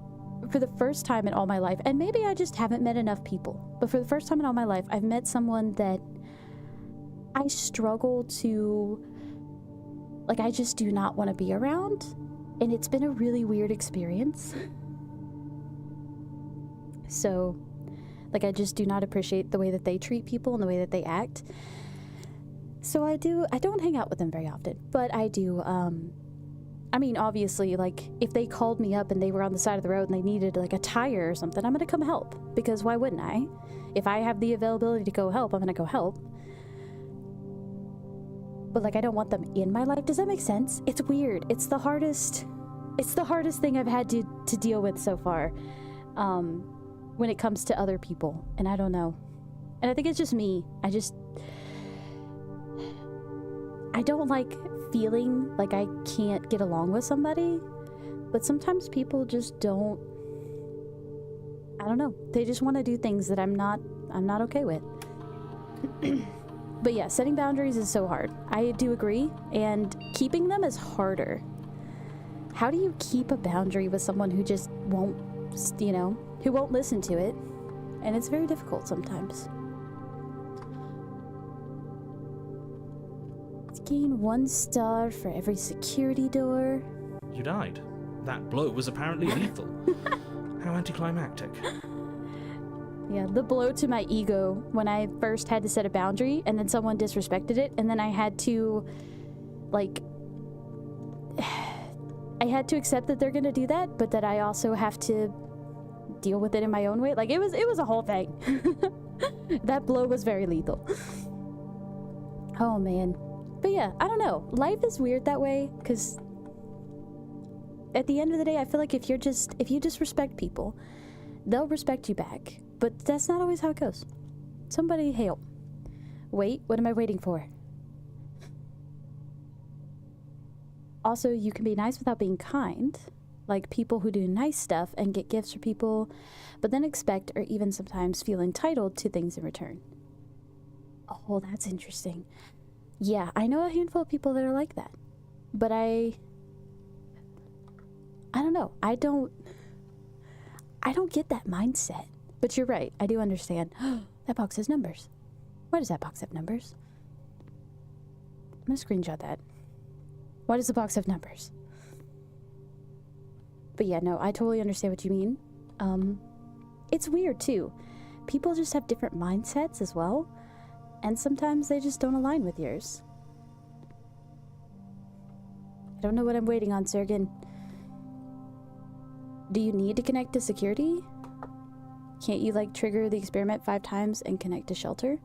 for the first time in all my life, and maybe I just haven't met enough people, but for the first time in all my life, I've met someone that I struggle to, like, I just do not want to be around. And it's been a really weird experience. So, like, I just do not appreciate the way that they treat people and the way that they act. So I don't hang out with them very often, but I do, I mean, obviously, like, if they called me up and they were on the side of the road and they needed, like, a tire or something, I'm gonna come help, because why wouldn't I? If I have the availability to go help, I'm gonna go help. But, like, I don't want them in my life. Does that make sense? It's weird. It's the hardest thing I've had to deal with so far. When it comes to other people, and I don't know. And I think it's just me. I don't like feeling like I can't get along with somebody, but sometimes people just don't, I don't know. They just want to do things that I'm not okay with. But yeah, setting boundaries is so hard. I do agree, and keeping them is harder. How do you keep a boundary with someone who just won't, who won't listen to it? And it's very difficult sometimes. Let's gain 1 star for every security door. You died. That blow was apparently lethal. How anticlimactic. Yeah, the blow to my ego when I first had to set a boundary and then someone disrespected it, and then I had to, like, I had to accept that they're gonna do that, but that I also have to deal with it in my own way. Like, it was a whole thing. That blow was very lethal. Oh man. But yeah, I don't know. Life is weird that way, because at the end of the day, I feel like if you disrespect people, they'll respect you back. But that's not always how it goes. Somebody hail. Wait, what am I waiting for? Also, you can be nice without being kind. Like people who do nice stuff and get gifts for people, but then expect or even sometimes feel entitled to things in return. Oh, that's interesting. Yeah, I know a handful of people that are like that. But I don't know. I don't get that mindset. But you're right. I do understand. That box has numbers. Why does that box have numbers? I'm gonna screenshot that. Why does the box have numbers? But yeah, no, I totally understand what you mean. It's weird too. People just have different mindsets as well, and sometimes they just don't align with yours. I don't know what I'm waiting on, Sergen. Do you need to connect to security? Can't you, like, trigger the experiment 5 times and connect to shelter?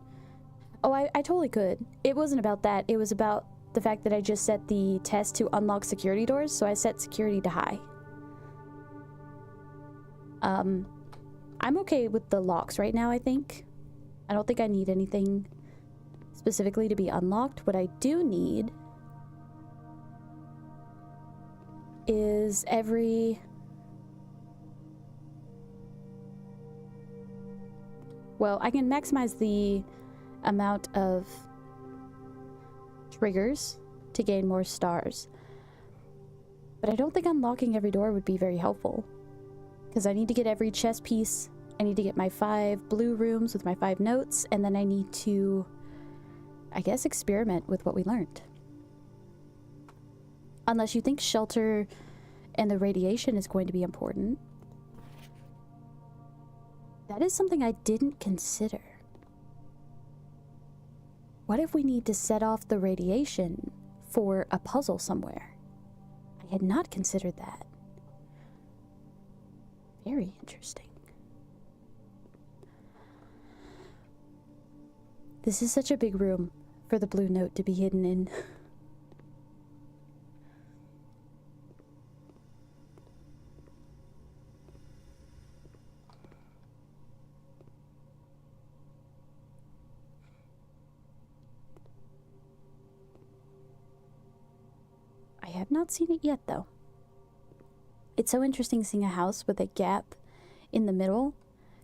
Oh, I totally could. It wasn't about that. It was about the fact that I just set the test to unlock security doors, so I set security to high. I'm okay with the locks right now, I think. I don't think I need anything specifically to be unlocked. What I do need is well, I can maximize the amount of triggers to gain more stars. But I don't think unlocking every door would be very helpful, because I need to get every chess piece. I need to get my 5 blue rooms with my 5 notes, and then I need to, I guess, experiment with what we learned. Unless you think shelter and the radiation is going to be important. That is something I didn't consider. What if we need to set off the radiation for a puzzle somewhere? I had not considered that. Very interesting. This is such a big room for the blue note to be hidden in. I have not seen it yet, though. It's so interesting seeing a house with a gap in the middle.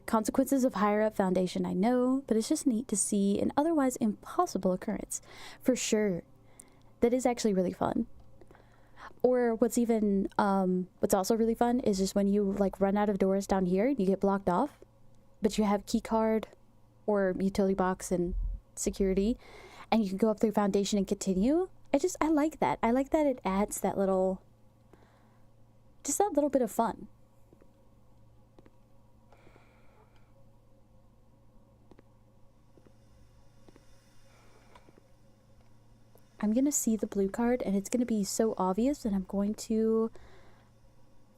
Consequences of higher up foundation, I know, but it's just neat to see an otherwise impossible occurrence. For sure. That is actually really fun. Or what's also really fun is just when you, like, run out of doors down here, you get blocked off, but you have key card or utility box and security, and you can go up through foundation and continue. I like that. I like that it adds that little bit of fun. I'm gonna see the blue card and it's gonna be so obvious, and I'm going to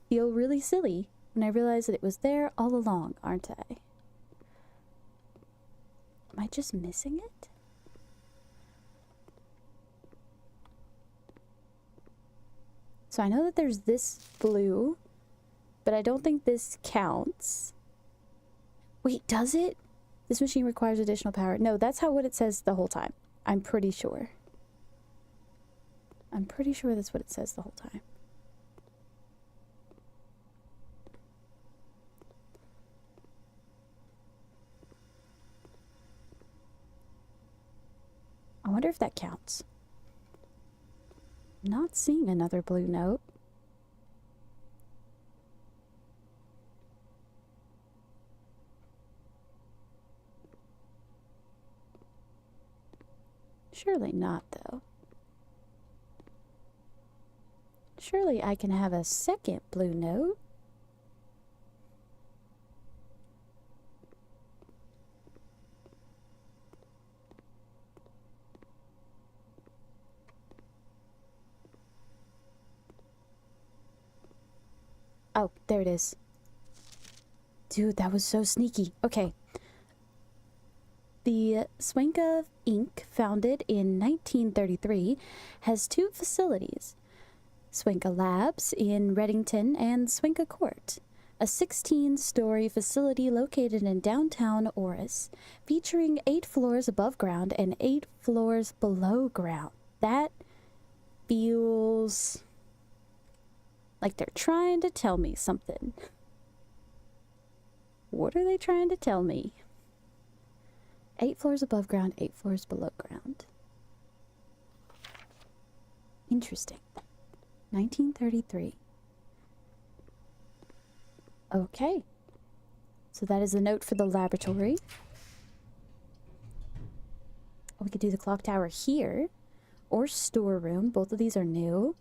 feel really silly when I realize that it was there all along, aren't I? Am I just missing it? So I know that there's this blue, but I don't think this counts. Wait, does it? This machine requires additional power. No, that's what it says the whole time. I'm pretty sure. I'm pretty sure that's what it says the whole time. I wonder if that counts. Not seeing another blue note. Surely not, though. Surely I can have a second blue note. Oh, there it is. Dude, that was so sneaky. Okay. The Swenka Inc., founded in 1933, has 2 facilities. Swenka Labs in Reddington and Swenka Court, a 16-story facility located in downtown Oris, featuring 8 floors above ground and 8 floors below ground. That feels like they're trying to tell me something. What are they trying to tell me? 8 floors above ground, 8 floors below ground. Interesting. 1933. Okay. So that is a note for the laboratory. We could do the clock tower here, or storeroom. Both of these are new.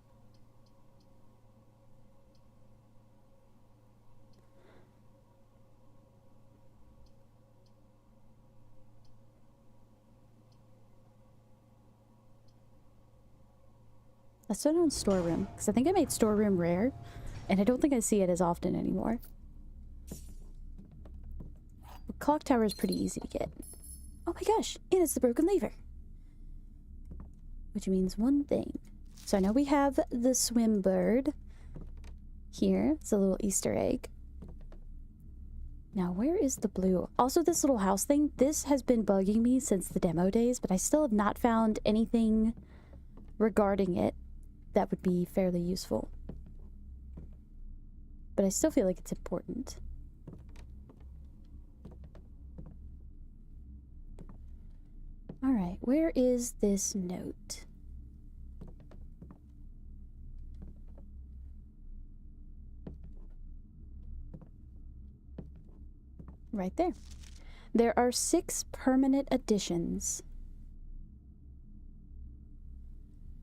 Let's put it on storeroom, because I think I made storeroom rare, and I don't think I see it as often anymore. The clock tower is pretty easy to get. Oh my gosh, and it's the broken lever. Which means one thing. So I know we have the swim bird here. It's a little Easter egg. Now, where is the blue? Also, this little house thing, this has been bugging me since the demo days, but I still have not found anything regarding it that would be fairly useful. But I still feel like it's important. Alright, where is this note? Right there. There are 6 permanent additions.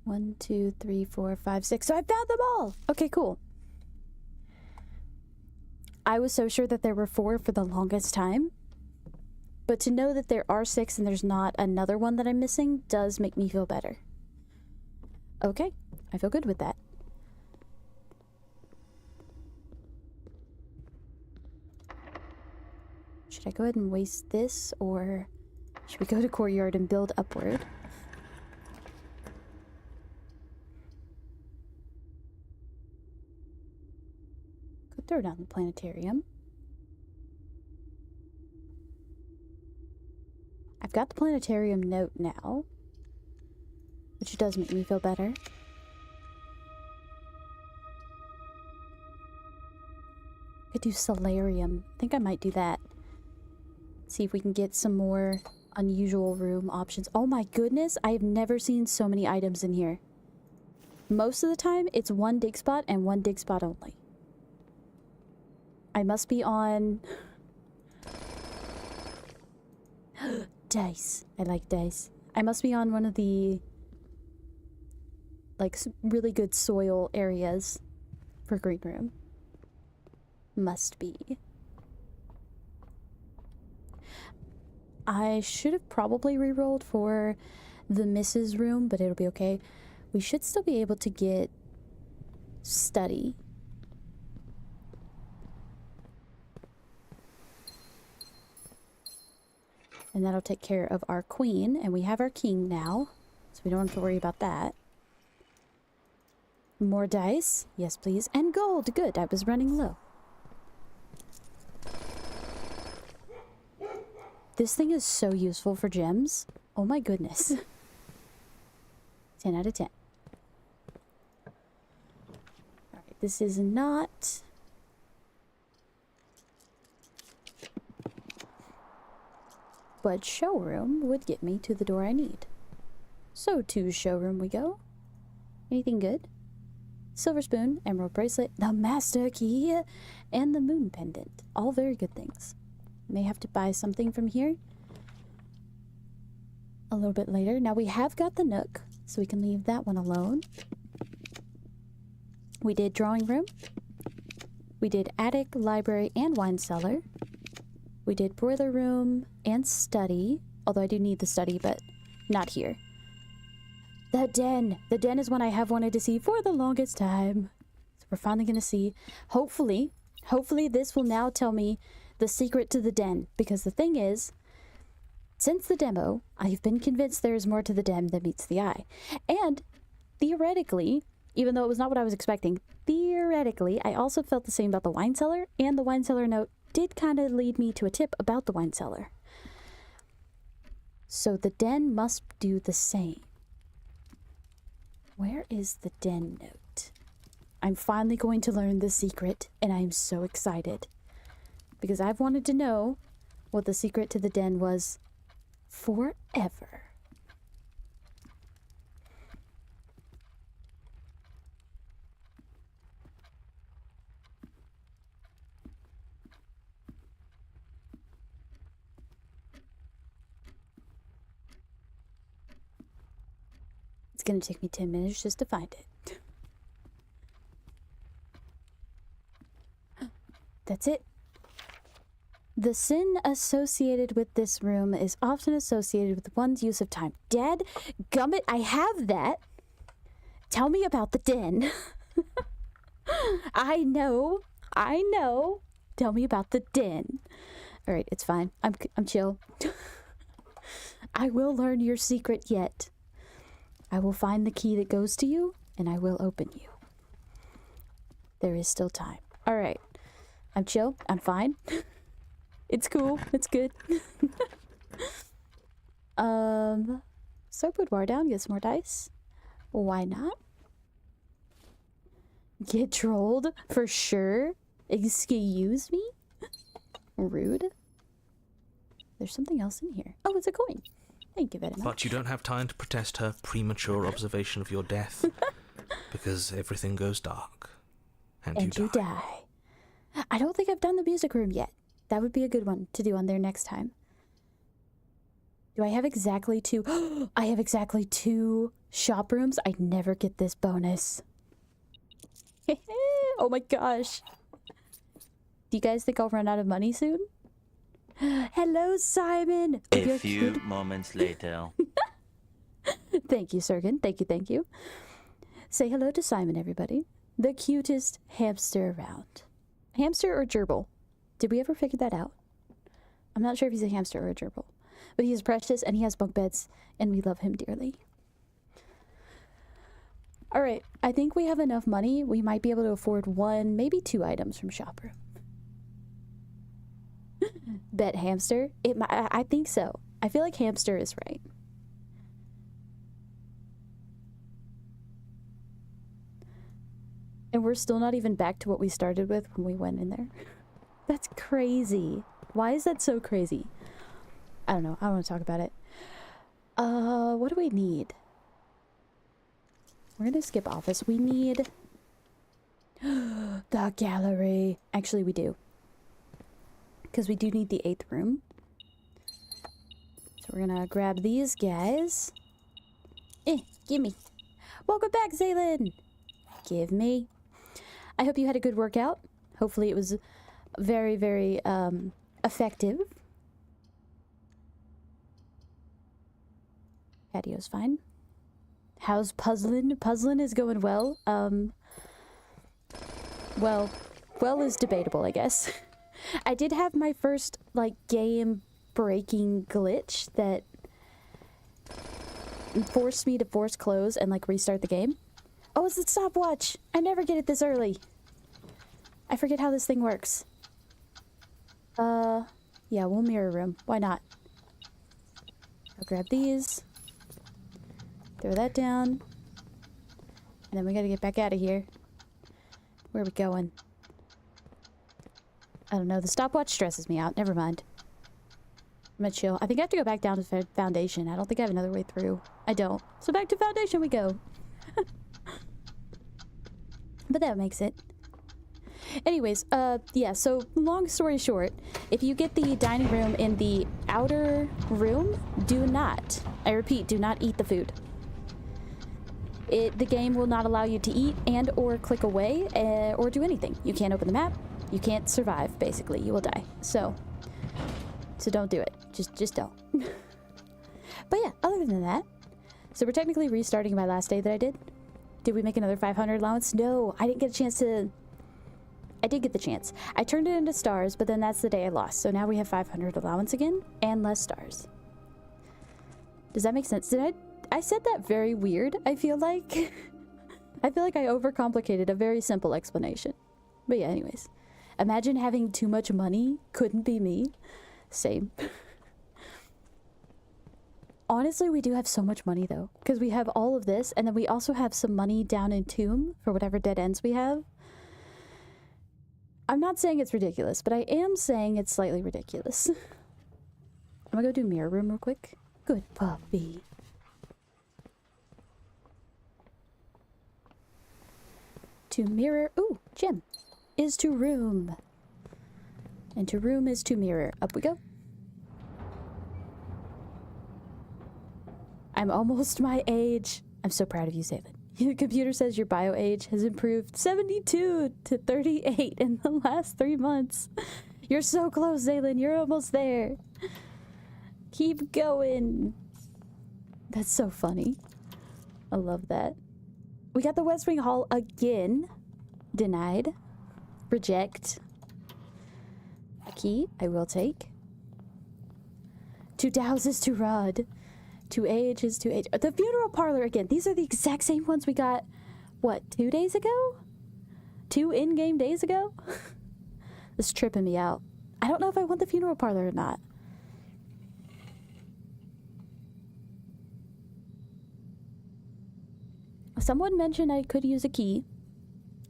1, 2, 3, 4, 5, 6. So I found them all! Okay, cool. I was so sure that there were 4 for the longest time. But to know that there are 6 and there's not another one that I'm missing does make me feel better. Okay, I feel good with that. Should I go ahead and waste this, or should we go to courtyard and build upward? Could throw down the planetarium. I've got the planetarium note now, which does make me feel better. Could do solarium. I think I might do that. See if we can get some more unusual room options. Oh my goodness, I have never seen so many items in here. Most of the time, it's one dig spot and one dig spot only. I must be on... dice. I like dice. I must be on one of the... like, really good soil areas for green room. Must be. I should have probably re-rolled for the Mrs. room, but it'll be okay. We should still be able to get study. And that'll take care of our queen, and we have our king now, so we don't have to worry about that. More dice? Yes, please. And gold! Good, I was running low. This thing is so useful for gems. Oh my goodness. 10 out of 10. Alright, this is not... but showroom would get me to the door I need. So to showroom we go. Anything good? Silver spoon, emerald bracelet, the master key, and the moon pendant. All very good things. May have to buy something from here a little bit later. Now we have got the nook, so we can leave that one alone. We did drawing room. We did attic, library, and wine cellar. We did boiler room and study, although I do need the study, but not here. The den. The den is one I have wanted to see for the longest time. So we're finally going to see. Hopefully this will now tell me the secret to the den, because the thing is, since the demo, I've been convinced there is more to the den than meets the eye. And theoretically, even though it was not what I was expecting, theoretically, I also felt the same about the wine cellar, and the wine cellar note did kind of lead me to a tip about the wine cellar. So the den must do the same. Where is the den note? I'm finally going to learn the secret, and I'm so excited. Because I've wanted to know what the secret to the den was forever. It's gonna take me 10 minutes just to find it. That's it. The sin associated with this room is often associated with one's use of time. Dad, gummit, I have that. Tell me about the den. I know. Tell me about the den. All right, it's fine. I'm chill. I will learn your secret yet. I will find the key that goes to you, and I will open you. There is still time. All right. I'm chill. I'm fine. It's cool. It's good. So put bar down. Get some more dice. Why not? Get trolled for sure. Excuse me. Rude. There's something else in here. Oh, it's a coin. Thank you very much. But you don't have time to protest her premature observation of your death, because everything goes dark, and you die. I don't think I've done the music room yet. That would be a good one to do on there next time. Do I have exactly 2? I have exactly 2 shop rooms. I never get this bonus. Oh my gosh. Do you guys think I'll run out of money soon? Hello, Simon. A few moments later. Thank you, Sergen. Thank you. Say hello to Simon, everybody. The cutest hamster around. Hamster or gerbil? Did we ever figure that out? I'm not sure if he's a hamster or a gerbil. But he is precious, and he has bunk beds, and we love him dearly. Alright, I think we have enough money. We might be able to afford 1, maybe 2 items from shop room. Bet hamster? I think so. I feel like hamster is right. And we're still not even back to what we started with when we went in there. That's crazy. Why is that so crazy? I don't know. I don't want to talk about it. What do we need? We're gonna skip office. We need the gallery. Actually, we do. Because we do need the 8th room. So we're gonna grab these guys. Gimme. Welcome back, Zaylin. Give me. I hope you had a good workout. Hopefully it was very, very effective. Patio's fine. How's puzzling? Puzzling is going well. Well is debatable, I guess. I did have my first, like, game-breaking glitch that forced me to force close and, like, restart the game. Oh, it's the stopwatch! I never get it this early. I forget how this thing works. Yeah, we'll mirror room. Why not? I'll grab these. Throw that down. And then we gotta get back out of here. Where are we going? I don't know. The stopwatch stresses me out. Never mind. I'm gonna chill. I think I have to go back down to foundation. I don't think I have another way through. I don't. So back to foundation we go. But that makes it. Anyways, yeah, so long story short, if you get the dining room in the outer room, do not, I repeat, do not eat the food. The game will not allow you to eat and or click away or do anything. You can't open the map. You can't survive, basically. You will die. So don't do it. Just don't. But yeah, other than that, so we're technically restarting my last day that I did. Did we make another 500 allowance? No, I didn't get a chance to... I did get the chance. I turned it into stars, but then that's the day I lost. So now we have 500 allowance again and less stars. Does that make sense? Did I said that very weird, I feel like. I feel like I overcomplicated a very simple explanation. But yeah, anyways. Imagine having too much money. Couldn't be me. Same. Honestly, we do have so much money though. Because we have all of this, and then we also have some money down in Tomb for whatever dead ends we have. I'm not saying it's ridiculous, but I am saying it's slightly ridiculous. I'm gonna go do mirror room real quick. Good puppy. To mirror. Ooh, gem. Is to room. And to room is to mirror. Up we go. I'm almost my age. I'm so proud of you, Zaylin. The computer says your bio age has improved 72 to 38 in the last 3 months. You're so close, Zaylin. You're almost there. Keep going. That's so funny. I love that. We got the West Wing Hall again. Denied. Reject. A key, I will take. 2 dows is to rod. 2 age is to age. The funeral parlor again. These are the exact same ones we got, what, 2 days ago? 2 in-game days ago? This is tripping me out. I don't know if I want the funeral parlor or not. Someone mentioned I could use a key.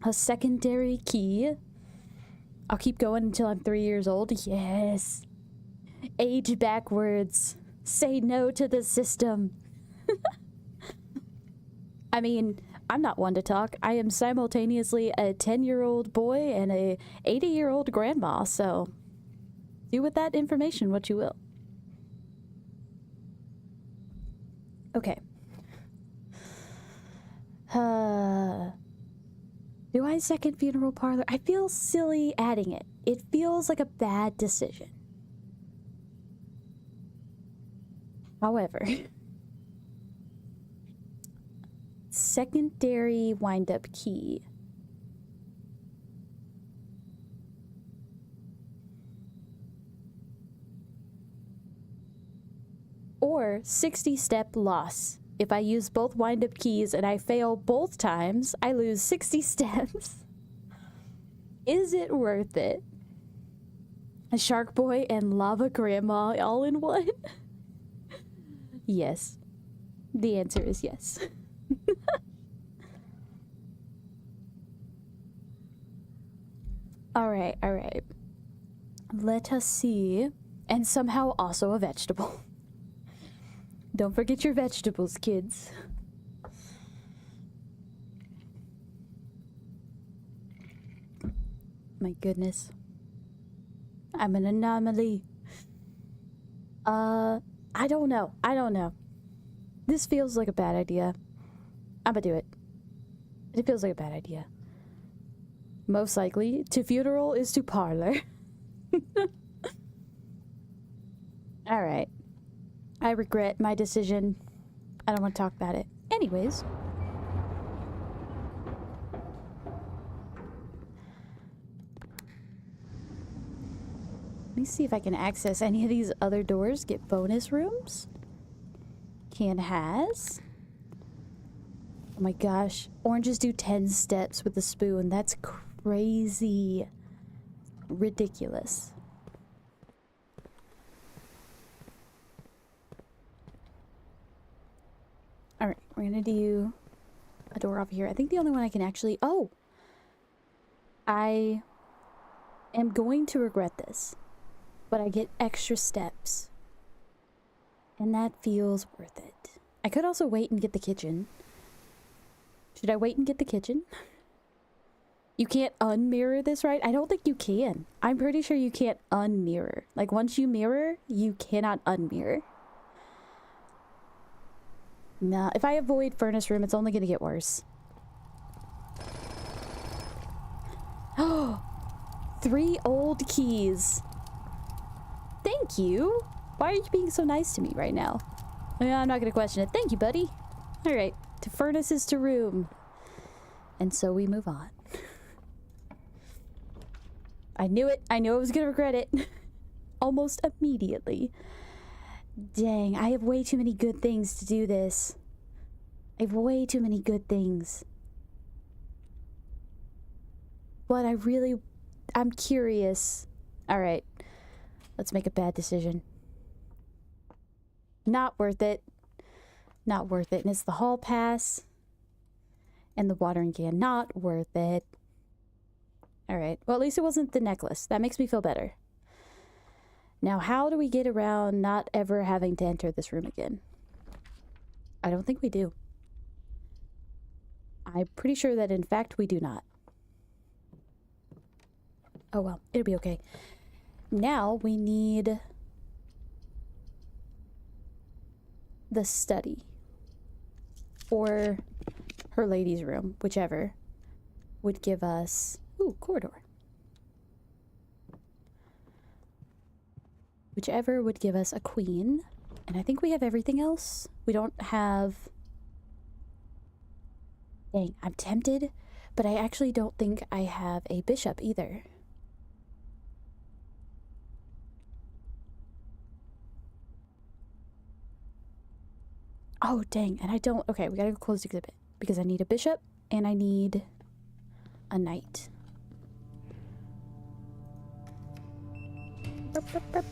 A secondary key. I'll keep going until I'm 3 years old. Yes. Age backwards. Say no to the system. I mean, I'm not one to talk. I am simultaneously a 10-year-old boy and a 80-year-old grandma, so do with that information what you will. Okay. Do I second funeral parlor? I feel silly adding it. It feels like a bad decision. However, secondary wind-up key. Or 60-step loss. If I use both wind-up keys and I fail both times, I lose 60 steps. Is it worth it? A Shark Boy and Lava Grandma all in one? Yes. The answer is yes. Alright, alright. Let us see. And somehow also a vegetable. Don't forget your vegetables, kids. My goodness. I'm an anomaly. I don't know. I don't know. This feels like a bad idea. I'm gonna do it. It feels like a bad idea. Most likely, to funeral is to parlor. Alright. I regret my decision. I don't want to talk about it. Anyways. Let me see if I can access any of these other doors. Get bonus rooms. Can has. Oh my gosh. Oranges do 10 steps with the spoon. That's crazy. Ridiculous. Alright, we're gonna do a door over here. I think the only one I can actually... Oh! I am going to regret this. But I get extra steps. And that feels worth it. I could also wait and get the kitchen. Should I wait and get the kitchen? You can't unmirror this, right? I don't think you can. I'm pretty sure you can't unmirror. Like, once you mirror, you cannot unmirror. Nah, if I avoid furnace room, it's only gonna get worse. Oh! 3 old keys. Thank you. Why are you being so nice to me right now? I'm not gonna question it. Thank you, buddy. Alright, to furnaces to room. And so we move on. I knew it. I knew I was gonna regret it. Almost immediately. Dang, I have way too many good things to do this. I have way too many good things. But I'm curious. Alright. Let's make a bad decision. Not worth it. Not worth it. And it's the hall pass. And the watering can. Not worth it. Alright. Well, at least it wasn't the necklace. That makes me feel better. Now, how do we get around not ever having to enter this room again? I don't think we do. I'm pretty sure that, in fact, we do not. Oh, well. It'll be okay. Now, we need the study. Or her ladies' room, whichever, would give us... Ooh, corridor. Whichever would give us a queen. And I think we have everything else. We don't have Dang, I'm tempted, but I actually don't think I have a bishop either. Oh, dang, and I don't... Okay, we gotta go close the exhibit, because I need a bishop, and I need a knight. Burp, burp, burp.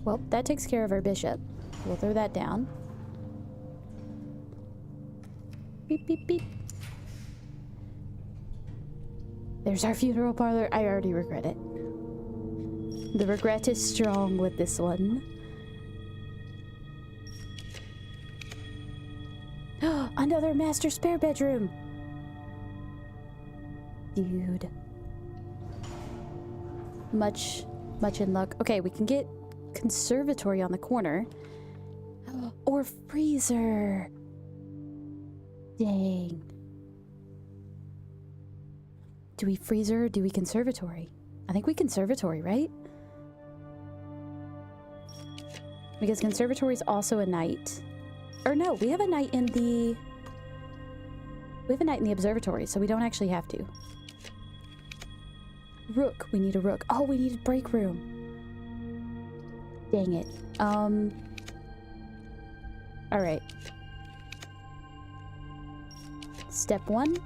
Well, that takes care of our bishop. We'll throw that down. Beep, beep, beep. There's our funeral parlor. I already regret it. The regret is strong with this one. Another master spare bedroom. Dude. Much in luck. Okay, we can get conservatory on the corner. Or freezer. Dang. Do we freezer or do we conservatory? I think we conservatory, right? Because conservatory is also a night. Or no, we have a night in the... We have a night in the observatory, so we don't actually have to. Rook. We need a rook. Oh, we need a break room. Dang it. Alright. Step 1.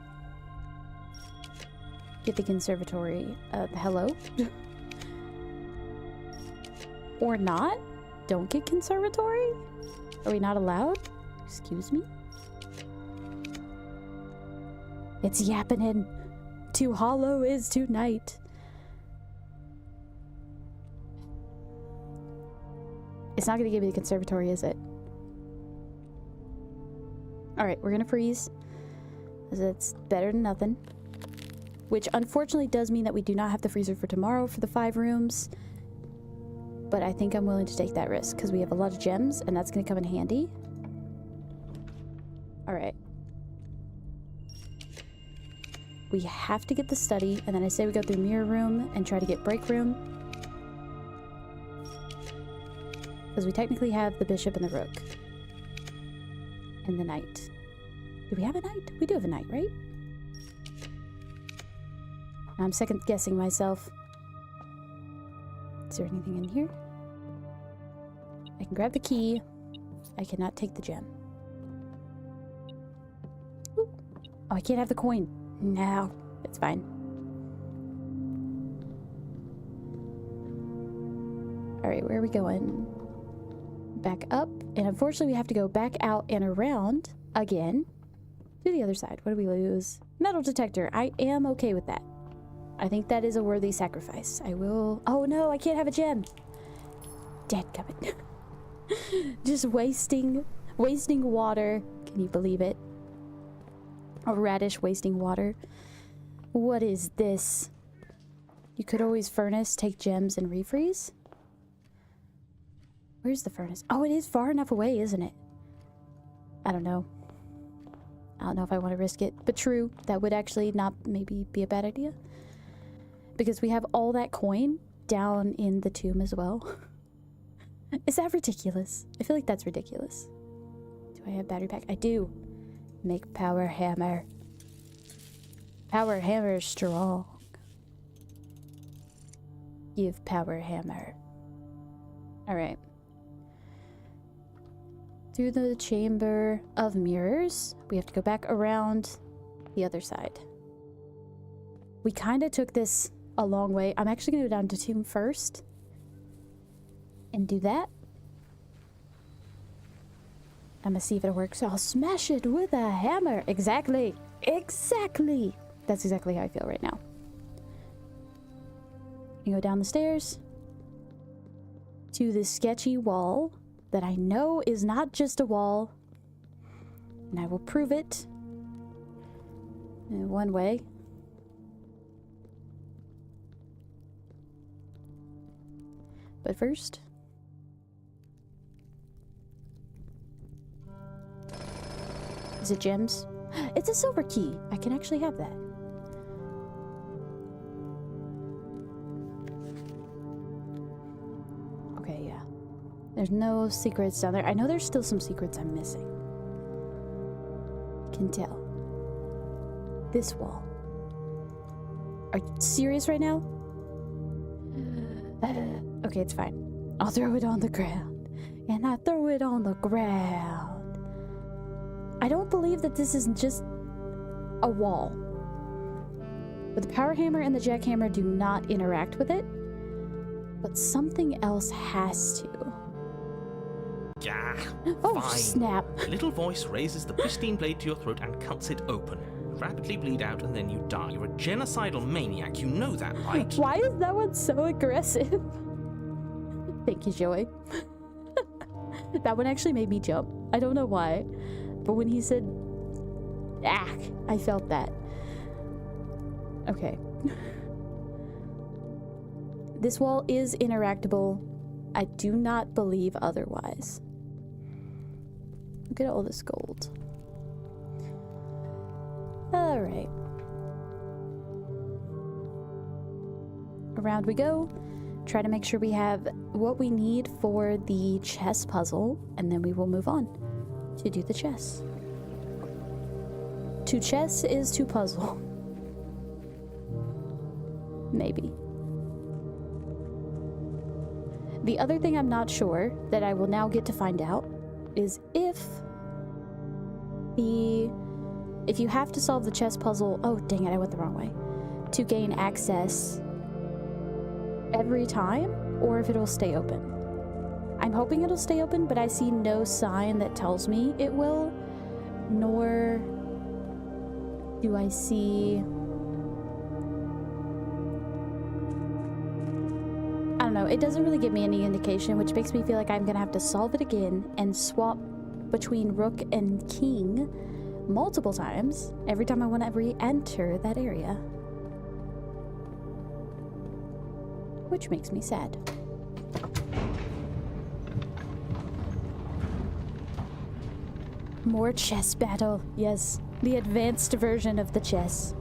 Get the conservatory. Hello? Or not? Don't get conservatory? Are we not allowed? Excuse me? It's yappening. Too hollow is tonight. It's not gonna give me the conservatory, is it? Alright, we're gonna freeze. That's better than nothing. Which unfortunately does mean that we do not have the freezer for tomorrow for the 5 rooms. But I think I'm willing to take that risk because we have a lot of gems and that's gonna come in handy. Alright. We have to get the study, and then I say we go through mirror room and try to get break room. Because we technically have the bishop and the rook. And the knight. Do we have a knight? We do have a knight, right? I'm second guessing myself. Is there anything in here? I can grab the key. I cannot take the gem. Ooh. Oh, I can't have the coin. No, it's fine. Alright, where are we going? Back up. And unfortunately, we have to go back out and around again to the other side. What do we lose? Metal detector. I am okay with that. I think that is a worthy sacrifice. I will... Oh no, I can't have a gem. Dadgummit. Just wasting water. Can you believe it? A radish wasting water. What is this? You could always furnace, take gems, and refreeze. Where's the furnace? Oh, it is far enough away, isn't it? I don't know. I don't know if I want to risk it. But true, that would actually not maybe be a bad idea. Because we have all that coin down in the tomb as well. Is that ridiculous? I feel like that's ridiculous. Do I have battery pack? I do. Make power hammer. Power hammer strong. Give power hammer. Alright. Through the chamber of mirrors. We have to go back around the other side. We kind of took this a long way. I'm actually going to go down to tomb first. And do that. I'm gonna see if it works. I'll smash it with a hammer. Exactly. Exactly. That's exactly how I feel right now. You go down the stairs to this sketchy wall that I know is not just a wall. And I will prove it in one way. But first... Is it gems? It's a silver key. I can actually have that. Okay, yeah. There's no secrets down there. I know there's still some secrets I'm missing. Can tell. This wall. Are you serious right now? Okay, it's fine. I'll throw it on the ground. And I throw it on the ground. I don't believe that this is just a wall. But the power hammer and the jackhammer do not interact with it. But something else has to. Yeah, Oh, fine. snap. A little voice raises the pristine blade to your throat and cuts it open. You rapidly bleed out and then you die. You're a genocidal maniac, you know that, right? Why is that one so aggressive? Thank you, Joey. That one actually made me jump. I don't know why. But when he said, "Ah," I felt that. Okay. This wall is interactable. I do not believe otherwise. Look at all this gold. Alright. Around we go. Try to make sure we have what we need for the chess puzzle, and then we will move on to do the chess. To chess is to puzzle. Maybe. The other thing I'm not sure that I will now get to find out is if you have to solve the chess puzzle, oh dang it, I went the wrong way, to gain access every time, or if it'll stay open. I'm hoping it'll stay open, but I see no sign that tells me it will, nor do I see... I don't know, it doesn't really give me any indication, which makes me feel like I'm gonna have to solve it again and swap between rook and king multiple times every time I want to re-enter that area. Which makes me sad. More chess battle. Yes, the advanced version of the chess.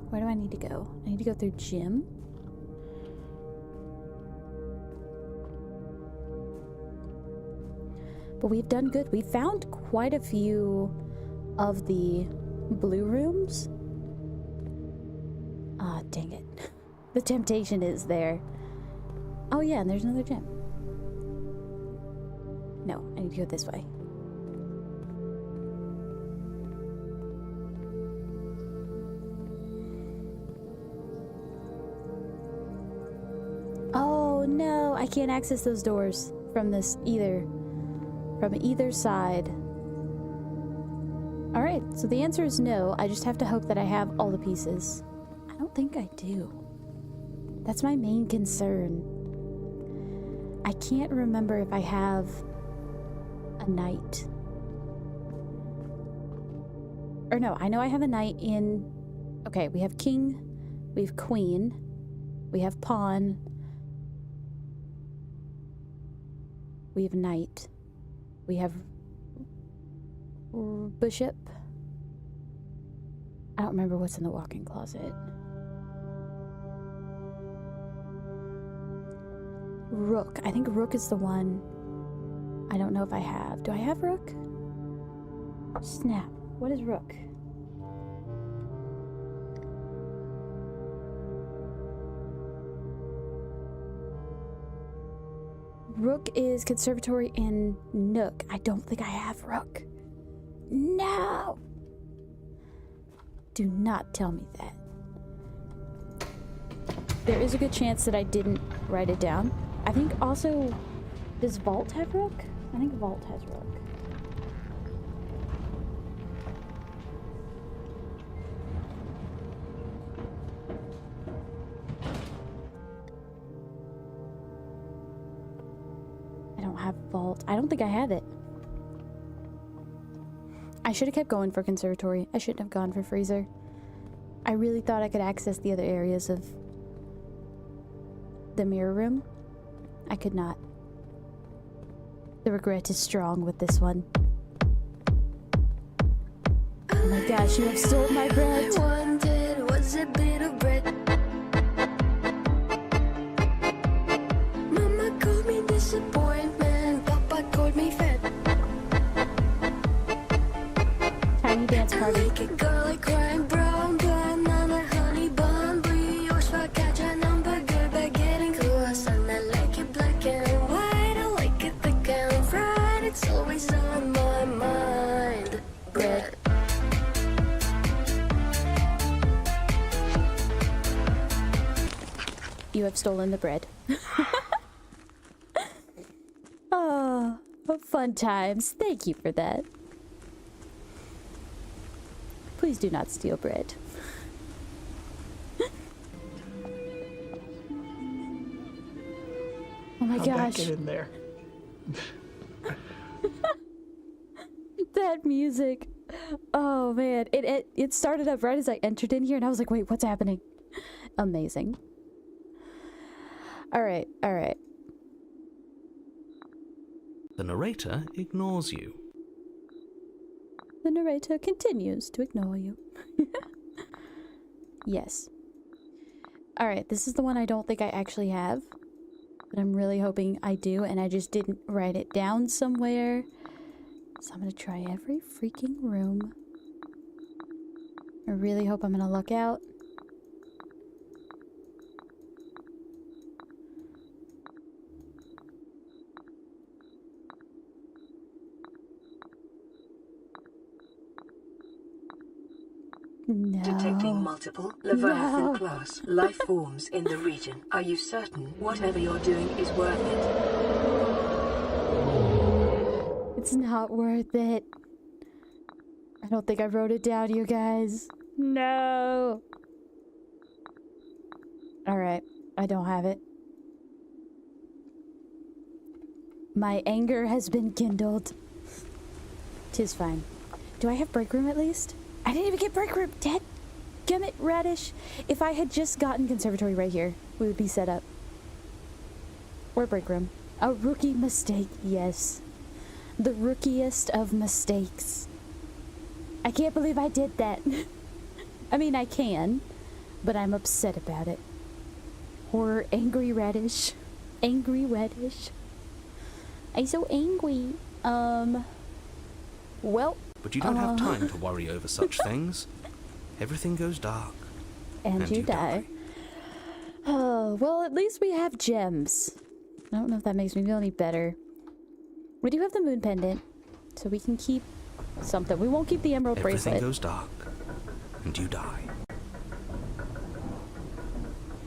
Where do I need to go? I need to go through gym. But we've done good. We found quite a few of the blue rooms. Ah, dang it. The temptation is there. Oh yeah, and there's another gym. No, I need to go this way. Oh no, I can't access those doors from this either. From either side. Alright, so the answer is no. I just have to hope that I have all the pieces. I don't think I do. That's my main concern. I can't remember if I have a knight. Or no, I know I have a knight in... Okay, we have king, we have queen, we have pawn, we have knight. We have bishop. I don't remember what's in the walk-in closet. Rook. I think rook is the one. I don't know if I have. Do I have rook? Snap. What is rook? Rook is conservatory and nook. I don't think I have rook. No! Do not tell me that. There is a good chance that I didn't write it down. I think also, does vault have rook? I think vault has rook. Vault. I don't think I have it. I should have kept going for conservatory. I shouldn't have gone for freezer. I really thought I could access the other areas of the mirror room. I could not. The regret is strong with this one. Oh my gosh, you have stolen my bread. All I wanted was a bit of bread. Mama called me disappointment. Papa called me fat. Tiny dance I party. like a garlic crime brown banana honey bun brioche focaccia number good by getting close. And I like it black and white. I like it thick and fried. It's always on my mind. Bread. You have stolen the bread. Oh, fun times. Thank you for that. Please do not steal bread. Oh my How'd gosh. that get in there? That music. Oh man. It started up right as I entered in here and I was like, wait, what's happening? Amazing. Alright, alright. The narrator ignores you. The narrator continues to ignore you. Yes. Alright, this is the one I don't think I actually have. But I'm really hoping I do, and I just didn't write it down somewhere. So I'm gonna try every freaking room. I really hope I'm gonna luck out. No. Detecting multiple Leviathan class life forms in the region. Are you certain whatever you're doing is worth it? It's not worth it. I don't think I wrote it down, you guys. No. Alright, I don't have it. My anger has been kindled. 'Tis fine. Do I have break room at least? I didn't even get break room. Dead gummit Radish. If I had just gotten conservatory right here, we would be set up. Or break room. A rookie mistake, yes. The rookiest of mistakes. I can't believe I did that. I mean, I can, but I'm upset about it. Or angry Radish. Angry Radish. I'm so angry. Well. But you don't have time to worry over such things. Everything goes dark. And you die. Oh, well, at least we have gems. I don't know if that makes me feel any better. We do have the moon pendant, so we can keep something. We won't keep the emerald bracelet. Everything goes dark, and you die.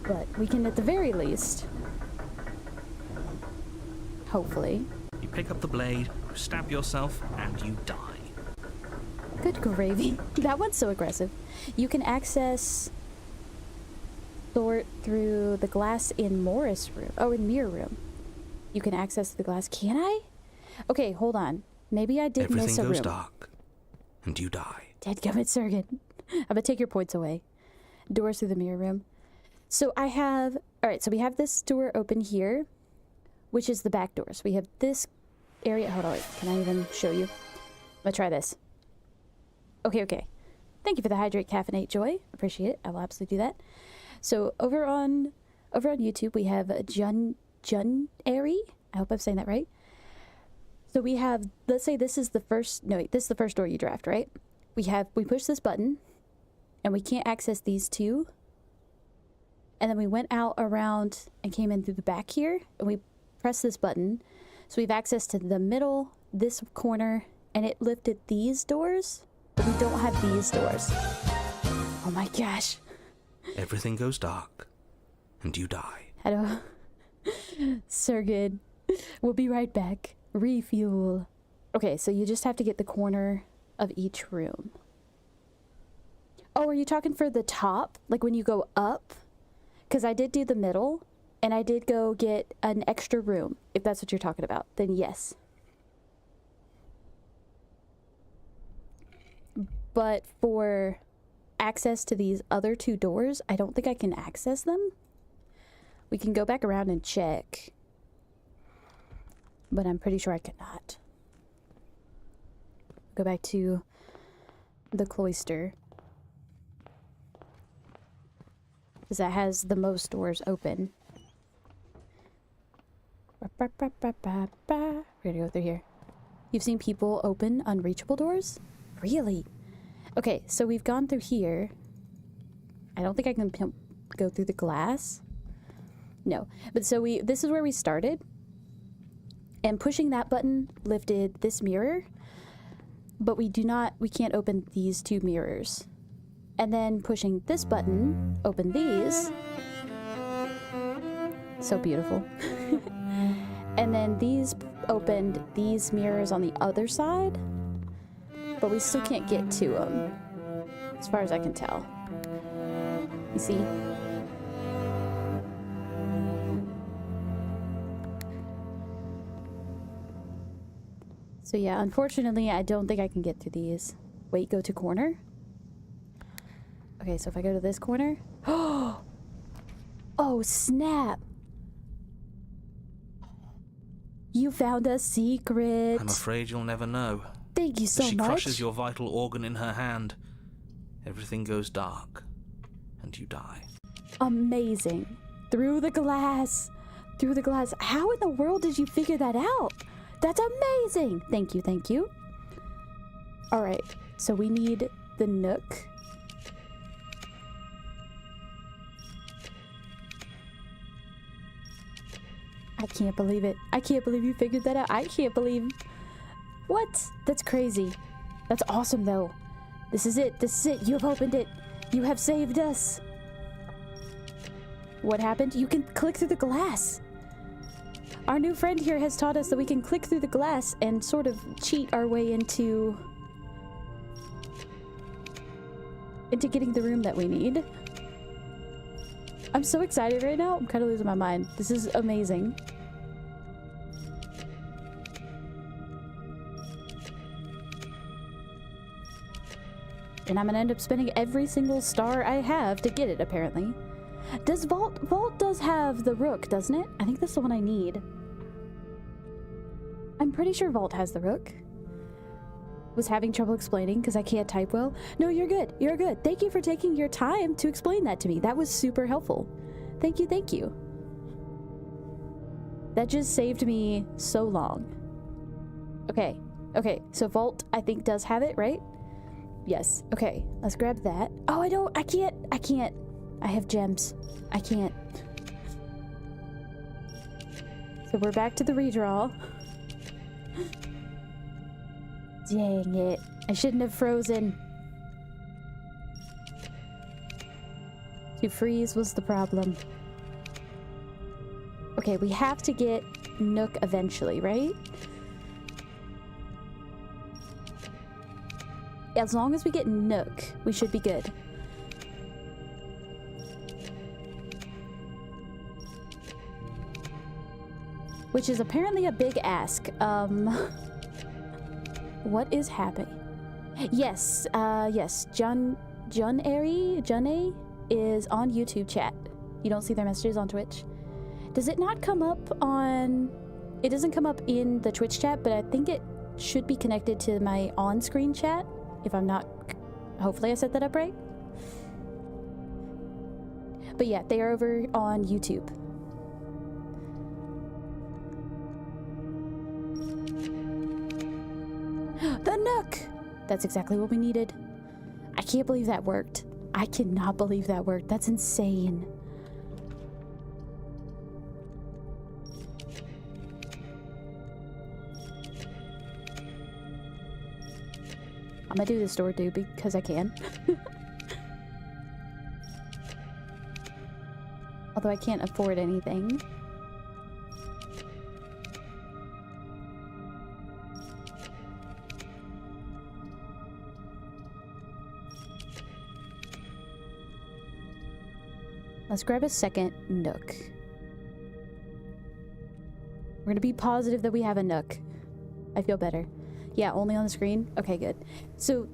But we can, at the very least, hopefully. You pick up the blade, you stab yourself, and you die. Good gravy. That one's so aggressive. You can access sort through the glass in Morris room. Oh, in Mirror room. You can access the glass. Can I? Okay, hold on. Maybe I did miss a room. Everything goes dark, and you die. Dadgummit, Surgeon. I'm gonna take your points away. Doors through the mirror room. So I have... Alright, so we have this door open here, which is the back door. So we have this area... Hold on, wait. Can I even show you? I'm gonna try this. Okay. Thank you for the Hydrate Caffeinate Joy. Appreciate it. I will absolutely do that. So over on YouTube, we have Junary. I hope I'm saying that right. So we have, let's say this is the first, no wait, this is the first door you draft, right? We push this button, and we can't access these two. And then we went out around and came in through the back here, and we pressed this button. So we have access to the middle, this corner, and it lifted these doors, but we don't have these doors. Oh my gosh. Everything goes dark, and you die. Hello. So good. We'll be right back. Refuel. Okay, so you just have to get the corner of each room. Oh, are you talking for the top? Like when you go up? Because I did do the middle, and I did go get an extra room. If that's what you're talking about, then yes. But for access to these other two doors, I don't think I can access them. We can go back around and check. But I'm pretty sure I cannot. Go back to the cloister. Because that has the most doors open. We're gonna go through here. You've seen people open unreachable doors? Really? Okay, so we've gone through here. I don't think I can go through the glass. No, but so this is where we started. And pushing that button lifted this mirror. But we can't open these two mirrors. And then pushing this button opened these. So beautiful. And then these opened these mirrors on the other side. But we still can't get to them, as far as I can tell. You see? So yeah, unfortunately, I don't think I can get through these. Wait, go to corner? Okay, so if I go to this corner... Oh, snap! You found a secret! I'm afraid you'll never know. Thank you so As she much! crushes your vital organ in her hand, everything goes dark, and you die. Amazing. Through the glass! Through the glass. How in the world did you figure that out? That's amazing! Thank you, thank you. Alright, so we need the nook. I can't believe it. I can't believe you figured that out. I can't believe... What? That's crazy. That's awesome, though. This is it. This is it. You have opened it. You have saved us. What happened? You can click through the glass. Our new friend here has taught us that we can click through the glass and sort of cheat our way into getting the room that we need. I'm so excited right now. I'm kind of losing my mind. This is amazing. And I'm gonna end up spending every single star I have to get it, apparently. Does Vault does have the rook, doesn't it? I think that's the one I need. I'm pretty sure Vault has the rook. Was having trouble explaining because I can't type well. No, you're good. You're good. Thank you for taking your time to explain that to me. That was super helpful. Thank you, thank you. That just saved me so long. Okay. Okay, so Vault, I think, does have it, right? Yes. Okay, let's grab that. Oh, I can't. I have gems. I can't. So we're back to the redraw. Dang it. I shouldn't have frozen. To freeze was the problem. Okay, we have to get Nook eventually, right? As long as we get Nook, we should be good. Which is apparently a big ask. What is happening? Yes, yes. Junne is on YouTube chat. You don't see their messages on Twitch. Does it not come up on... It doesn't come up in the Twitch chat, but I think it should be connected to my on-screen chat. If I'm not... Hopefully I set that up right. But yeah, they are over on YouTube. The Nook! That's exactly what we needed. I can't believe that worked. I cannot believe that worked. That's insane. I'm gonna do this door, dude, because I can. Although I can't afford anything. Let's grab a second Nook. We're gonna be positive that we have a Nook. I feel better. Yeah, only on the screen? Okay, good. So,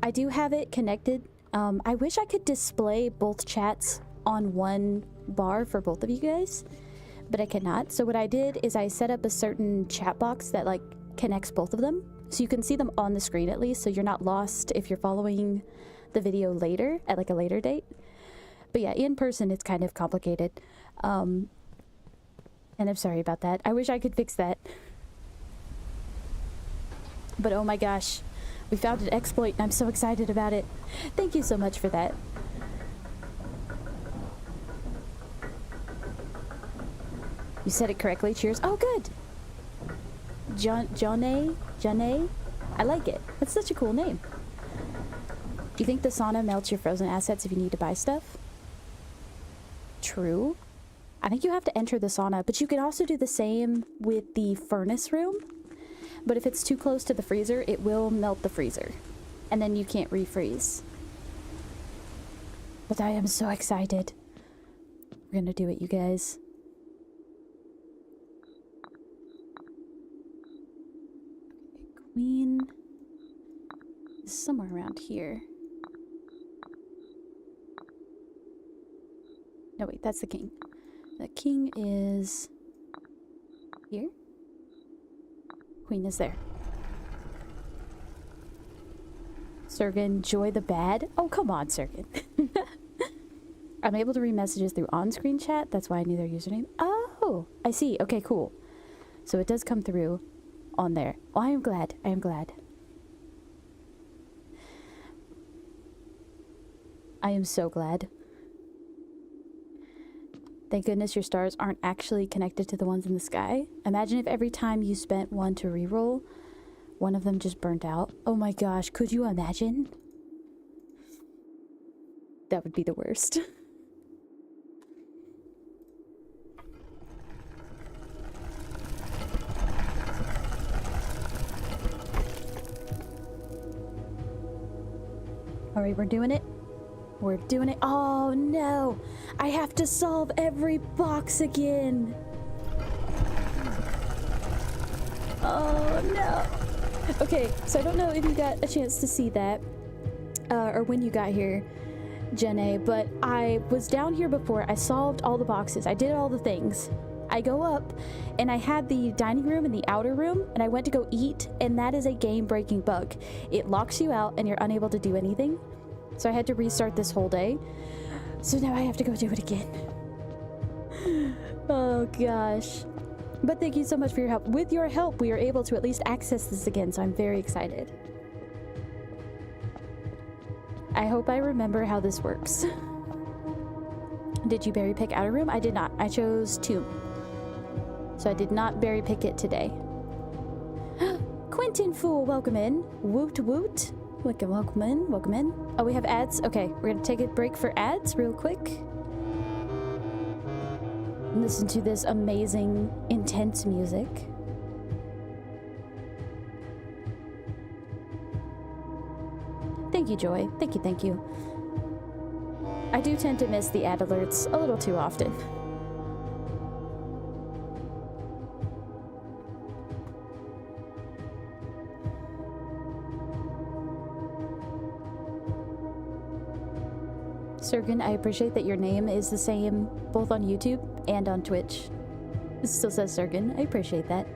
I do have it connected. I wish I could display both chats on one bar for both of you guys, but I cannot. So what I did is I set up a certain chat box that, like, connects both of them. So you can see them on the screen at least, so you're not lost if you're following the video later, at, like, a later date. But yeah, in person, it's kind of complicated. And I'm sorry about that. I wish I could fix that. But oh my gosh, we found an exploit and I'm so excited about it. Thank you so much for that. You said it correctly. Cheers. Oh, good. Janae? I like it. That's such a cool name. Do you think the sauna melts your frozen assets if you need to buy stuff? True. I think you have to enter the sauna, but you can also do the same with the furnace room. But if it's too close to the freezer, it will melt the freezer. And then you can't refreeze. But I am so excited. We're gonna do it, you guys. Queen is somewhere around here. No, wait, that's the king. The king is here. Queen is there. Sergen, Joy the Bad. Oh, come on, Sergen. I'm able to read messages through on-screen chat. That's why I knew their username. Oh, I see. Okay, cool. So it does come through on there. Oh, I am glad. I am glad. I am so glad. Thank goodness your stars aren't actually connected to the ones in the sky. Imagine if every time you spent one to reroll, one of them just burnt out. Oh my gosh, could you imagine? That would be the worst. Alright, we're doing it. We're doing it. Oh no! I have to solve every box again! Oh no! Okay, so I don't know if you got a chance to see that, or when you got here, Jenna, but I was down here before. I solved all the boxes. I did all the things. I go up, and I had the dining room and the outer room, and I went to go eat, and that is a game-breaking bug. It locks you out, and you're unable to do anything. So I had to restart this whole day. So now I have to go do it again. Oh gosh. But thank you so much for your help. With your help, we are able to at least access this again, so I'm very excited. I hope I remember how this works. Did you berry pick outer room? I did not. I chose tomb. So I did not berry pick it today. Quentin Fool, welcome in. Woot woot. Welcome in, welcome in. Oh, we have ads? Okay, we're gonna take a break for ads real quick. Listen to this amazing, intense music. Thank you, Joy. Thank you, thank you. I do tend to miss the ad alerts a little too often. Sergen, I appreciate that your name is the same both on YouTube and on Twitch. It still says Sergen. I appreciate that.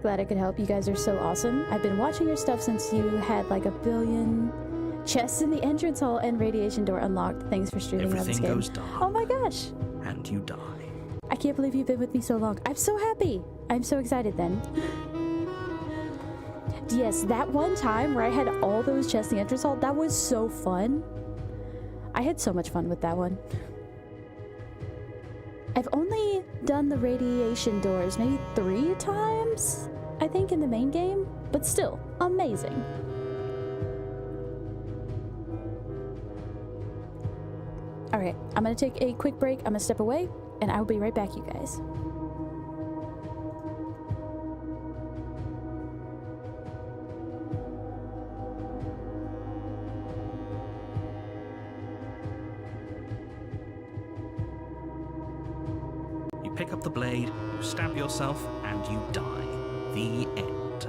Glad I could help. You guys are so awesome. I've been watching your stuff since you had like 1 billion chests in the entrance hall and radiation door unlocked. Thanks for streaming on this game. Everything goes dark. Oh my gosh. And you die. I can't believe you've been with me so long. I'm so happy. I'm so excited then. Yes, that one time where I had all those chests in the entrance hall, that was so fun. I had so much fun with that one. I've only done the radiation doors maybe 3 times, I think, in the main game, but still, amazing. Alright, I'm gonna take a quick break, I'm gonna step away, and I will be right back, you guys. Pick up the blade, you stab yourself, and you die. The end.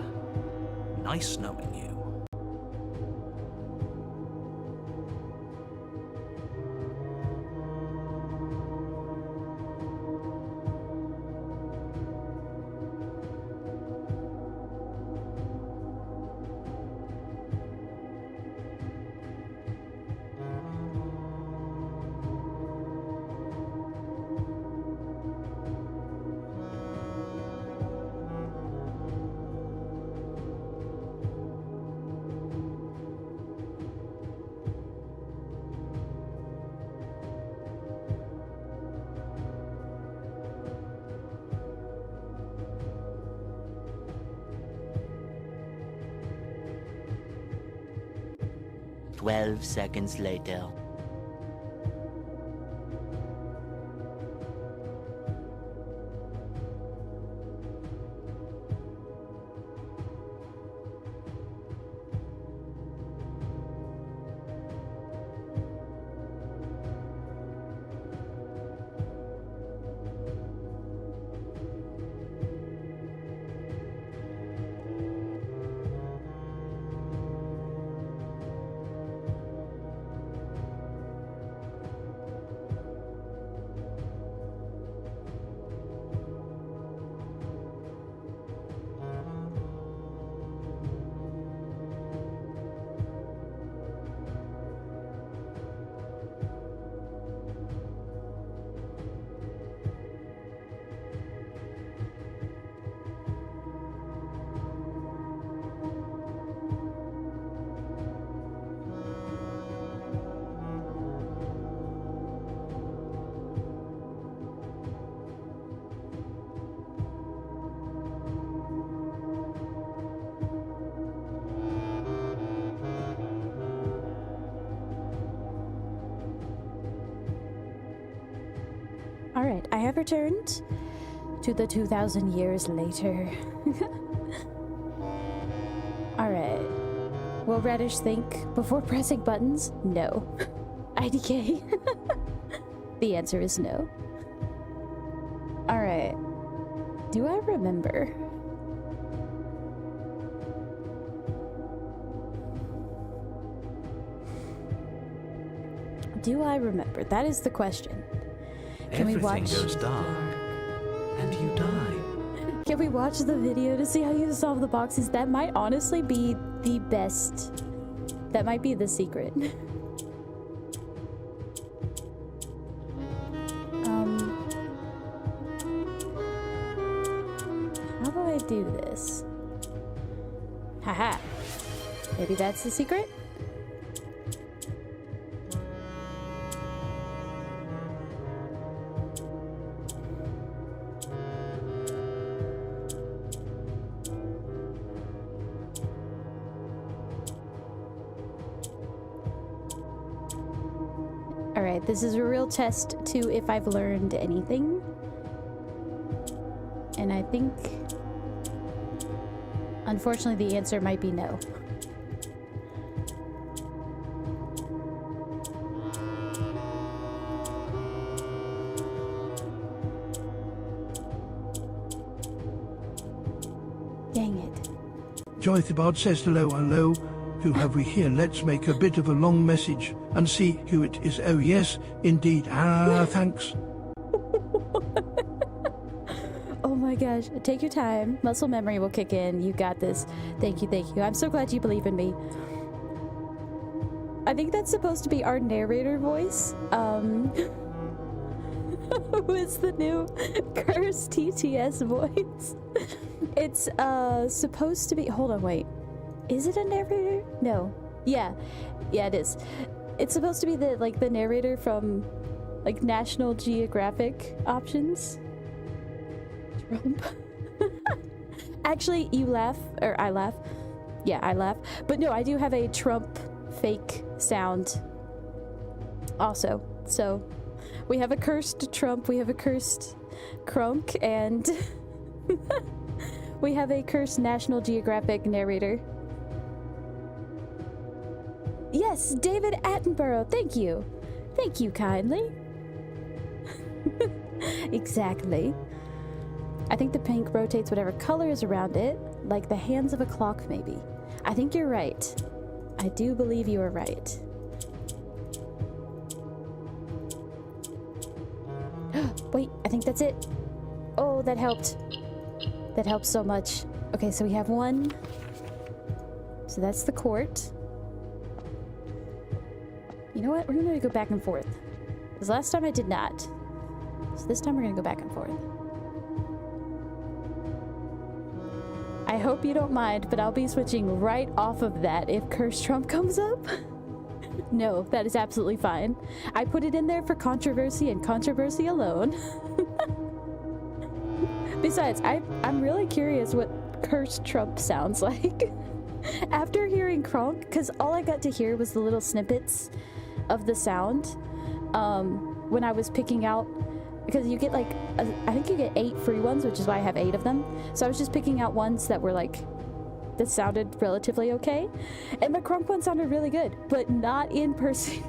Nice knowing you. 12 seconds later. Alright, I have returned to the 2,000 years later. Alright. Will Radish think before pressing buttons? No. IDK. The answer is no. Alright. Do I remember? Do I remember? That is the question. Can we Everything watch? goes dark, and you die. Can we watch the video to see how you solve the boxes? That might honestly be the best. That might be the secret. How do I do this? Haha. Maybe that's the secret? Alright, this is a real test to if I've learned anything. And I think, unfortunately, the answer might be no. Dang it. Joythibard says hello. Who have we here? Let's make a bit of a long message and see who it is. Oh yes, indeed. Thanks. Oh my gosh, take your time. Muscle memory will kick in. You got this. Thank you, thank you. I'm so glad you believe in me. I think that's supposed to be our narrator voice. Who is the new Curse TTS voice? It's supposed to be, hold on, wait. Is it a narrator? No. Yeah, it is. It's supposed to be the narrator from like National Geographic options. Trump. Actually, you laugh, or I laugh. Yeah, I laugh. But no, I do have a Trump fake sound also. So we have a cursed Trump, we have a cursed Crunk, and we have a cursed National Geographic narrator. Yes, David Attenborough, thank you. Thank you kindly. Exactly. I think the pink rotates whatever color is around it, like the hands of a clock maybe. I think you're right. I do believe you are right. Wait, I think that's it. Oh, that helped. That helps so much. Okay, so we have one. So that's the court. You know what? We're gonna go back and forth. Because last time I did not. So this time we're gonna go back and forth. I hope you don't mind, but I'll be switching right off of that if Curse Trump comes up. No, that is absolutely fine. I put it in there for controversy and controversy alone. Besides, I'm really curious what Curse Trump sounds like. After hearing Kronk, because all I got to hear was the little snippets of the sound when I was picking out, because you get like, I think you get 8 free ones, which is why I have 8 of them. So I was just picking out ones that were like, that sounded relatively okay. And the Kronk one sounded really good, but not in person.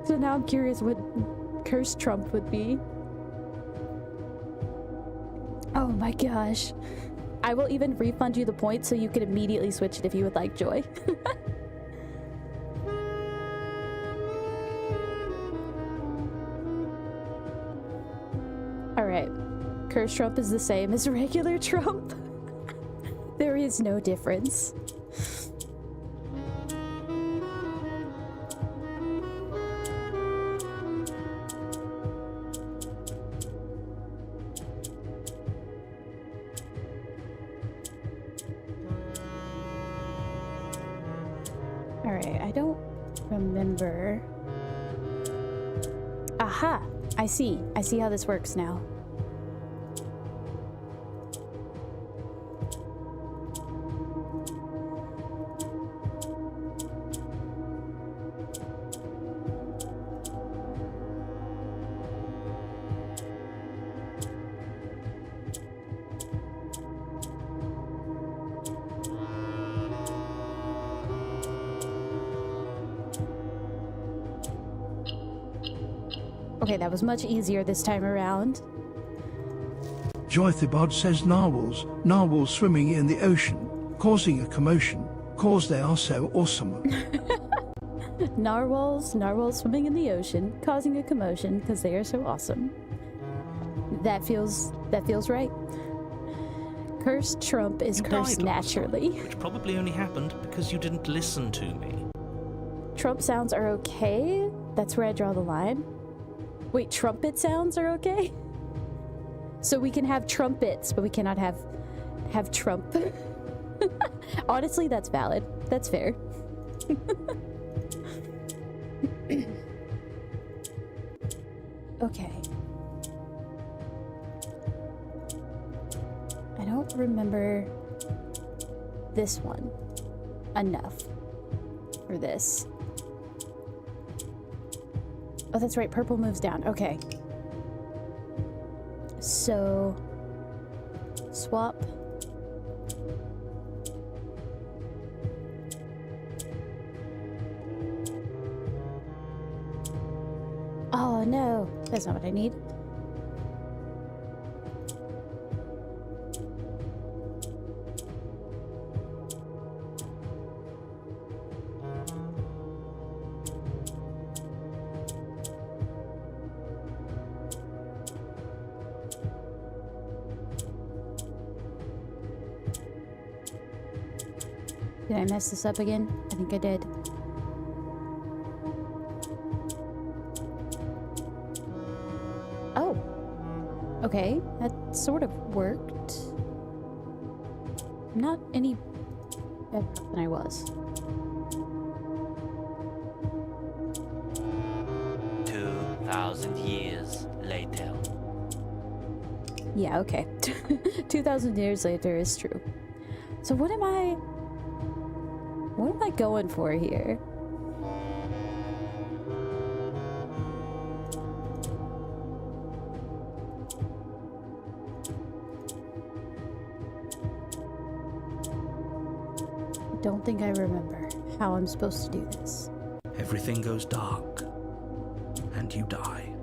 So now I'm curious what Cursed Trump would be. Oh my gosh. I will even refund you the points so you can immediately switch it if you would like, Joy. Alright. Cursed Trump is the same as regular Trump. There is no difference. Alright, I don't remember. Aha! I see how this works now. Okay, that was much easier this time around. Joythibod says narwhals. Narwhals swimming in the ocean, causing a commotion, cause they are so awesome. Narwhals swimming in the ocean, causing a commotion because they are so awesome. That feels right. Cursed Trump is cursed naturally. Which probably only happened because you didn't listen to me. Trump sounds are okay. That's where I draw the line. Wait, trumpet sounds are okay? So we can have trumpets, but we cannot have Trump. Honestly, that's valid. That's fair. Okay. I don't remember this one enough for this. Oh, that's right. Purple moves down. Okay. So, swap. Oh, no. That's not what I need. Did I mess this up again? I think I did. Oh. Okay, that sort of worked. I'm not any better than I was. 2,000 years later. Yeah, okay. 2,000 years later is true. So what am I going for here? I don't think I remember how I'm supposed to do this. Everything goes dark, and you die.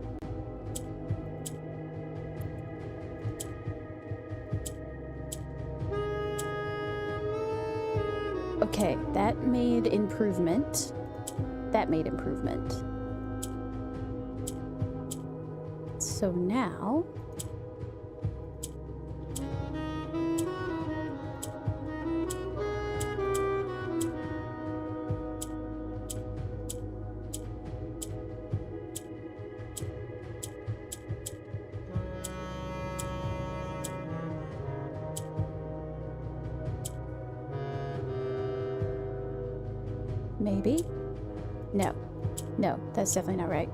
Okay, that made improvement. So now... Maybe? No, that's definitely not right.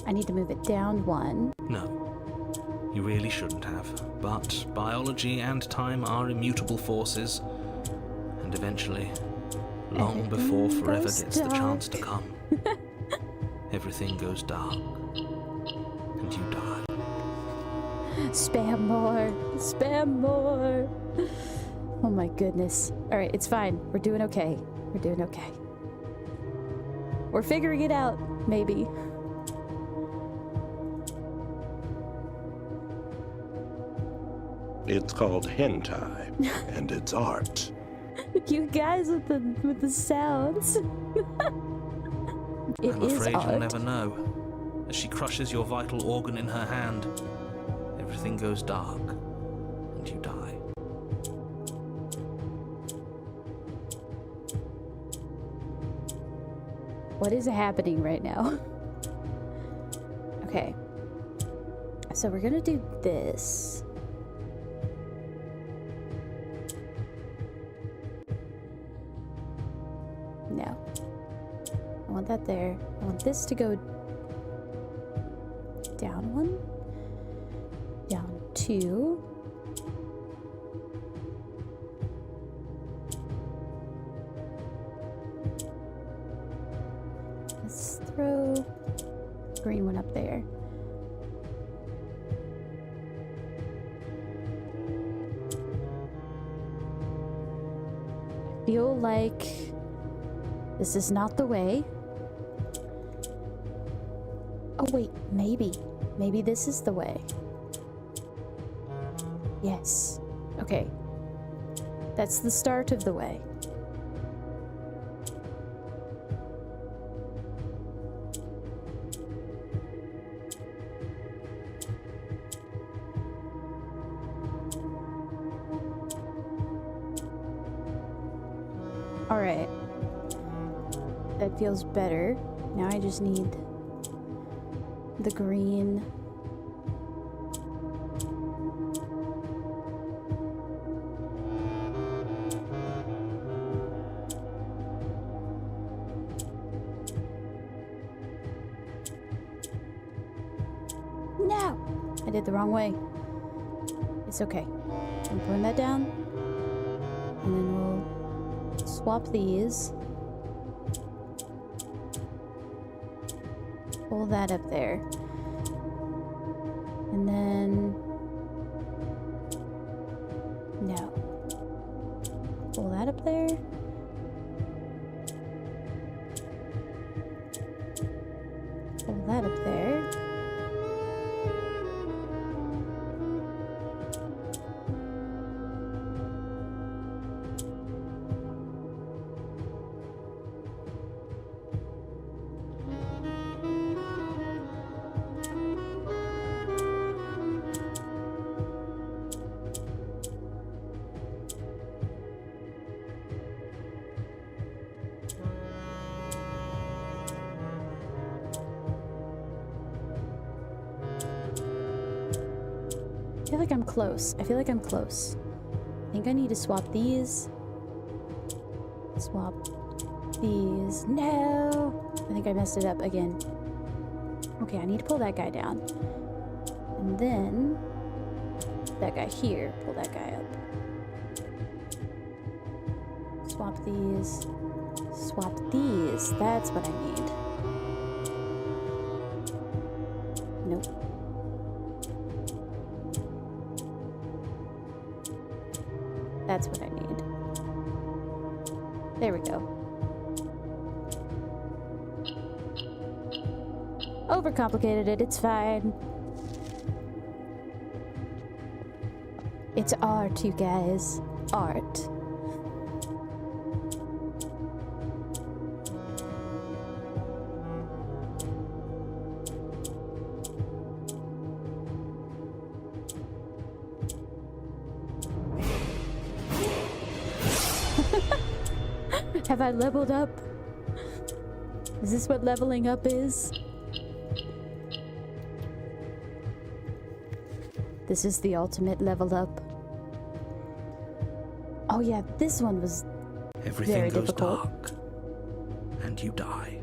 I need to move it down 1. No. You really shouldn't have, but biology and time are immutable forces, and eventually, long before forever gets the chance to come, everything goes dark, and you die. Spam more! Spam more! Oh my goodness. Alright, it's fine. We're doing okay. We're doing okay. We're figuring it out, maybe. It's called hentai, and it's art. You guys with the sounds. It I'm is afraid art. you'll never know. As she crushes your vital organ in her hand, everything goes dark, and you die. What is happening right now? Okay. So we're gonna do this. No. I want that there. I want this to go down one. Down two. Let's throw the green one up there. I feel like this is not the way. Oh wait, maybe. Maybe this is the way. Yes. Okay. That's the start of the way. Alright. That feels better. Now I just need the green. No! I did the wrong way. It's okay. I'm putting that down. And then we'll swap these. Pull that up there. And then... no. Pull that up there. Pull that up there. I feel like I'm close. I feel like I'm close. I think I need to swap these. Swap these. No! I think I messed it up again. Okay, I need to pull that guy down. And then... that guy here. Pull that guy up. Swap these. Swap these. That's what I need. Nope. That's what I need. There we go. Overcomplicated it, it's fine. It's art, you guys. Art. Have I leveled up? Is this what leveling up is? This is the ultimate level up. Oh yeah, this one was Everything very goes difficult. dark, and you die.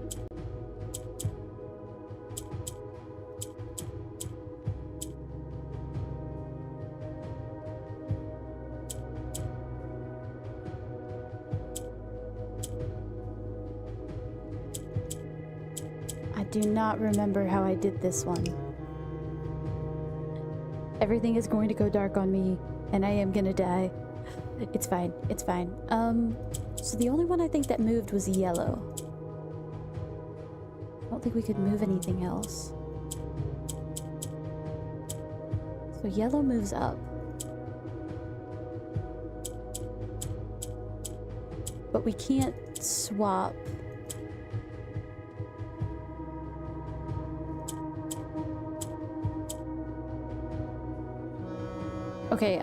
do not remember how I did this one. Everything is going to go dark on me, and I am gonna die. It's fine. It's fine. So the only one I think that moved was yellow. I don't think we could move anything else. So yellow moves up. But we can't swap. Okay,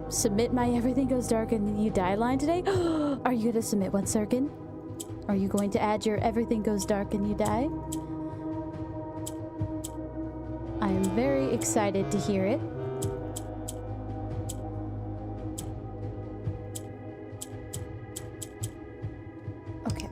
submit my everything goes dark and you die line today? Are you gonna submit one, Sirkin? Are you going to add your everything goes dark and you die? I am very excited to hear it. Okay.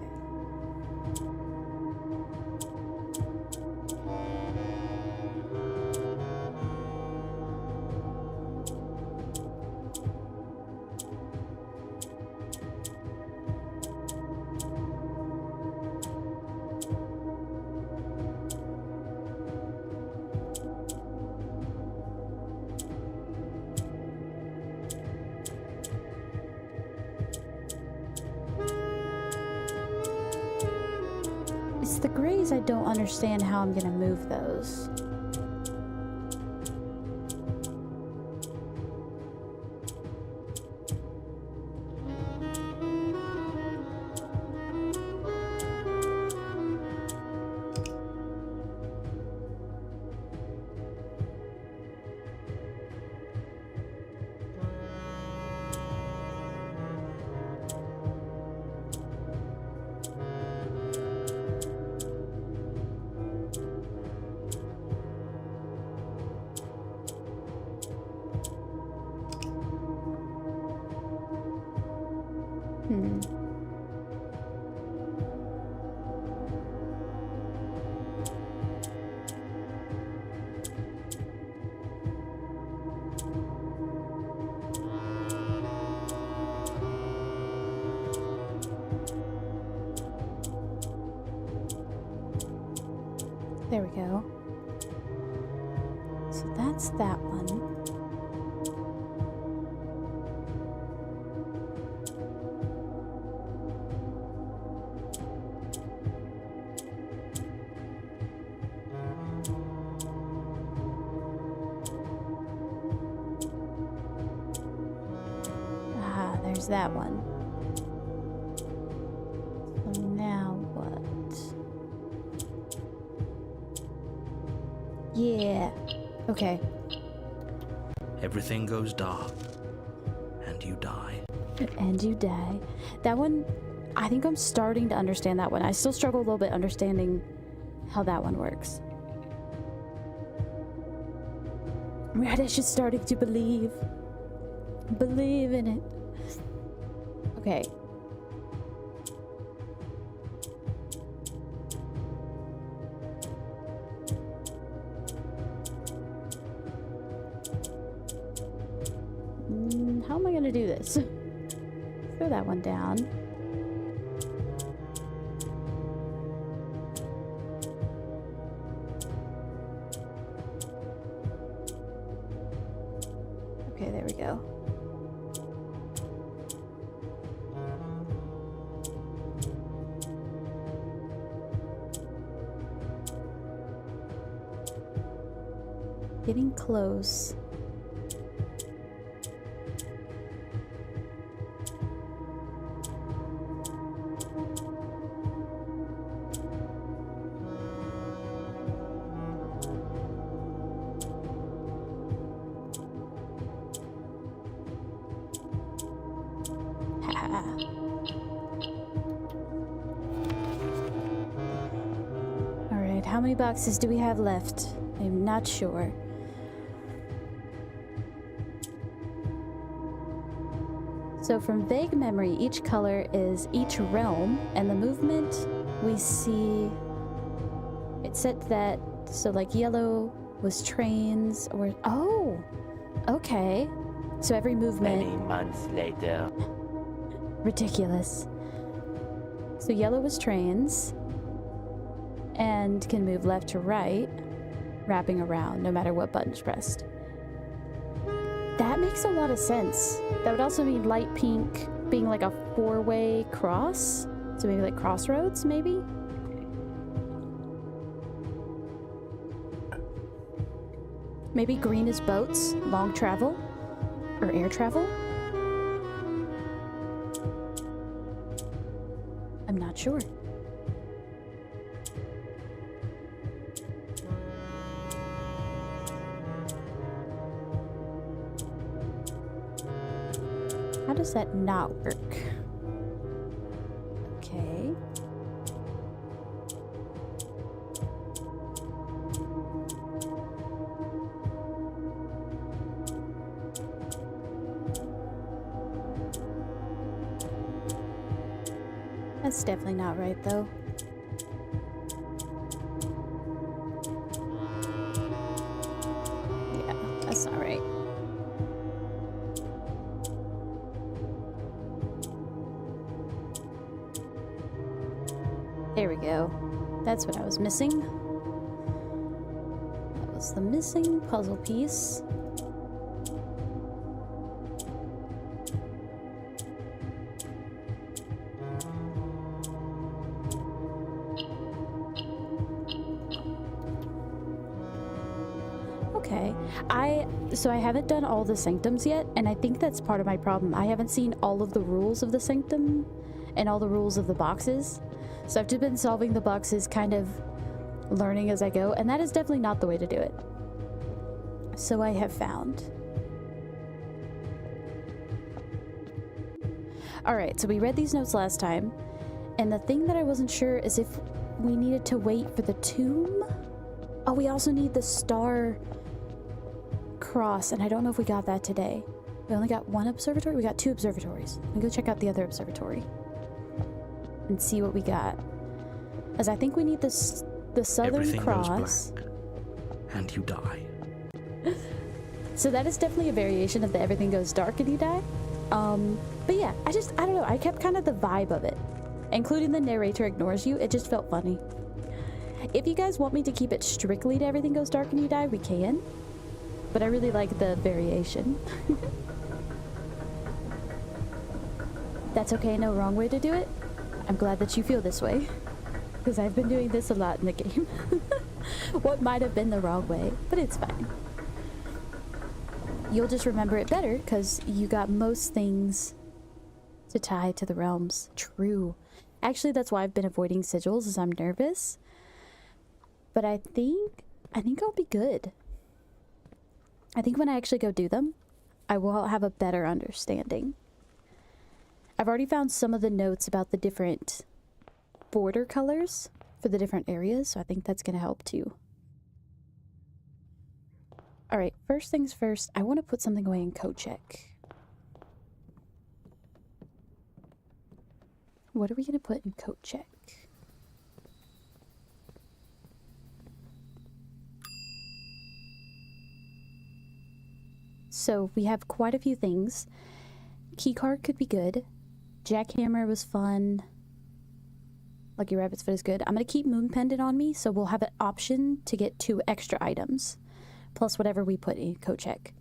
It's the grays I don't understand how I'm gonna move those. There we go. So that's that one. Ah, there's that one. So now what? Yeah. Okay. Everything goes dark, and you die. And you die. That one, I think I'm starting to understand that one. I still struggle a little bit understanding how that one works. Radish is starting to believe. Believe in it. Okay. How am I gonna do this? Throw that one down. Okay, there we go. Getting close. Alright, how many boxes do we have left? I'm not sure. So from vague memory, each color is each realm, and the movement we see, it said that, so like yellow was trains, or, oh, okay. So every movement. Many months later. Ridiculous. So yellow was trains, and can move left to right, wrapping around no matter what button's pressed. That makes a lot of sense. That would also mean light pink being like a 4-way cross. So maybe like crossroads, maybe? Maybe green is boats, long travel, or air travel? I'm not sure. How does that not work? Okay. That's definitely not right, though. Yeah, that's not right. There we go. That's what I was missing. That was the missing puzzle piece. Okay. So I haven't done all the sanctums yet, and I think that's part of my problem. I haven't seen all of the rules of the sanctum and all the rules of the boxes. So I've just been solving the boxes, kind of learning as I go, and that is definitely not the way to do it. So I have found. Alright, so we read these notes last time, and the thing that I wasn't sure is if we needed to wait for the tomb. Oh, we also need the star cross, and I don't know if we got that today. We only got one observatory? We got 2 observatories. We can go check out the other observatory and see what we got. As I think we need the southern Everything cross. goes black, and you die. So that is definitely a variation of the everything goes dark and you die. But yeah, I don't know. I kept kind of the vibe of it. Including the narrator ignores you. It just felt funny. If you guys want me to keep it strictly to everything goes dark and you die, we can. But I really like the variation. That's okay, no wrong way to do it. I'm glad that you feel this way. Because I've been doing this a lot in the game. What might have been the wrong way, but it's fine. You'll just remember it better because you got most things to tie to the realms. True. Actually, that's why I've been avoiding sigils, is I'm nervous. But I think I'll be good. I think when I actually go do them, I will have a better understanding. I've already found some of the notes about the different border colors for the different areas, so I think that's going to help too. Alright, first things first, I want to put something away in code check. What are we going to put in code check? So we have quite a few things. Keycard could be good. Jackhammer was fun. Lucky Rabbit's Foot is good. I'm going to keep Moon Pendant on me, so we'll have an option to get 2 extra items. Plus whatever we put in code check.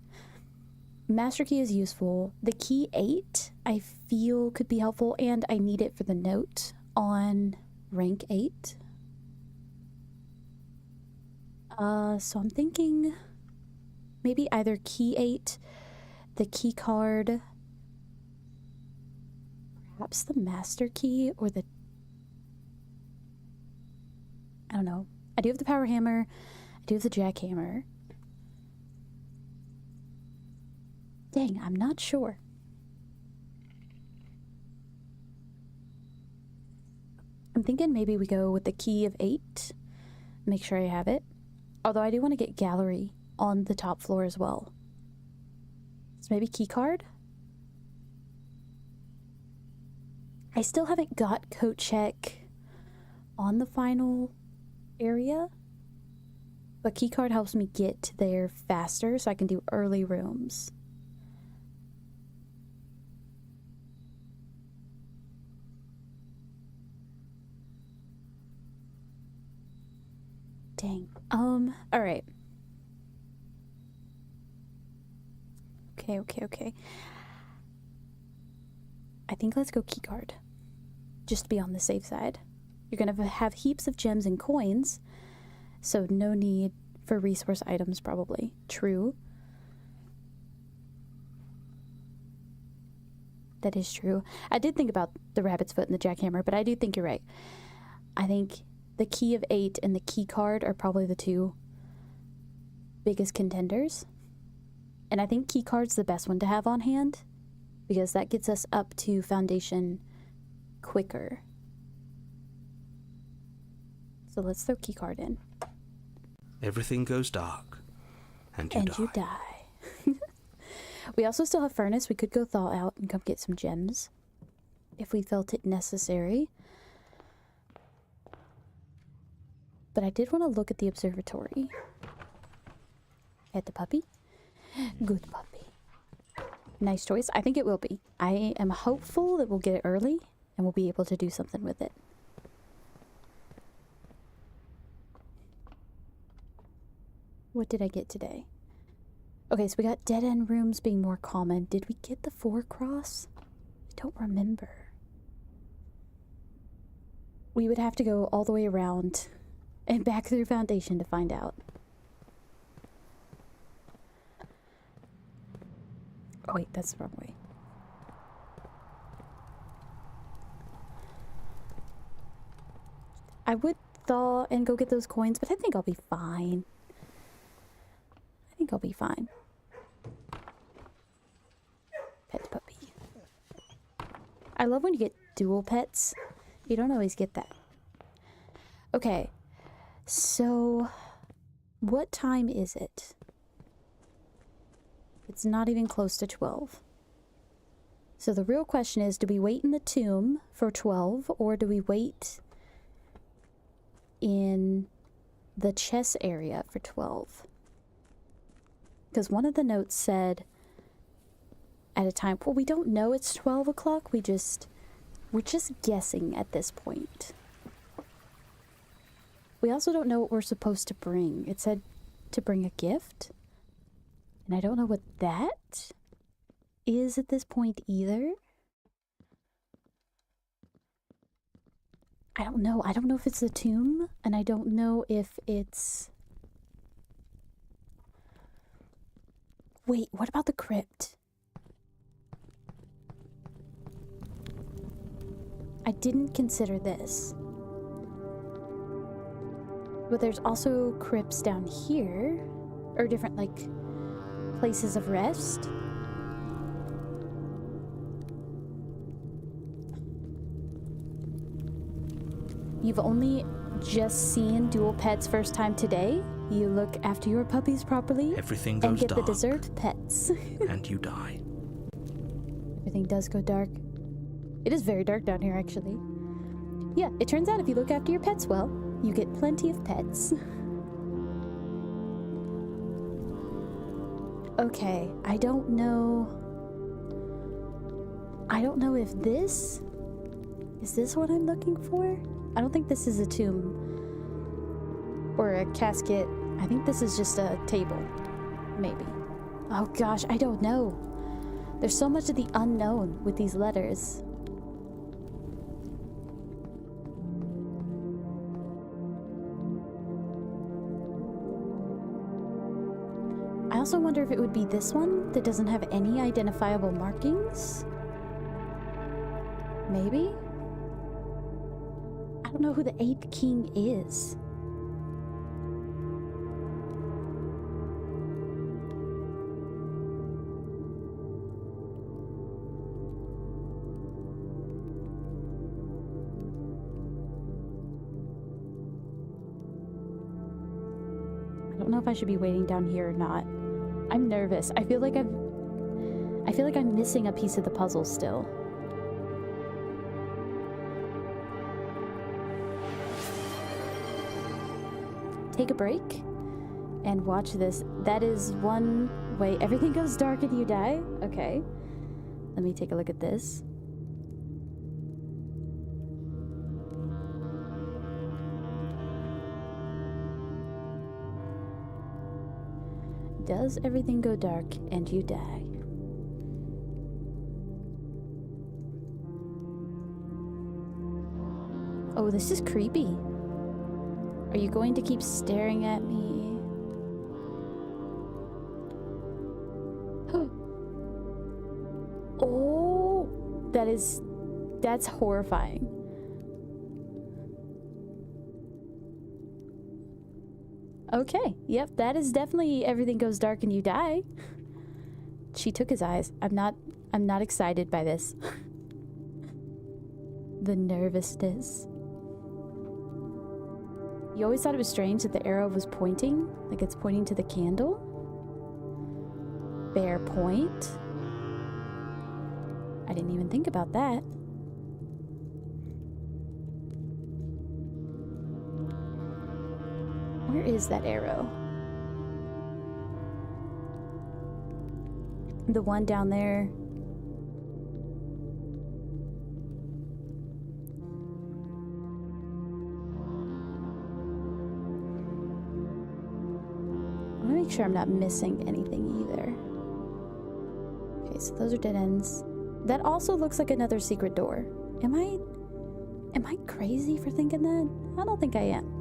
Master Key is useful. The Key 8, I feel could be helpful, and I need it for the note on rank 8. So I'm thinking maybe either Key 8, the Key Card, perhaps the Master Key, or the... I don't know. I do have the Power Hammer. I do have the Jackhammer. Dang, I'm not sure. I'm thinking maybe we go with the Key of 8. Make sure I have it. Although I do want to get Gallery on the top floor as well. So maybe Key Card? I still haven't got code check on the final area. But Key Card helps me get there faster so I can do early rooms. Dang. Alright. Okay. I think let's go keycard. Just to be on the safe side. You're gonna have heaps of gems and coins, so no need for resource items, probably. True. That is true. I did think about the rabbit's foot and the jackhammer, but I do think you're right. I think the key of 8 and the key card are probably the two biggest contenders. And I think key card's the best one to have on hand, because that gets us up to foundation quicker. So let's throw key card in. Everything goes dark, and you die. We also still have furnace. We could go thaw out and come get some gems if we felt it necessary. But I did want to look at the observatory. At the puppy. Good puppy. Nice choice. I think it will be. I am hopeful that we'll get it early and we'll be able to do something with it. What did I get today? Okay, so we got dead-end rooms being more common. Did we get the 4-cross? I don't remember. We would have to go all the way around and back through foundation to find out. Oh wait, that's the wrong way. I would thaw and go get those coins, but I think I'll be fine. I'll be fine. Pet puppy. I love when you get dual pets. You don't always get that. Okay. So, what time is it? It's not even close to 12. So the real question is, do we wait in the tomb for 12, or do we wait in the chess area for 12? Because one of the notes said at a time, well, we don't know it's 12 o'clock. We're just guessing at this point. We also don't know what we're supposed to bring. It said to bring a gift. And I don't know what that is at this point either. I don't know. I don't know if it's the tomb, and I don't know if it's... Wait, what about the crypt? I didn't consider this. But there's also crypts down here, or different, like, places of rest. You've only just seen dual pets first time today. You look after your puppies properly. Everything goes and get dark, the dessert pets. and you die. Everything does go dark. It is very dark down here, actually. Yeah, it turns out if you look after your pets well, you get plenty of pets. Okay, I don't know if this... Is this what I'm looking for? I don't think this is a tomb. Or a casket. I think this is just a table. Maybe. Oh gosh, I don't know. There's so much of the unknown with these letters. I also wonder if it would be this one that doesn't have any identifiable markings. Maybe? I don't know who the 8th king is. I don't know if I should be waiting down here or not. I'm nervous. I feel like I'm missing a piece of the puzzle still. Take a break and watch this. That is one way. Everything goes dark and you die? Okay. Let me take a look at this. Does everything go dark and you die? Oh, this is creepy. Are you going to keep staring at me? Oh, that's horrifying. Okay, yep, that is definitely everything goes dark and you die. She took his eyes. I'm not excited by this. The nervousness. You always thought it was strange that the arrow was pointing, like it's pointing to the candle. Bear point. I didn't even think about that. Where is that arrow? The one down there. I want to make sure I'm not missing anything either. Okay, so those are dead ends. That also looks like another secret door. Am I crazy for thinking that? I don't think I am.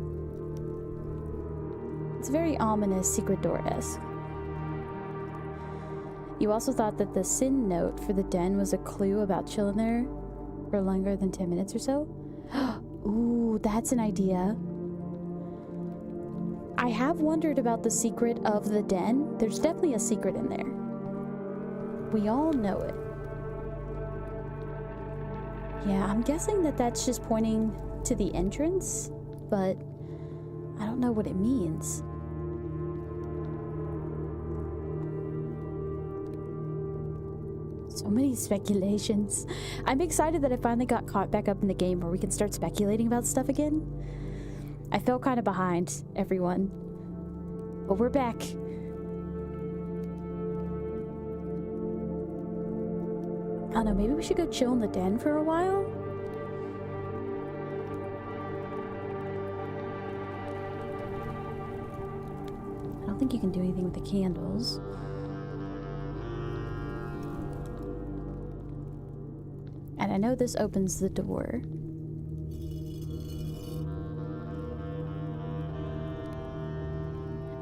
It's very ominous, secret door-esque. You also thought that the sin note for the den was a clue about chilling there for longer than 10 minutes or so? Ooh, that's an idea. I have wondered about the secret of the den. There's definitely a secret in there. We all know it. Yeah, I'm guessing that that's just pointing to the entrance, but I don't know what it means. So many speculations. I'm excited that I finally got caught back up in the game where we can start speculating about stuff again. I felt kind of behind everyone, but we're back. I don't know, maybe we should go chill in the den for a while? I don't think you can do anything with the candles. And I know this opens the door.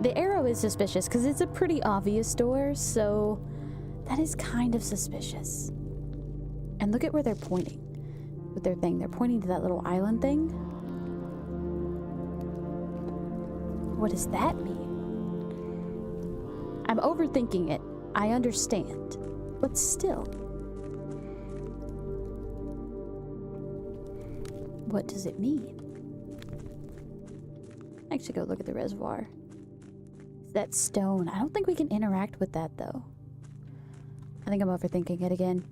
The arrow is suspicious because it's a pretty obvious door, so that is kind of suspicious. And look at where they're pointing with their thing. They're pointing to that little island thing. What does that mean? I'm overthinking it. I understand. But still. What does it mean? I should go look at the reservoir. It's that stone. I don't think we can interact with that, though. I think I'm overthinking it again.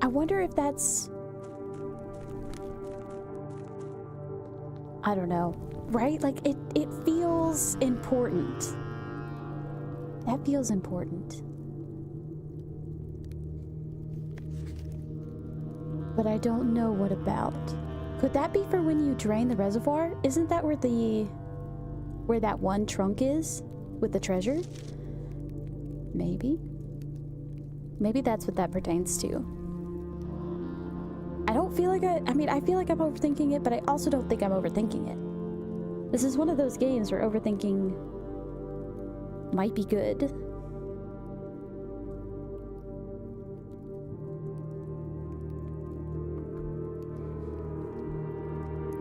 I wonder if that's... I don't know. Right? Like, it feels important. That feels important. But I don't know what about. Could that be for when you drain the reservoir? Isn't that where that one trunk is with the treasure? Maybe. Maybe that's what that pertains to. I don't feel like I feel like I'm overthinking it, but I also don't think I'm overthinking it. This is one of those games where overthinking might be good.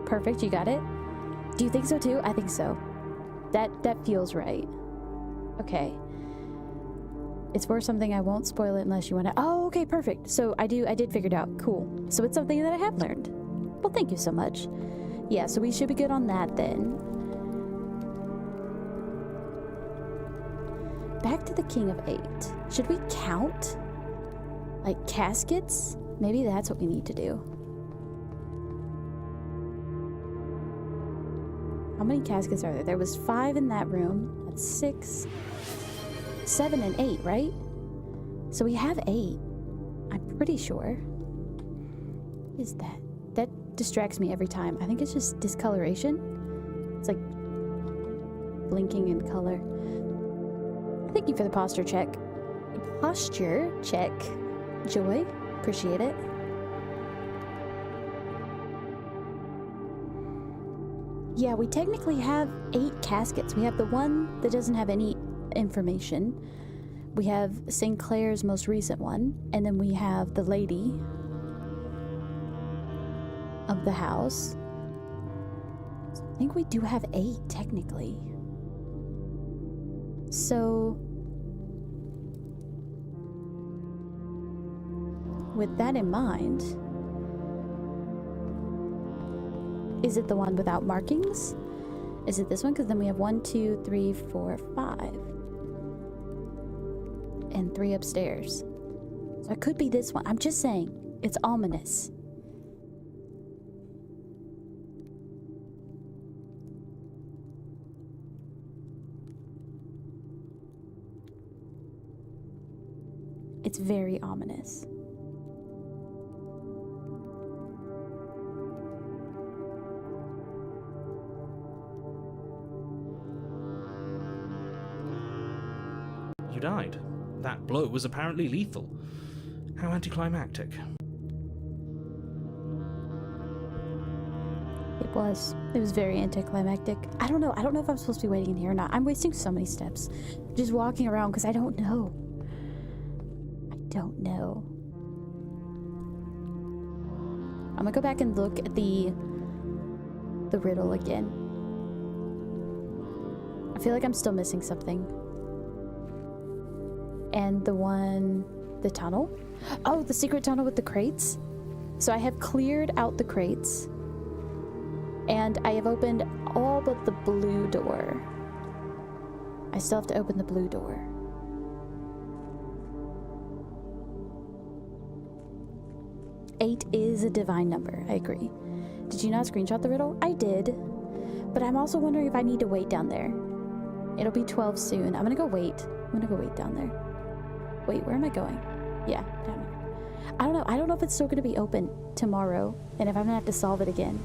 Perfect, you got it? Do you think so too? I think so. That feels right. Okay. It's for something. I won't spoil it unless you want to. Oh, okay, perfect. So I did figure it out. Cool. So it's something that I have learned. Well, thank you so much. Yeah, so we should be good on that then. Back to the King of 8. Should we count? Like caskets? Maybe that's what we need to do. How many caskets are there? There was 5 in that room. That's 6. 7 and 8, right? So we have 8. I'm pretty sure. What is that? distracts me every time. I think it's just discoloration. It's like blinking in color. Thank you for the posture check. Posture check. Joy. Appreciate it. Yeah, we technically have 8 caskets. We have the one that doesn't have any information. We have Sinclair's most recent one. And then we have the lady of the house. So I think we do have 8, technically. So, with that in mind, is it the one without markings? Is it this one? Because then we have 1, 2, 3, 4, 5. And 3 upstairs. So it could be this one. I'm just saying, it's ominous. It's very ominous. You died. That blow was apparently lethal. How anticlimactic. It was very anticlimactic. I don't know if I'm supposed to be waiting in here or not. I'm wasting so many steps just walking around because I don't know. I'm gonna go back and look at the riddle again. I feel like I'm still missing something. And the tunnel? Oh, the secret tunnel with the crates? So I have cleared out the crates. And I have opened all but the blue door. I still have to open the blue door. Eight is a divine number, I agree. Did you not screenshot the riddle? I did. But I'm also wondering if I need to wait down there. It'll be 12 soon. I'm gonna go wait down there. Wait, where am I going? Yeah, down here. I don't know if it's still gonna be open tomorrow, and if I'm gonna have to solve it again.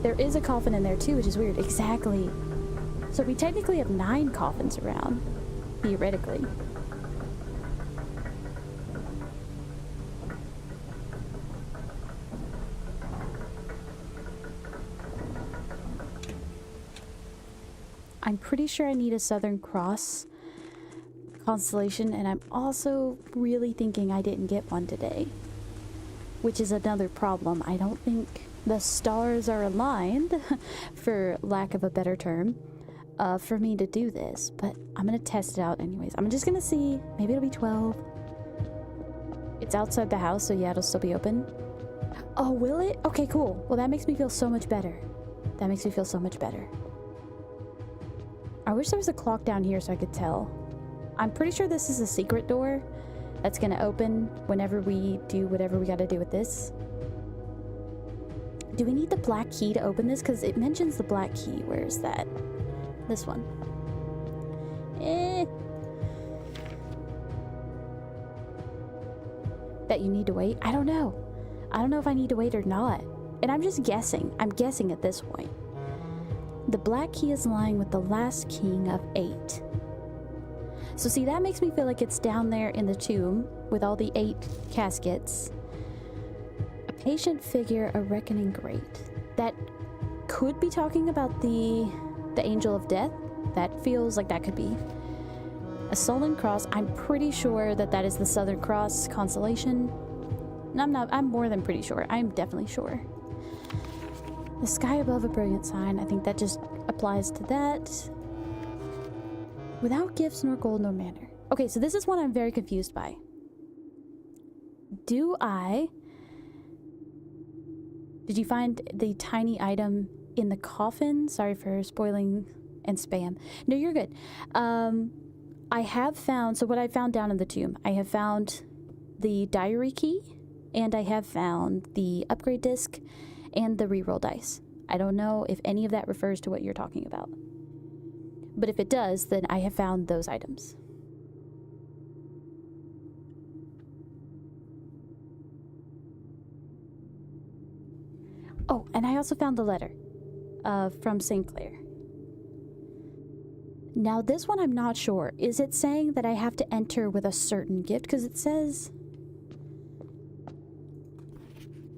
There is a coffin in there too, which is weird. Exactly. So we technically have 9 coffins around, theoretically. I'm pretty sure I need a Southern Cross constellation, and I'm also really thinking I didn't get one today, which is another problem. I don't think the stars are aligned, for lack of a better term, for me to do this, but I'm gonna test it out anyways. I'm just gonna see. Maybe it'll be 12. It's outside the house, so yeah, it'll still be open. Oh, will it? Okay, cool. Well, that makes me feel so much better. I wish there was a clock down here so I could tell. I'm pretty sure this is a secret door that's gonna open whenever we do whatever we gotta do with this. Do we need the black key to open this? Because it mentions the black key. Where is that? This one. That you need to wait? I don't know. I don't know if I need to wait or not. And I'm just guessing. I'm guessing at this point. The black key is lying with the last king of 8. So see, that makes me feel like it's down there in the tomb with all the 8 caskets. A patient figure, a reckoning great. That could be talking about the angel of death. That feels like that could be. A Southern Cross. I'm pretty sure that is the Southern Cross constellation. I'm more than pretty sure. I'm definitely sure. The sky above a brilliant sign. I think that just applies to that. Without gifts nor gold nor manner. Okay, so this is one I'm very confused by. Did you find the tiny item in the coffin? Sorry for spoiling and spam. No, you're good. I have found, so what I found down in the tomb, I have found the diary key, and I have found the upgrade disc, and the reroll dice. I don't know if any of that refers to what you're talking about. But if it does, then I have found those items. Oh, and I also found the letter from Sinclair. Now, this one I'm not sure. Is it saying that I have to enter with a certain gift? Because it says,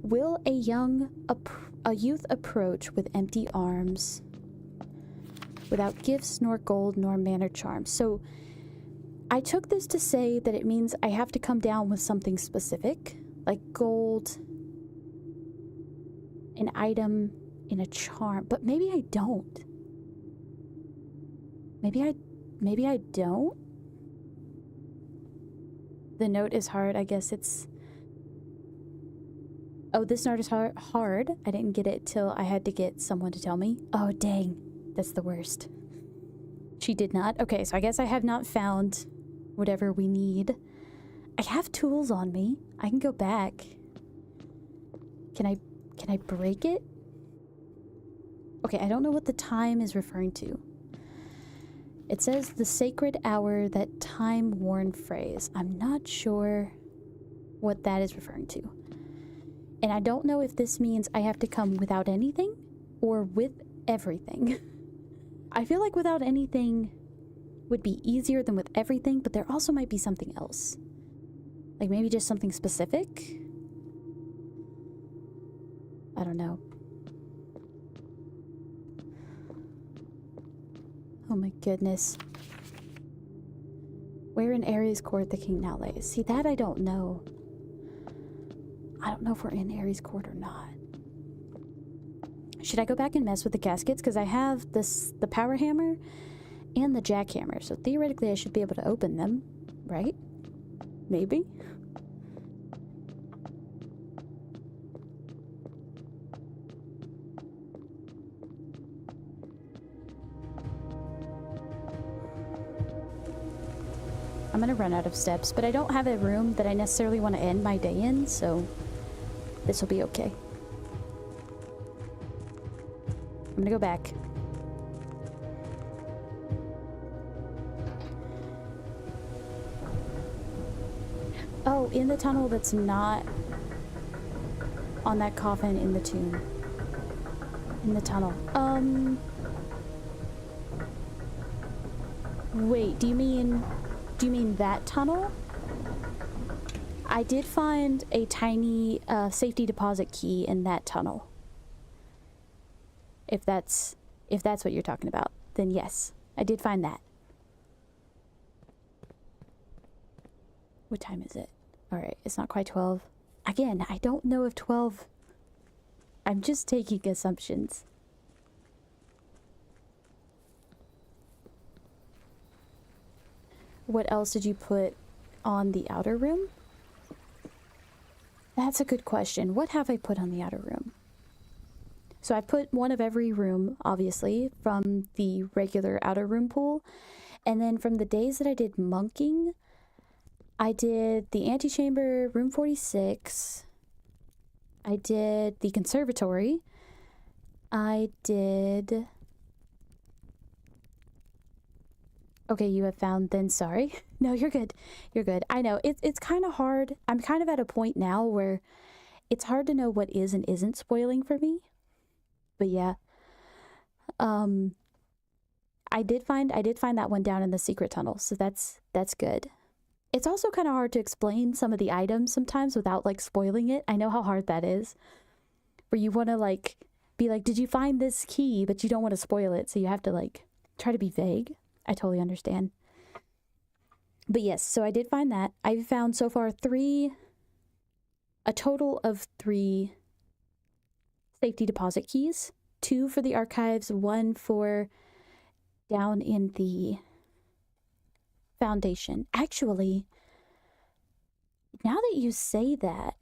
will a youth approach with empty arms, without gifts, nor gold, nor manner charms. So, I took this to say that it means I have to come down with something specific, like gold, an item, in a charm. But maybe I don't. Maybe I don't. The note is hard. I guess it's... Oh, this note is hard. I didn't get it till I had to get someone to tell me. Oh, dang. That's the worst. She did not. Okay, so I guess I have not found whatever we need. I have tools on me. I can go back. Can I break it? Okay, I don't know what the time is referring to. It says the sacred hour, that time-worn phrase. I'm not sure what that is referring to. And I don't know if this means I have to come without anything or with everything. I feel like without anything would be easier than with everything, but there also might be something else. Like maybe just something specific? I don't know. Oh my goodness. Where in Ares Court the king now lays? See, that I don't know. I don't know if we're in Ares Court or not. Should I go back and mess with the caskets? Because I have the power hammer and the jackhammer. So theoretically I should be able to open them, right? Maybe? I'm gonna run out of steps, but I don't have a room that I necessarily want to end my day in, so this will be okay. I'm gonna go back. Oh, in the tunnel that's not on that coffin in the tomb. In the tunnel. Wait, do you mean that tunnel? I did find a tiny safety deposit key in that tunnel. If that's what you're talking about, then yes, I did find that. What time is it? All right, it's not quite 12. Again, I don't know if 12... I'm just taking assumptions. What else did you put on the outer room? That's a good question. What have I put on the outer room? So I put one of every room, obviously, from the regular outer room pool. And then from the days that I did monking, I did the antechamber, room 46. I did the conservatory. I did... Okay, you have found then, sorry. No, you're good. You're good. I know, it's kind of hard. I'm kind of at a point now where it's hard to know what is and isn't spoiling for me. But yeah. I did find that one down in the secret tunnel, so that's good. It's also kind of hard to explain some of the items sometimes without like spoiling it. I know how hard that is. Where you want to like be like, did you find this key? But you don't want to spoil it, so you have to like try to be vague. I totally understand. But yes, so I did find that. I've found so far a total of 3 safety deposit keys. 2 for the archives, 1 for down in the foundation. Actually, now that you say that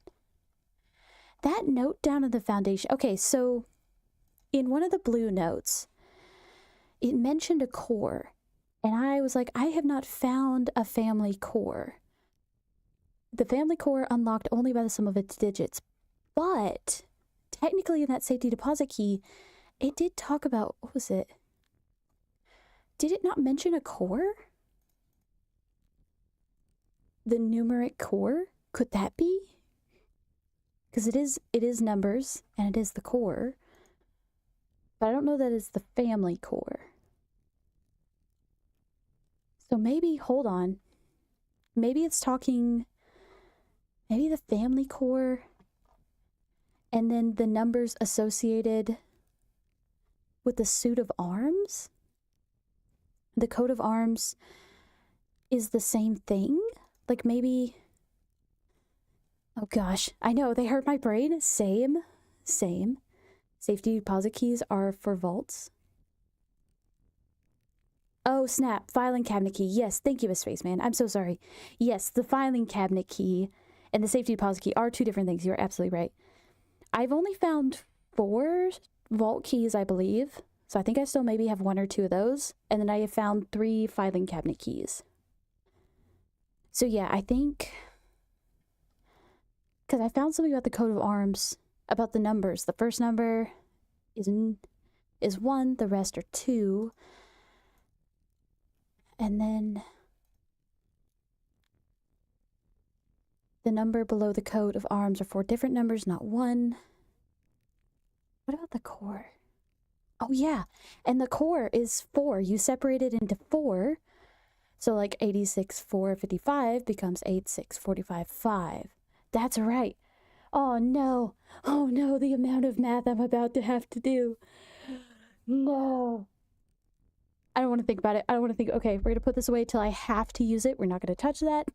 note down in the foundation. Okay, so in one of the blue notes, it mentioned a core. And I was like, I have not found a family core. The family core unlocked only by the sum of its digits. But technically in that safety deposit key, it did talk about, what was it? Did it not mention a core? The numeric core? Could that be? Because it is numbers, and it is the core. But I don't know that it's the family core. So maybe, hold on. Maybe it's talking, maybe the family core, and then the numbers associated with the suit of arms? The coat of arms is the same thing? Like maybe... Oh gosh, I know, they hurt my brain. Same. Safety deposit keys are for vaults. Oh snap, filing cabinet key. Yes, thank you, Miss Spaceman. I'm so sorry. Yes, the filing cabinet key and the safety deposit key are two different things. You're absolutely right. I've only found 4 vault keys, I believe. So I think I still maybe have 1 or 2 of those. And then I have found 3 filing cabinet keys. So yeah, I think... Because I found something about the coat of arms, about the numbers. The first number is 1, the rest are 2. And then the number below the coat of arms are 4 different numbers, not 1. What about the core? Oh yeah, and the core is 4. You separate it into 4. So like 86, 4, 55 becomes 8, 6, 45, 5. That's right. Oh no, the amount of math I'm about to have to do. No. I don't want to think about it. I don't want to think, okay, we're going to put this away till I have to use it. We're not going to touch that.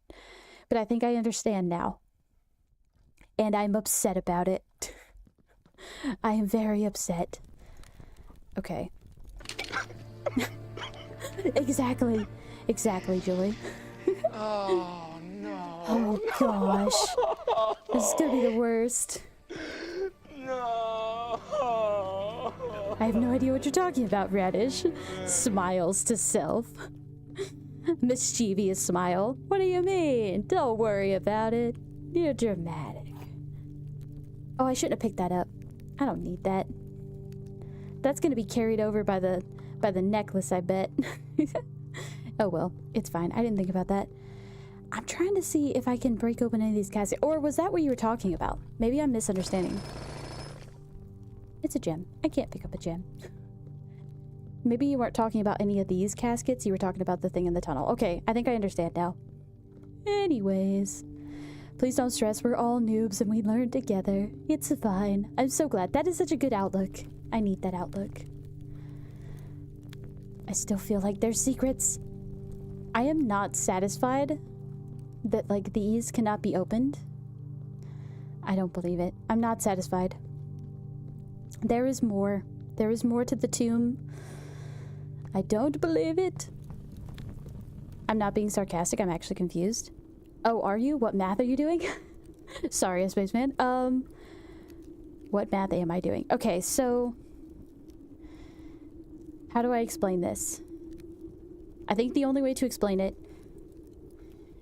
But I think I understand now. And I'm upset about it. I am very upset. Okay. Exactly, Julie. Oh, no. Oh, gosh. This is gonna be the worst. No. I have no idea what you're talking about, Radish. Smiles to self. Mischievous smile. What do you mean? Don't worry about it. You're dramatic. Oh, I shouldn't have picked that up. I don't need that. That's gonna be carried over by the necklace, I bet. Oh well, it's fine. I didn't think about that. I'm trying to see if I can break open any of these caskets. Or was that what you were talking about? Maybe I'm misunderstanding. It's a gem. I can't pick up a gem. Maybe you weren't talking about any of these caskets. You were talking about the thing in the tunnel. Okay, I think I understand now. Anyways. Please don't stress. We're all noobs and we learn together. It's fine. I'm so glad. That is such a good outlook. I need that outlook. I still feel like there's secrets. I am not satisfied that, like, these cannot be opened. I don't believe it. I'm not satisfied. There is more. There is more to the tomb. I don't believe it. I'm not being sarcastic. I'm actually confused. Oh, are you? What math are you doing? Sorry, Spaceman. What math am I doing? Okay, so... How do I explain this? I think the only way to explain it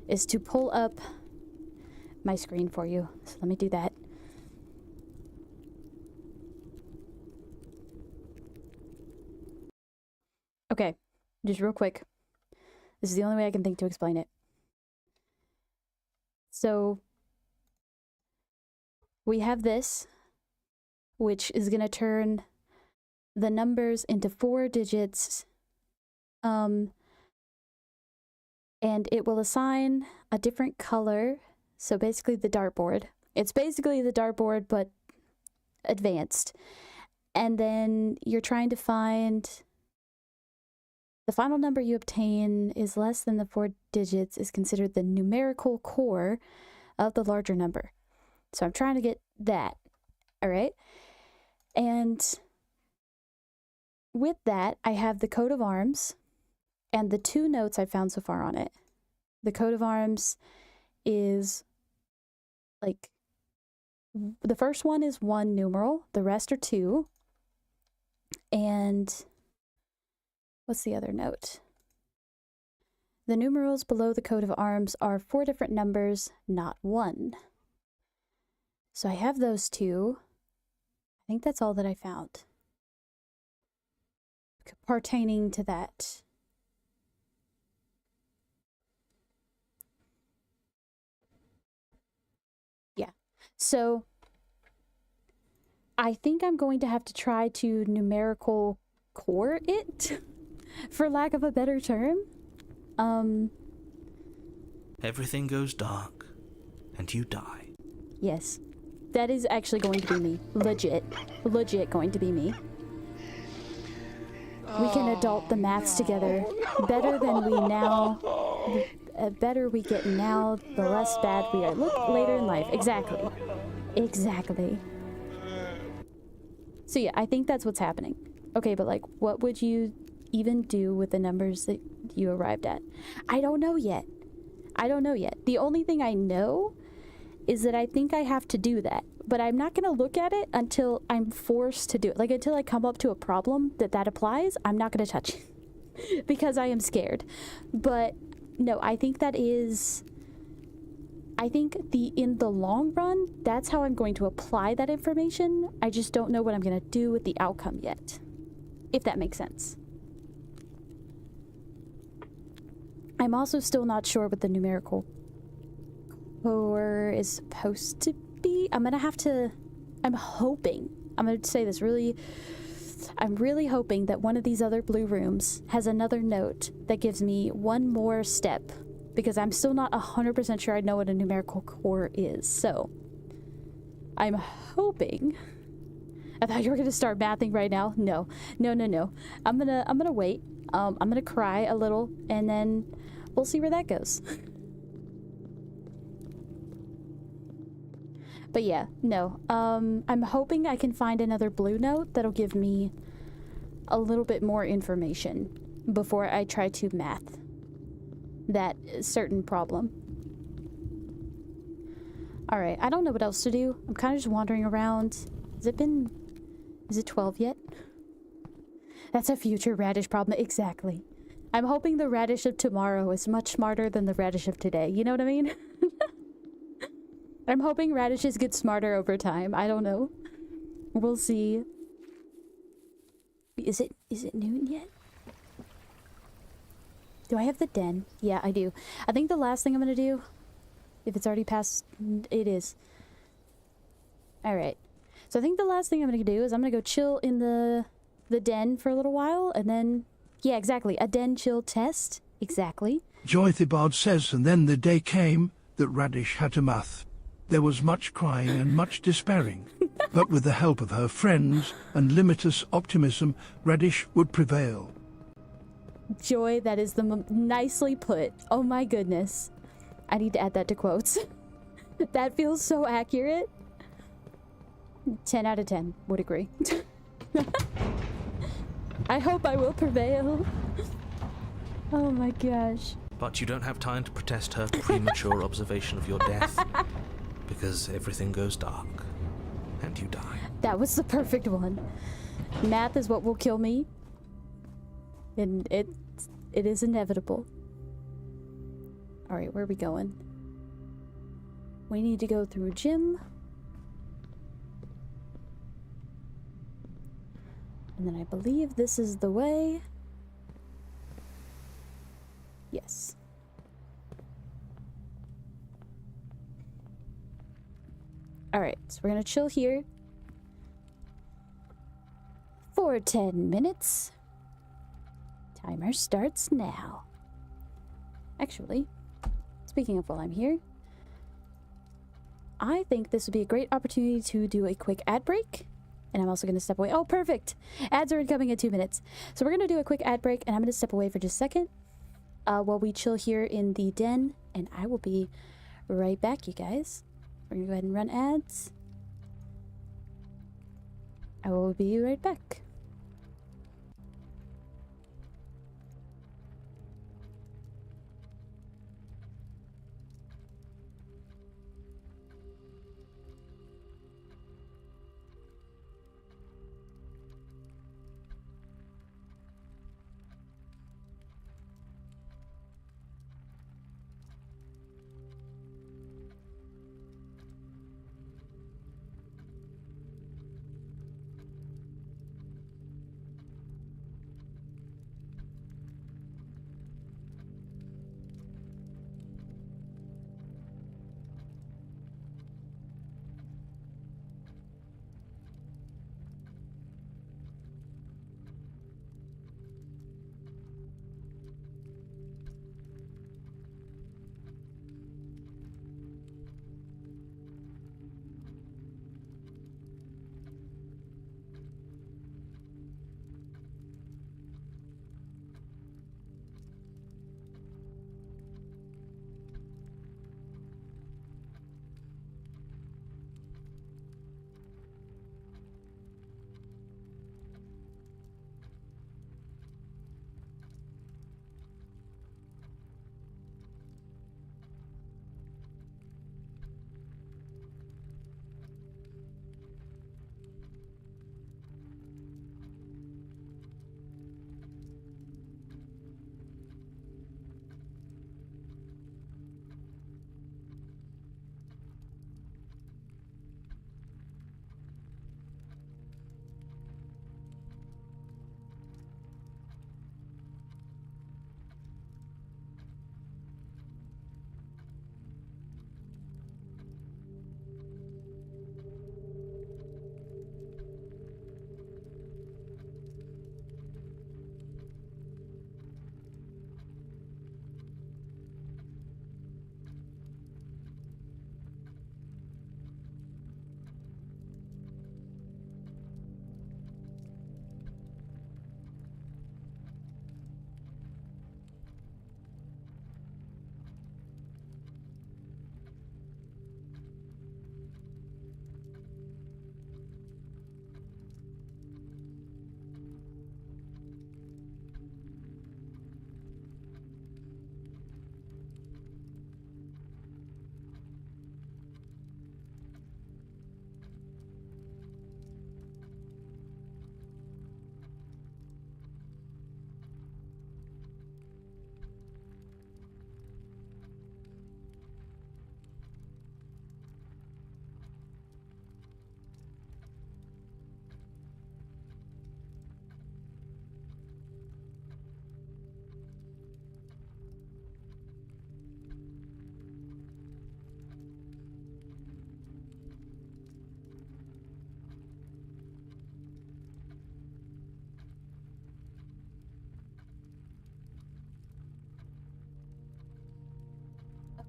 is to pull up my screen for you. So let me do that. Okay, just real quick. This is the only way I can think to explain it. So we have this, which is going to turn the numbers into 4 digits, and it will assign a different color. So basically the dartboard. It's basically the dartboard, but advanced. And then you're trying to find the final number you obtain is less than the 4 digits is considered the numerical core of the larger number. So I'm trying to get that. All right. And with that, I have the coat of arms and the 2 notes I found so far on it. The coat of arms is like, the first one is 1 numeral, the rest are 2. And what's the other note? The numerals below the coat of arms are 4 different numbers, not 1. So I have those 2. I think that's all that I found pertaining to that. Yeah. So I think I'm going to have to try to numerical core it, for lack of a better term. Everything goes dark, and you die. Yes. That is actually going to be me. Legit. Legit going to be me. We can adult the maths together better than we now. The better we get now, the less bad we are. Look, later in life. Exactly. Exactly. So yeah, I think that's what's happening. Okay, but like, what would you even do with the numbers that you arrived at? I don't know yet. I don't know yet. The only thing I know is that I think I have to do that. But I'm not going to look at it until I'm forced to do it. Like, until I come up to a problem that applies, I'm not going to touch it. Because I am scared. But, no, I think that is... I think in the long run, that's how I'm going to apply that information. I just don't know what I'm going to do with the outcome yet. If that makes sense. I'm also still not sure what the numerical core is supposed to be. I'm gonna have to... I'm hoping... I'm gonna say this really... I'm really hoping that one of these other blue rooms has another note that gives me one more step. Because I'm still not 100% sure I know what a numerical core is. So... I'm hoping... I thought you were gonna start mathing right now. No. No, no, no. I'm gonna wait. I'm gonna cry a little. And then we'll see where that goes. But yeah, no. I'm hoping I can find another blue note that'll give me a little bit more information before I try to math that certain problem. Alright, I don't know what else to do. I'm kind of just wandering around. Is it 12 yet? That's a future Radish problem. Exactly. I'm hoping the Radish of tomorrow is much smarter than the Radish of today. You know what I mean? I'm hoping radishes get smarter over time. I don't know. We'll see. Is it noon yet? Do I have the den? Yeah, I do. I think the last thing I'm gonna do, if it's already past, it is. Alright. So I think the last thing I'm gonna do is I'm gonna go chill in the den for a little while, and then... Yeah, exactly. A den chill test. Exactly. Joy Thibard says, and then the day came that Radish had to math. There was much crying and much despairing, but with the help of her friends and limitless optimism, Radish would prevail. Joy, that is nicely put. Oh my goodness. I need to add that to quotes. That feels so accurate. 10 out of 10 would agree. I hope I will prevail. Oh my gosh. But you don't have time to protest her premature observation of your death. Because everything goes dark, and you die. That was the perfect one. Math is what will kill me. And it is inevitable. Alright, where are we going? We need to go through gym. And then I believe this is the way. Yes. Alright, so we're gonna chill here for 10 minutes. Timer starts now. Actually, speaking of while I'm here, I think this would be a great opportunity to do a quick ad break. And I'm also going to step away. Oh, perfect! Ads are incoming in 2 minutes. So we're going to do a quick ad break, and I'm going to step away for just a second while we chill here in the den. And I will be right back, you guys. We're going to go ahead and run ads. I will be right back.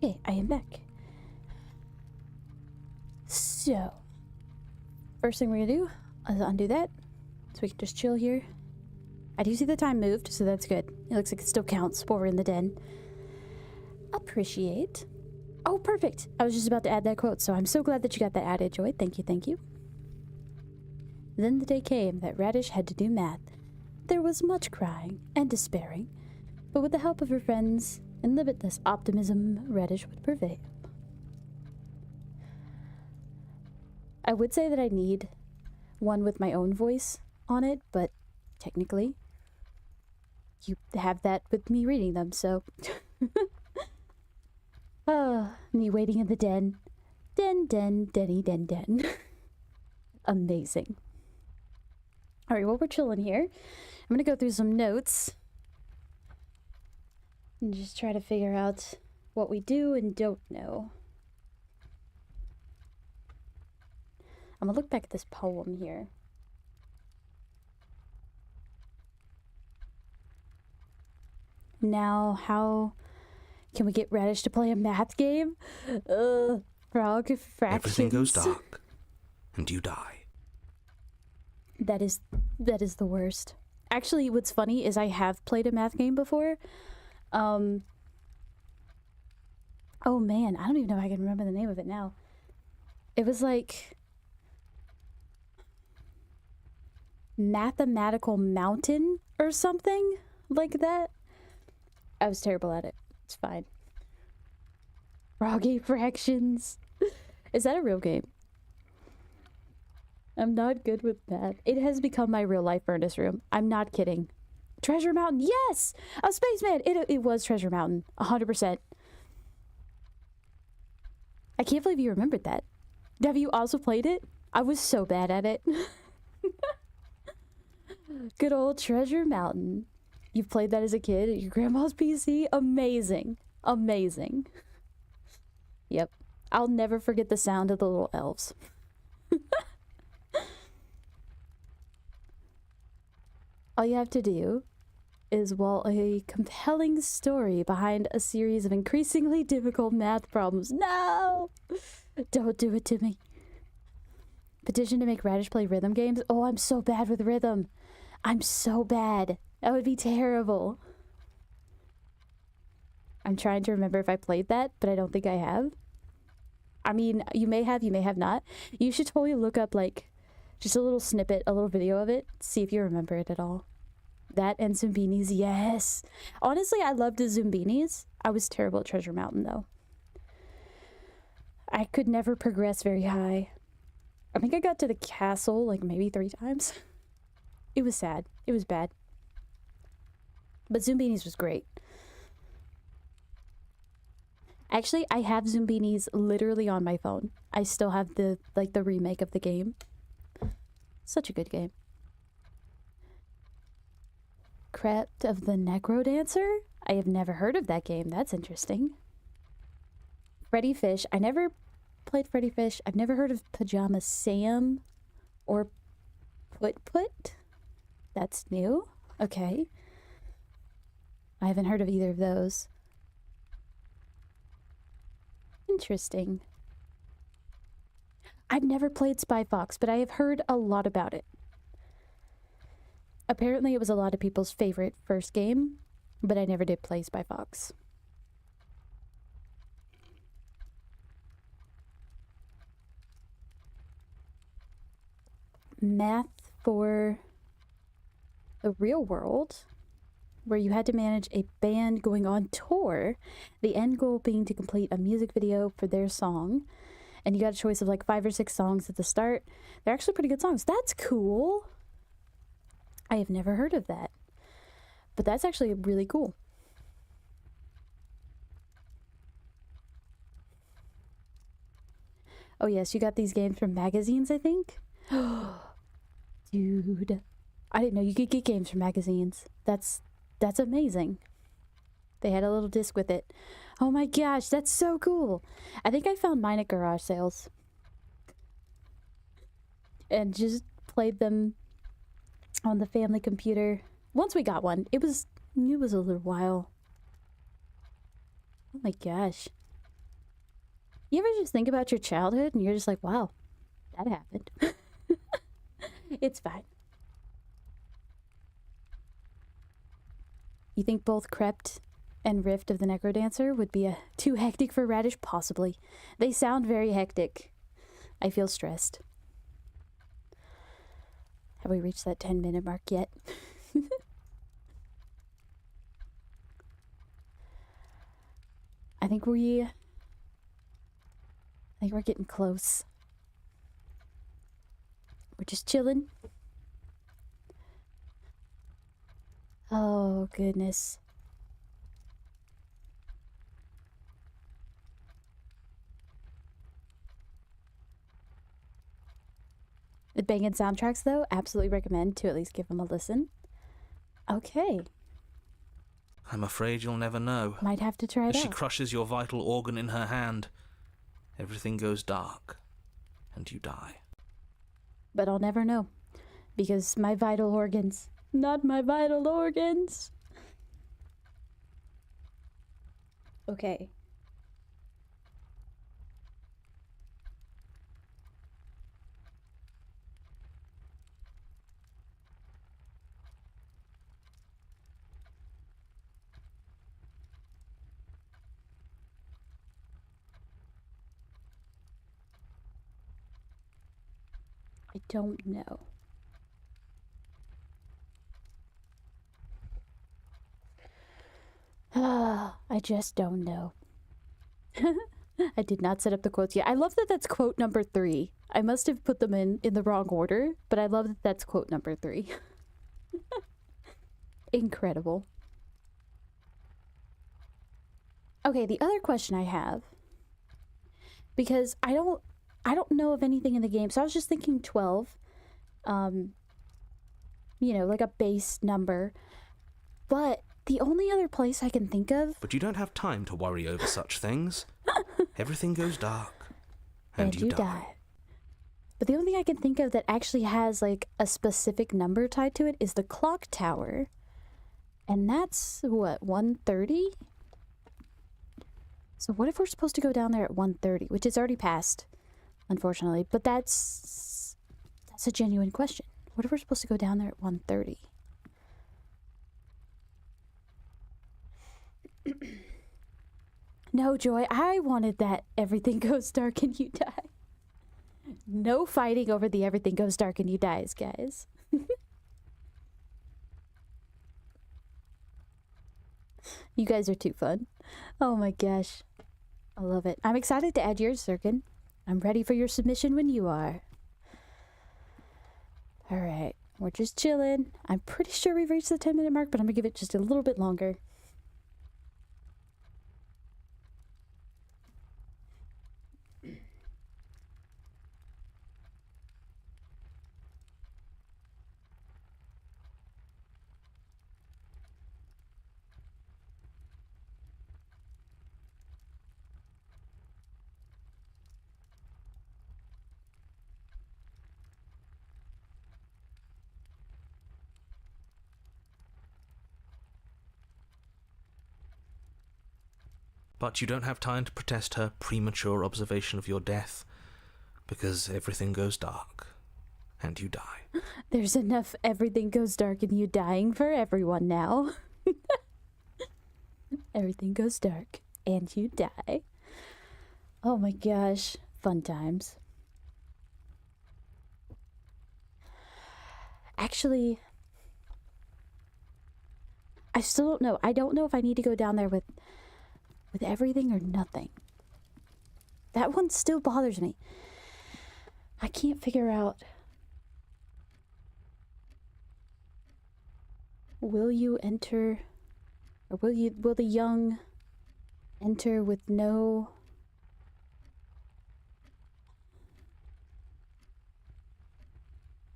Okay, I am back. So, first thing we're gonna do is undo that, so we can just chill here. I do see the time moved, so that's good. It looks like it still counts while we're in the den. Appreciate. Oh, perfect! I was just about to add that quote, so I'm so glad that you got that added, Joy. Thank you, thank you. Then the day came that Radish had to do math. There was much crying and despairing, but with the help of her friends and limitless optimism, Radish would prevail. I would say that I need one with my own voice on it, but technically, you have that with me reading them, so... me waiting in the den. Denny, den. Amazing. Alright, well, we're chilling here. I'm gonna go through some notes and just try to figure out what we do and don't know. I'm gonna look back at this poem here. Now, how can we get Radish to play a math game? Frog fractions. Everything goes dark, and you die. That is the worst. Actually, what's funny is I have played a math game before. Oh man, I don't even know if I can remember the name of it now. It was like Mathematical Mountain or something like that. I was terrible at it. It's fine. Froggy fractions. Is that a real game? I'm not good with math. It has become my real life furnace room. I'm not kidding. Treasure Mountain, yes! A spaceman! It was Treasure Mountain, 100%. I can't believe you remembered that. Have you also played it? I was so bad at it. Good old Treasure Mountain. You've played that as a kid at your grandma's PC? Amazing. Amazing. Yep. I'll never forget the sound of the little elves. All you have to do is wall a compelling story behind a series of increasingly difficult math problems. No! Don't do it to me. Petition to make Radish play rhythm games? Oh, I'm so bad with rhythm. I'm so bad. That would be terrible. I'm trying to remember if I played that, but I don't think I have. I mean, you may have not. You should totally look up, like, just a little snippet, a little video of it, see if you remember it at all. That and Zumbinis, yes. Honestly, I loved the Zumbinis. I was terrible at Treasure Mountain, though. I could never progress very high. I think I got to the castle, like, maybe 3 times. It was sad. It was bad. But Zumbinis was great. Actually, I have Zumbinis literally on my phone. I still have the remake of the game. Such a good game. Crypt of the Necro Dancer? I have never heard of that game. That's interesting. Freddy Fish. I never played Freddy Fish. I've never heard of Pajama Sam or Put. That's new. Okay. I haven't heard of either of those. Interesting. I've never played Spy Fox, but I have heard a lot about it. Apparently it was a lot of people's favorite first game, but I never did play Spy Fox. Math for the real world, where you had to manage a band going on tour, the end goal being to complete a music video for their song. And you got a choice of like 5 or 6 songs at the start. They're actually pretty good songs. That's cool. I have never heard of that. But that's actually really cool. Oh yes, you got these games from magazines, I think? Dude. I didn't know you could get games from magazines. That's amazing. They had a little disc with it. Oh my gosh, that's so cool. I think I found mine at garage sales. And just played them on the family computer. Once we got one, it was a little while. Oh my gosh. You ever just think about your childhood and you're just like, wow, that happened. It's fine. You think both Crept and Rift of the Necrodancer would be too hectic for Radish? Possibly. They sound very hectic. I feel stressed. Have we reached that 10-minute mark yet? I think we're getting close. We're just chilling. Oh, goodness. The banging soundtracks, though, absolutely recommend to at least give them a listen. Okay. I'm afraid you'll never know. Might have to try it As she out. crushes your vital organ in her hand, everything goes dark, and you die. But I'll never know. Because my vital organs. Not my vital organs! Okay. I don't know. I just don't know. I did not set up the quotes yet. I love that that's quote number 3. I must have put them in the wrong order, but I love that that's quote number 3. Incredible. Okay, the other question I have, because I don't know of anything in the game, so I was just thinking 12. You know, like a base number. But the only other place I can think of... But you don't have time to worry over such things. Everything goes dark, and you die. But the only thing I can think of that actually has, like, a specific number tied to it is the clock tower. And that's, what, 1:30? So what if we're supposed to go down there at 1:30? Which is already passed, unfortunately. But that's a genuine question. What if we're supposed to go down there at 1:30? No, Joy, I wanted that everything goes dark and you die. No fighting over the everything goes dark and you dies, guys. You guys are too fun. Oh my gosh. I love it. I'm excited to add yours, Zirkin. I'm ready for your submission when you are. Alright, we're just chilling. I'm pretty sure we've reached the 10-minute mark, but I'm gonna give it just a little bit longer. But you don't have time to protest her premature observation of your death, because everything goes dark, and you die. There's enough everything goes dark and you dying for everyone now. Everything goes dark and you die. Oh my gosh. Fun times. Actually, I still don't know. I don't know if I need to go down there with everything or nothing. That one still bothers me. I can't figure out. Will you enter, or will the young enter with no...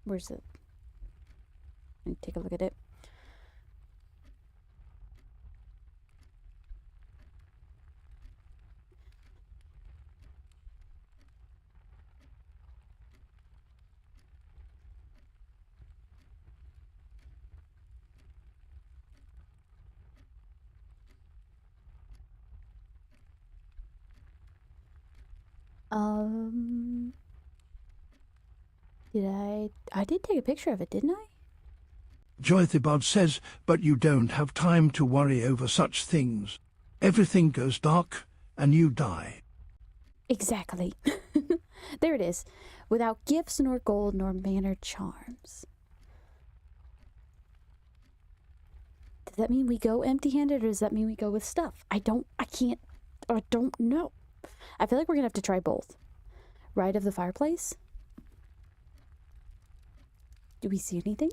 Where's it? Let me take a look at it. I did take a picture of it, didn't I? Joythibod says, but you don't have time to worry over such things. Everything goes dark, and you die. Exactly. There it is. Without gifts nor gold nor manner charms. Does that mean we go empty-handed or does that mean we go with stuff? I don't know. I feel like we're gonna have to try both. Right of the fireplace? Do we see anything?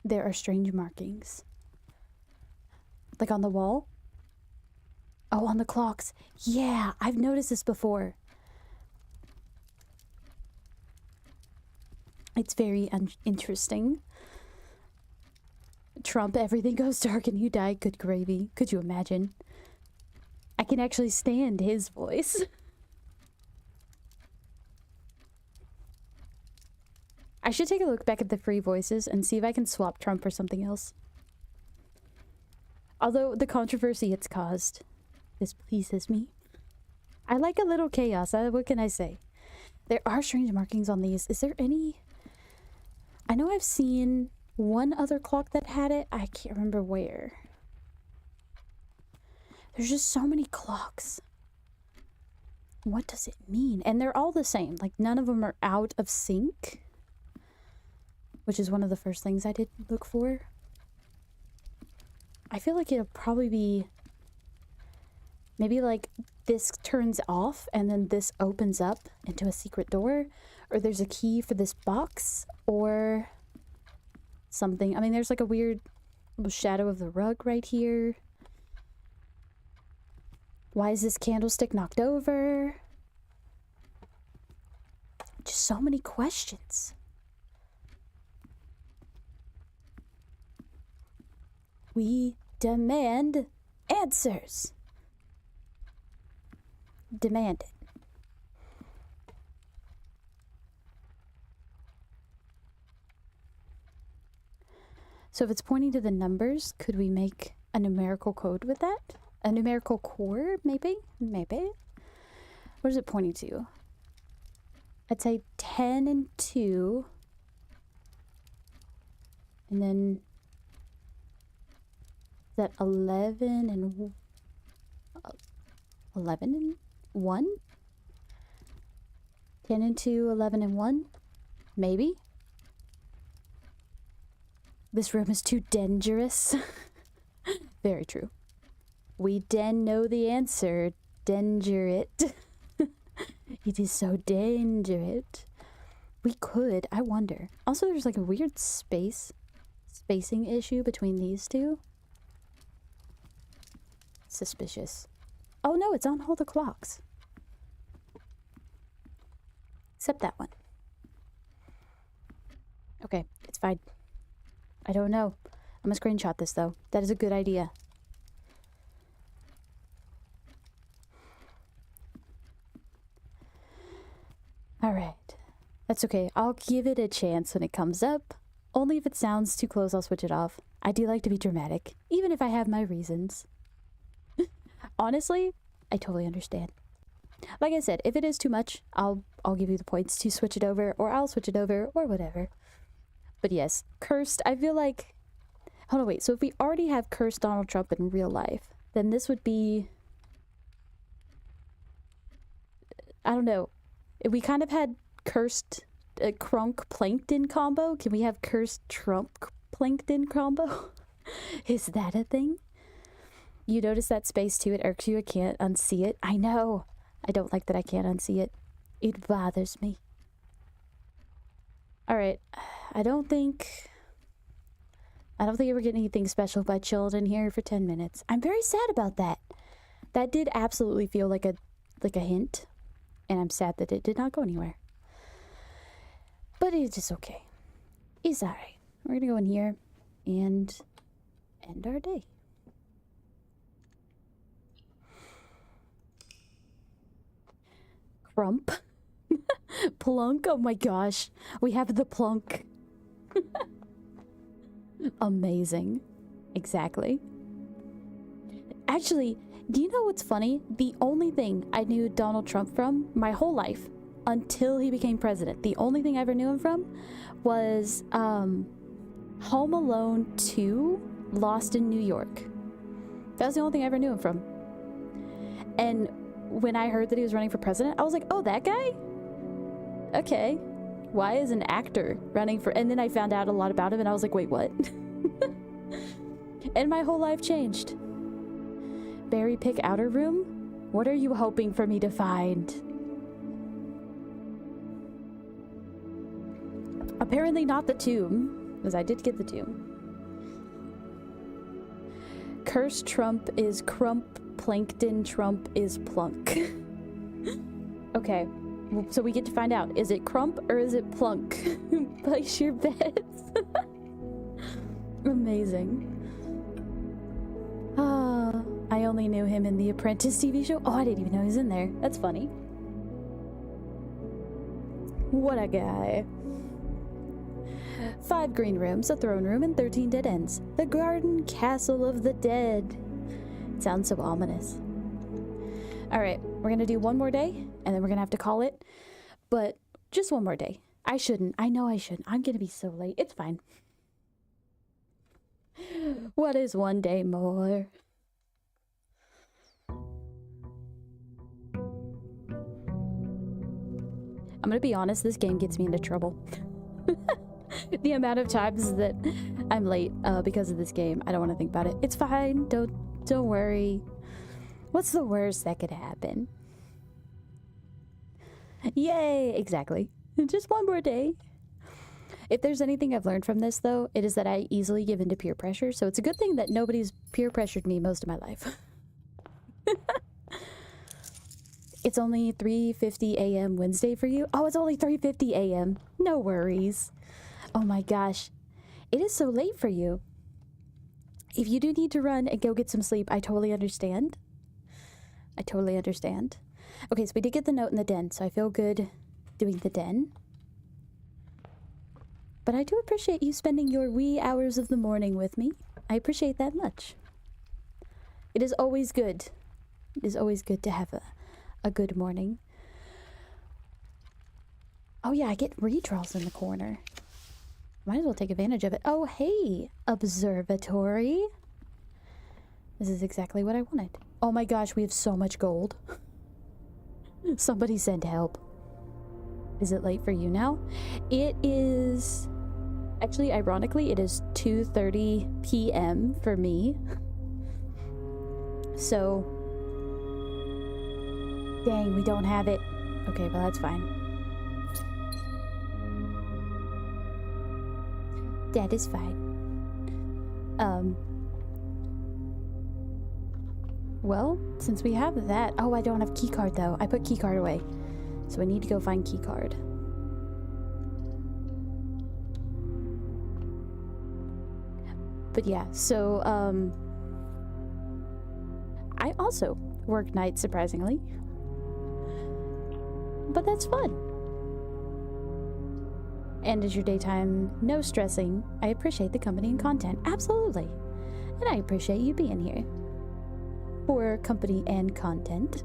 There are strange markings. Like on the wall? Oh, on the clocks. Yeah, I've noticed this before. It's very interesting. Trump, everything goes dark and you die. Good gravy. Could you imagine? I can actually stand his voice. I should take a look back at the free voices and see if I can swap Trump for something else. Although the controversy it's caused displeases me. I like a little chaos. What can I say? There are strange markings on these. Is there any? I know I've seen one other clock that had it. I can't remember where. There's just so many clocks. What does it mean? And they're all the same. Like none of them are out of sync. Which is one of the first things I did look for. I feel like it'll probably be maybe like this turns off and then this opens up into a secret door, or there's a key for this box or something. I mean, there's like a weird shadow of the rug right here. Why is this candlestick knocked over? Just so many questions. We demand answers. Demand it. So if it's pointing to the numbers, could we make a numerical code with that? A numerical core, maybe? Maybe. What is it pointing to? I'd say 10 and 2. And then is that 11 and 1? 10 and 2, 11 and 1? Maybe? This room is too dangerous. Very true. We den know the answer. Danger it. It is so dangerous. We could, I wonder. Also, there's like a weird spacing issue between these two. Suspicious. Oh no, it's on all the clocks. Except that one. Okay, it's fine. I don't know. I'm gonna screenshot this though. That is a good idea. Alright. That's okay. I'll give it a chance when it comes up. Only if it sounds too close, I'll switch it off. I do like to be dramatic, even if I have my reasons. Honestly, I totally understand. Like I said, if it is too much, I'll give you the points to switch it over, or I'll switch it over, or whatever. But yes, cursed, I feel like... Hold on, wait. So if we already have cursed Donald Trump in real life, then this would be... I don't know. If we kind of had cursed Crunk Plankton combo, can we have cursed Trump Plankton combo? Is that a thing? You notice that space too? It irks you. I can't unsee it. I know. I don't like that I can't unsee it. It bothers me. Alright. I don't think we're getting anything special by chilling in here for 10 minutes. I'm very sad about that. That did absolutely feel like a hint. And I'm sad that it did not go anywhere. But it's just okay. It's alright. We're gonna go in here and end our day. Crump. Plunk. Oh my gosh. We have the plunk. Amazing. Exactly. Actually, Do you know what's funny? The only thing I knew Donald Trump from my whole life until he became president, the only thing I ever knew him from was Home Alone 2, Lost in New York. That was the only thing I ever knew him from. And when I heard that he was running for president, I was like, oh, that guy? Okay. Why is an actor running for... And then I found out a lot about him and I was like, wait, what? And my whole life changed. Berry pick outer room? What are you hoping for me to find? Apparently not the tomb, because I did get the tomb. Cursed Trump is crump, plankton Trump is plunk. Okay, so we get to find out. Is it crump or is it plunk? Place your bets. Amazing. I only knew him in the Apprentice TV show. Oh, I didn't even know he was in there. That's funny. What a guy. 5 green rooms, a throne room, and 13 dead ends. The Garden Castle of the Dead. It sounds so ominous. Alright, we're gonna do one more day, and then we're gonna have to call it. But just one more day. I shouldn't. I know I shouldn't. I'm gonna be so late. It's fine. What is one day more? I'm gonna be honest, this game gets me into trouble. The amount of times that I'm late because of this game, I don't want to think about it. It's fine. Don't worry. What's the worst that could happen? Yay! Exactly. Just one more day. If there's anything I've learned from this, though, it is that I easily give into peer pressure. So it's a good thing that nobody's peer pressured me most of my life. It's only 3:50 a.m. Wednesday for you? Oh, it's only 3:50 a.m. No worries. Oh my gosh. It is so late for you. If you do need to run and go get some sleep, I totally understand. I totally understand. Okay, so we did get the note in the den, so I feel good doing the den. But I do appreciate you spending your wee hours of the morning with me. I appreciate that much. It is always good. It is always good to have a good morning. Oh yeah, I get redraws in the corner. Might as well take advantage of it. Oh, hey, observatory. This is exactly what I wanted. Oh my gosh, we have so much gold. Somebody send help. Is it late for you now? It is... Actually, ironically, it is 2:30 p.m. for me. So... Dang, we don't have it. Okay, well, that's fine. That is fine. Well, since we have that... Oh, I don't have keycard, though. I put keycard away. So I need to go find keycard. But yeah, so, I also work nights, surprisingly. But that's fun. And as your daytime, no stressing, I appreciate the company and content. Absolutely. And I appreciate you being here. For company and content.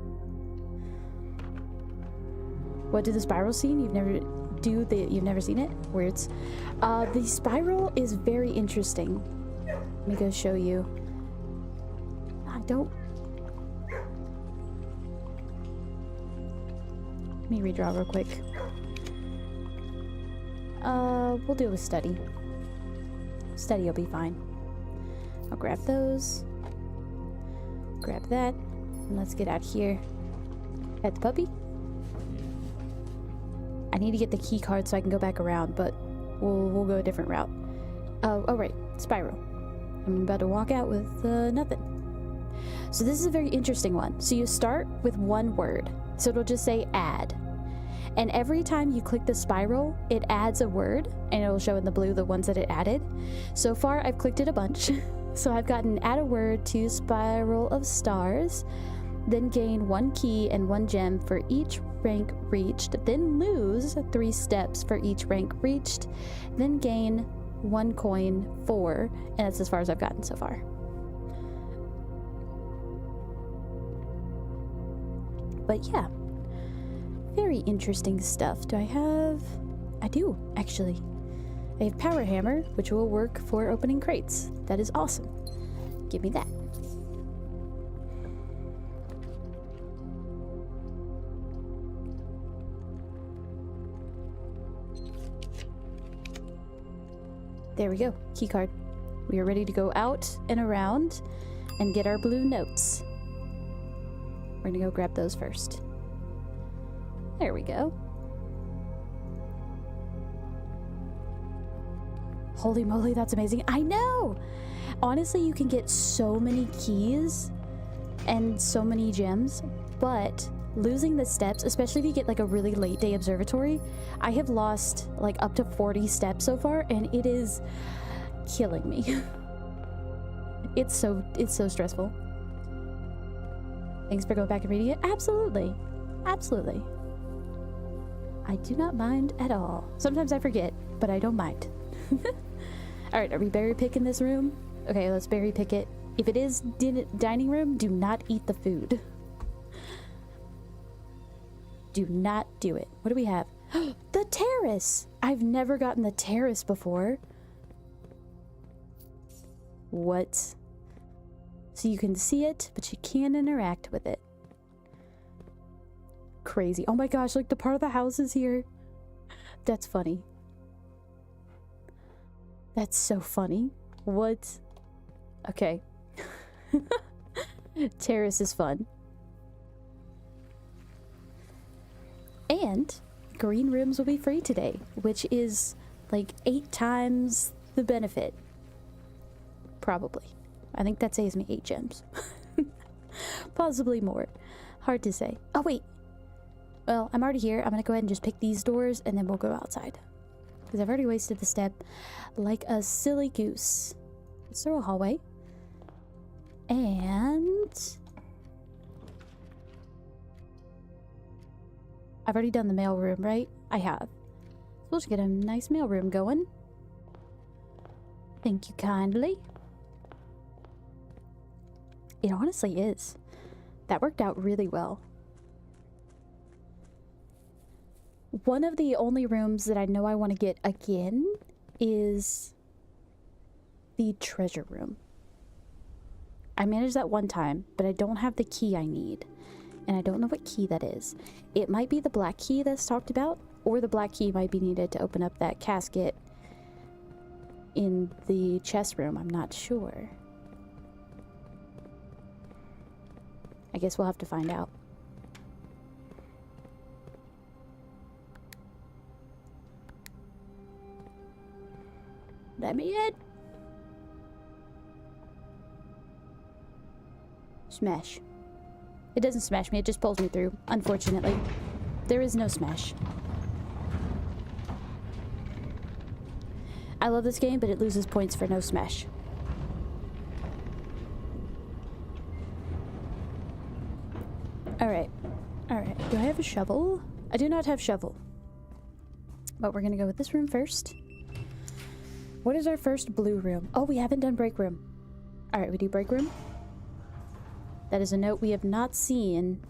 What did the spiral scene? You've never seen it? Words. The spiral is very interesting. Let me go show you. Let me redraw real quick. We'll do a study. Study will be fine. I'll grab those. Grab that. And let's get out here. Pet the puppy. I need to get the key card so I can go back around, but we'll go a different route. Oh right, spiral. I'm about to walk out with nothing. So this is a very interesting one. So you start with one word. So it'll just say add. And every time you click the spiral, it adds a word, and it'll show in the blue the ones that it added. So far, I've clicked it a bunch. So I've gotten add a word to Spiral of Stars, then gain 1 key and 1 gem for each rank reached, then lose 3 steps for each rank reached, then gain 1 coin 4, and that's as far as I've gotten so far. But yeah, very interesting stuff. Do I have... I do, actually. I have Power Hammer, which will work for opening crates. That is awesome. Give me that. There we go. Keycard. We are ready to go out and around and get our blue notes. We're gonna go grab those first. There we go. Holy moly, that's amazing. I know! Honestly, you can get so many keys and so many gems, but losing the steps, especially if you get like a really late day observatory, I have lost like up to 40 steps so far, and it is killing me. It's so stressful. Thanks for going back and reading it. Absolutely. Absolutely. I do not mind at all. Sometimes I forget, but I don't mind. Alright, are we berry picking this room? Okay, let's berry pick it. If it is dining room, do not eat the food. Do not do it. What do we have? The terrace! I've never gotten the terrace before. What? So you can see it, but you can't interact with it. Crazy. Oh my gosh, like the part of the house is here. That's funny. That's so funny. What? Okay. Terrace is fun. And green rooms will be free today, which is like 8 times the benefit. Probably. I think that saves me 8 gems. Possibly more. Hard to say. Oh, wait. Well, I'm already here. I'm gonna go ahead and just pick these doors, and then we'll go outside. Because I've already wasted the step like a silly goose. Let's throw a hallway. And... I've already done the mail room, right? I have. So we'll just get a nice mail room going. Thank you kindly. It honestly is. That worked out really well. One of the only rooms that I know I want to get again is the treasure room. I managed that one time, but I don't have the key I need. And I don't know what key that is. It might be the black key that's talked about, or the black key might be needed to open up that casket in the chest room. I'm not sure. I guess we'll have to find out. Let me in. Smash. It doesn't smash me, it just pulls me through, unfortunately. There is no smash. I love this game, but it loses points for no smash. Alright. Alright. Do I have a shovel? I do not have shovel. But we're gonna go with this room first. What is our first blue room? Oh, we haven't done break room. Alright, we do break room. That is a note we have not seen.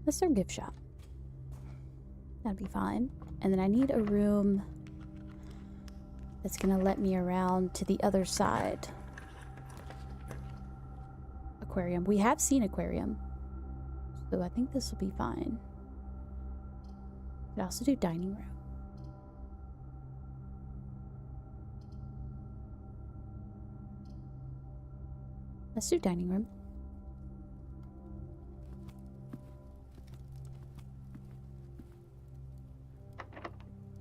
Let's do gift shop. That'd be fine. And then I need a room that's gonna let me around to the other side. Aquarium. We have seen aquarium. So I think this will be fine. Could also do dining room. Let's do dining room.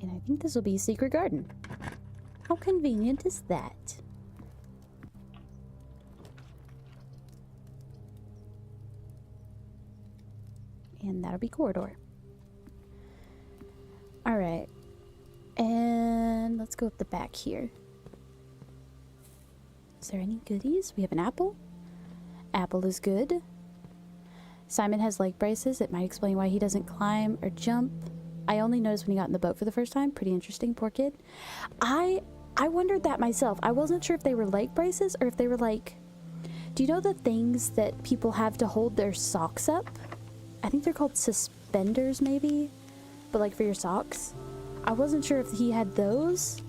And I think this will be secret garden. How convenient is that? And that'll be corridor. Alright. And let's go up the back here. Is there any goodies? We have an apple. Apple is good. Simon has leg braces. It might explain why he doesn't climb or jump. I only noticed when he got in the boat for the first time. Pretty interesting, poor kid. I I wondered that myself. I wasn't sure if they were leg braces or if they were like, do you know the things that people have to hold their socks up? I think they're called suspenders maybe, but like for your socks. I wasn't sure if he had those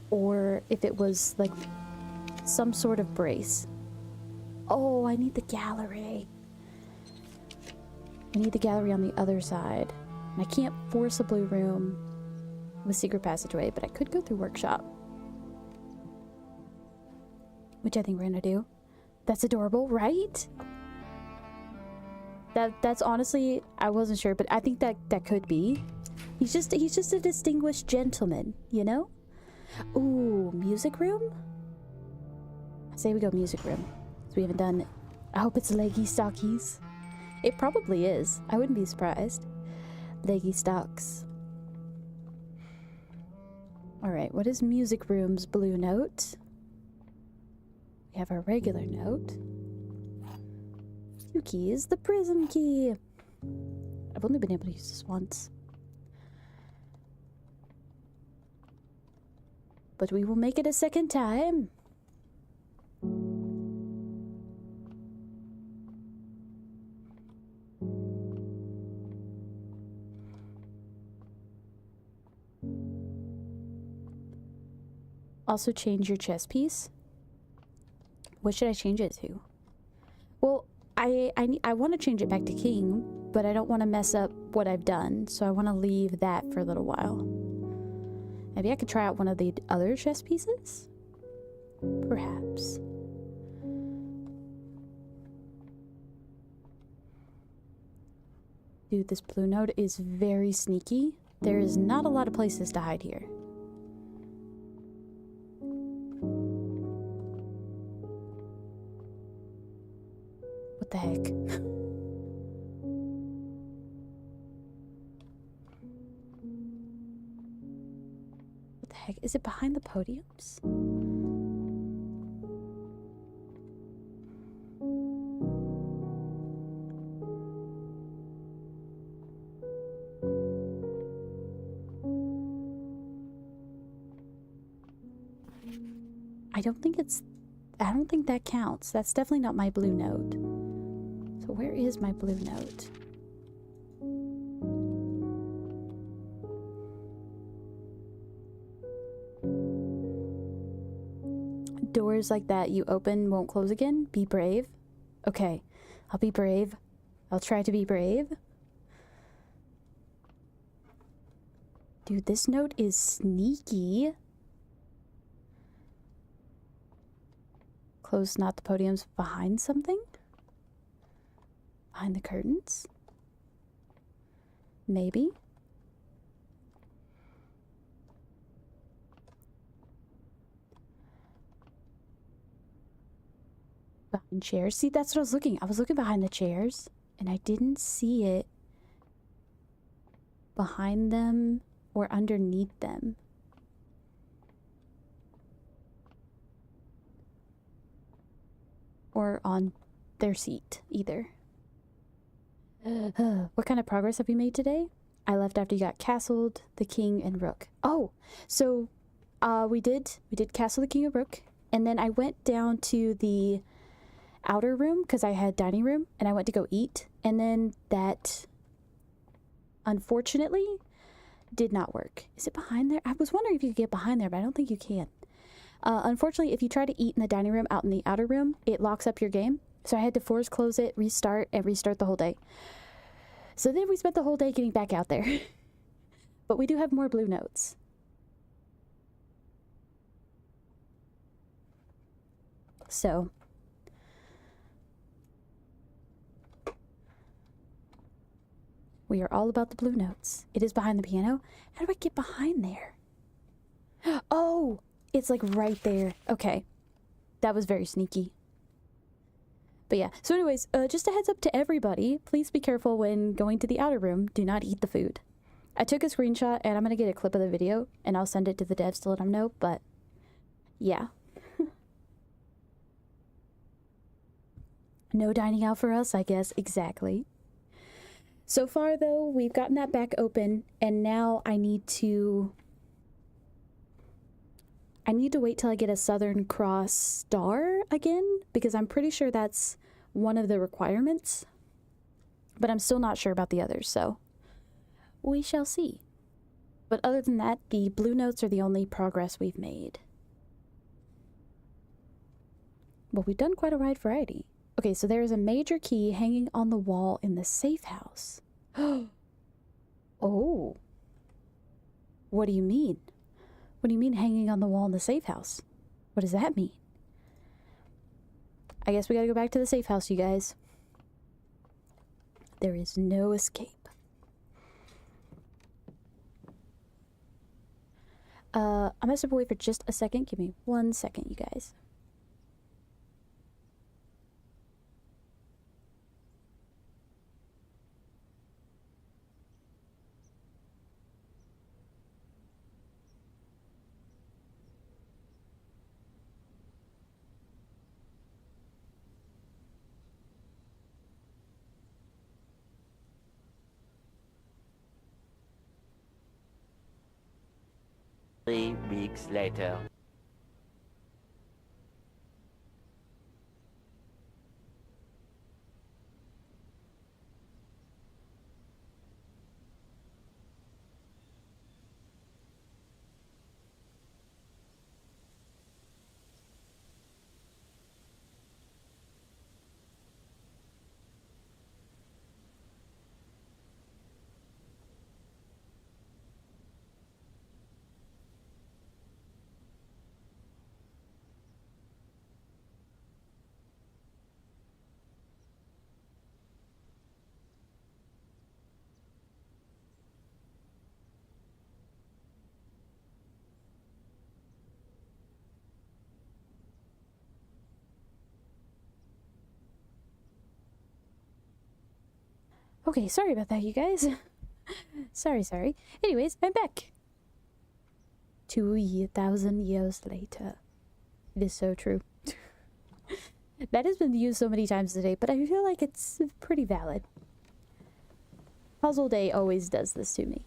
or if it was like some sort of brace. Oh, I need the gallery. I need the gallery on the other side. And I can't force a blue room with secret passageway, but I could go through workshop. Which I think we're gonna do. That's adorable, right? That's honestly, I wasn't sure, but I think that could be. He's just a distinguished gentleman, you know? Ooh, music room? I say we go music room. So we haven't done it. I hope it's leggy stockies. It probably is. I wouldn't be surprised. Leggy stocks. Alright, what is music room's blue note? We have our regular note. 2 keys. The prism key. I've only been able to use this once. But we will make it a second time. Also change your chess piece. What should I change it to? Well, I want to change it back to king, but I don't want to mess up what I've done, so I want to leave that for a little while. Maybe I could try out one of the other chess pieces? Perhaps. Dude, this blue note is very sneaky. There is not a lot of places to hide here. What the heck? What the heck? Is it behind the podiums? I don't think that counts. That's definitely not my blue note. So where is my blue note? Doors like that you open won't close again. Be brave. Okay, I'll be brave. I'll try to be brave. Dude, this note is sneaky. Close not the podiums behind something? Behind the curtains? Maybe? Behind chairs? See, that's what I was looking. I was looking behind the chairs, and I didn't see it behind them or underneath them. Or on their seat, either. What kind of progress have we made today? I left after you got castled, the king, and rook. Oh, so we did castle the king and rook, and then I went down to the outer room because I had dining room, and I went to go eat, and then that unfortunately did not work. Is it behind there? I was wondering if you could get behind there, but I don't think you can. Unfortunately, if you try to eat in the dining room out in the outer room, it locks up your game. So I had to force close it, restart, and restart the whole day. So then we spent the whole day getting back out there. But we do have more blue notes. So. We are all about the blue notes. It is behind the piano. How do I get behind there? Oh! It's like right there. Okay. That was very sneaky. But yeah. So anyways, just a heads up to everybody. Please be careful when going to the outer room. Do not eat the food. I took a screenshot and I'm going to get a clip of the video and I'll send it to the devs to let them know. But yeah. No dining out for us, I guess. Exactly. So far though, we've gotten that back open and now I need to I need to wait till I get a Southern Cross star again, because I'm pretty sure that's one of the requirements. But I'm still not sure about the others, so we shall see. But other than that, the blue notes are the only progress we've made. But we've done quite a wide variety. Okay, so there is a major key hanging on the wall in the safe house. Oh. What do you mean? What do you mean hanging on the wall in the safe house? What does that mean? I guess we gotta go back to the safe house, you guys. There is no escape. I'm gonna step away for just a second. Give me 1 second, you guys. Three weeks later. Okay, sorry about that, you guys. Sorry. Anyways, I'm back. 2,000 years later. It is so true. That has been used so many times today, but I feel like it's pretty valid. Puzzle Day always does this to me.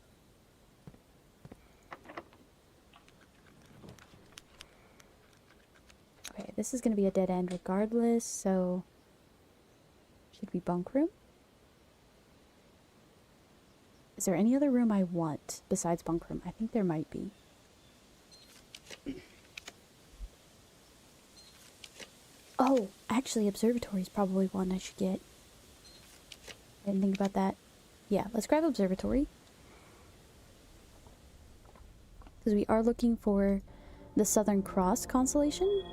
Okay, this is going to be a dead end regardless, so... Should we bunk room? Is there any other room I want besides bunk room? I think there might be. Oh, actually, observatory is probably one I should get. I didn't think about that. Yeah, let's grab observatory. Because we are looking for the Southern Cross constellation,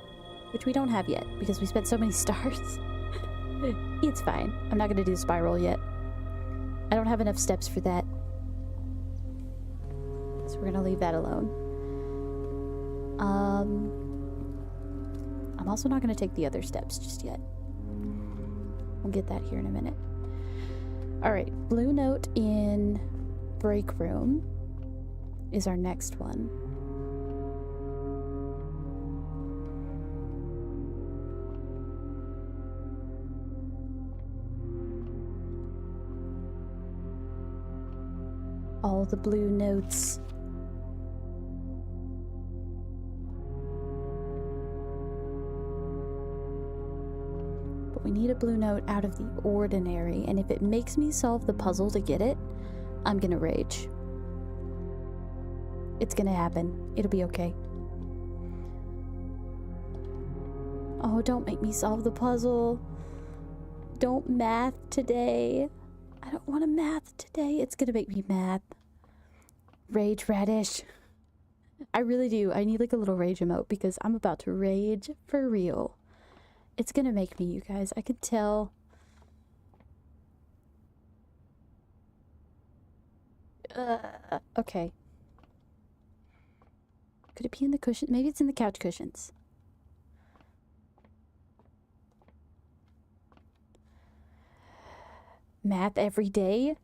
which we don't have yet because we spent so many stars. It's fine. I'm not going to do the spiral yet. I don't have enough steps for that. So we're gonna leave that alone. I'm also not gonna take the other steps just yet. We'll get that here in a minute. Alright, blue note in break room is our next one. All the blue notes. But we need a blue note out of the ordinary, and if it makes me solve the puzzle to get it, I'm gonna rage. It's gonna happen. It'll be okay. Oh, don't make me solve the puzzle. Don't math today. I don't want to math today. It's gonna make me mad. Rage Radish. I really do. I need like a little rage emote because I'm about to rage for real. It's gonna make me, you guys. I could tell. Okay. Could it be in the cushion? Maybe it's in the couch cushions. Math every day.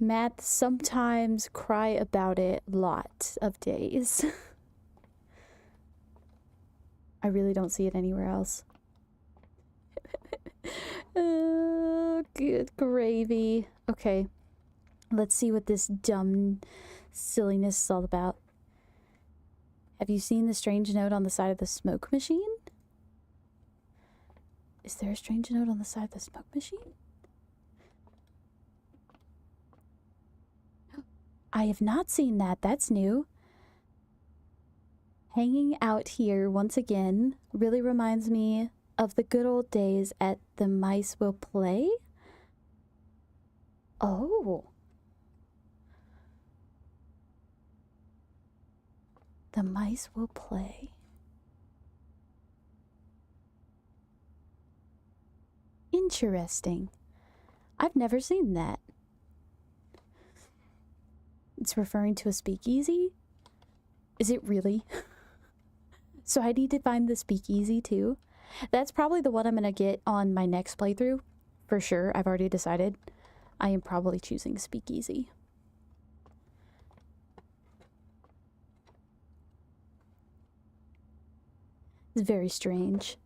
Math sometimes cry about it lots of days. I really don't see it anywhere else. Oh, good gravy. Okay. Let's see what this dumb silliness is all about. Have you seen the strange note on the side of the smoke machine? Is there a strange note on the side of the smoke machine? I have not seen that. That's new. Hanging out here once again really reminds me of the good old days at The Mice Will Play. Oh. The Mice Will Play. Interesting. I've never seen that. It's referring to a speakeasy? Is it really? So I need to find the speakeasy too. That's probably the one I'm gonna get on my next playthrough. For sure, I've already decided. I am probably choosing speakeasy. It's very strange.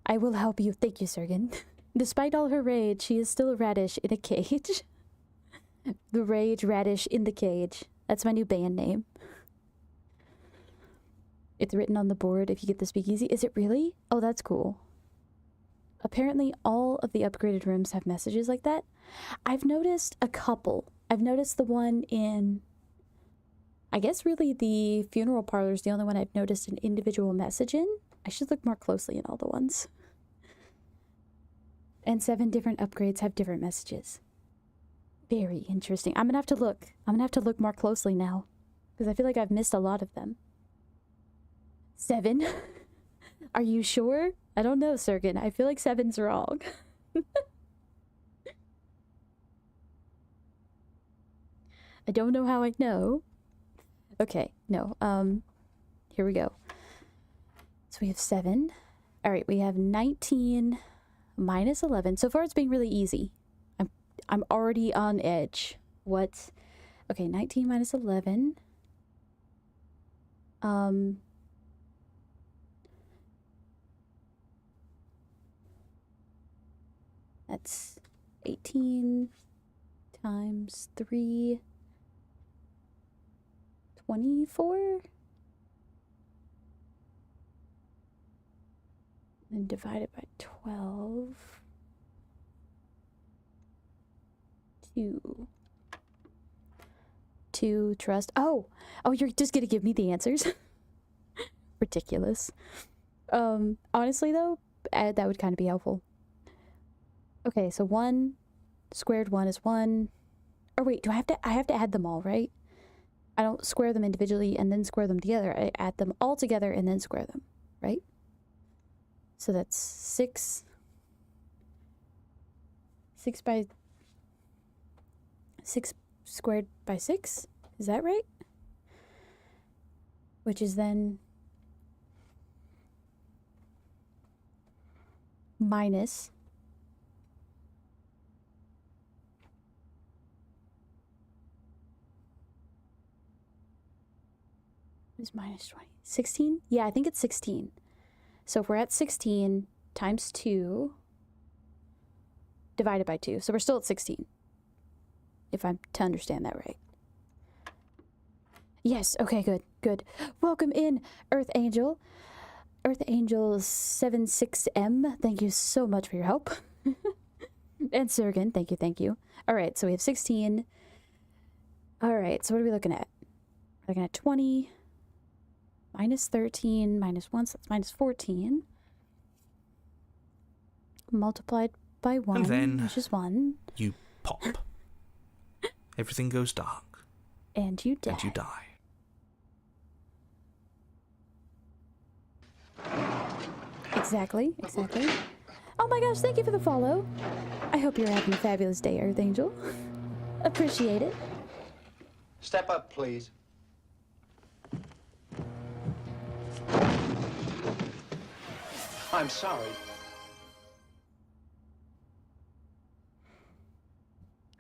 I will help you. Thank you, Sergen. Despite all her rage, she is still a radish in a cage. The Rage Radish in the Cage. That's my new band name. It's written on the board if you get the speakeasy. Is it really? Oh, that's cool. Apparently all of the upgraded rooms have messages like that. I've noticed a couple. I've noticed the one in... I guess really the funeral parlor is the only one I've noticed an individual message in. I should look more closely in all the ones. And 7 different upgrades have different messages. Very interesting. I'm gonna have to look. I'm gonna have to look more closely now. Because I feel like I've missed a lot of them. 7? Are you sure? I don't know, Sergen. I feel like 7's wrong. I don't know how I know. Okay, no. Here we go. So we have 7. Alright, we have 19 minus 11. So far it's being really easy. I'm already on edge. What? Okay, 19 minus 11. That's 18 times 3. 24? And divided by 12. 2 trust. Oh, you're just gonna give me the answers. Ridiculous. Honestly though, that would kind of be helpful. Okay, so 1 squared 1 is 1. Or wait, I have to add them all, right? I don't square them individually and then square them together. I add them all together and then square them, right? So that's 6 by 6 squared by 6. Is that right? Which is then minus is minus 20. 16? Yeah, I think it's 16. So if we're at 16 times 2 divided by 2. So we're still at 16. If I'm to understand that right. Yes, okay, good. Welcome in, Earth Angel. Earth Angel 76M, thank you so much for your help. And Sergen, thank you. Alright, so we have 16. Alright, so what are we looking at? We're looking at 20. Minus 13, minus 1, so that's minus 14. Multiplied by 1, and then which is 1. You pop. Everything goes dark. And you die. And you die. Exactly. Oh my gosh, thank you for the follow. I hope you're having a fabulous day, Earth Angel. Appreciate it. Step up, please. I'm sorry.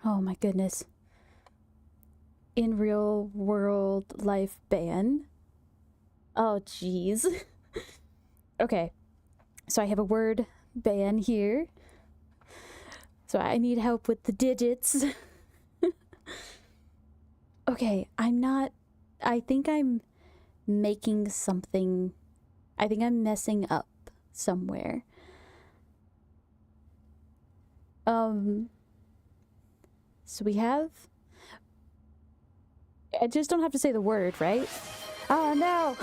Oh my goodness. In real world life ban. Oh jeez. Okay. So I have a word ban here. So I need help with the digits. Okay, I think I'm making something. I think I'm messing up somewhere. So we have... I just don't have to say the word, right? Oh, no!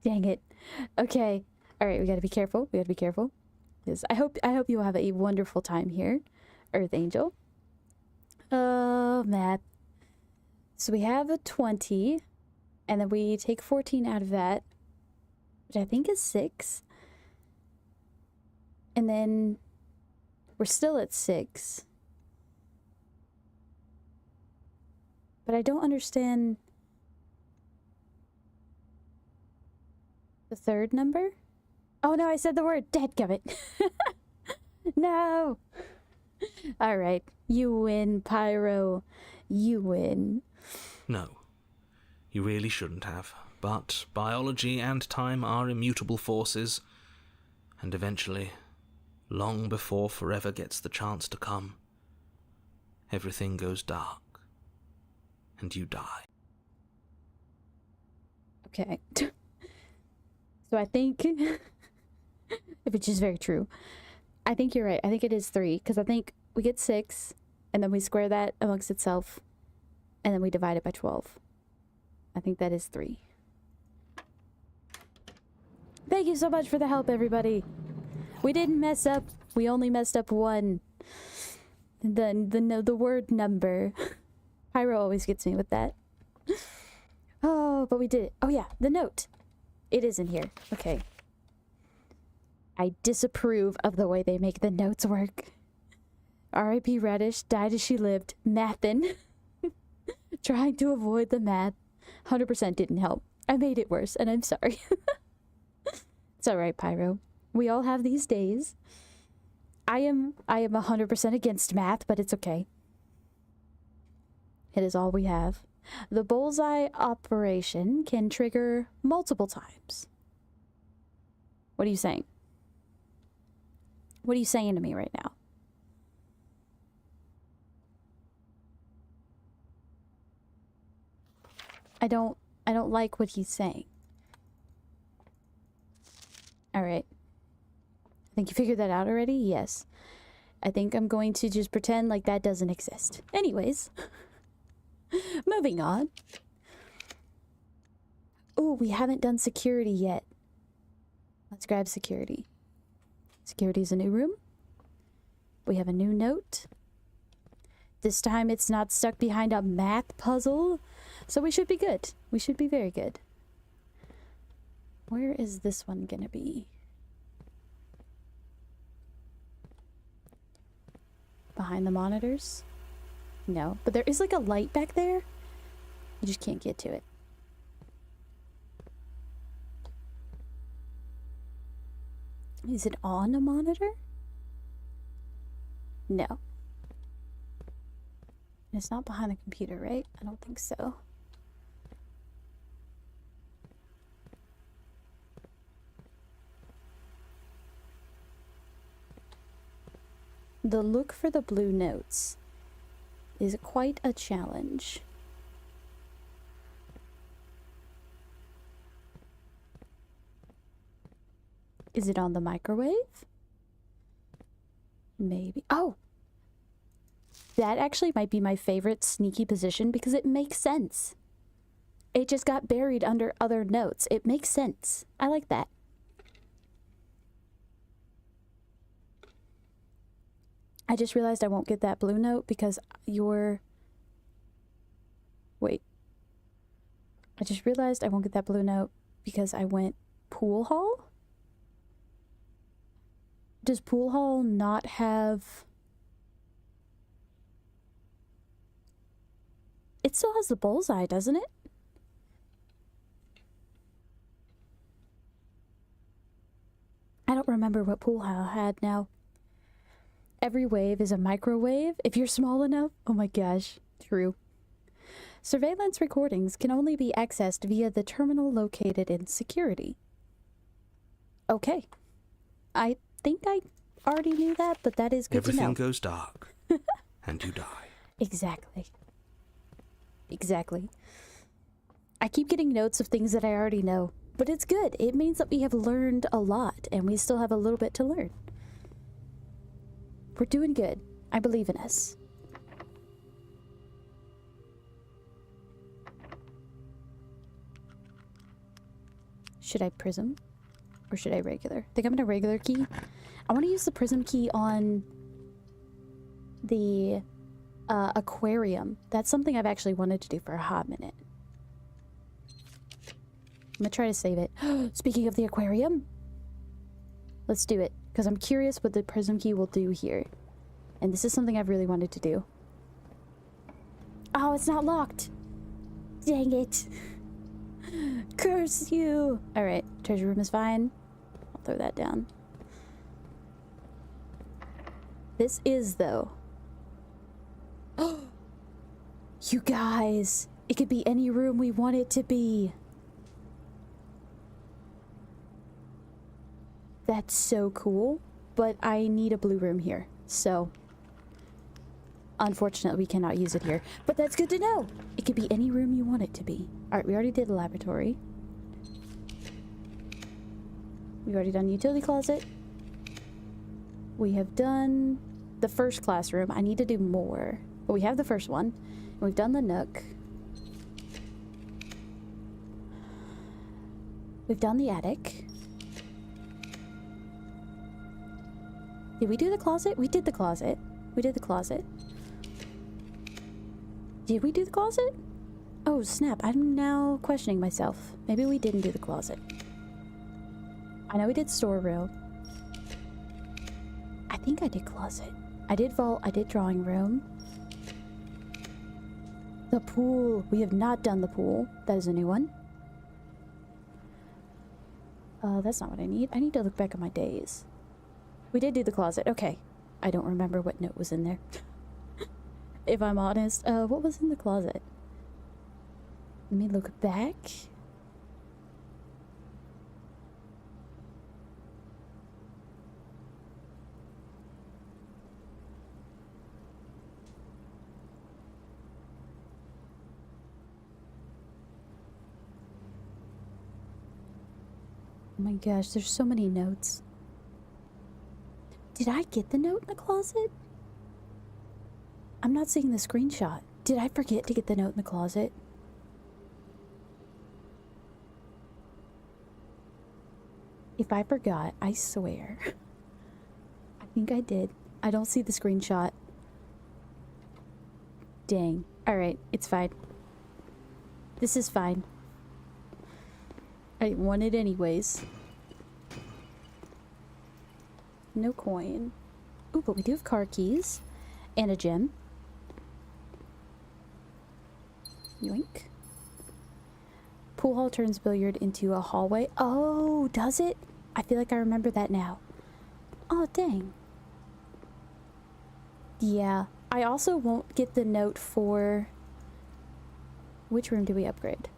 Dang it. Okay. Alright, we gotta be careful. We gotta be careful. Yes, I hope you will have a wonderful time here, Earth Angel. Math. So we have a 20, and then we take 14 out of that, which I think is 6. And then we're still at 6. But I don't understand the third number. Oh no, I said the word. Dadgummit. No. All right. You win, Pyro. You win. No, you really shouldn't have. But biology and time are immutable forces, and eventually, long before forever gets the chance to come, everything goes dark, and you die. Okay. So I think, which is very true, I think you're right. I think it is 3, because I think we get 6, and then we square that amongst itself, and then we divide it by 12. I think that is 3. Thank you so much for the help, everybody. We didn't mess up. We only messed up 1. The word number. Pyro always gets me with that. Oh, but we did it. Oh yeah, the note. It is in here. Okay. I disapprove of the way they make the notes work. R.I.P. Radish, died as she lived, mathin'. Trying to avoid the math. 100% didn't help. I made it worse, and I'm sorry. It's alright, Pyro. We all have these days. I am 100% against math, but it's okay. It is all we have. The bullseye operation can trigger multiple times. What are you saying? What are you saying to me right now? I don't like what he's saying. All right. I think you figured that out already? Yes. I think I'm going to just pretend like that doesn't exist. Anyways. Moving on. Oh, we haven't done security yet. Let's grab security. Security is a new room. We have a new note. This time it's not stuck behind a math puzzle. So we should be good. We should be very good. Where is this one gonna be? Behind the monitors? No, but there is like a light back there. You just can't get to it. Is it on a monitor? No. It's not behind the computer, right? I don't think so. The look for the blue notes is quite a challenge. Is it on the microwave? Maybe. Oh! That actually might be my favorite sneaky position because it makes sense. It just got buried under other notes. It makes sense. I like that. I just realized I won't get that blue note because you're... Wait. I just realized I won't get that blue note because I went pool hall? Does pool hall not have... It still has the bullseye, doesn't it? I don't remember what pool hall had now. Every wave is a microwave if you're small enough. Oh my gosh, true. Surveillance recordings can only be accessed via the terminal located in security. Okay. I think I already knew that, but that is good to know. Everything goes dark, and you die. Exactly. Exactly. I keep getting notes of things that I already know, but it's good. It means that we have learned a lot, and we still have a little bit to learn. We're doing good. I believe in us. Should I prism? Or should I regular? I think I'm gonna regular key. I want to use the prism key on the aquarium. That's something I've actually wanted to do for a hot minute. I'm gonna try to save it. Speaking of the aquarium, let's do it. Because I'm curious what the prism key will do here. And this is something I've really wanted to do. Oh, it's not locked. Dang it. Curse you. Alright, treasure room is fine. I'll throw that down. This is, though. You guys, it could be any room we want it to be. That's so cool, but I need a blue room here, so unfortunately we cannot use it here, but that's good to know. It could be any room you want it to be. All right, we already did the laboratory. We've already done utility closet. We have done the first classroom. I need to do more, but we have the first one. We've done the nook. We've done the attic. Did we do the closet? We did the closet. We did the closet. Did we do the closet? Oh, snap. I'm now questioning myself. Maybe we didn't do the closet. I know we did storeroom. I think I did closet. I did vault. I did drawing room. The pool. We have not done the pool. That is a new one. That's not what I need. I need to look back at my days. We did do the closet. Okay. I don't remember what note was in there. If I'm honest. What was in the closet? Let me look back. Oh my gosh, there's so many notes. Did I get the note in the closet? I'm not seeing the screenshot. Did I forget to get the note in the closet? If I forgot, I swear. I think I did. I don't see the screenshot. Dang. Alright, it's fine. This is fine. I want it anyways. No coin. Ooh, but we do have car keys. And a gem. Yoink. Pool hall turns billiard into a hallway. Oh, does it? I feel like I remember that now. Oh, dang. Yeah. I also won't get the note for... Which room do we upgrade?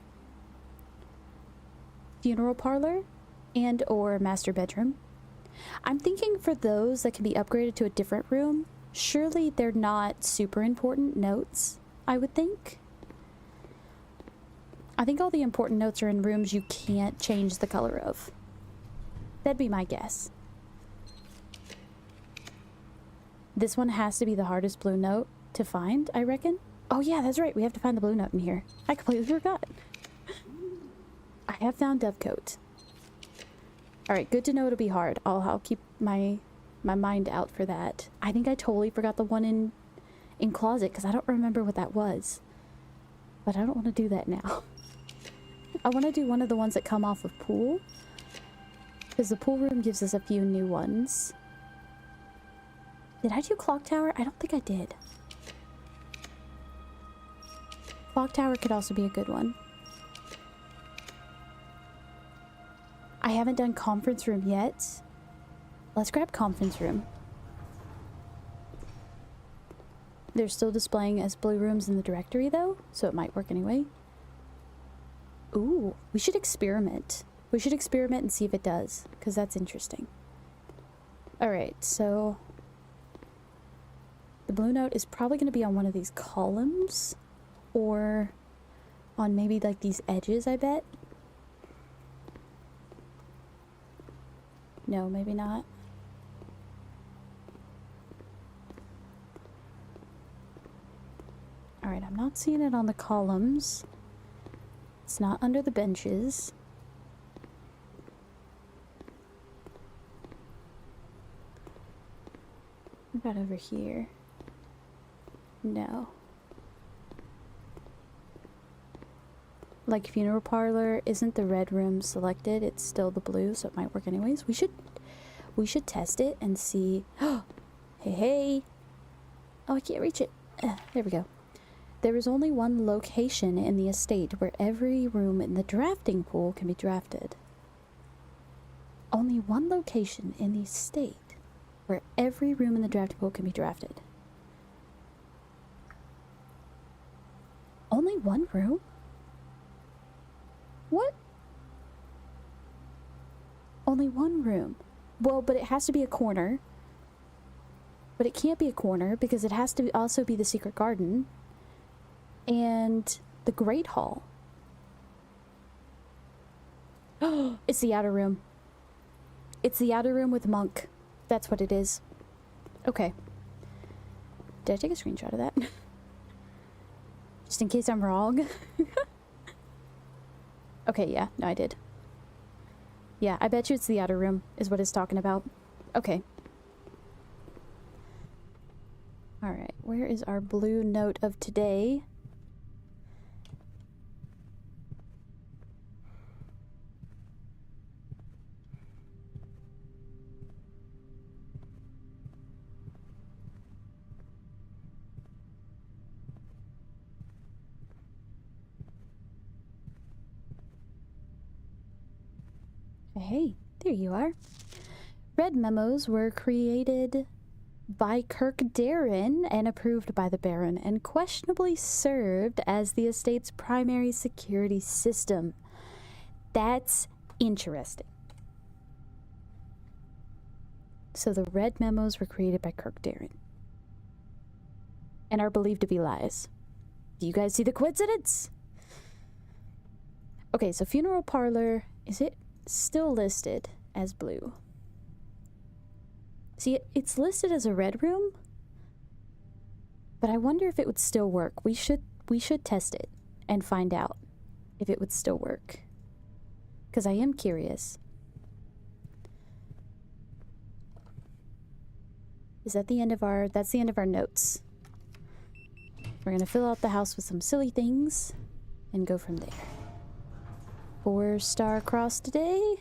Funeral parlor and or master bedroom. I'm thinking for those that can be upgraded to a different room, surely they're not super important notes, I would think. I think all the important notes are in rooms you can't change the color of. That'd be my guess. This one has to be the hardest blue note to find, I reckon. Oh yeah, that's right. We have to find the blue note in here. I completely forgot. I have found Dovecote. Alright, good to know it'll be hard. I'll keep my mind out for that. I think I totally forgot the one in closet because I don't remember what that was. But I don't want to do that now. I want to do one of the ones that come off of pool. Because the pool room gives us a few new ones. Did I do clock tower? I don't think I did. Clock tower could also be a good one. I haven't done conference room yet. Let's grab conference room. They're still displaying as blue rooms in the directory though, so it might work anyway. Ooh, we should experiment. We should experiment and see if it does, because that's interesting. Alright, so... The blue note is probably going to be on one of these columns, or on maybe like these edges, I bet. No, maybe not. Alright, I'm not seeing it on the columns. It's not under the benches. What about over here? No. Like funeral parlor, isn't the red room selected? It's still the blue, so it might work anyways. We should test it and see. Hey, hey. Oh, I can't reach it. There we go. There is only one location in the estate where every room in the drafting pool can be drafted. Only one location in the estate where every room in the drafting pool can be drafted. Only one room? What? Only one room. Well, but it has to be a corner. But it can't be a corner because it has to also be the secret garden. And the Great Hall. Oh, it's the outer room. It's the outer room with Monk. That's what it is. Okay. Did I take a screenshot of that? Just in case I'm wrong. Okay, yeah. No, I did. Yeah, I bet you it's the outer room is what it's talking about. Okay. Alright, where is our blue note of today? Hey, there you are. Red memos were created by Kirk Darren and approved by the Baron and questionably served as the estate's primary security system. That's interesting. So the red memos were created by Kirk Darren and are believed to be lies. Do you guys see the coincidence? Okay, so funeral parlor, is it still listed as blue? See, it's listed as a red room, but I wonder if it would still work. We should test it and find out if it would still work, because I am curious. Is that the end of our? That's the end of our notes. We're gonna fill out the house with some silly things and go from there. 4-star cross today.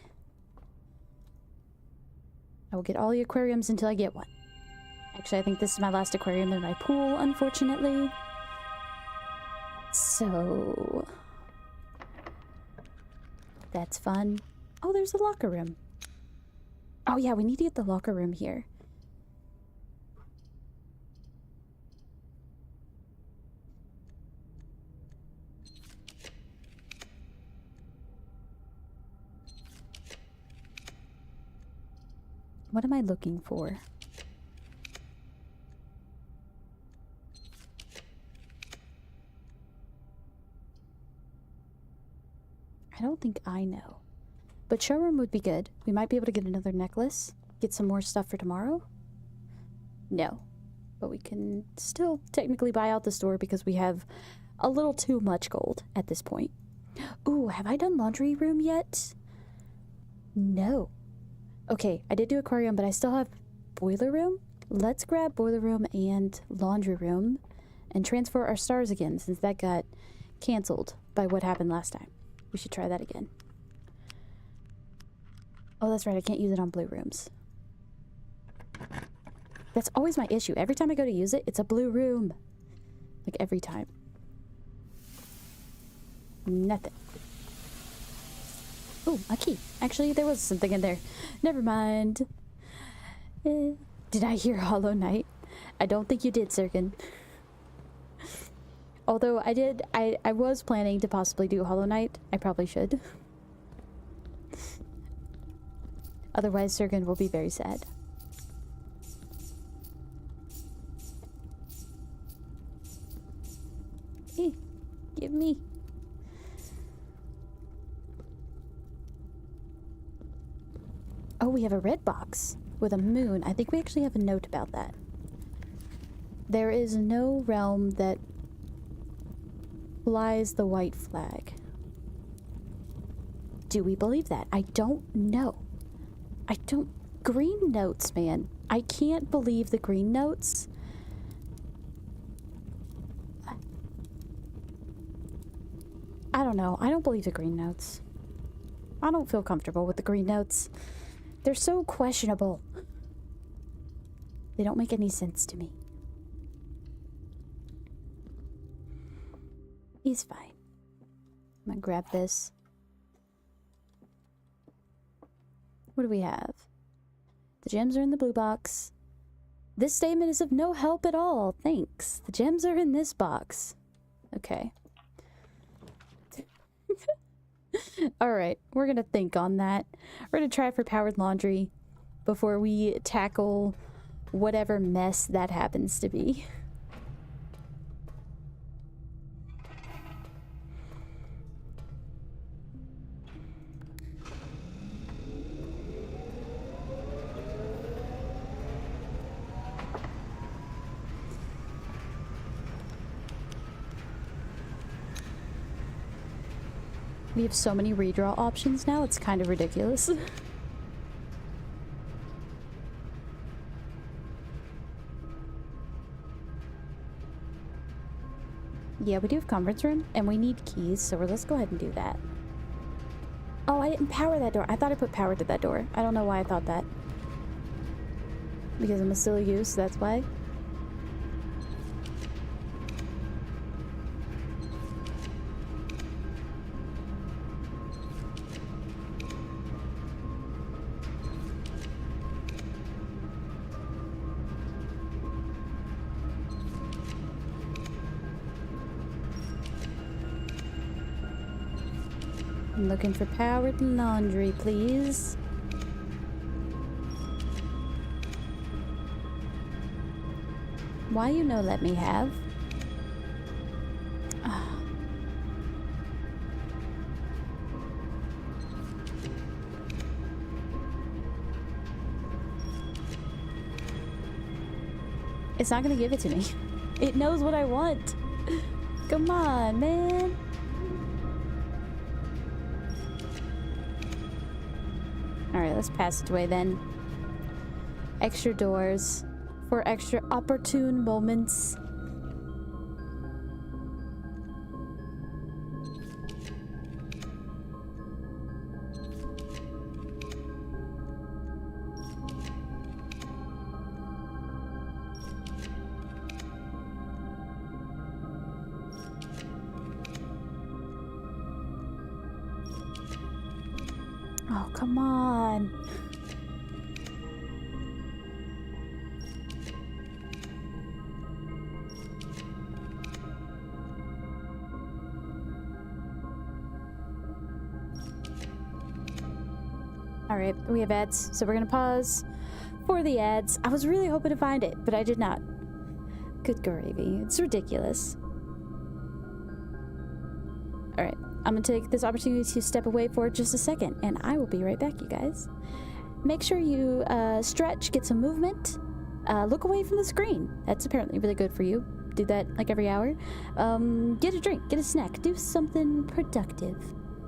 I will get all the aquariums until I get one. Actually, I think this is my last aquarium in my pool, unfortunately. So that's fun. Oh, there's a locker room. Oh yeah, we need to get the locker room here. What am I looking for? I don't think I know. But showroom would be good. We might be able to get another necklace. Get some more stuff for tomorrow. No. But we can still technically buy out the store because we have a little too much gold at this point. Ooh, have I done laundry room yet? No. Okay, I did do aquarium, but I still have boiler room. Let's grab boiler room and laundry room and transfer our stars again since that got canceled by what happened last time. We should try that again. Oh, that's right. I can't use it on blue rooms. That's always my issue. Every time I go to use it, it's a blue room. Like every time. Nothing. Oh, a key. Actually, there was something in there. Never mind. Did I hear Hollow Knight? I don't think you did, Sirkin. Although I was planning to possibly do Hollow Knight. I probably should. Otherwise, Sirkin will be very sad. Hey, give me. we have a red box with a moon. I think we actually have a note about that. There is no realm that flies the white flag. Do we believe that? I don't know. I don't... Green notes, man. I can't believe the green notes. I don't know. I don't believe the green notes. I don't feel comfortable with the green notes. They're so questionable. They don't make any sense to me. He's fine. I'm gonna grab this. What do we have? The gems are in the blue box. This statement is of no help at all. Thanks. The gems are in this box. Okay. Alright, we're gonna think on that. We're gonna try for powered laundry before we tackle whatever mess that happens to be. We have so many redraw options now, it's kind of ridiculous. Yeah, we do have conference room, and we need keys, so let's go ahead and do that. Oh, I didn't power that door. I thought I put power to that door. I don't know why I thought that. Because I'm a silly goose, that's why. I'm looking for powered laundry, please. Why you no let me have? It's not gonna give it to me. It knows what I want. Come on, man. Alright, let's pass it away then. Extra doors for extra opportune moments. Oh, come on. Alright, we have ads, so we're gonna pause for the ads. I was really hoping to find it, but I did not. Good gravy. It's ridiculous. Alright, I'm gonna take this opportunity to step away for just a second, and I will be right back, you guys. Make sure you stretch, get some movement, look away from the screen. That's apparently really good for you. Do that like every hour. Get a drink, get a snack, do something productive,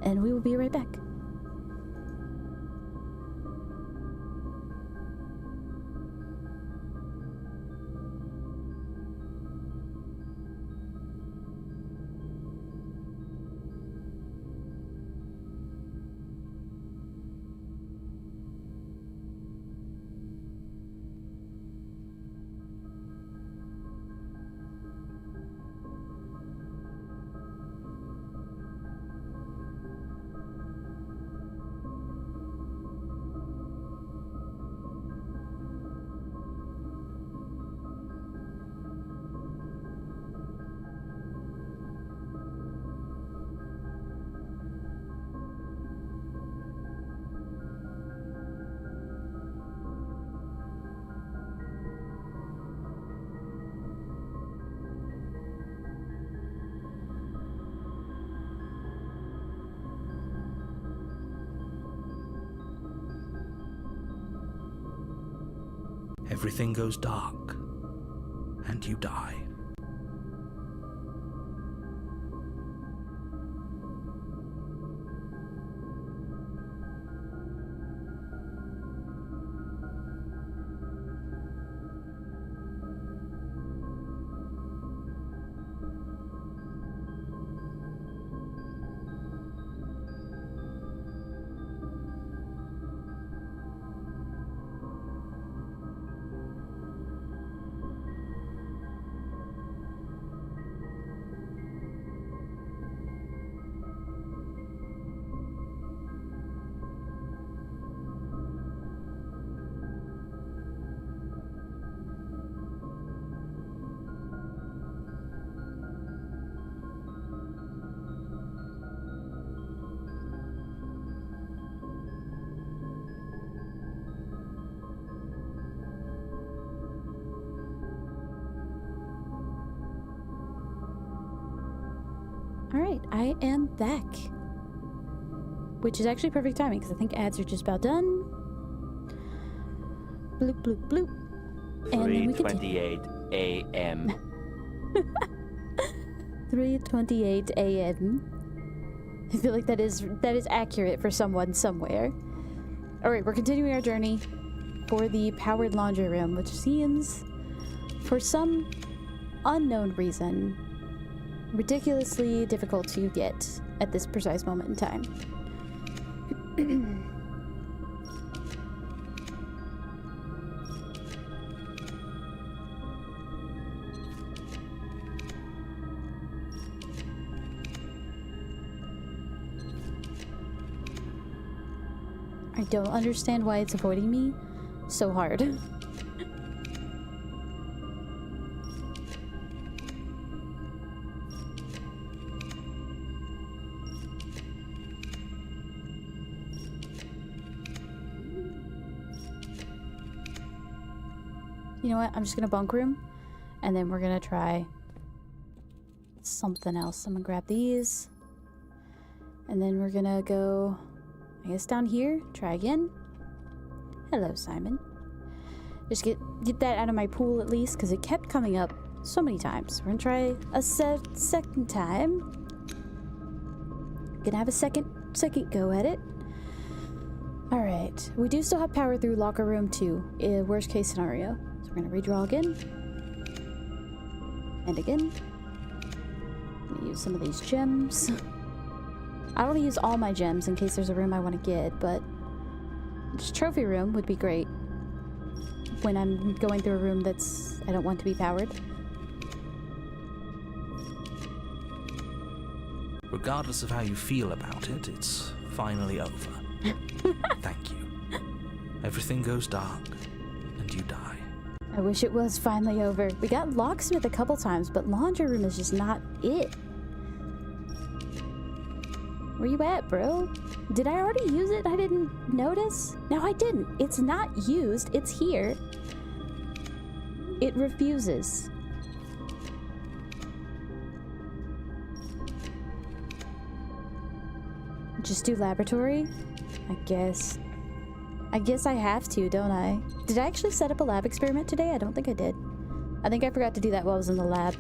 and we will be right back. everything goes dark, and you die. Alright, I am back. Which is actually perfect timing, because I think ads are just about done. Bloop, bloop, bloop. And then we continue. 3:28 a.m. 3:28 a.m. I feel like that is accurate for someone somewhere. Alright, we're continuing our journey for the powered laundry room, which seems, for some unknown reason, ridiculously difficult to get at this precise moment in time. I don't understand why it's avoiding me so hard. You know what? I'm just gonna bunk room, and then we're gonna try something else. I'm gonna grab these, and then we're gonna go, I guess, down here. Try again. Hello, Simon. Just get that out of my pool at least, because it kept coming up so many times. We're gonna try a second time. Gonna have a second go at it. All right. We do still have power through locker room 2. Worst case scenario. So we're gonna redraw again. And again. I'm gonna use some of these gems. I don't want to use all my gems in case there's a room I want to get, but just trophy room would be great when I'm going through a room that's I don't want to be powered. Regardless of how you feel about it, it's finally over. Thank you. Everything goes dark, and you die. I wish it was finally over. We got locksmith a couple times, but laundry room is just not it. Where you at, bro? Did I already use it? I didn't notice? No, I didn't. It's not used. It's here. It refuses. Just do laboratory? I guess I have to, don't I? Did I actually set up a lab experiment today? I don't think I did. I think I forgot to do that while I was in the lab.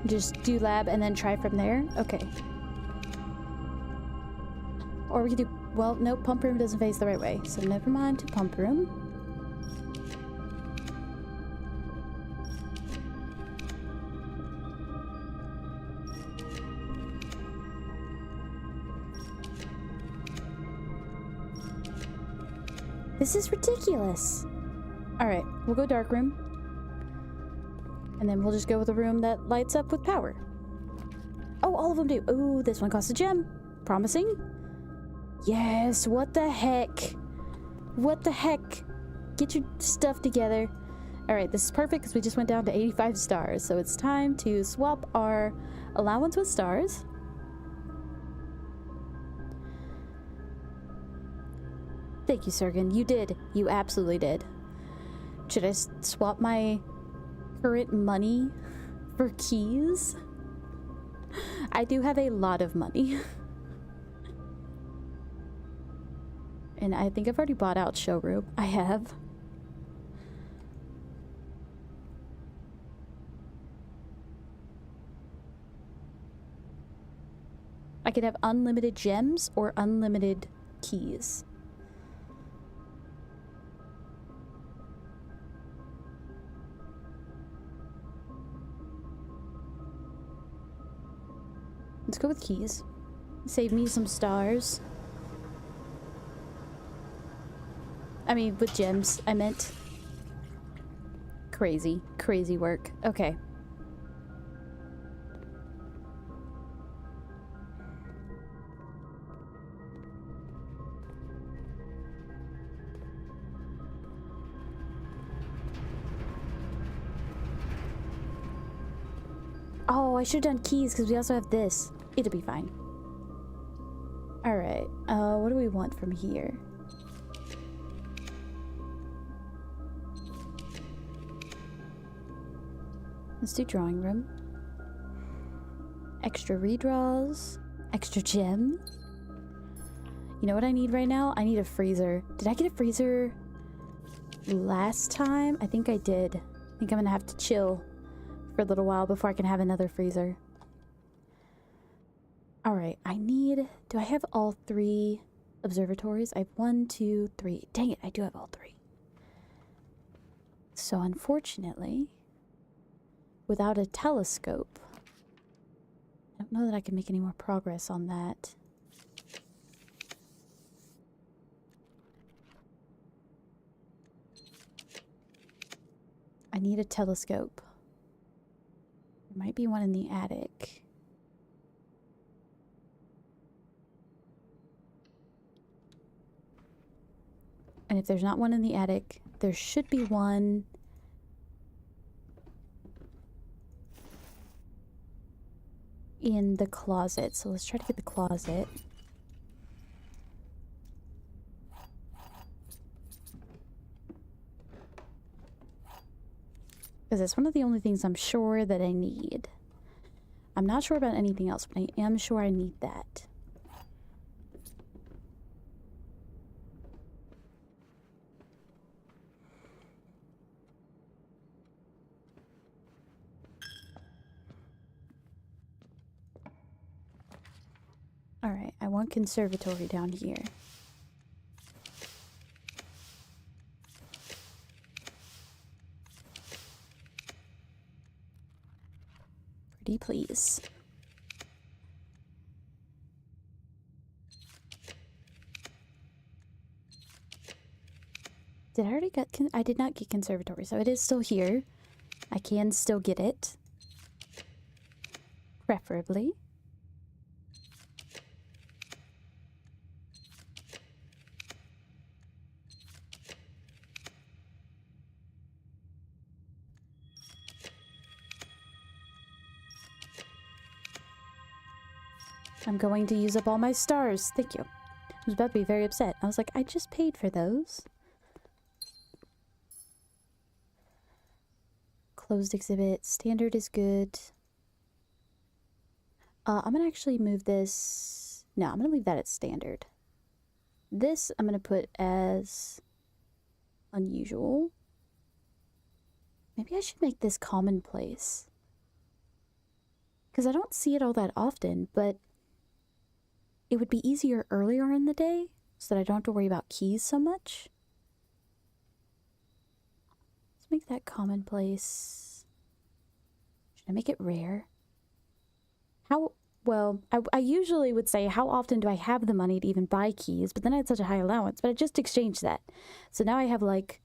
Just do lab and then try from there? Okay. Or we could do... Well, no, pump room doesn't face the right way, so never mind to pump room. This is ridiculous. Alright, we'll go dark room. And then we'll just go with a room that lights up with power. Oh, all of them do. Ooh, this one costs a gem. Promising. Yes, what the heck? What the heck? Get your stuff together. Alright, this is perfect because we just went down to 85 stars. So it's time to swap our allowance with stars. Thank you, Sergen. You did. You absolutely did. Should I swap my current money for keys? I do have a lot of money. And I think I've already bought out showroom. I have. I could have unlimited gems or unlimited keys. Let's go with keys. Save me some stars. I mean, with gems, I meant. Crazy. Crazy work. Okay. Oh, I should have done keys because we also have this. It'll be fine. Alright. What do we want from here? Let's do drawing room. Extra redraws. Extra gem. You know what I need right now? I need a freezer. Did I get a freezer last time? I think I did. I think I'm gonna have to chill for a little while before I can have another freezer. Alright, I need... Do I have all 3 observatories? I have 1, 2, 3. Dang it, I do have all 3. So unfortunately, without a telescope, I don't know that I can make any more progress on that. I need a telescope. There might be one in the attic. And if there's not one in the attic, there should be one in the closet. So let's try to get the closet. Because it's one of the only things I'm sure that I need. I'm not sure about anything else, but I am sure I need that. Alright, I want conservatory down here. Pretty please. Did I already get... I did not get conservatory, so it is still here. I can still get it. Preferably. I'm going to use up all my stars. Thank you. I was about to be very upset. I was like, I just paid for those. Closed exhibit. Standard is good. I'm going to actually move this... No, I'm going to leave that at standard. This I'm going to put as unusual. Maybe I should make this commonplace. Because I don't see it all that often, but it would be easier earlier in the day so that I don't have to worry about keys so much. Let's make that commonplace. Should I make it rare? How... Well, I usually would say, how often do I have the money to even buy keys? But then I had such a high allowance. But I just exchanged that. So now I have, like,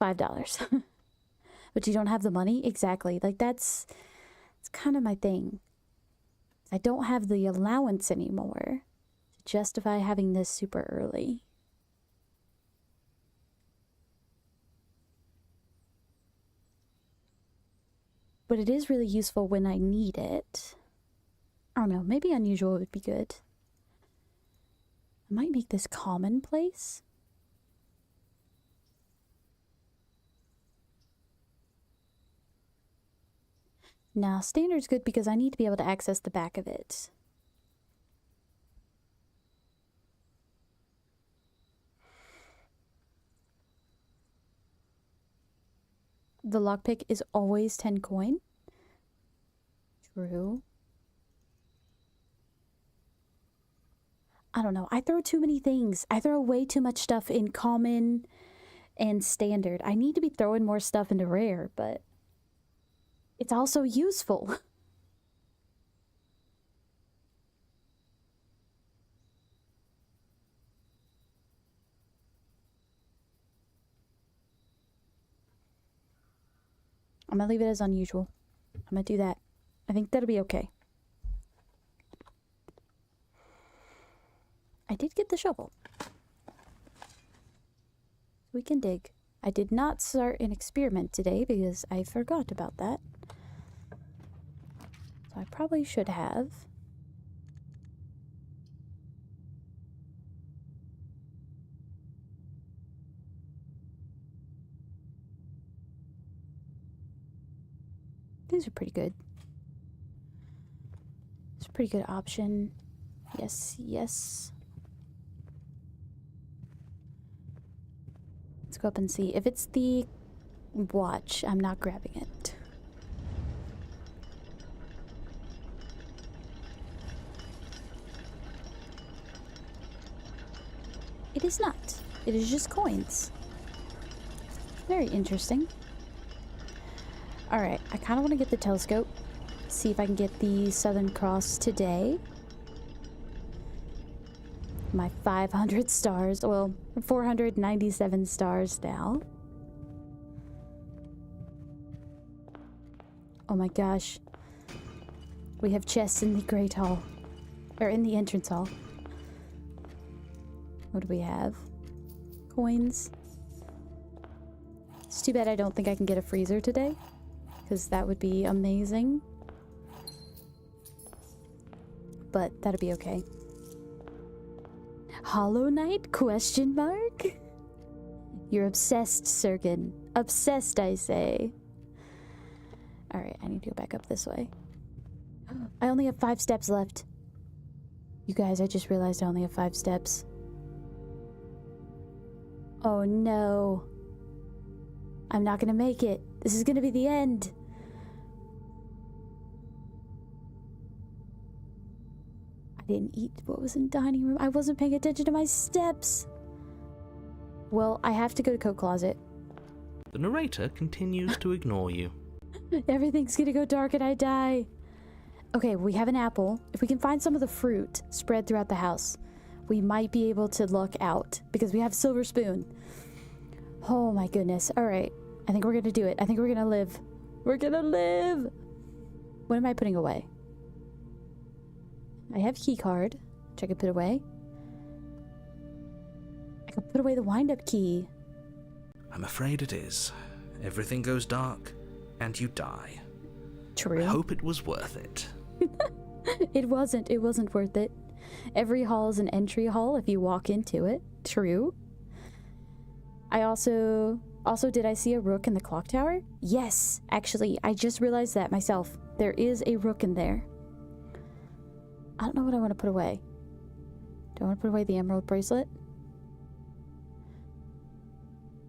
$5. But you don't have the money? Exactly. Like, that's kind of my thing. I don't have the allowance anymore to justify having this super early. But it is really useful when I need it. I don't know, maybe unusual would be good. I might make this commonplace. Now, standard's good because I need to be able to access the back of it. The lockpick is always 10 coin. True. I don't know. I throw too many things. I throw way too much stuff in common and standard. I need to be throwing more stuff into rare, but it's also useful. I'm gonna leave it as unusual. I'm gonna do that. I think that'll be okay. I did get the shovel. We can dig. I did not start an experiment today because I forgot about that. So I probably should have. These are pretty good. It's a pretty good option. Yes, yes. Let's go up and see. If it's the watch, I'm not grabbing it. It is not. It is just coins. Very interesting. Alright, I kind of want to get the telescope. See if I can get the Southern Cross today. My 500 stars. Well, 497 stars now. Oh my gosh. We have chests in the Great Hall. Or in the entrance hall. What do we have? Coins. It's too bad I don't think I can get a freezer today. Because that would be amazing. But that'll be okay. Hollow Knight? Question mark? You're obsessed, Sergen. Obsessed, I say. Alright, I need to go back up this way. I only have 5 steps left. You guys, I just realized I only have 5 steps. Oh no. I'm not gonna make it. This is gonna be the end. I didn't eat what was in the dining room. I wasn't paying attention to my steps. Well, I have to go to coat closet. The narrator continues to ignore you. Everything's gonna go dark and I die. Okay, we have an apple. If we can find some of the fruit spread throughout the house, we might be able to luck out because we have silver spoon. Oh my goodness. All right. I think we're gonna do it. I think we're gonna live. We're gonna live. What am I putting away? I have key card, which I could put away. I could put away the wind-up key. I'm afraid it is. Everything goes dark, and you die. True. I hope it was worth it. It wasn't. It wasn't worth it. Every hall is an entry hall if you walk into it. True. I also did I see a rook in the clock tower? Yes, actually, I just realized that myself. There is a rook in there. I don't know what I want to put away. Do I want to put away the emerald bracelet?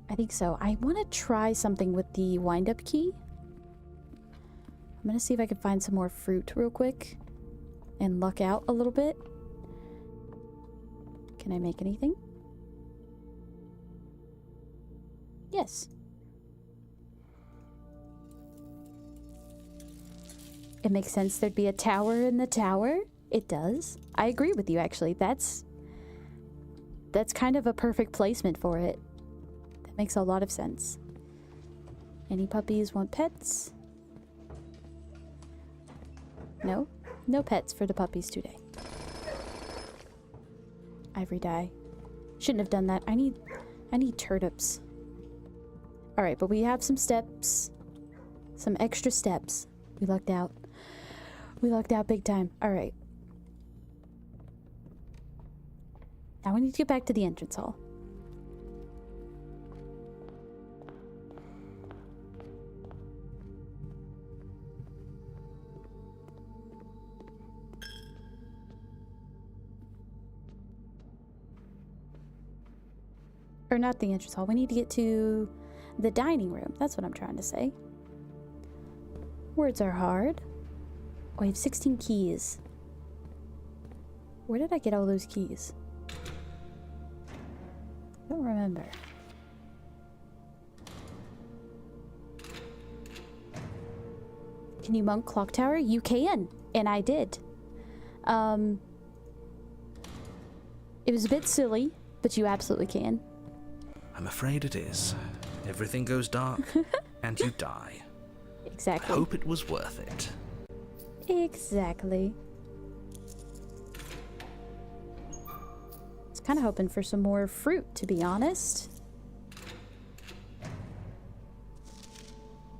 I think so. I want to try something with the wind-up key. I'm going to see if I can find some more fruit real quick and luck out a little bit. Can I make anything? Yes. It makes sense there'd be a tower in the tower. It does. I agree with you, actually. That's kind of a perfect placement for it. That makes a lot of sense. Any puppies want pets? No? No pets for the puppies today. Ivory dye. Shouldn't have done that. I need turnips. Alright, but we have some steps. Some extra steps. We lucked out. We lucked out big time. Alright. Now we need to get back to the entrance hall. Or not the entrance hall. We need to get to the dining room. That's what I'm trying to say. Words are hard. Oh, I have 16 keys. Where did I get all those keys? I don't remember. Can you monk clock tower? You can. And I did. It was a bit silly, but you absolutely can. I'm afraid it is. Everything goes dark, and you die. Exactly. I hope it was worth it. Exactly. I was kind of hoping for some more fruit, to be honest.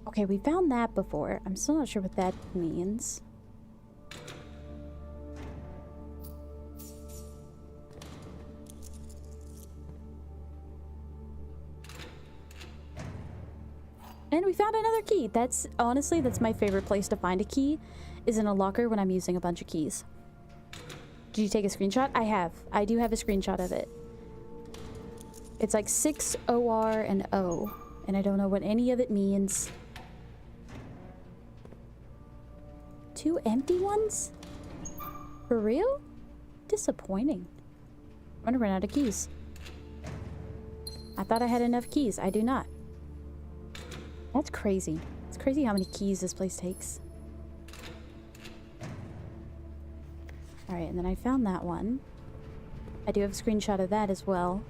Okay, we found that before. I'm still not sure what that means. And we found another key. That's honestly, that's my favorite place to find a key, is in a locker when I'm using a bunch of keys. Did you take a screenshot? I have. I do have a screenshot of it. It's like 6 OR and O, and I don't know what any of it means. 2 empty ones? For real? Disappointing. I'm gonna run out of keys. I thought I had enough keys. I do not. That's crazy. It's crazy how many keys this place takes. Alright, and then I found that one. I do have a screenshot of that as well.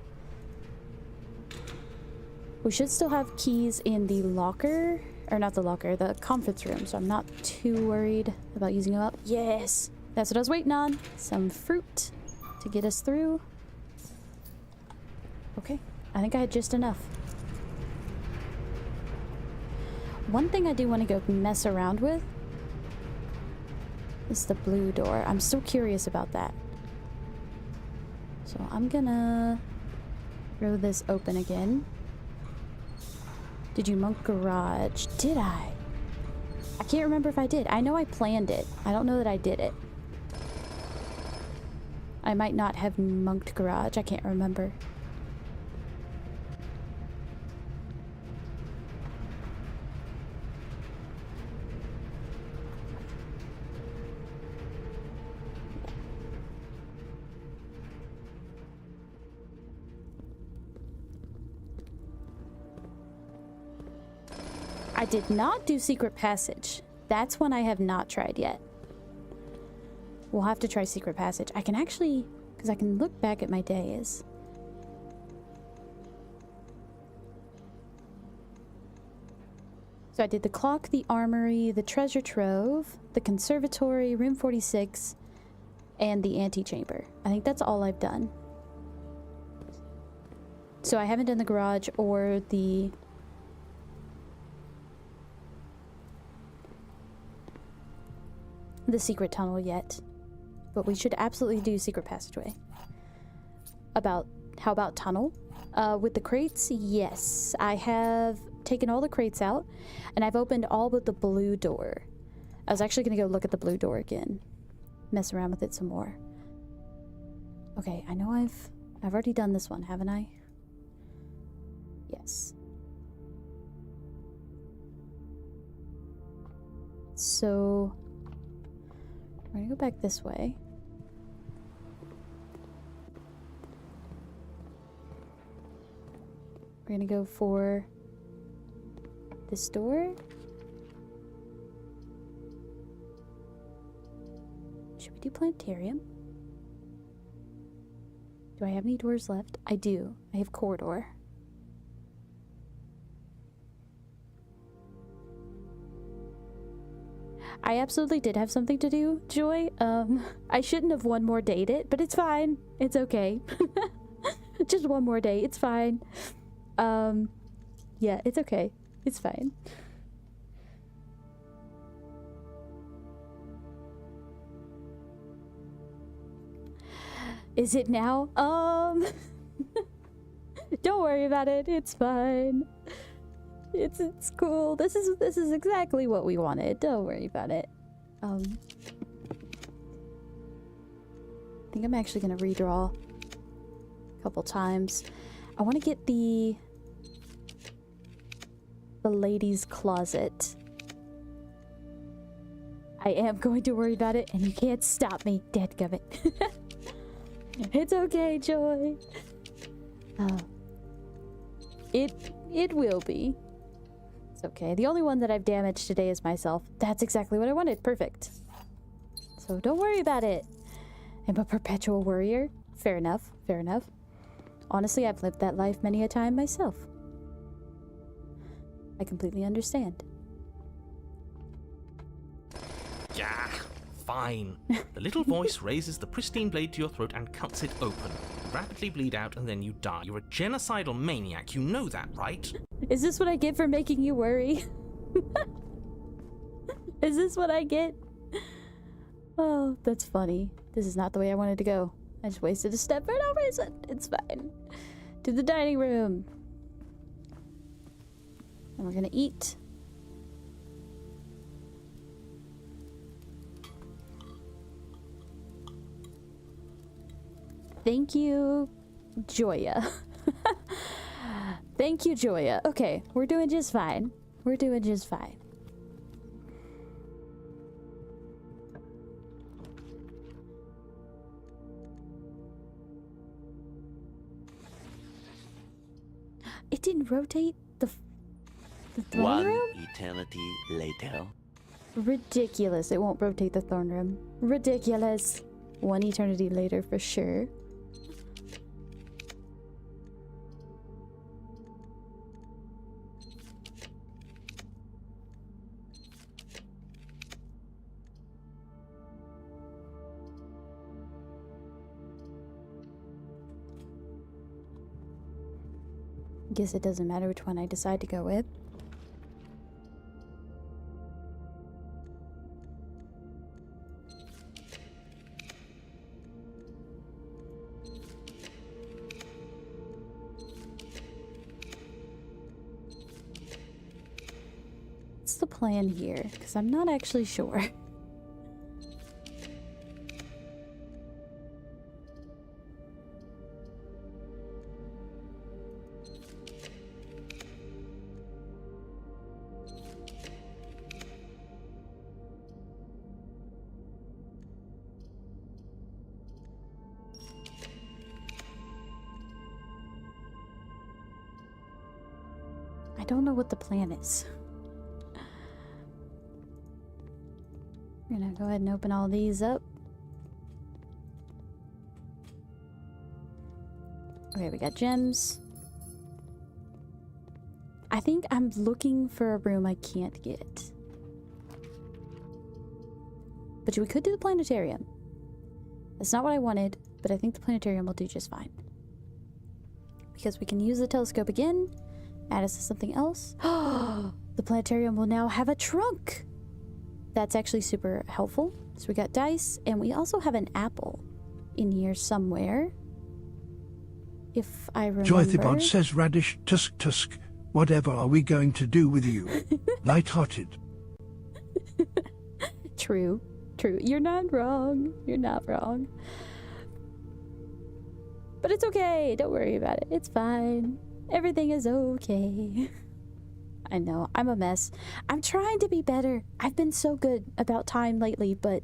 We should still have keys in the locker. Or not the locker, the conference room. So I'm not too worried about using them up. Yes! That's what I was waiting on. Some fruit to get us through. Okay. I think I had just enough. One thing I do want to go mess around with is the blue door. I'm still curious about that. So I'm gonna throw this open again. Did you monk garage? Did I? I can't remember if I did. I know I planned it. I don't know that I did it. I might not have monked garage. I can't remember. I did not do secret passage. That's one I have not tried yet. We'll have to try secret passage. I can actually, because I can look back at my days. So I did the clock, the armory, the treasure trove, the conservatory, room 46, and the antechamber. I think that's all I've done. So I haven't done the garage or the secret tunnel yet, but we should absolutely do secret passageway. How about tunnel? With the crates, yes. I have taken all the crates out, and I've opened all but the blue door. I was actually gonna go look at the blue door again. Mess around with it some more. Okay, I know I've already done this one, haven't I? Yes. So we're gonna go back this way. We're gonna go for this door. Should we do planetarium? Do I have any doors left? I do. I have corridor. I absolutely did have something to do, Joy. I shouldn't have one more dayed it, but it's fine. It's okay. Just one more day. It's fine. Yeah, it's okay. It's fine. Is it now? Don't worry about it. It's fine. It's cool. This is exactly what we wanted. Don't worry about it. I think I'm actually gonna redraw a couple times. I want to get the ladies' closet. I am going to worry about it, and you can't stop me, dadgummit. It's okay, Joy. It will be. It's okay. The only one that I've damaged today is myself. That's exactly what I wanted. Perfect. So don't worry about it. I'm a perpetual worrier. Fair enough. Fair enough. Honestly, I've lived that life many a time myself. I completely understand. Yeah, fine. The little voice raises the pristine blade to your throat and cuts it open. You rapidly bleed out and then you die. You're a genocidal maniac, you know that, right? Is this what I get for making you worry? Is this what I get? Oh, that's funny. This is not the way I wanted to go. I just wasted a step for no reason. It's fine. To the dining room. And we're gonna eat. Thank you, Joya. Thank you, Joya. Okay, we're doing just fine. We're doing just fine. It didn't rotate the throne room? One eternity later. Ridiculous. It won't rotate the throne room. Ridiculous. One eternity later for sure. Guess it doesn't matter which one I decide to go with. What's the plan here? Because I'm not actually sure. I don't know what the plan is. I'm gonna go ahead and open all these up. Okay, we got gems. I think I'm looking for a room I can't get. But we could do the planetarium. That's not what I wanted, but I think the planetarium will do just fine. Because we can use the telescope again. Add us to something else. The planetarium will now have a trunk. That's actually super helpful. So we got dice, and we also have an apple in here somewhere. If I remember. Joythibod says, Radish, tusk tusk, whatever are we going to do with you? Light-hearted. True. True. You're not wrong. You're not wrong. But it's okay. Don't worry about it. It's fine. Everything is okay. I know. I'm a mess. I'm trying to be better. I've been so good about time lately, but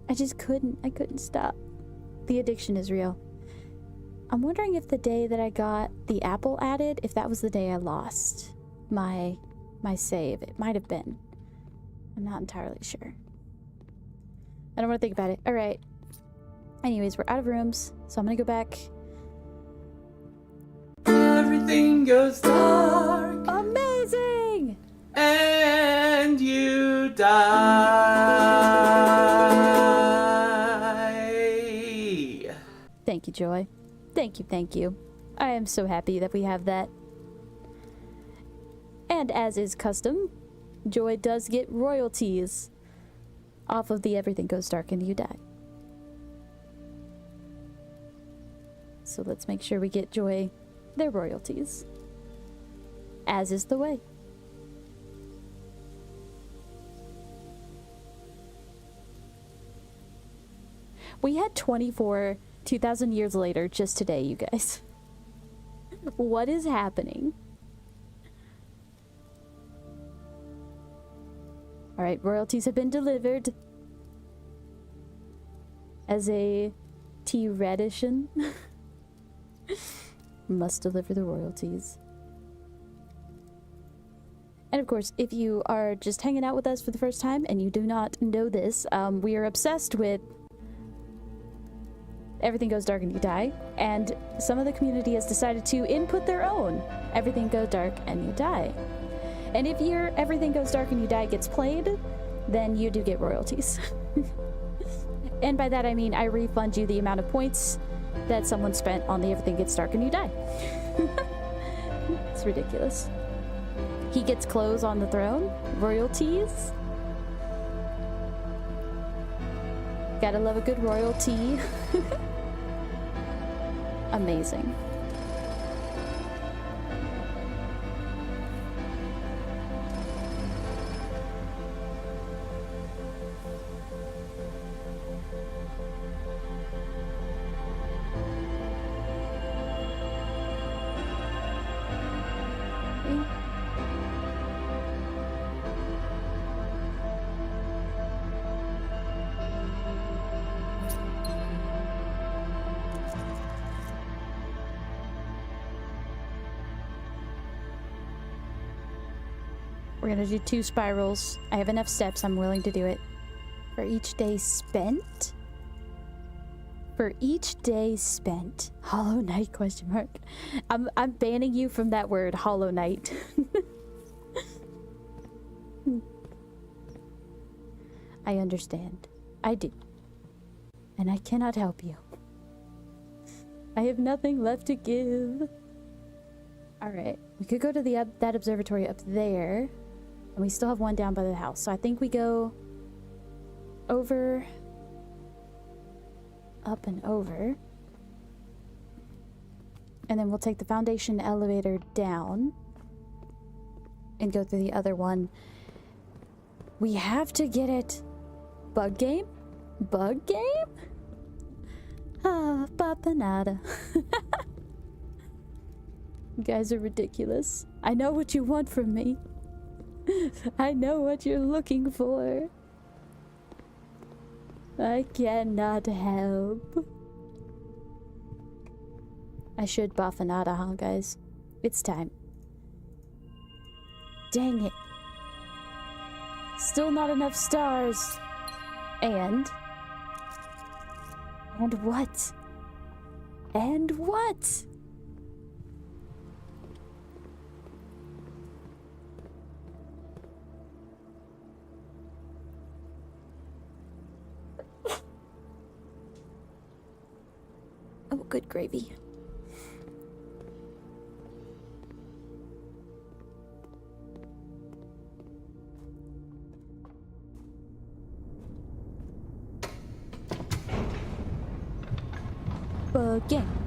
I just couldn't. I couldn't stop. The addiction is real. I'm wondering if the day that I got the apple added, if that was the day I lost my save. It might have been. I'm not entirely sure. I don't want to think about it. All right. Anyways, we're out of rooms, so I'm gonna go back. Everything goes dark. Amazing! And you die. Thank you, Joy. Thank you, thank you. I am so happy that we have that. And as is custom, Joy does get royalties off of the Everything Goes Dark and You Die. So let's make sure we get Joy their royalties. As is the way. We had 24 2,000 years later just today, you guys. What is happening? Alright, royalties have been delivered. As a Radishan. Must deliver the royalties. And of course, if you are just hanging out with us for the first time and you do not know this, we are obsessed with Everything Goes Dark and You Die, and some of the community has decided to input their own Everything Goes Dark and You Die. And if your Everything Goes Dark and You Die gets played, then you do get royalties. And by that I mean I refund you the amount of points that someone spent on the Everything Gets Dark and You Die. It's ridiculous. He gets clothes on the throne. Royalties. Gotta love a good royalty. Amazing. We're gonna do 2 spirals. I have enough steps, I'm willing to do it. For each day spent? For each day spent. Hollow Knight, question mark. I'm banning you from that word, Hollow Knight. I understand. I do. And I cannot help you. I have nothing left to give. Alright, we could go to the that observatory up there. And we still have one down by the house. So I think we go over, up and over. And then we'll take the foundation elevator down and go through the other one. We have to get it. Bug game? Bug game? Ah, papanada. You guys are ridiculous. I know what you want from me. I know what you're looking for. I cannot help. I should Bafanada, huh, guys? It's time. Dang it. Still not enough stars. And what? And what? Oh, good gravy.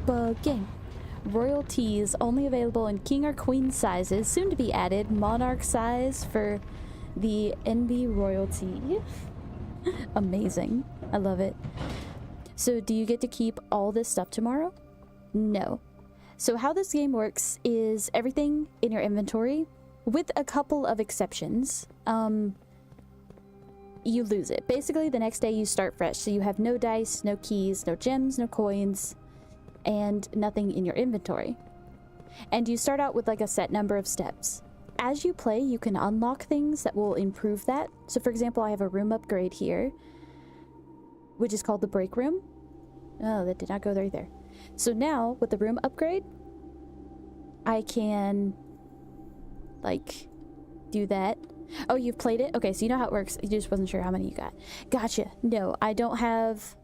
Bug game. Royalties only available in king or queen sizes, soon to be added monarch size for the NB royalty. Amazing. I love it. So do you get to keep all this stuff tomorrow? No. So how this game works is everything in your inventory, with a couple of exceptions, you lose it. Basically, the next day you start fresh. So you have no dice, no keys, no gems, no coins, and nothing in your inventory. And you start out with like a set number of steps. As you play, you can unlock things that will improve that. So for example, I have a room upgrade here, which is called the break room. Oh, that did not go right there. So now, with the room upgrade, I can, like, do that. Oh, you've played it? Okay, so you know how it works. You just wasn't sure how many you got. Gotcha. No, I don't have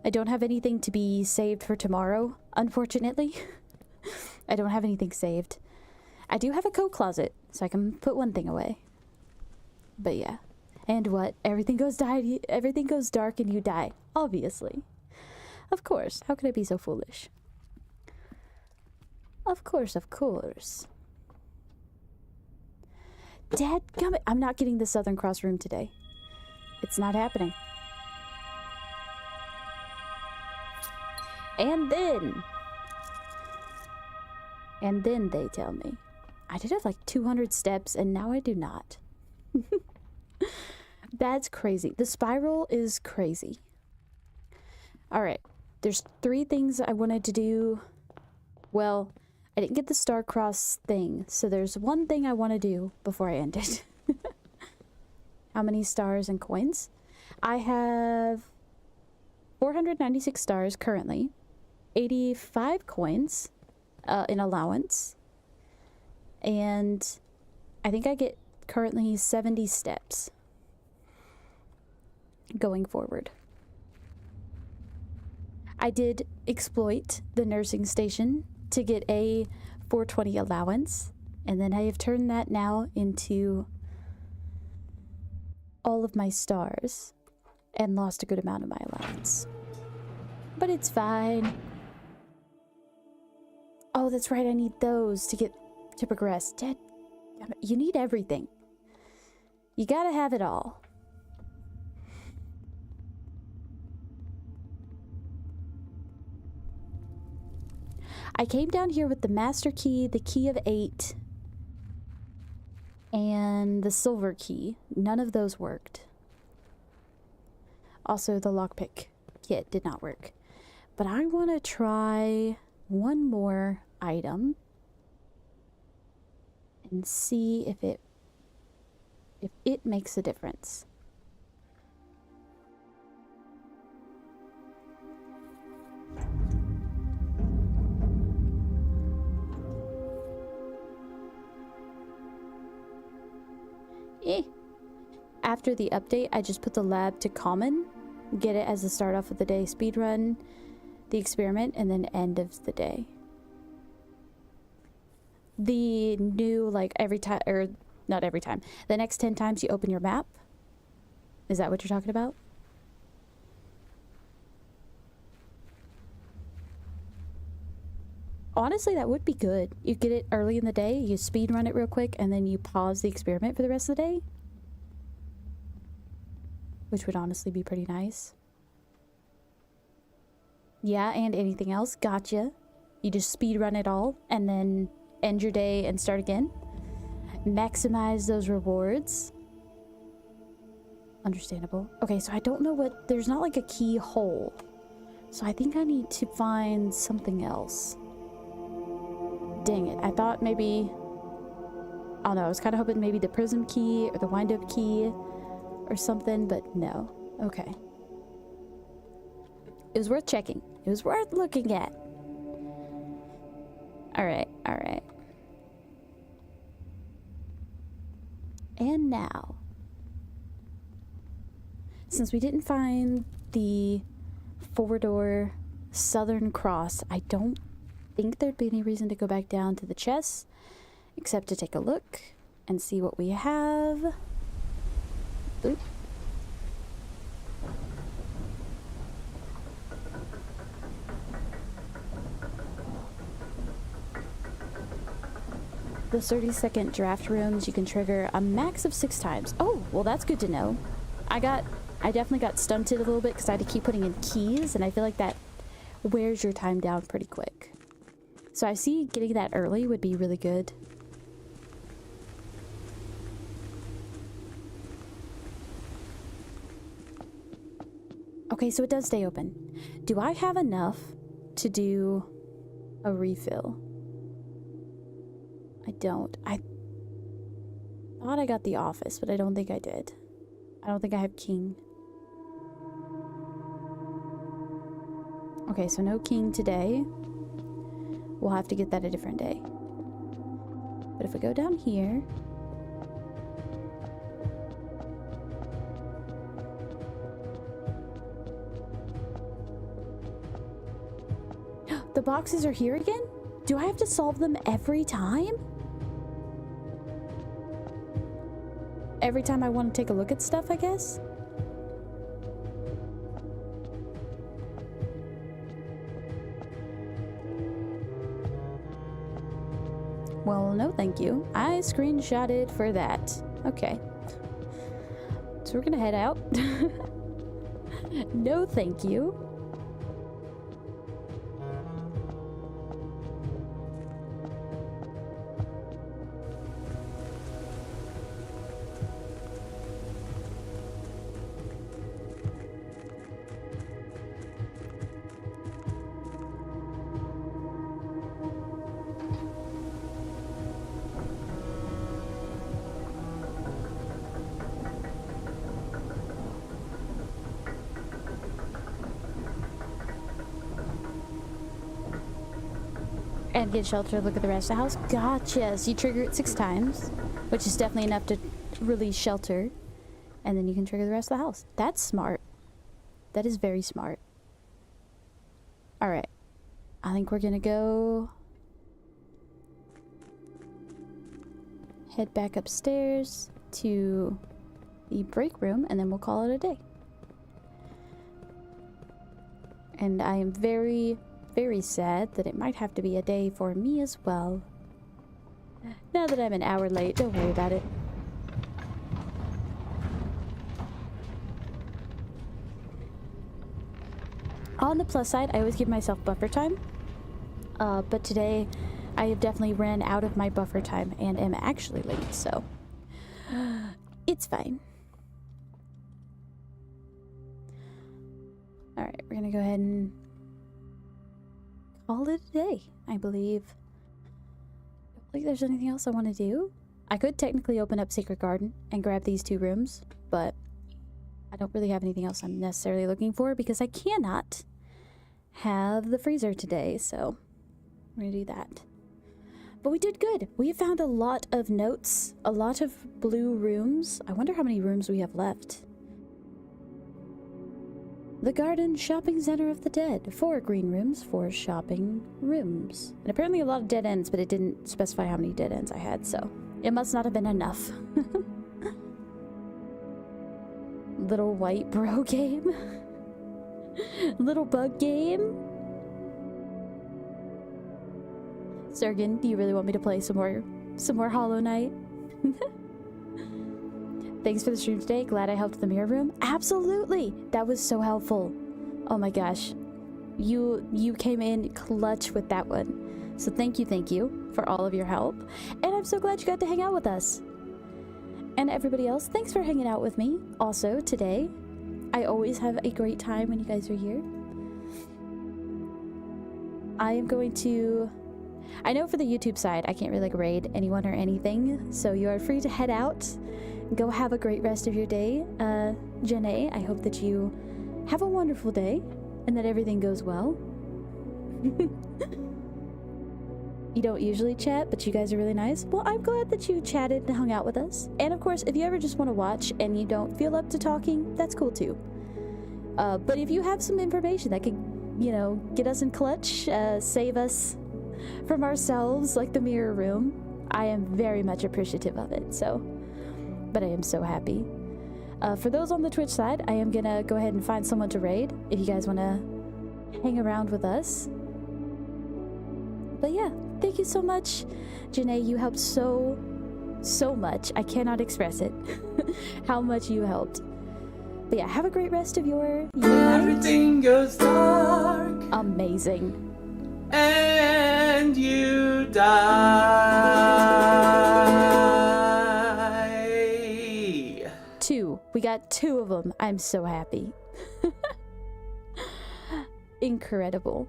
anything to be saved for tomorrow, unfortunately. I don't have anything saved. I do have a coat closet, so I can put one thing away. But yeah. And what? Everything goes dark and you die. Obviously. Of course. How could I be so foolish? Of course, of course. Dadgummit. I'm not getting the Southern Cross room today. It's not happening. And then And then they tell me. I did have like 200 steps and now I do not. That's crazy. The spiral is crazy. Alright. There's 3 things I wanted to do. Well, I didn't get the star-crossed thing. So there's one thing I want to do before I end it. How many stars and coins? I have 496 stars currently. 85 coins in allowance. And I think I get currently 70 steps going forward. I did exploit the nursing station to get a 420 allowance, and then I have turned that now into all of my stars and lost a good amount of my allowance. But it's fine. Oh, that's right, I need those to progress. Dad, you need everything. You gotta have it all. I came down here with the master key, the key of 8, and the silver key. None of those worked. Also, the lockpick kit did not work. But I want to try one more item and see if it makes a difference. After the update, I just put the lab to common, get it as the start off of the day speedrun, the experiment, and then end of the day. The new, like, every time, or not every time, the next 10 times you open your map. Is that what you're talking about? Honestly, that would be good. You get it early in the day, you speedrun it real quick, and then you pause the experiment for the rest of the day. Which would honestly be pretty nice. Yeah, and anything else. Gotcha. You just speed run it all and then end your day and start again. Maximize those rewards. Understandable. Okay, so I don't know what... There's not like a keyhole. So I think I need to find something else. Dang it. I thought maybe... I don't know. I was kind of hoping maybe the prism key or the wind-up key or something, but no. Okay. It was worth checking. It was worth looking at. Alright, alright. And now, since we didn't find the 4-door Southern Cross, I don't think there'd be any reason to go back down to the chest, except to take a look and see what we have. Oop. The 30-second draft rooms you can trigger a max of 6 times. Oh, well that's good to know. I definitely got stunted a little bit because I had to keep putting in keys, and I feel like that wears your time down pretty quick. So I see getting that early would be really good. Okay, so it does stay open. Do I have enough to do a refill? I don't. I thought I got the office, but I don't think I did. I don't think I have king. Okay, so no king today. We'll have to get that a different day. But if we go down here... The boxes are here again? Do I have to solve them every time? Every time I want to take a look at stuff, I guess? Well, no thank you. I screenshotted for that. Okay. So we're gonna head out. No thank you. And get shelter, look at the rest of the house. Gotcha. So you trigger it 6 times, which is definitely enough to release shelter. And then you can trigger the rest of the house. That's smart. That is very smart. Alright. I think we're gonna go head back upstairs to the break room, and then we'll call it a day. And I am very, very sad that it might have to be a day for me as well. Now that I'm an hour late, don't worry about it. On the plus side, I always give myself buffer time. But today, I have definitely ran out of my buffer time and am actually late, so it's fine. Alright, we're gonna go ahead and call it a day, I believe. I don't think there's anything else I want to do. I could technically open up Sacred Garden and grab these 2 rooms, but I don't really have anything else I'm necessarily looking for because I cannot have the freezer today, so I'm gonna do that. But we did good. We found a lot of notes, a lot of blue rooms. I wonder how many rooms we have left. The Garden Shopping Center of the Dead. 4 green rooms, 4 shopping rooms. And apparently a lot of dead ends, but it didn't specify how many dead ends I had, so it must not have been enough. Little white bro game. Little bug game. Sergen, do you really want me to play some more Hollow Knight? Thanks for the stream today. Glad I helped with the mirror room. Absolutely! That was so helpful. Oh my gosh. You came in clutch with that one. So thank you for all of your help. And I'm so glad you got to hang out with us. And everybody else, thanks for hanging out with me also today. I always have a great time when you guys are here. I am going to... I know for the YouTube side, I can't really raid anyone or anything, so you are free to head out. Go have a great rest of your day. Janae, I hope that you have a wonderful day and that everything goes well. You don't usually chat, but you guys are really nice. Well, I'm glad that you chatted and hung out with us. And of course, if you ever just want to watch and you don't feel up to talking, that's cool too. But if you have some information that could, you know, get us in clutch, save us from ourselves, like the mirror room, I am very much appreciative of it. So, but I am so happy. For those on the Twitch side, I am gonna go ahead and find someone to raid if you guys want to hang around with us. But yeah, thank you so much, Janae. You helped so much. I cannot express it. How much you helped. But yeah, have a great rest of your night. Everything goes dark. Amazing. And you die. 2. We got 2 of them. I'm so happy. Incredible.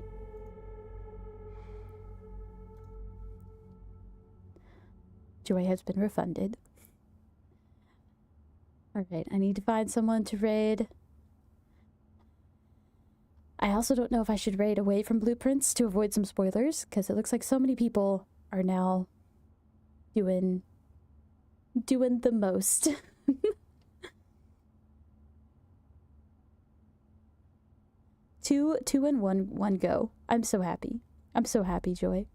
Joy has been refunded. Alright, I need to find someone to raid. I also don't know if I should raid away from blueprints to avoid some spoilers, because it looks like so many people are now doing the most. Two and one go. I'm so happy. I'm so happy, Joy.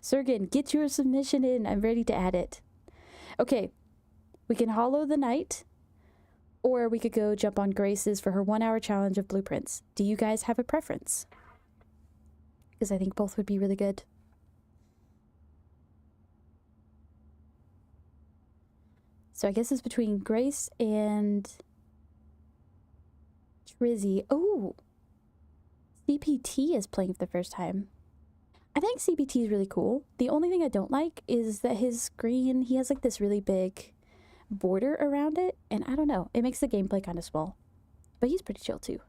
Sergen, get your submission in. I'm ready to add it. Okay, we can hollow the night, or we could go jump on Grace's for her 1-hour challenge of blueprints. Do you guys have a preference? Because I think both would be really good. So I guess it's between Grace and Trizzy. Oh, CPT is playing for the first time. I think CPT is really cool. The only thing I don't like is that his screen, he has like this really big border around it, and I don't know, it makes the gameplay kind of small. But he's pretty chill too.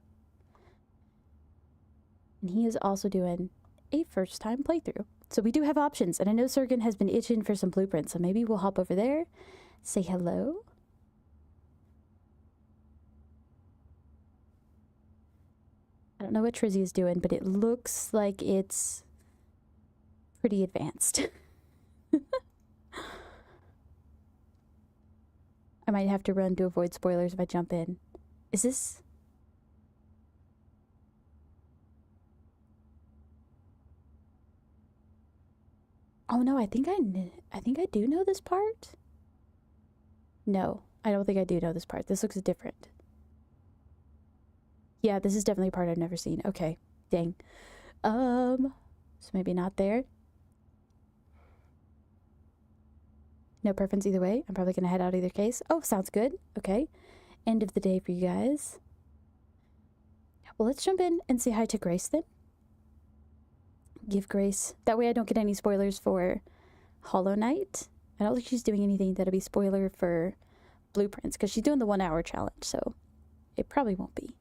And he is also doing a first-time playthrough. So we do have options, and I know Sergen has been itching for some blueprints, so maybe we'll hop over there, say hello. I don't know what Trizzy is doing, but it looks like it's pretty advanced. I might have to run to avoid spoilers if I jump in. Is this... Oh no, I think I do know this part. No, I don't think I do know this part. This looks different. Yeah, this is definitely a part I've never seen. Okay, dang. So maybe not there. No preference either way. I'm probably gonna head out either case. Oh, sounds good. Okay. End of the day for you guys. Well, let's jump in and say hi to Grace then. Give Grace. That way I don't get any spoilers for Hollow Knight. I don't think she's doing anything that'll be spoiler for Blueprints, because she's doing the 1 hour challenge, so it probably won't be.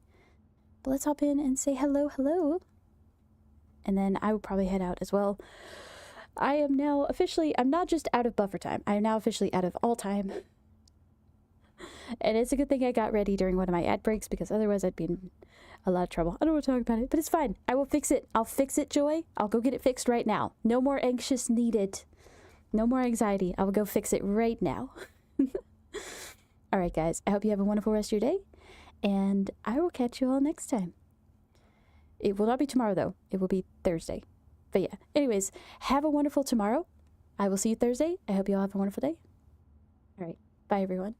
But let's hop in and say hello. And then I will probably head out as well. I am now officially, I'm not just out of buffer time. I am now officially out of all time. And it's a good thing I got ready during one of my ad breaks, because otherwise I'd be in a lot of trouble. I don't want to talk about it, but it's fine. I will fix it. I'll fix it, Joy. I'll go get it fixed right now. No more anxious needed. No more anxiety. I will go fix it right now. All right, guys. I hope you have a wonderful rest of your day, and I will catch you all next time. It will not be tomorrow, though. It will be Thursday. But yeah, anyways, have a wonderful tomorrow. I will see you Thursday. I hope you all have a wonderful day. All right. Bye, everyone.